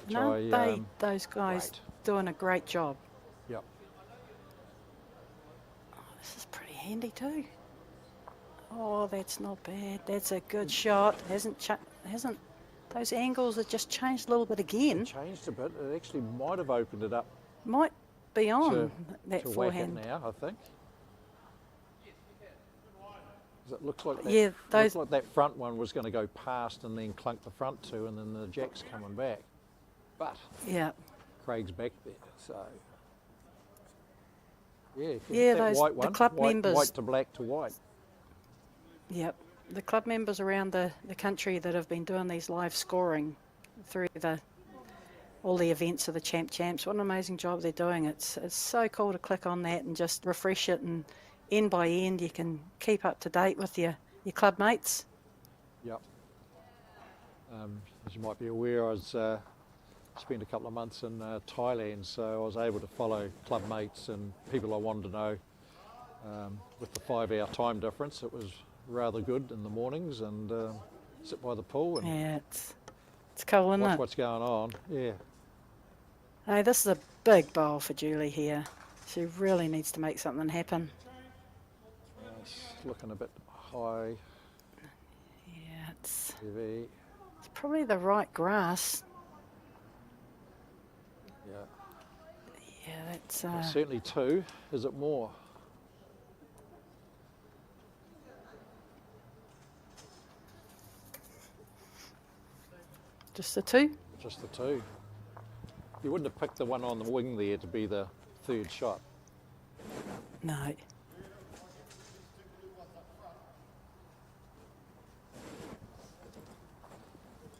K: No, those guys
L: great.
K: doing a great job.
L: Yep.
K: Oh, this is pretty handy too. Oh, that's not bad. That's a good shot. Hasn't those angles have just changed a little bit again?
L: Changed a bit. It actually might have opened it up
K: Might be on
L: to,
K: that
L: to whack it
K: forehand.
L: now, I think. 'Cause it looks like that,
K: Yeah,
L: looks
K: those-
L: like that front one was going to go past and then clunk the front two, and then the jack's coming back. But
K: Yeah.
L: Craig's back there, so yeah. If you
K: Yeah,
L: hit that
K: those-
L: white
K: the
L: one,
K: club
L: white,
K: members-
L: white to black to white.
K: Yep. The club members around the country that have been doing these live scoring through all the events of the champs, what an amazing job they're doing. It's so cool to click on that and just refresh it, and end by end you can keep up to date with your club mates.
L: Yep. As you might be aware, I was spent a couple of months in Thailand, so I was able to follow club mates and people I wanted to know. With the 5-hour time difference, it was rather good in the mornings, and sit by the pool and
K: Yeah, it's cool, isn't
L: watch
K: it?
L: what's going on. Yeah.
K: Hey, this is a big bowl for Julie here. She really needs to make something happen.
L: It's looking a bit high,
K: Yeah, it's
L: heavy.
K: probably the right grass.
L: Yeah.
K: Yeah, that's
L: Well, certainly 2. Is it more?
K: just the 2.
L: Just the 2. You wouldn't have picked the one on the wing there to be the 3rd shot.
K: No.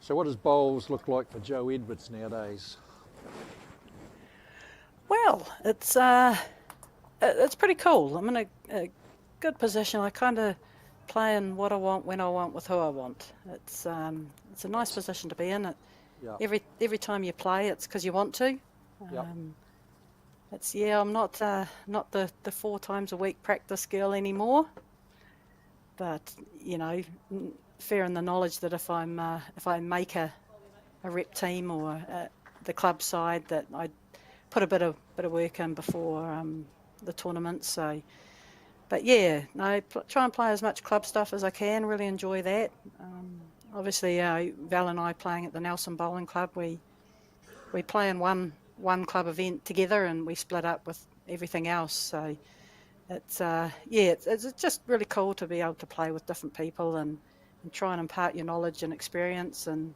L: So what does bowls look like for Joe Edwards nowadays?
K: Well, it's pretty cool. I'm in a good position. I kind of play in what I want, when I want, with who I want. It's a nice position to be in.
L: Yeah.
K: Every time you play, it's because you want to.
L: Yep.
K: I'm not the 4 times a week practice girl anymore. But fair in the knowledge that if I make a rep team or the club side, that I put a bit of work in before the tournament. So, but yeah, no, try and play as much club stuff as I can. Really enjoy that. Obviously, Val and I playing at the Nelson Bowling Club, we play in one club event together, and we split up with everything else. So it's it's just really cool to be able to play with different people and try and impart your knowledge and experience, and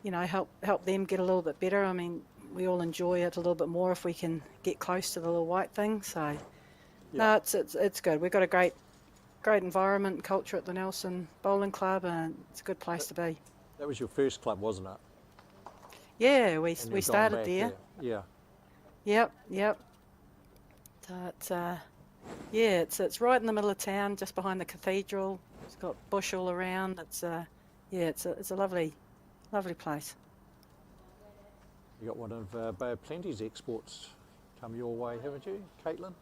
K: help them get a little bit better. I mean, we all enjoy it a little bit more if we can get close to the little white thing. So no, it's good. We've got a great environment and culture at the Nelson Bowling Club, and it's a good place to be.
L: That was your first club, wasn't it?
K: Yeah, we
L: And you've gone
K: started
L: back
K: there.
L: Yeah.
K: Yep. So it's right in the middle of town, just behind the cathedral. It's got bush all around. It's a lovely place.
L: You got one of Bay of Plenty's exports come your way, haven't you, Caitlin?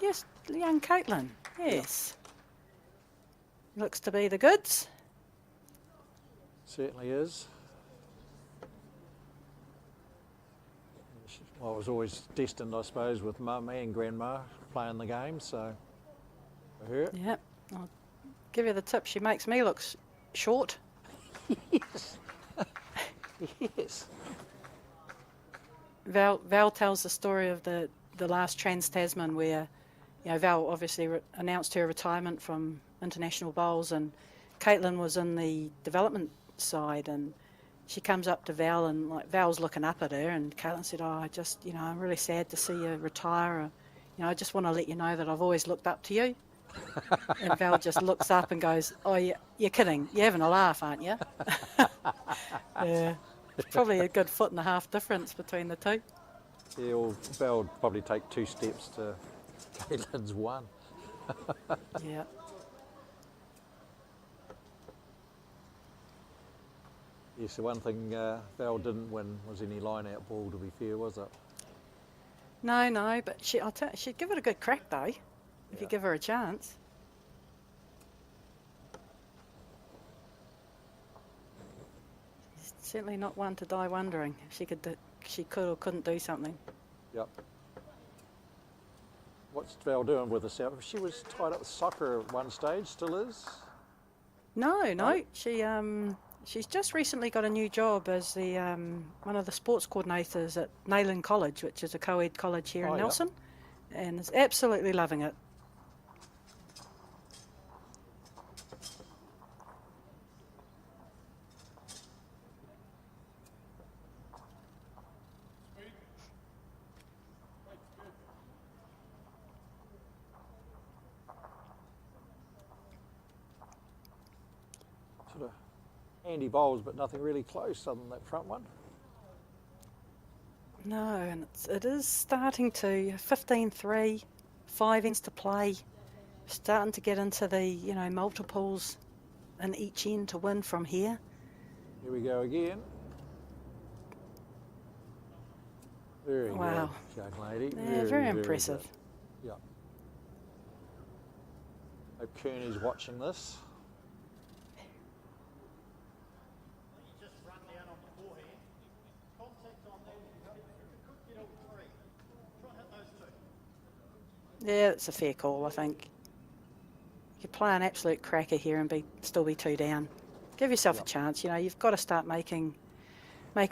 K: Yes, young Caitlin. Yes. Looks to be the goods.
L: Certainly is. I was always destined, I suppose, with Mum and Grandma playing the game, so for her.
K: Yep. I'll give you the tip. She makes me look short.
L: Yes. Yes.
K: Val tells the story of the last Trans-Tasman where, Val obviously announced her retirement from international bowls, and Caitlin was in the development side, and she comes up to Val, and like Val's looking up at her, and Caitlin said, "Oh, I just, I'm really sad to see you retire. I just want to let you know that I've always looked up to you." And Val just looks up and goes, "Oh, you're kidding. You're having a laugh, aren't you?" Yeah, it's probably a good 1.5 foot difference between the two.
L: Yeah, well, Val would probably take 2 steps to Caitlin's 1.
K: Yeah.
L: Yes, the one thing Val didn't win was any line-out ball, to be fair, was it?
K: No, but she'd give it a good crack though, if you give her a chance. She's certainly not one to die wondering if she could or couldn't do something.
L: Yep. What's Val doing with herself? She was tied up with soccer at one stage, still is?
K: No, she's just recently got a new job as the one of the sports coordinators at Nayland College, which is a co-ed college here in Nelson, and is absolutely loving it.
L: Sort of handy bowls, but nothing really close other than that front one.
K: No, and it is starting to 15-3, 5 ends to play, starting to get into the multiples in each end to win from here.
L: Here we go again. Very
K: Wow.
L: good, young lady.
K: Yeah, very impressive.
L: Good. Yeah. Hope Kearney's watching this.
K: Yeah, it's a fair call, I think. You could play an absolute cracker here and still be 2 down. Give yourself a chance. You've got to start making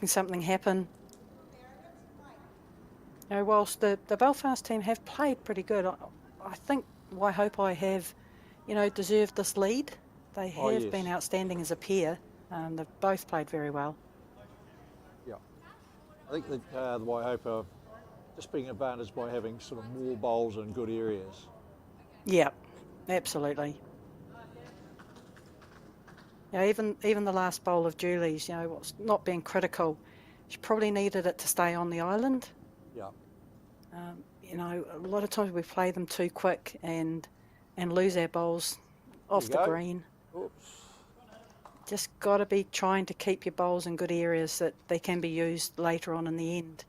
K: something happen. Whilst the Belfast team have played pretty good, I think Waihopai have, deserved this lead. They have been outstanding as a pair. They've both played very well.
L: Yeah. I think that the Waihopa are just being advantaged by having sort of more bowls in good areas.
K: Yeah, absolutely. Even the last bowl of Julie's, not being critical, she probably needed it to stay on the island.
L: Yeah.
K: A lot of times we play them too quick and lose our bowls off the green.
L: Oops.
K: Just got to be trying to keep your bowls in good areas that they can be used later on in the end.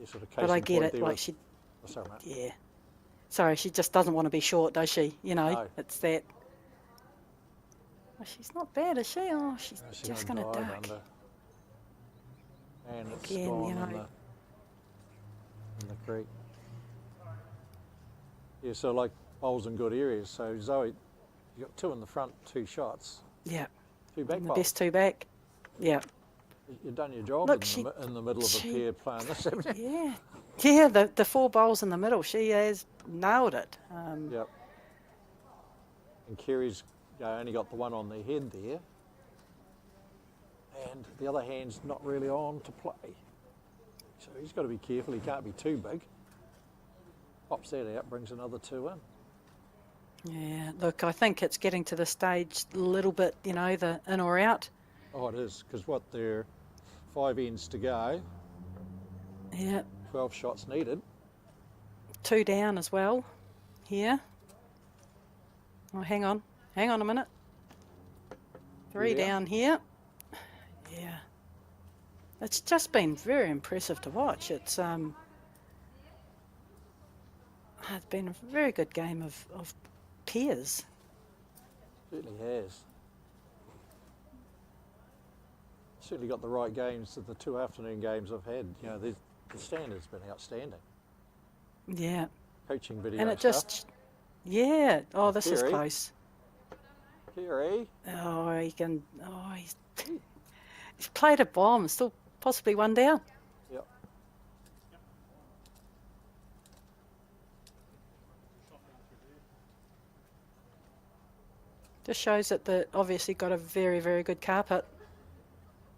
L: Sort of
K: But I get it, like she...
L: Oh, sorry, mate.
K: Yeah. Sorry, she just doesn't want to be short, does she?
L: No.
K: It's that... Well, she's not bad, is she? Oh, she's just going to duck.
L: Under. And it's
K: Again,
L: gone in the creek. Yeah, so like bowls in good areas. So Zoe, you got 2 in the front, 2 shots.
K: Yeah.
L: 2 back
K: The
L: bowls.
K: best 2 back. Yeah.
L: You've done your job
K: Look,
L: in the middle of a pair playing this, haven't you?
K: Yeah, the 4 bowls in the middle, she has nailed it.
L: Yep. And Kerry's only got the one on their head there. And the other hand's not really on to play. So he's got to be careful, he can't be too big. Pops that out, brings another 2 in.
K: Yeah, look, I think it's getting to the stage a little bit, the in or out.
L: Oh, it is, because they're 5 ends to go.
K: Yeah.
L: 12 shots needed.
K: 2 down as well here. Oh, hang on a minute. 3 down here. Yeah. It's just been very impressive to watch. It's been a very good game of pairs.
L: Certainly has. Certainly got the right games of the 2 afternoon games I've had. The standard's been outstanding.
K: Yeah.
L: Coaching video
K: And it
L: stuff.
K: just, yeah. Oh, this is
L: Kerry.
K: close.
L: Kerry.
K: Oh, he's played a bomb, still possibly 1 down.
L: Yep.
K: Just shows that the obviously got a very, very good carpet.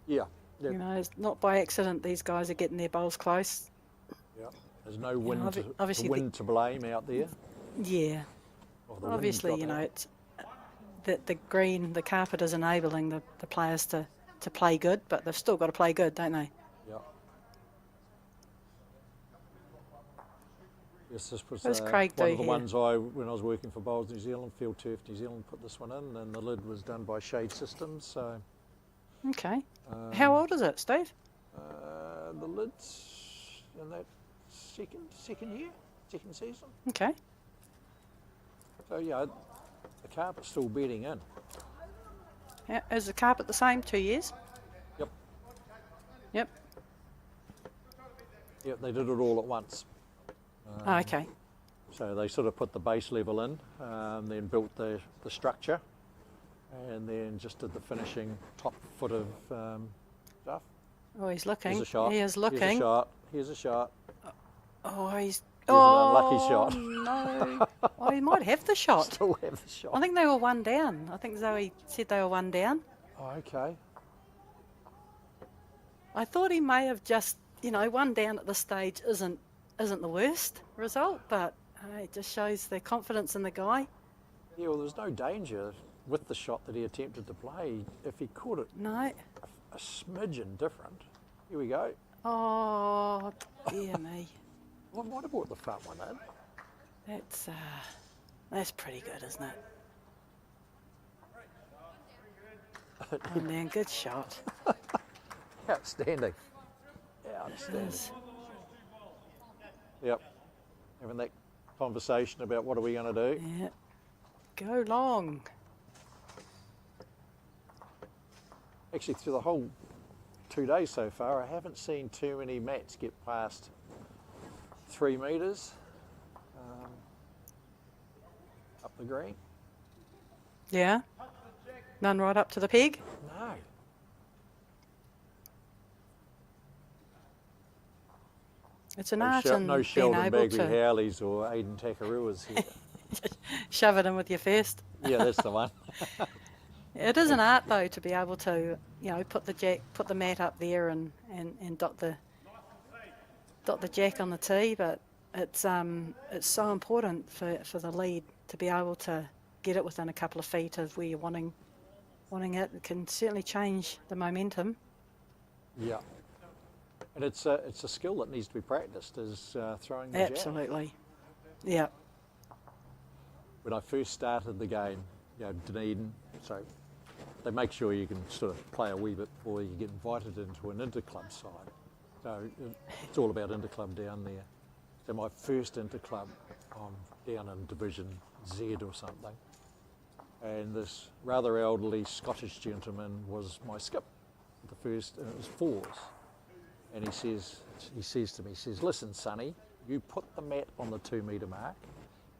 L: Yeah.
K: You know, it's not by accident these guys are getting their bowls close.
L: Yeah. There's no wind,
K: obviously
L: to blame out there.
K: Yeah.
L: Or the wind
K: Obviously, you know,
L: dropping.
K: it's the carpet is enabling the players to play good, but they've still got to play good, don't they?
L: Yeah. Yes, this was
K: What does
L: one
K: Craig do
L: of the
K: here?
L: ones when I was working for Bowls New Zealand, Field Turf New Zealand put this one in, and the lid was done by Shade Systems. So
K: Okay. How old is it, Steve?
L: the lid's in that second year, second season.
K: Okay.
L: So yeah, the carpet's still bedding in.
K: Yeah, is the carpet the same? 2 years?
L: Yep.
K: Yep.
L: Yep, they did it all at once.
K: Oh, okay.
L: So they sort of put the base level in, then built the structure, and then just did the finishing top foot of stuff.
K: Oh, he's looking.
L: Here's a shot.
K: He is looking.
L: Here's a shot. Here's a shot.
K: Oh, he's.
L: Here's an unlucky shot.
K: No. Oh, he might have the shot.
L: Still have the shot.
K: I think they were one down. I think Zoe said they were one down.
L: Oh, okay.
K: I thought he may have just, you know, one down at this stage isn't the worst result, but it just shows the confidence in the guy.
L: Yeah, well, there's no danger with the shot that he attempted to play if he caught it
K: No.
L: a smidgen different. Here we go.
K: Oh, dear me.
L: I might have brought the front one in.
K: That's pretty good, isn't it? Oh man, good shot.
L: Outstanding. Outstanding. Yep. Having that conversation about what are we going to do.
K: Yeah. Go long.
L: Actually, through the whole 2 days so far, I haven't seen too many mats get past 3 metres up the green.
K: Yeah. None right up to the peg.
L: No.
K: It's an
L: No,
K: art
L: Shel-
K: in
L: no
K: being
L: Sheldon
K: able
L: Bagby
K: to
L: Howleys or Aidan Takarua's here.
K: shove it in with your fist.
L: Yeah, that's the one.
K: It is an art though to be able to, you know, put the mat up there and dot the jack on the tee, but it's so important for the lead to be able to get it within a couple of feet of where you're wanting it. It can certainly change the momentum.
L: Yeah. And it's a skill that needs to be practiced, is throwing the jack.
K: Absolutely. Yeah.
L: When I first started the game, you know, Dunedin, so they make sure you can sort of play a wee bit before you get invited into an interclub side. So it's all about interclub down there. So my first interclub, I'm down in Division Z or something, and this rather elderly Scottish gentleman was my skip. The first, and it was fours. And he says to me, listen, Sonny, you put the mat on the 2 metre mark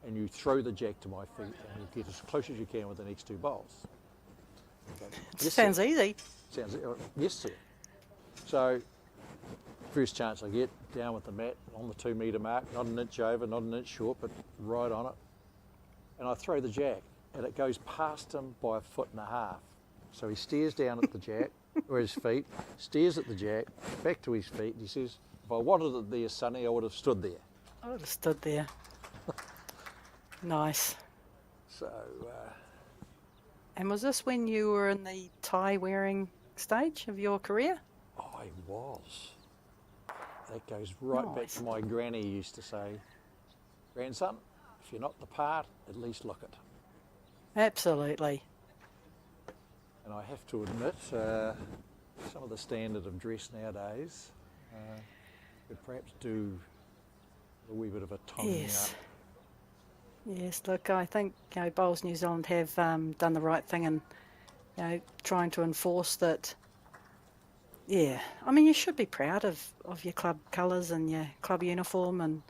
L: and you throw the jack to my feet and you get as close as you can with the next 2 bowls. Okay. Yes,
K: Sounds
L: sir.
K: easy.
L: Yes, sir. So, first chance I get, down with the mat on the 2 metre mark, not an inch over, not an inch short, but right on it. And I throw the jack and it goes past him by 1.5 feet. So he stares down at the jack, or his feet, stares at the jack, back to his feet, and he says, if I wanted it there, Sonny, I would have stood there.
K: I would have stood there. Nice.
L: So,
K: And was this when you were in the tie wearing stage of your career?
L: I was. That goes right back
K: Nice.
L: to my granny used to say, grandson, if you're not the part, at least look it.
K: Absolutely.
L: And I have to admit, some of the standard of dress nowadays could perhaps do a wee bit of a toning
K: Yes.
L: up.
K: Yes, look, I think, you know, Bowls New Zealand have done the right thing in, you know, trying to enforce that. Yeah, I mean, you should be proud of your club colours and your club uniform, and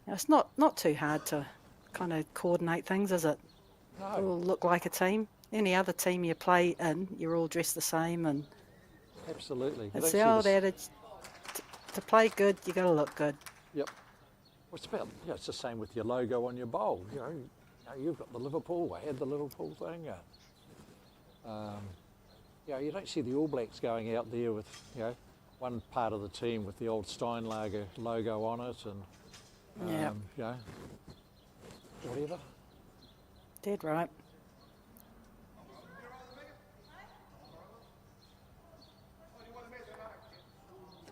K: you know, it's not too hard to kind of coordinate things, is it?
L: No.
K: All look like a team. Any other team you play in, you're all dressed the same, and
L: Absolutely.
K: it's the old adage: to play good, you got to look good.
L: Yep. Well, it's about, you know, it's the same with your logo on your bowl. You know, you've got the Liverpool. I had the Liverpool thing. You don't see the All Blacks going out there with, one part of the team with the old Steinlager logo on it and, whatever.
K: Dead right.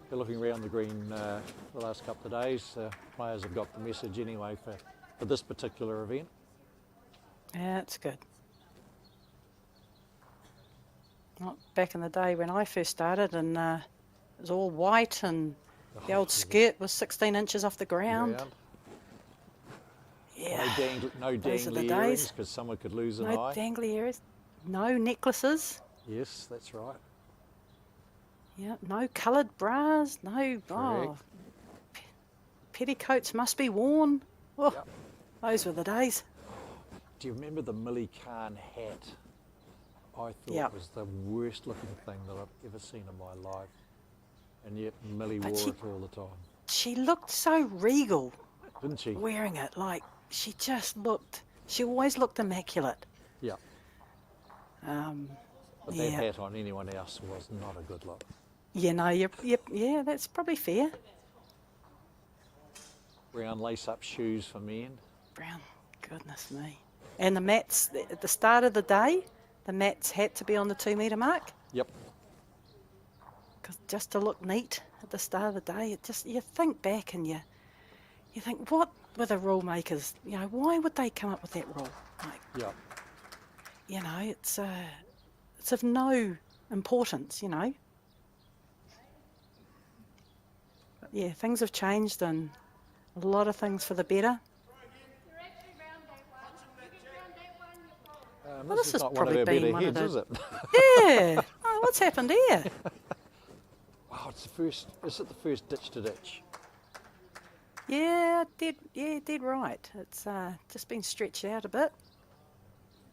L: They're looking around the green the last couple of days. Players have got the message anyway for this particular event.
K: Yeah, it's good. Not back in the day when I first started, and it was all white, and the old skirt was 16 inches off the ground. Yeah,
L: No
K: those are the
L: dangly
K: days.
L: earrings because someone could lose an
K: No
L: eye.
K: dangly earrings, no necklaces.
L: Yes, that's right.
K: Yeah, no coloured bras, no petticoats must be worn. Oh,
L: Yep.
K: those were the days.
L: Do you remember the Millie Khan hat? I thought
K: Yep.
L: it was the worst looking thing that I've ever seen in my life. And yet Millie
K: But
L: wore
K: she-
L: it all the time.
K: She looked so regal
L: Didn't she?
K: wearing it. Like, she always looked immaculate.
L: Yeah. But
K: Yeah.
L: that hat on anyone else was not a good look.
K: Yeah, that's probably fair.
L: Brown lace-up shoes for men.
K: Brown, goodness me. And the mats, at the start of the day, the mats had to be on the 2 metre mark.
L: Yep.
K: Cause just to look neat at the start of the day, you think back and you think, what were the rule makers? Why would they come up with that rule? Like,
L: Yeah.
K: it's of no importance, But yeah, things have changed and a lot of things for the better. Well,
L: this
K: this
L: is
K: has
L: not one of
K: probably
L: our
K: been
L: better
K: one of
L: heads,
K: the-
L: is it?
K: Yeah. Oh, what's happened here?
L: Wow, it's the first. Is it the first ditch to ditch?
K: Yeah, dead right. It's just been stretched out a bit.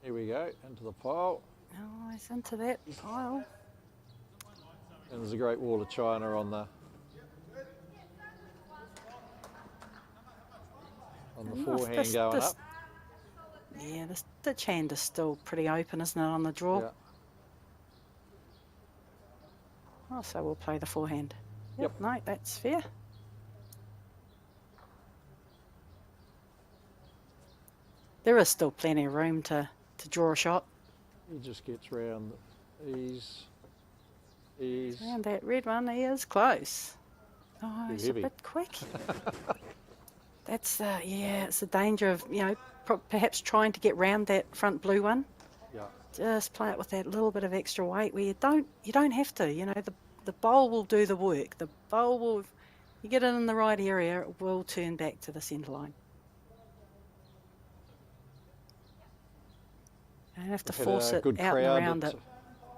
L: Here we go, into the pile.
K: Oh, it's into that pile.
L: And there's a great wall of china on the
K: Oh,
L: forehand
K: this-
L: going
K: this-
L: up.
K: Yeah, this ditch hand is still pretty open, isn't it, on the draw?
L: Yeah.
K: Oh, so we'll play the forehand.
L: Yep.
K: No, that's fair. There is still plenty of room to draw a shot.
L: He just gets round ease.
K: And that red one, he is close. Oh,
L: Too
K: it's
L: heavy.
K: a bit quick. That's it's the danger of perhaps trying to get round that front blue one.
L: Yeah.
K: Just play it with that little bit of extra weight where you don't have to. The bowl will do the work. The bowl will, you get it in the right area, it will turn back to the centre line. Don't have to
L: We've had
K: force
L: a
K: it
L: good
K: out and
L: crowd
K: around
L: at-
K: it.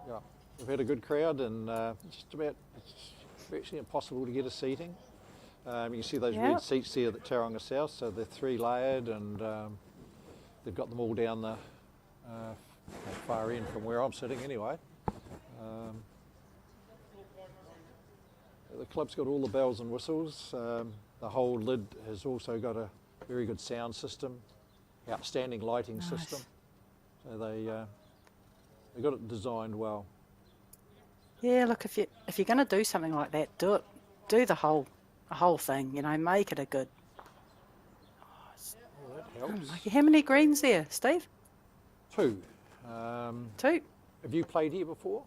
L: Yeah, we've had a good crowd and just about it's virtually impossible to get a seating. You can see those
K: Yeah.
L: red seats there at Tauranga South, so they're 3 layered and they've got them all down the far end from where I'm sitting anyway. The club's got all the bells and whistles. The whole lid has also got a very good sound system, outstanding lighting
K: Nice.
L: system. So they got it designed well.
K: Yeah, look, if you're going to do something like that, do the whole thing. Make it a good.
L: Well, that helps.
K: Like, how many greens there, Steve?
L: 2.
K: 2.
L: Have you played here before?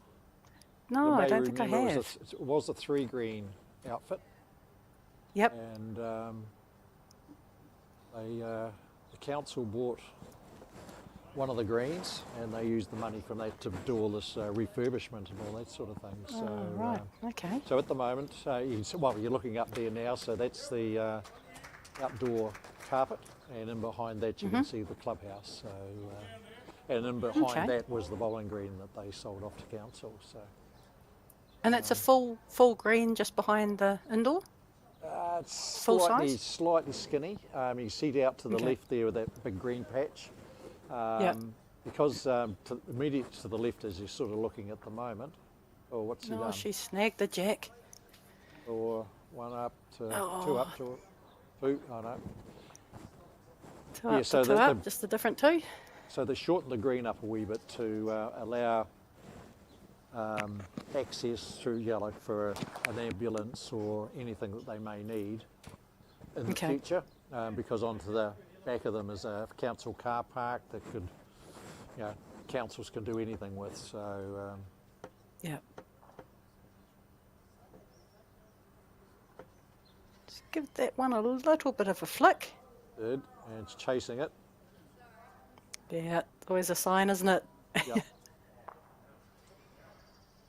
K: No,
L: You
K: I
L: may
K: don't think I
L: remember
K: have.
L: It was a 3 green outfit,
K: Yep.
L: and the council bought one of the greens, and they used the money from that to do all this refurbishment and all that sort of thing. So,
K: Oh, right. Okay.
L: so at the moment, you're looking up there now. So that's the outdoor carpet, and in behind that you can see the clubhouse. So, and in behind
K: Okay.
L: that was the bowling green that they sold off to council. So.
K: And it's a full green just behind the indoor?
L: It's
K: Full
L: slightly,
K: size?
L: slightly skinny. You see it out to the
K: Okay.
L: left there with that big green patch.
K: Yep.
L: Because immediate to the left as you're sort of looking at the moment. Oh, what's he
K: Oh,
L: done?
K: she snagged the jack.
L: Or 1 up to 2
K: Oh.
L: up to 2. Oh no.
K: 2
L: Yeah,
K: up
L: so
K: to 2
L: the-
K: up,
L: the-
K: just a different 2.
L: So they shortened the green up a wee bit to allow access through, like for an ambulance or anything that they may need in the future, because onto the back of them is a council car park that could, councils can do anything with. So
K: yeah. Just give that one a little bit of a flick.
L: good, and it's chasing it.
K: Yeah, always a sign, isn't it?
L: Yep.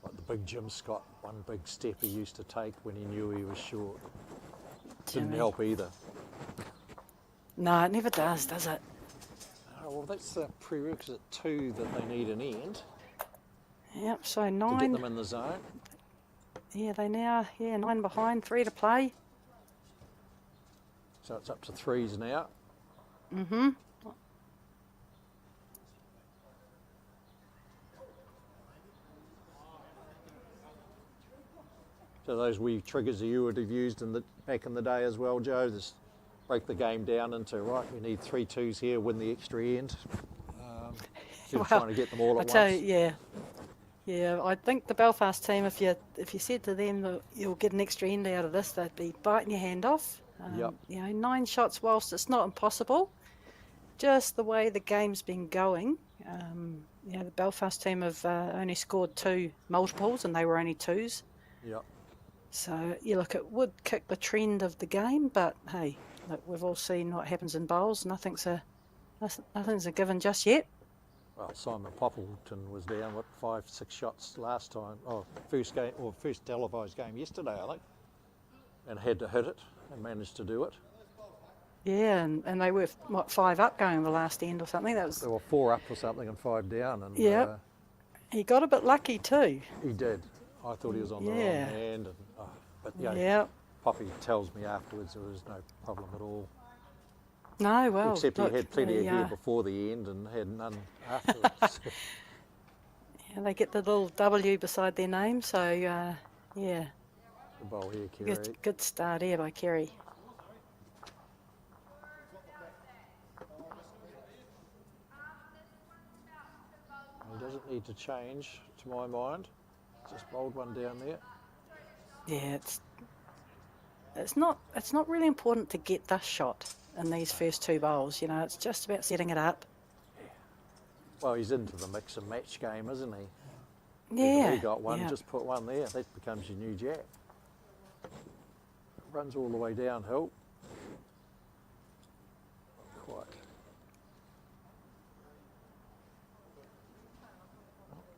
L: Like the big Jim Scott, one big step he used to take when he knew he was short. Didn't
K: Jimmy.
L: help either.
K: No, it never does it?
L: Oh, well, that's the prerequisite 2 that they need an end
K: Yep, so
L: to
K: 9.
L: get them in the zone.
K: Yeah, they now, 9 behind, 3 to play.
L: So it's up to 3s now.
K: Mm-hmm.
L: So those wee triggers that you would have used back in the day as well, Joe, just break the game down into, right, we need 3 2s here, win the extra end. Instead of trying to get them all at
K: I tell
L: once.
K: you, yeah, I think the Belfast team, if you said to them that you'll get an extra end out of this, they'd be biting your hand off.
L: Yep.
K: 9 shots, whilst it's not impossible, just the way the game's been going, the Belfast team have only scored 2 multiples, and they were only 2s.
L: Yep.
K: So it would kick the trend of the game, but hey, look, we've all seen what happens in bowls. Nothing's a given just yet.
L: Well, Simon Poppleton was down, 5, 6 shots last time. Oh, first televised game yesterday, I think, and had to hit it and managed to do it.
K: Yeah, and they were 5 up going the last end or something. That was.
L: They were 4 up or something and 5 down. And
K: yeah, he got a bit lucky too.
L: He did. I thought he was on the wrong hand, but Poppy tells me afterwards there was no problem at all.
K: No, well,
L: except he had plenty of hair before the end and had none afterwards.
K: Yeah, they get the little W beside their name, so
L: The bowl here, Kerry.
K: good start here by Kerry.
L: He doesn't need to change, to my mind. Just bowled one down there.
K: Yeah, it's not really important to get this shot in these first 2 bowls. It's just about setting it up.
L: Well, he's into the mix and match game, isn't he?
K: Yeah.
L: He got one,
K: yeah.
L: just put one there. That becomes your new jack. Runs all the way downhill. Quite.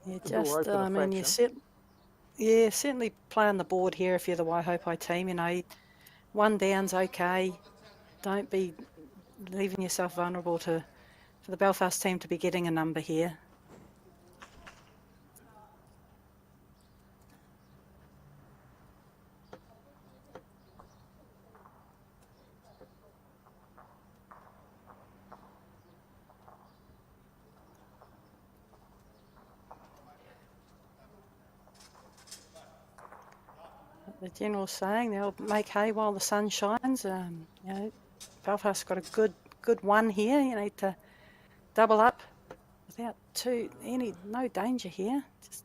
K: Yeah,
L: The door
K: just
L: open a
K: I mean,
L: fraction.
K: certainly play on the board here if you're the Waihopai team. 1 down's okay. Don't be leaving yourself vulnerable for the Belfast team to be getting a number here. The general's saying they'll make hay while the sun shines. Belfast's got a good 1 here. You need to double up without no danger here. Just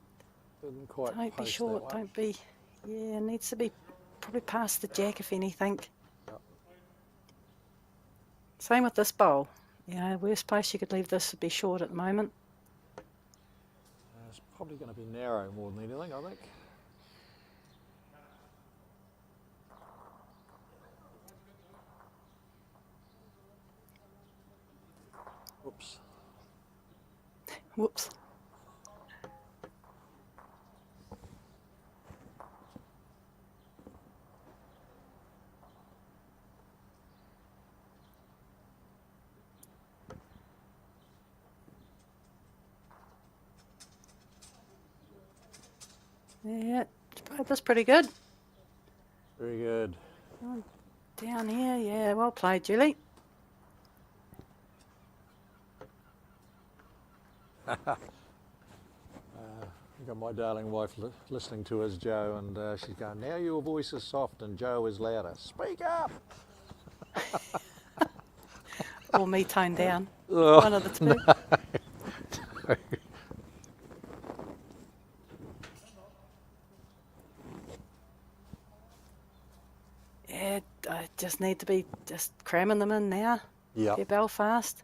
L: Didn't quite
K: don't be
L: post
K: short.
L: that one.
K: Don't be. Yeah, needs to be probably past the jack if anything.
L: Yep.
K: Same with this bowl. Worst place you could leave this would be short at the moment.
L: It's probably going to be narrow more than anything, I think. Whoops.
K: Whoops. Yeah, that's pretty good.
L: Very good.
K: Down here, yeah, well played, Julie.
L: I've got my darling wife listening to us, Joe, and she's going, now your voice is soft and Joe is louder. Speak up!
K: Or me toned down. One of the two.
L: No.
K: just need to be just cramming them in now.
L: Yep.
K: They're Belfast.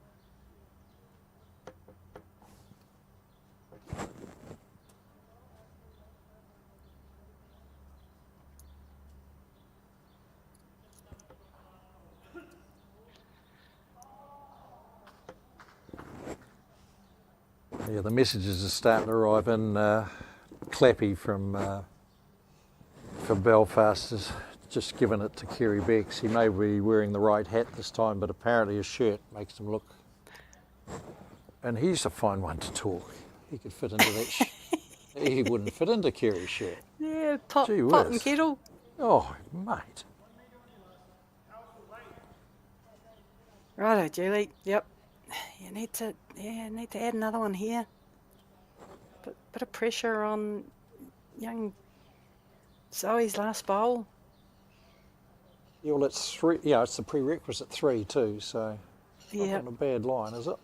L: Yeah, the messages are starting to arrive in. Clappy from Belfast has just given it to Kerry Becks. He may be wearing the right hat this time, but apparently his shirt makes him look. And he's a fine one to talk. He could fit into that. He wouldn't fit into Kerry's shirt.
K: Yeah, pot
L: Gee
K: and
L: whiz.
K: kettle.
L: Oh, mate.
K: Righto, Julie. Yep. You need to add another one here. Bit of pressure on young Zoe's last bowl.
L: Yeah, well, it's 3. Yeah, it's the prerequisite 3 too. So it's not
K: Yep.
L: on a bad line, is it?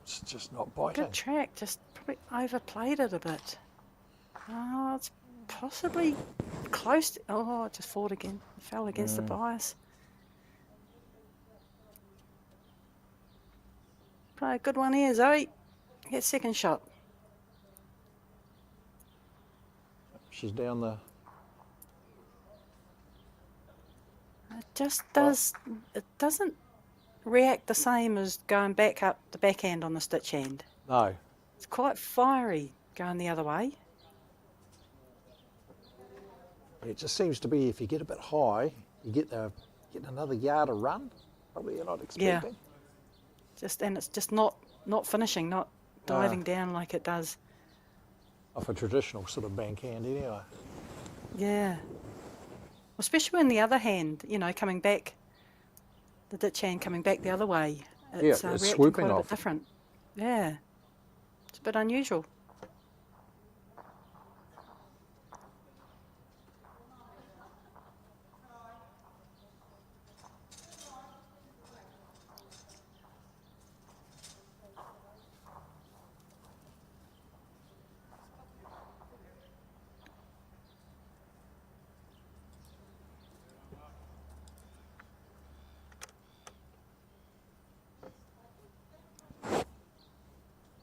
L: It's just not biting.
K: Good track, just probably overplayed it a bit. Oh, it's possibly close to, oh, it just fought again. It fell against the bias. Play a good one here, Zoe. Get second shot.
L: She's down the.
K: It just does, it doesn't react the same as going back up the backhand on the stitch hand.
L: No.
K: It's quite fiery going the other way.
L: It just seems to be if you get a bit high, you get another yard of run. Probably you're not expecting.
K: And it's just not finishing, not diving down like it does.
L: Off a traditional sort of bankhand anyway.
K: Yeah. Especially when the other hand, coming back, the ditch hand coming back the other way. It's,
L: it's
K: reacting
L: swooping
K: quite a
L: off.
K: bit different. Yeah. It's a bit unusual.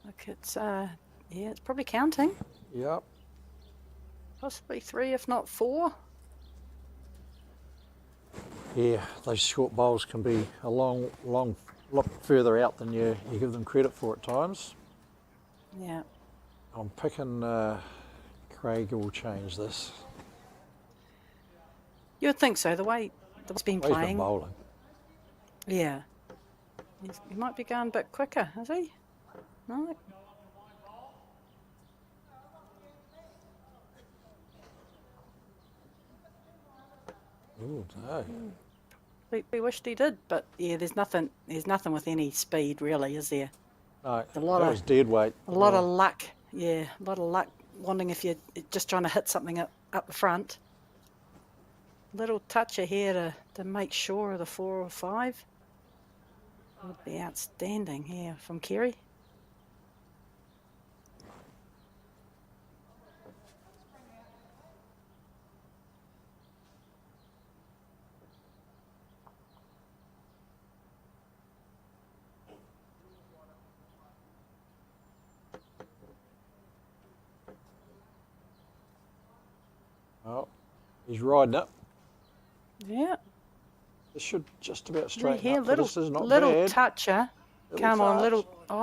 K: Look, it's probably counting.
L: Yep.
K: Possibly 3, if not 4.
L: Yeah, those short bowls can be a long lot further out than you give them credit for at times.
K: Yeah.
L: I'm picking Craig will change this.
K: You would think so, the way he's been
L: He's been
K: playing.
L: bowling.
K: Yeah. He might be going a bit quicker, is he? No.
L: Ooh, no.
K: We wished he did, but yeah, there's nothing with any speed really, is there?
L: No,
K: A lot
L: that
K: of-
L: was dead weight.
K: A lot of luck, yeah, a lot of luck wondering if you're just trying to hit something up the front. Little toucher here to make sure of the 4 or 5 would be outstanding here from Kerry.
L: Oh, he's riding it.
K: Yeah.
L: This should just about
K: Yeah,
L: straighten
K: here,
L: up.
K: little
L: This is not
K: little
L: bad.
K: toucher.
L: Little
K: Come on,
L: touch.
K: little. Oh,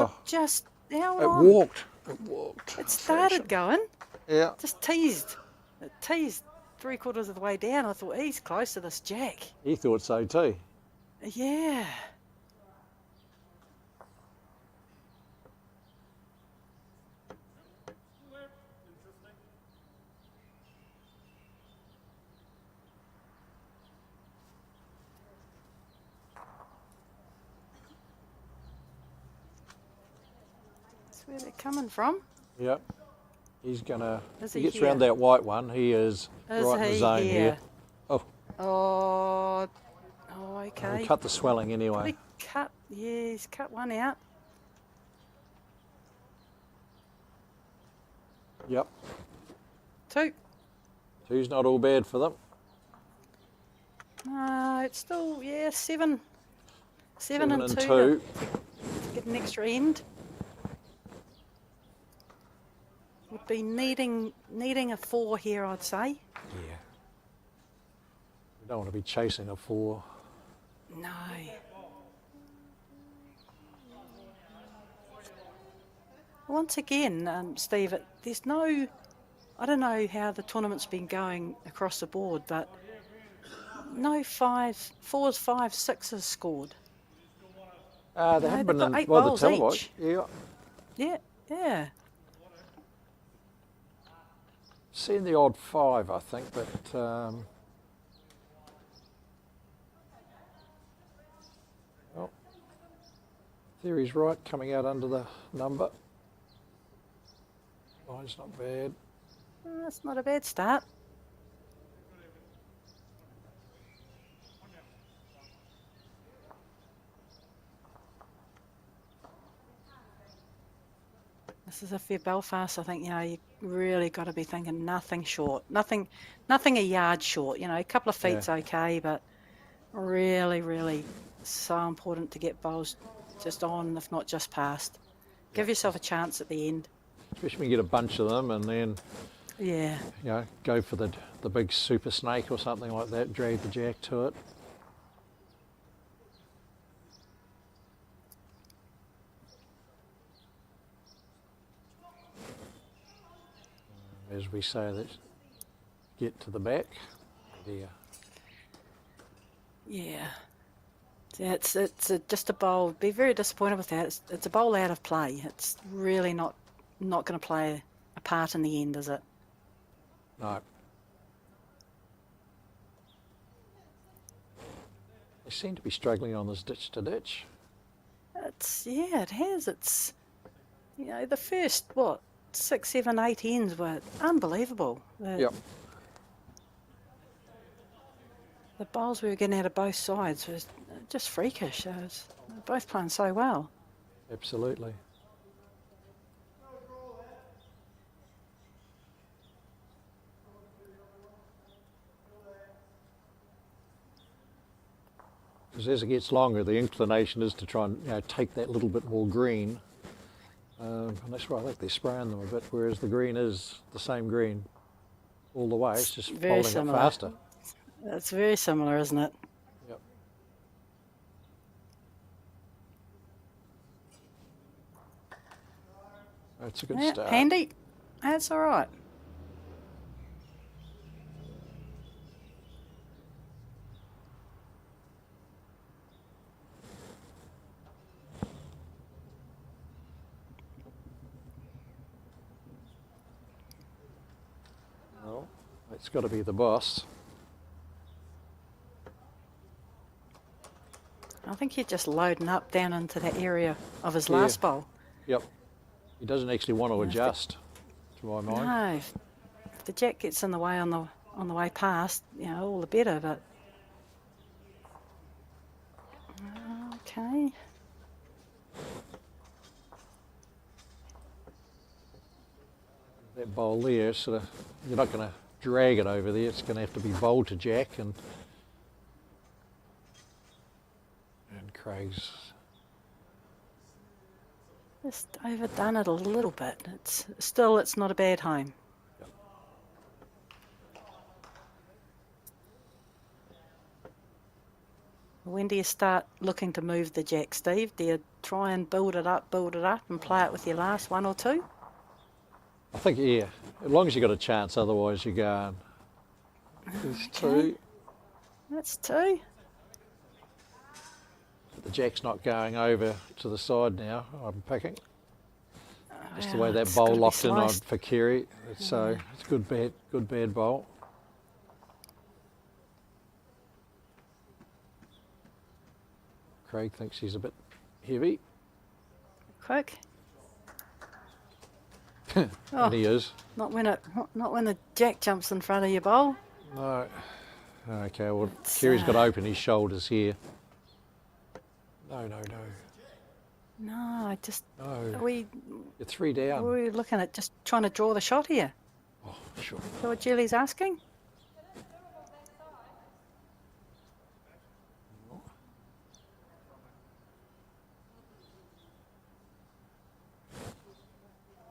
L: Oh.
K: just how
L: It
K: long?
L: walked. It walked.
K: It started going.
L: Yeah.
K: Just teased. It teased 3/4 of the way down. I thought he's close to this jack.
L: He thought so too.
K: Yeah. That's where they're coming from.
L: Yep. He's gonna.
K: Is
L: He
K: he
L: gets around
K: here?
L: that white one. He is
K: Is
L: right in the
K: he
L: zone here.
K: here?
L: Oh,
K: Oh,
L: he
K: okay.
L: cut the swelling anyway.
K: Probably cut. Yeah, he's cut one out.
L: Yep.
K: 2.
L: Two's not all bad for them.
K: It's still, yeah, seven and two.
L: two.
K: To get an extra end. Would be needing a 4 here, I'd say.
L: Yeah. We don't want to be chasing a 4.
K: No. Once again, Steve, there's no... I don't know how the tournament's been going across the board, but no 4s, 5s, 6s scored.
L: They
K: No,
L: haven't
K: they've
L: been
K: got
L: in,
K: 8
L: well, the
K: bowls
L: televised.
K: each.
L: Yeah.
K: Yeah.
L: Seen the odd 5, I think, but well, theory's right, coming out under the number. Line's not bad.
K: That's not a bad start. This is if you're Belfast, I think, you really got to be thinking nothing short, nothing a yard short. A couple of feet's okay, but really so important to get bowls just on, if not just past. Give yourself a chance at the end.
L: Especially when you get a bunch of them and then
K: Yeah.
L: go for the big super snake or something like that, drag the jack to it. As we say, let's get to the back. There.
K: Yeah. It's just a bowl. Be very disappointed with that. It's a bowl out of play. It's really not going to play a part in the end, is it?
L: No. They seem to be struggling on this ditch to ditch.
K: It has. It's the first 6, 7, 8 ends were unbelievable.
L: Yep.
K: The bowls we were getting out of both sides was just freakish. They were both playing so well.
L: Absolutely. Because as it gets longer, the inclination is to try and take that little bit more green. And that's why I think they're spraying them a bit, whereas the green is the same green all the way. It's just
K: Very
L: folding
K: similar.
L: it faster.
K: It's very similar, isn't it?
L: Yep. That's a good
K: Yeah,
L: start.
K: handy. That's all right.
L: Well, it's got to be the boss.
K: I think he's just loading up down into that area of his last bowl.
L: Yep. He doesn't actually want to adjust, to my mind.
K: No, if the jack gets in the way on the way past, all the better. But okay,
L: That bowl there, sort of, you're not going to drag it over there. It's going to have to be bowl to jack, and Craig's
K: just overdone it a little bit. It's not a bad home. When do you start looking to move the jack, Steve? Do you try and build it up and play it with your last 1 or 2?
L: I think, as long as you got a chance, otherwise you're going. There's 2.
K: That's 2.
L: The jack's not going over to the side now, I'm picking. Just the way that
K: it's
L: bowl
K: gotta be
L: locked in on
K: sliced.
L: for Kerry. So it's good bad bowl. Craig thinks he's a bit heavy.
K: Quick.
L: And he is.
K: Not when the jack jumps in front of your bowl.
L: No. Okay, well, Kerry's got to open his shoulders here. No.
K: No, I just.
L: No.
K: You're
L: 3 down.
K: We're looking at just trying to draw the shot here.
L: Oh, sure.
K: Is that what Julie's asking?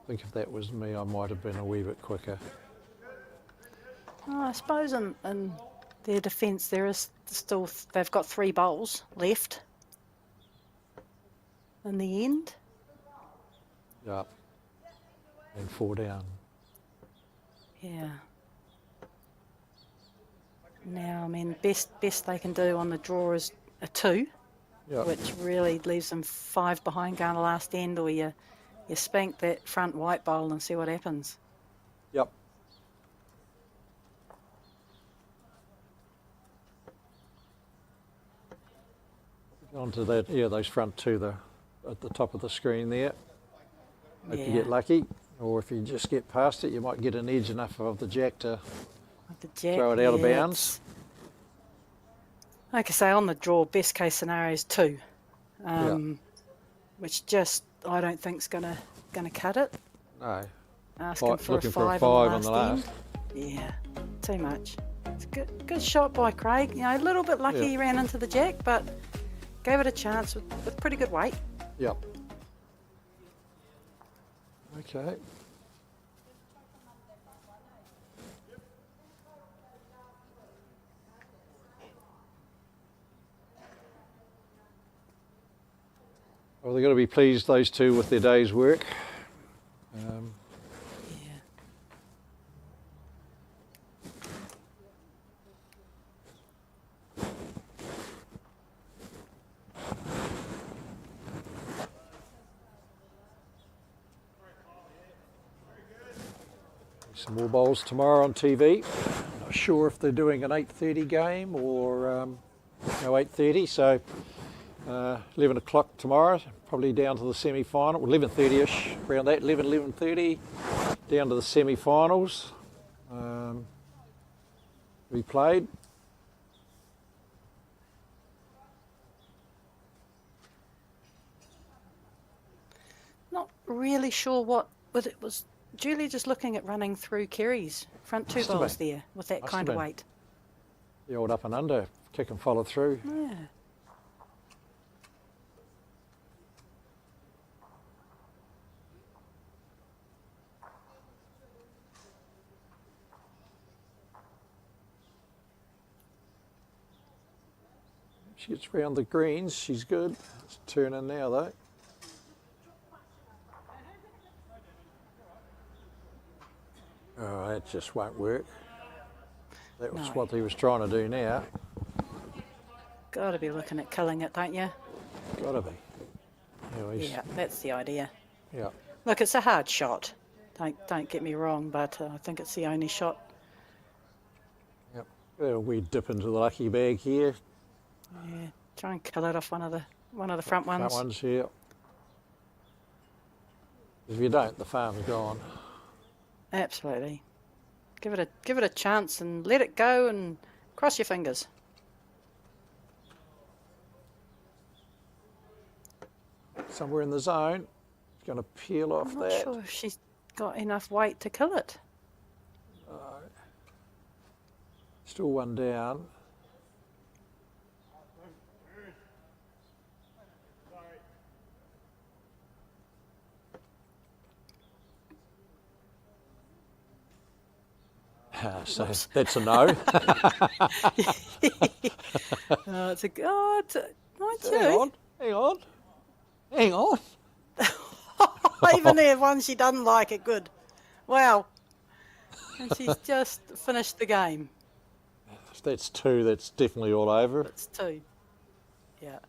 L: think if that was me, I might have been a wee bit quicker.
K: Oh, I suppose in their defence, there is still they've got 3 bowls left. In the end,
L: Yeah. And 4 down.
K: yeah. Now, I mean, best they can do on the draw is a 2,
L: Yeah.
K: which really leaves them 5 behind going to last end, or you spank that front white bowl and see what happens.
L: Yep. Onto that, yeah, those front 2 at the top of the screen there. Hope you
K: Yeah.
L: get lucky, or if you just get past it, you might get an edge enough of the jack to
K: With the jack,
L: throw it out of
K: yeah,
L: bounds.
K: Like I say, on the draw, best case scenario is 2, which just I don't think's gonna cut it.
L: No.
K: Asking for
L: Looking
K: a
L: for a
K: 5
L: 5
K: on the last end. Yeah, too much. It's a good shot by Craig. You know, a little bit lucky
L: Yeah.
K: he ran into the jack, but gave it a chance with pretty good weight.
L: Yep. Okay. Well, they're going to be pleased, those 2, with their day's work.
K: Yeah.
L: Some more bowls tomorrow on TV. Not sure if they're doing an 8:30 game or no 8:30. So 11 o'clock tomorrow, probably down to the semi-final. 11:30ish, around that 11:30, down to the semi-finals. We played.
K: Not really sure what whether it was. Julie just looking at running through Kerry's front 2
L: Must have
K: bowls
L: been.
K: there with that
L: Must
K: kind
L: have
K: of
L: been.
K: weight.
L: The old up and under, kick and follow through.
K: Yeah.
L: She gets round the greens, she's good. It's turning now though. Oh, that just won't work. That was
K: No.
L: what he was trying to do now.
K: Got to be looking at killing it, don't you?
L: Gotta be.
K: Yeah, that's the idea.
L: Yeah.
K: Look, it's a hard shot. Don't get me wrong, but I think it's the only shot.
L: Yep. We dip into the lucky bag here.
K: Yeah, try and kill it off one of the front ones.
L: Front ones here. If you don't, the farm's gone.
K: Absolutely. Give it a chance and let it go and cross your fingers.
L: Somewhere in the zone. It's going to peel off
K: I'm not
L: that.
K: sure if she's got enough weight to kill it.
L: Still one down. So that's a no.
K: It's a god. Mind
L: Hang
K: you,
L: on, hang on, hang on.
K: even there one she doesn't like it. Good. Wow. And she's just finished the game.
L: If that's 2, that's definitely all over.
K: It's 2. Yeah.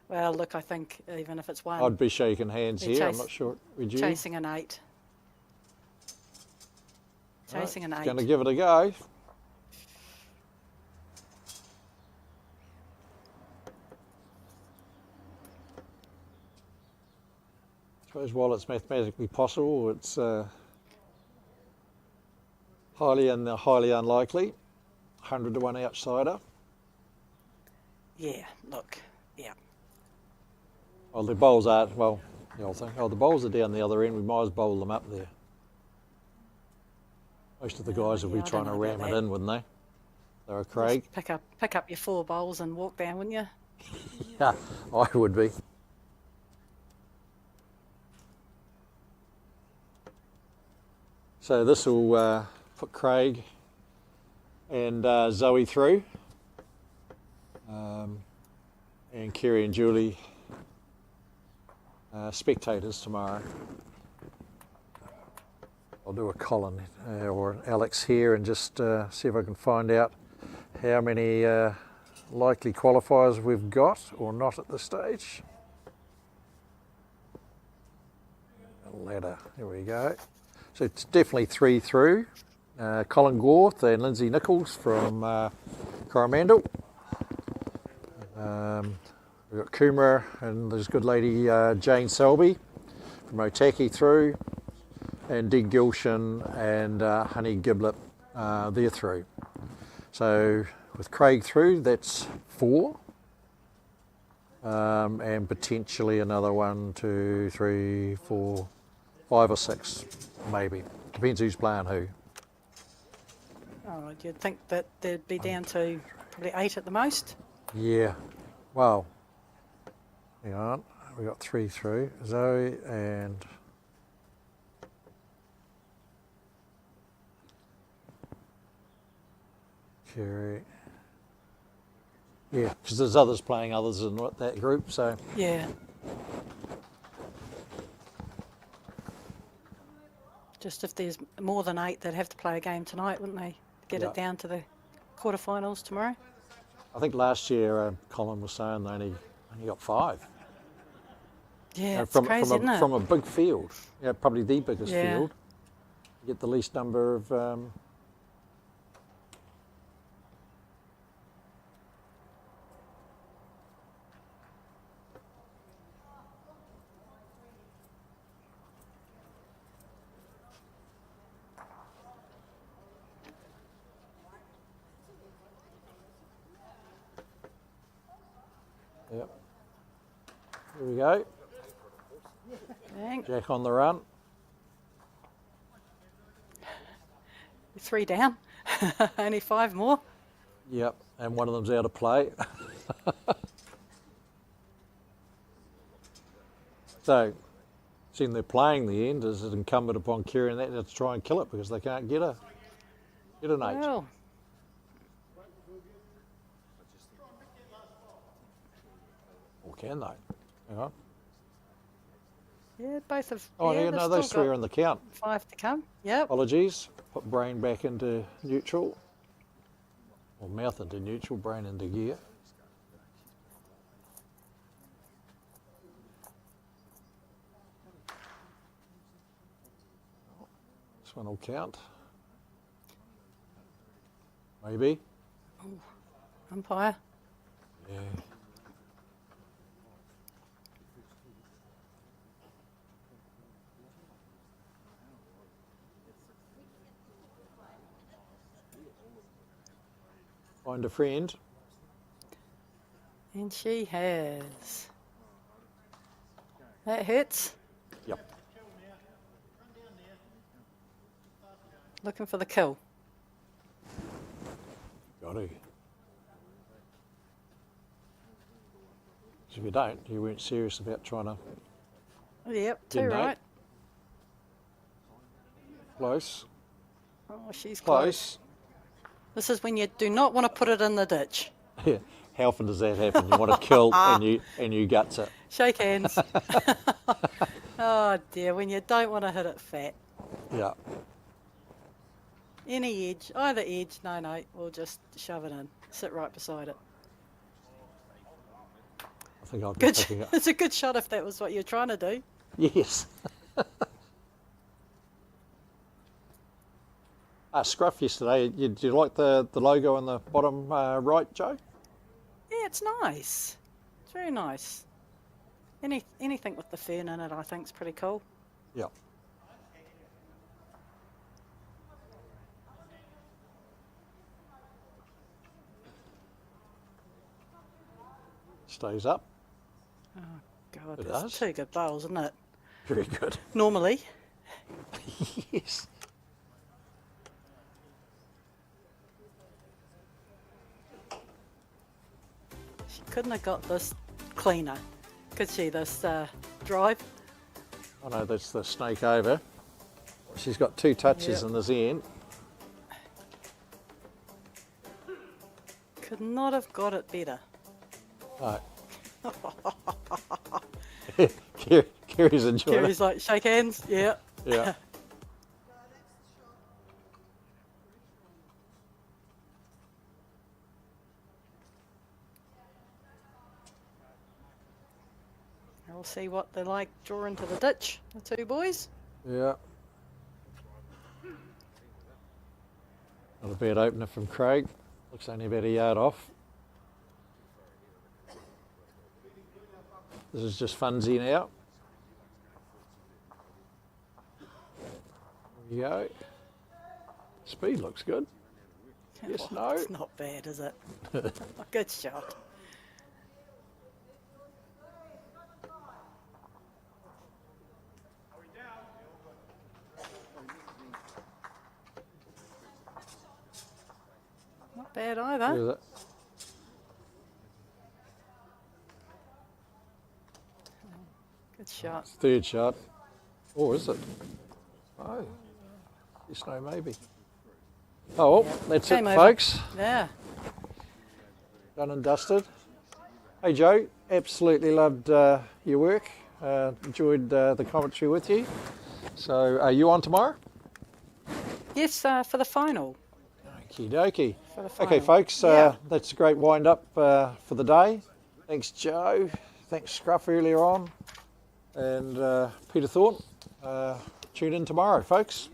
K: Well, look, I think even if it's 1,
L: I'd be shaking hands
K: They're
L: here. I'm not sure. Would you?
K: chasing an 8. Chasing an 8.
L: Going to give it a go. I suppose while it's mathematically possible, it's highly unlikely. 100 to 1 outsider.
K: Yeah, look, yeah.
L: Well, the bowls are, well, you'll think, oh, the bowls are down the other end, we might as well bowl them up there. Most of the guys will
K: Yeah,
L: be
K: I
L: trying
K: don't
L: to
K: know
L: ram
K: about
L: it
K: that.
L: in, wouldn't they? They're a Craig.
K: Just pick up your 4 bowls and walk down, wouldn't you?
L: Yeah, I would be. So this will put Craig and Zoe through, and Kerry and Julie spectators tomorrow. I'll do a Colin or an Alex here and just see if I can find out how many likely qualifiers we've got or not at this stage. A ladder, there we go. So it's definitely 3 through. Colin Gorth and Lindsay Nichols from Coromandel. We've got Kumara and there's good lady Jane Selby from Otaki through, and Dig Gilshan and Honey Giblet, they're through. So with Craig through, that's 4. And potentially another 1, 2, 3, 4, 5 or 6, maybe. Depends who's playing who.
K: Oh, you'd think that they'd be down to probably 8 at the most.
L: Yeah. Well, hang on. We got 3 through. Zoe and Kerry. Yeah, because there's others playing others in that group, so.
K: Yeah. Just if there's more than 8, they'd have to play a game tonight, wouldn't they? Get it down to the quarterfinals tomorrow.
L: I think last year Colin was saying they only got 5.
K: Yeah, it's crazy, isn't it?
L: From a big field. Yeah, probably the biggest
K: Yeah.
L: field. You get the least number of Yep. Here we go.
K: Dang.
L: Jack on the run.
K: 3 down. Only 5 more.
L: Yep, and one of them's out of play. So, seeing they're playing the end, is it incumbent upon Kerry and that to try and kill it because they can't get an 8.
K: Well,
L: Or can they? Hang on.
K: yeah, both have.
L: Oh, yeah,
K: they've
L: no, those
K: still
L: 3
K: got
L: are in the count.
K: 5 to come. Yep.
L: Apologies. Put brain back into neutral. Or mouth into neutral, brain into gear. This one will count. Maybe.
K: Umpire.
L: Yeah. Find a friend.
K: And she has. That hits.
L: Yep.
K: Looking for the kill.
L: Got to. If you don't, you weren't serious about trying to.
K: Yep, 2
L: Didn't
K: right.
L: Close.
K: Oh, she's
L: Close.
K: close. This is when you do not want to put it in the ditch.
L: Yeah. How often does that happen? You want to kill and you guts it.
K: Shake hands. Oh dear, when you don't want to hit it fat.
L: Yeah.
K: Any edge, either edge, no, we'll just shove it in. Sit right beside it.
L: I think I'll be
K: Good.
L: picking up.
K: It's a good shot if that was what you're trying to do.
L: Yes. Scruff yesterday. Do you like the logo on the bottom right, Joe?
K: Yeah, it's nice. It's very nice. Anything with the fern in it, I think, is pretty cool.
L: Yeah. Stays up.
K: Oh God,
L: It
K: that's
L: does.
K: 2 good bowls, isn't it?
L: Very good.
K: Normally.
L: Yes.
K: She couldn't have got this cleaner, could she, this drive?
L: I know that's the snake over. She's got 2 touches
K: Yep.
L: in this end.
K: Could not have got it better.
L: No. Kerry's enjoying
K: Kerry's like, shake hands. Yeah.
L: it. Yeah.
K: We'll see what they like draw into the ditch, the 2 boys.
L: Yeah. Not a bad opener from Craig. Looks only about a yard off. This is just funsy now. There we go. Speed looks good. Yes, no.
K: It's not bad, is it? Good shot. Not bad either.
L: Who is it?
K: Good shot.
L: Third shot. Or is it? Oh. Yes, no, maybe. Oh, well, that's
K: Game
L: it,
K: over.
L: folks.
K: Yeah.
L: Done and dusted. Hey, Joe, absolutely loved your work. Enjoyed the commentary with you. So, are you on tomorrow?
K: Yes, for the final.
L: Okie dokie.
K: For the final.
L: Okay, folks,
K: Yeah.
L: that's a great wind up for the day. Thanks, Joe. Thanks, Scruff, earlier on. And Peter Thornton. Tune in tomorrow, folks.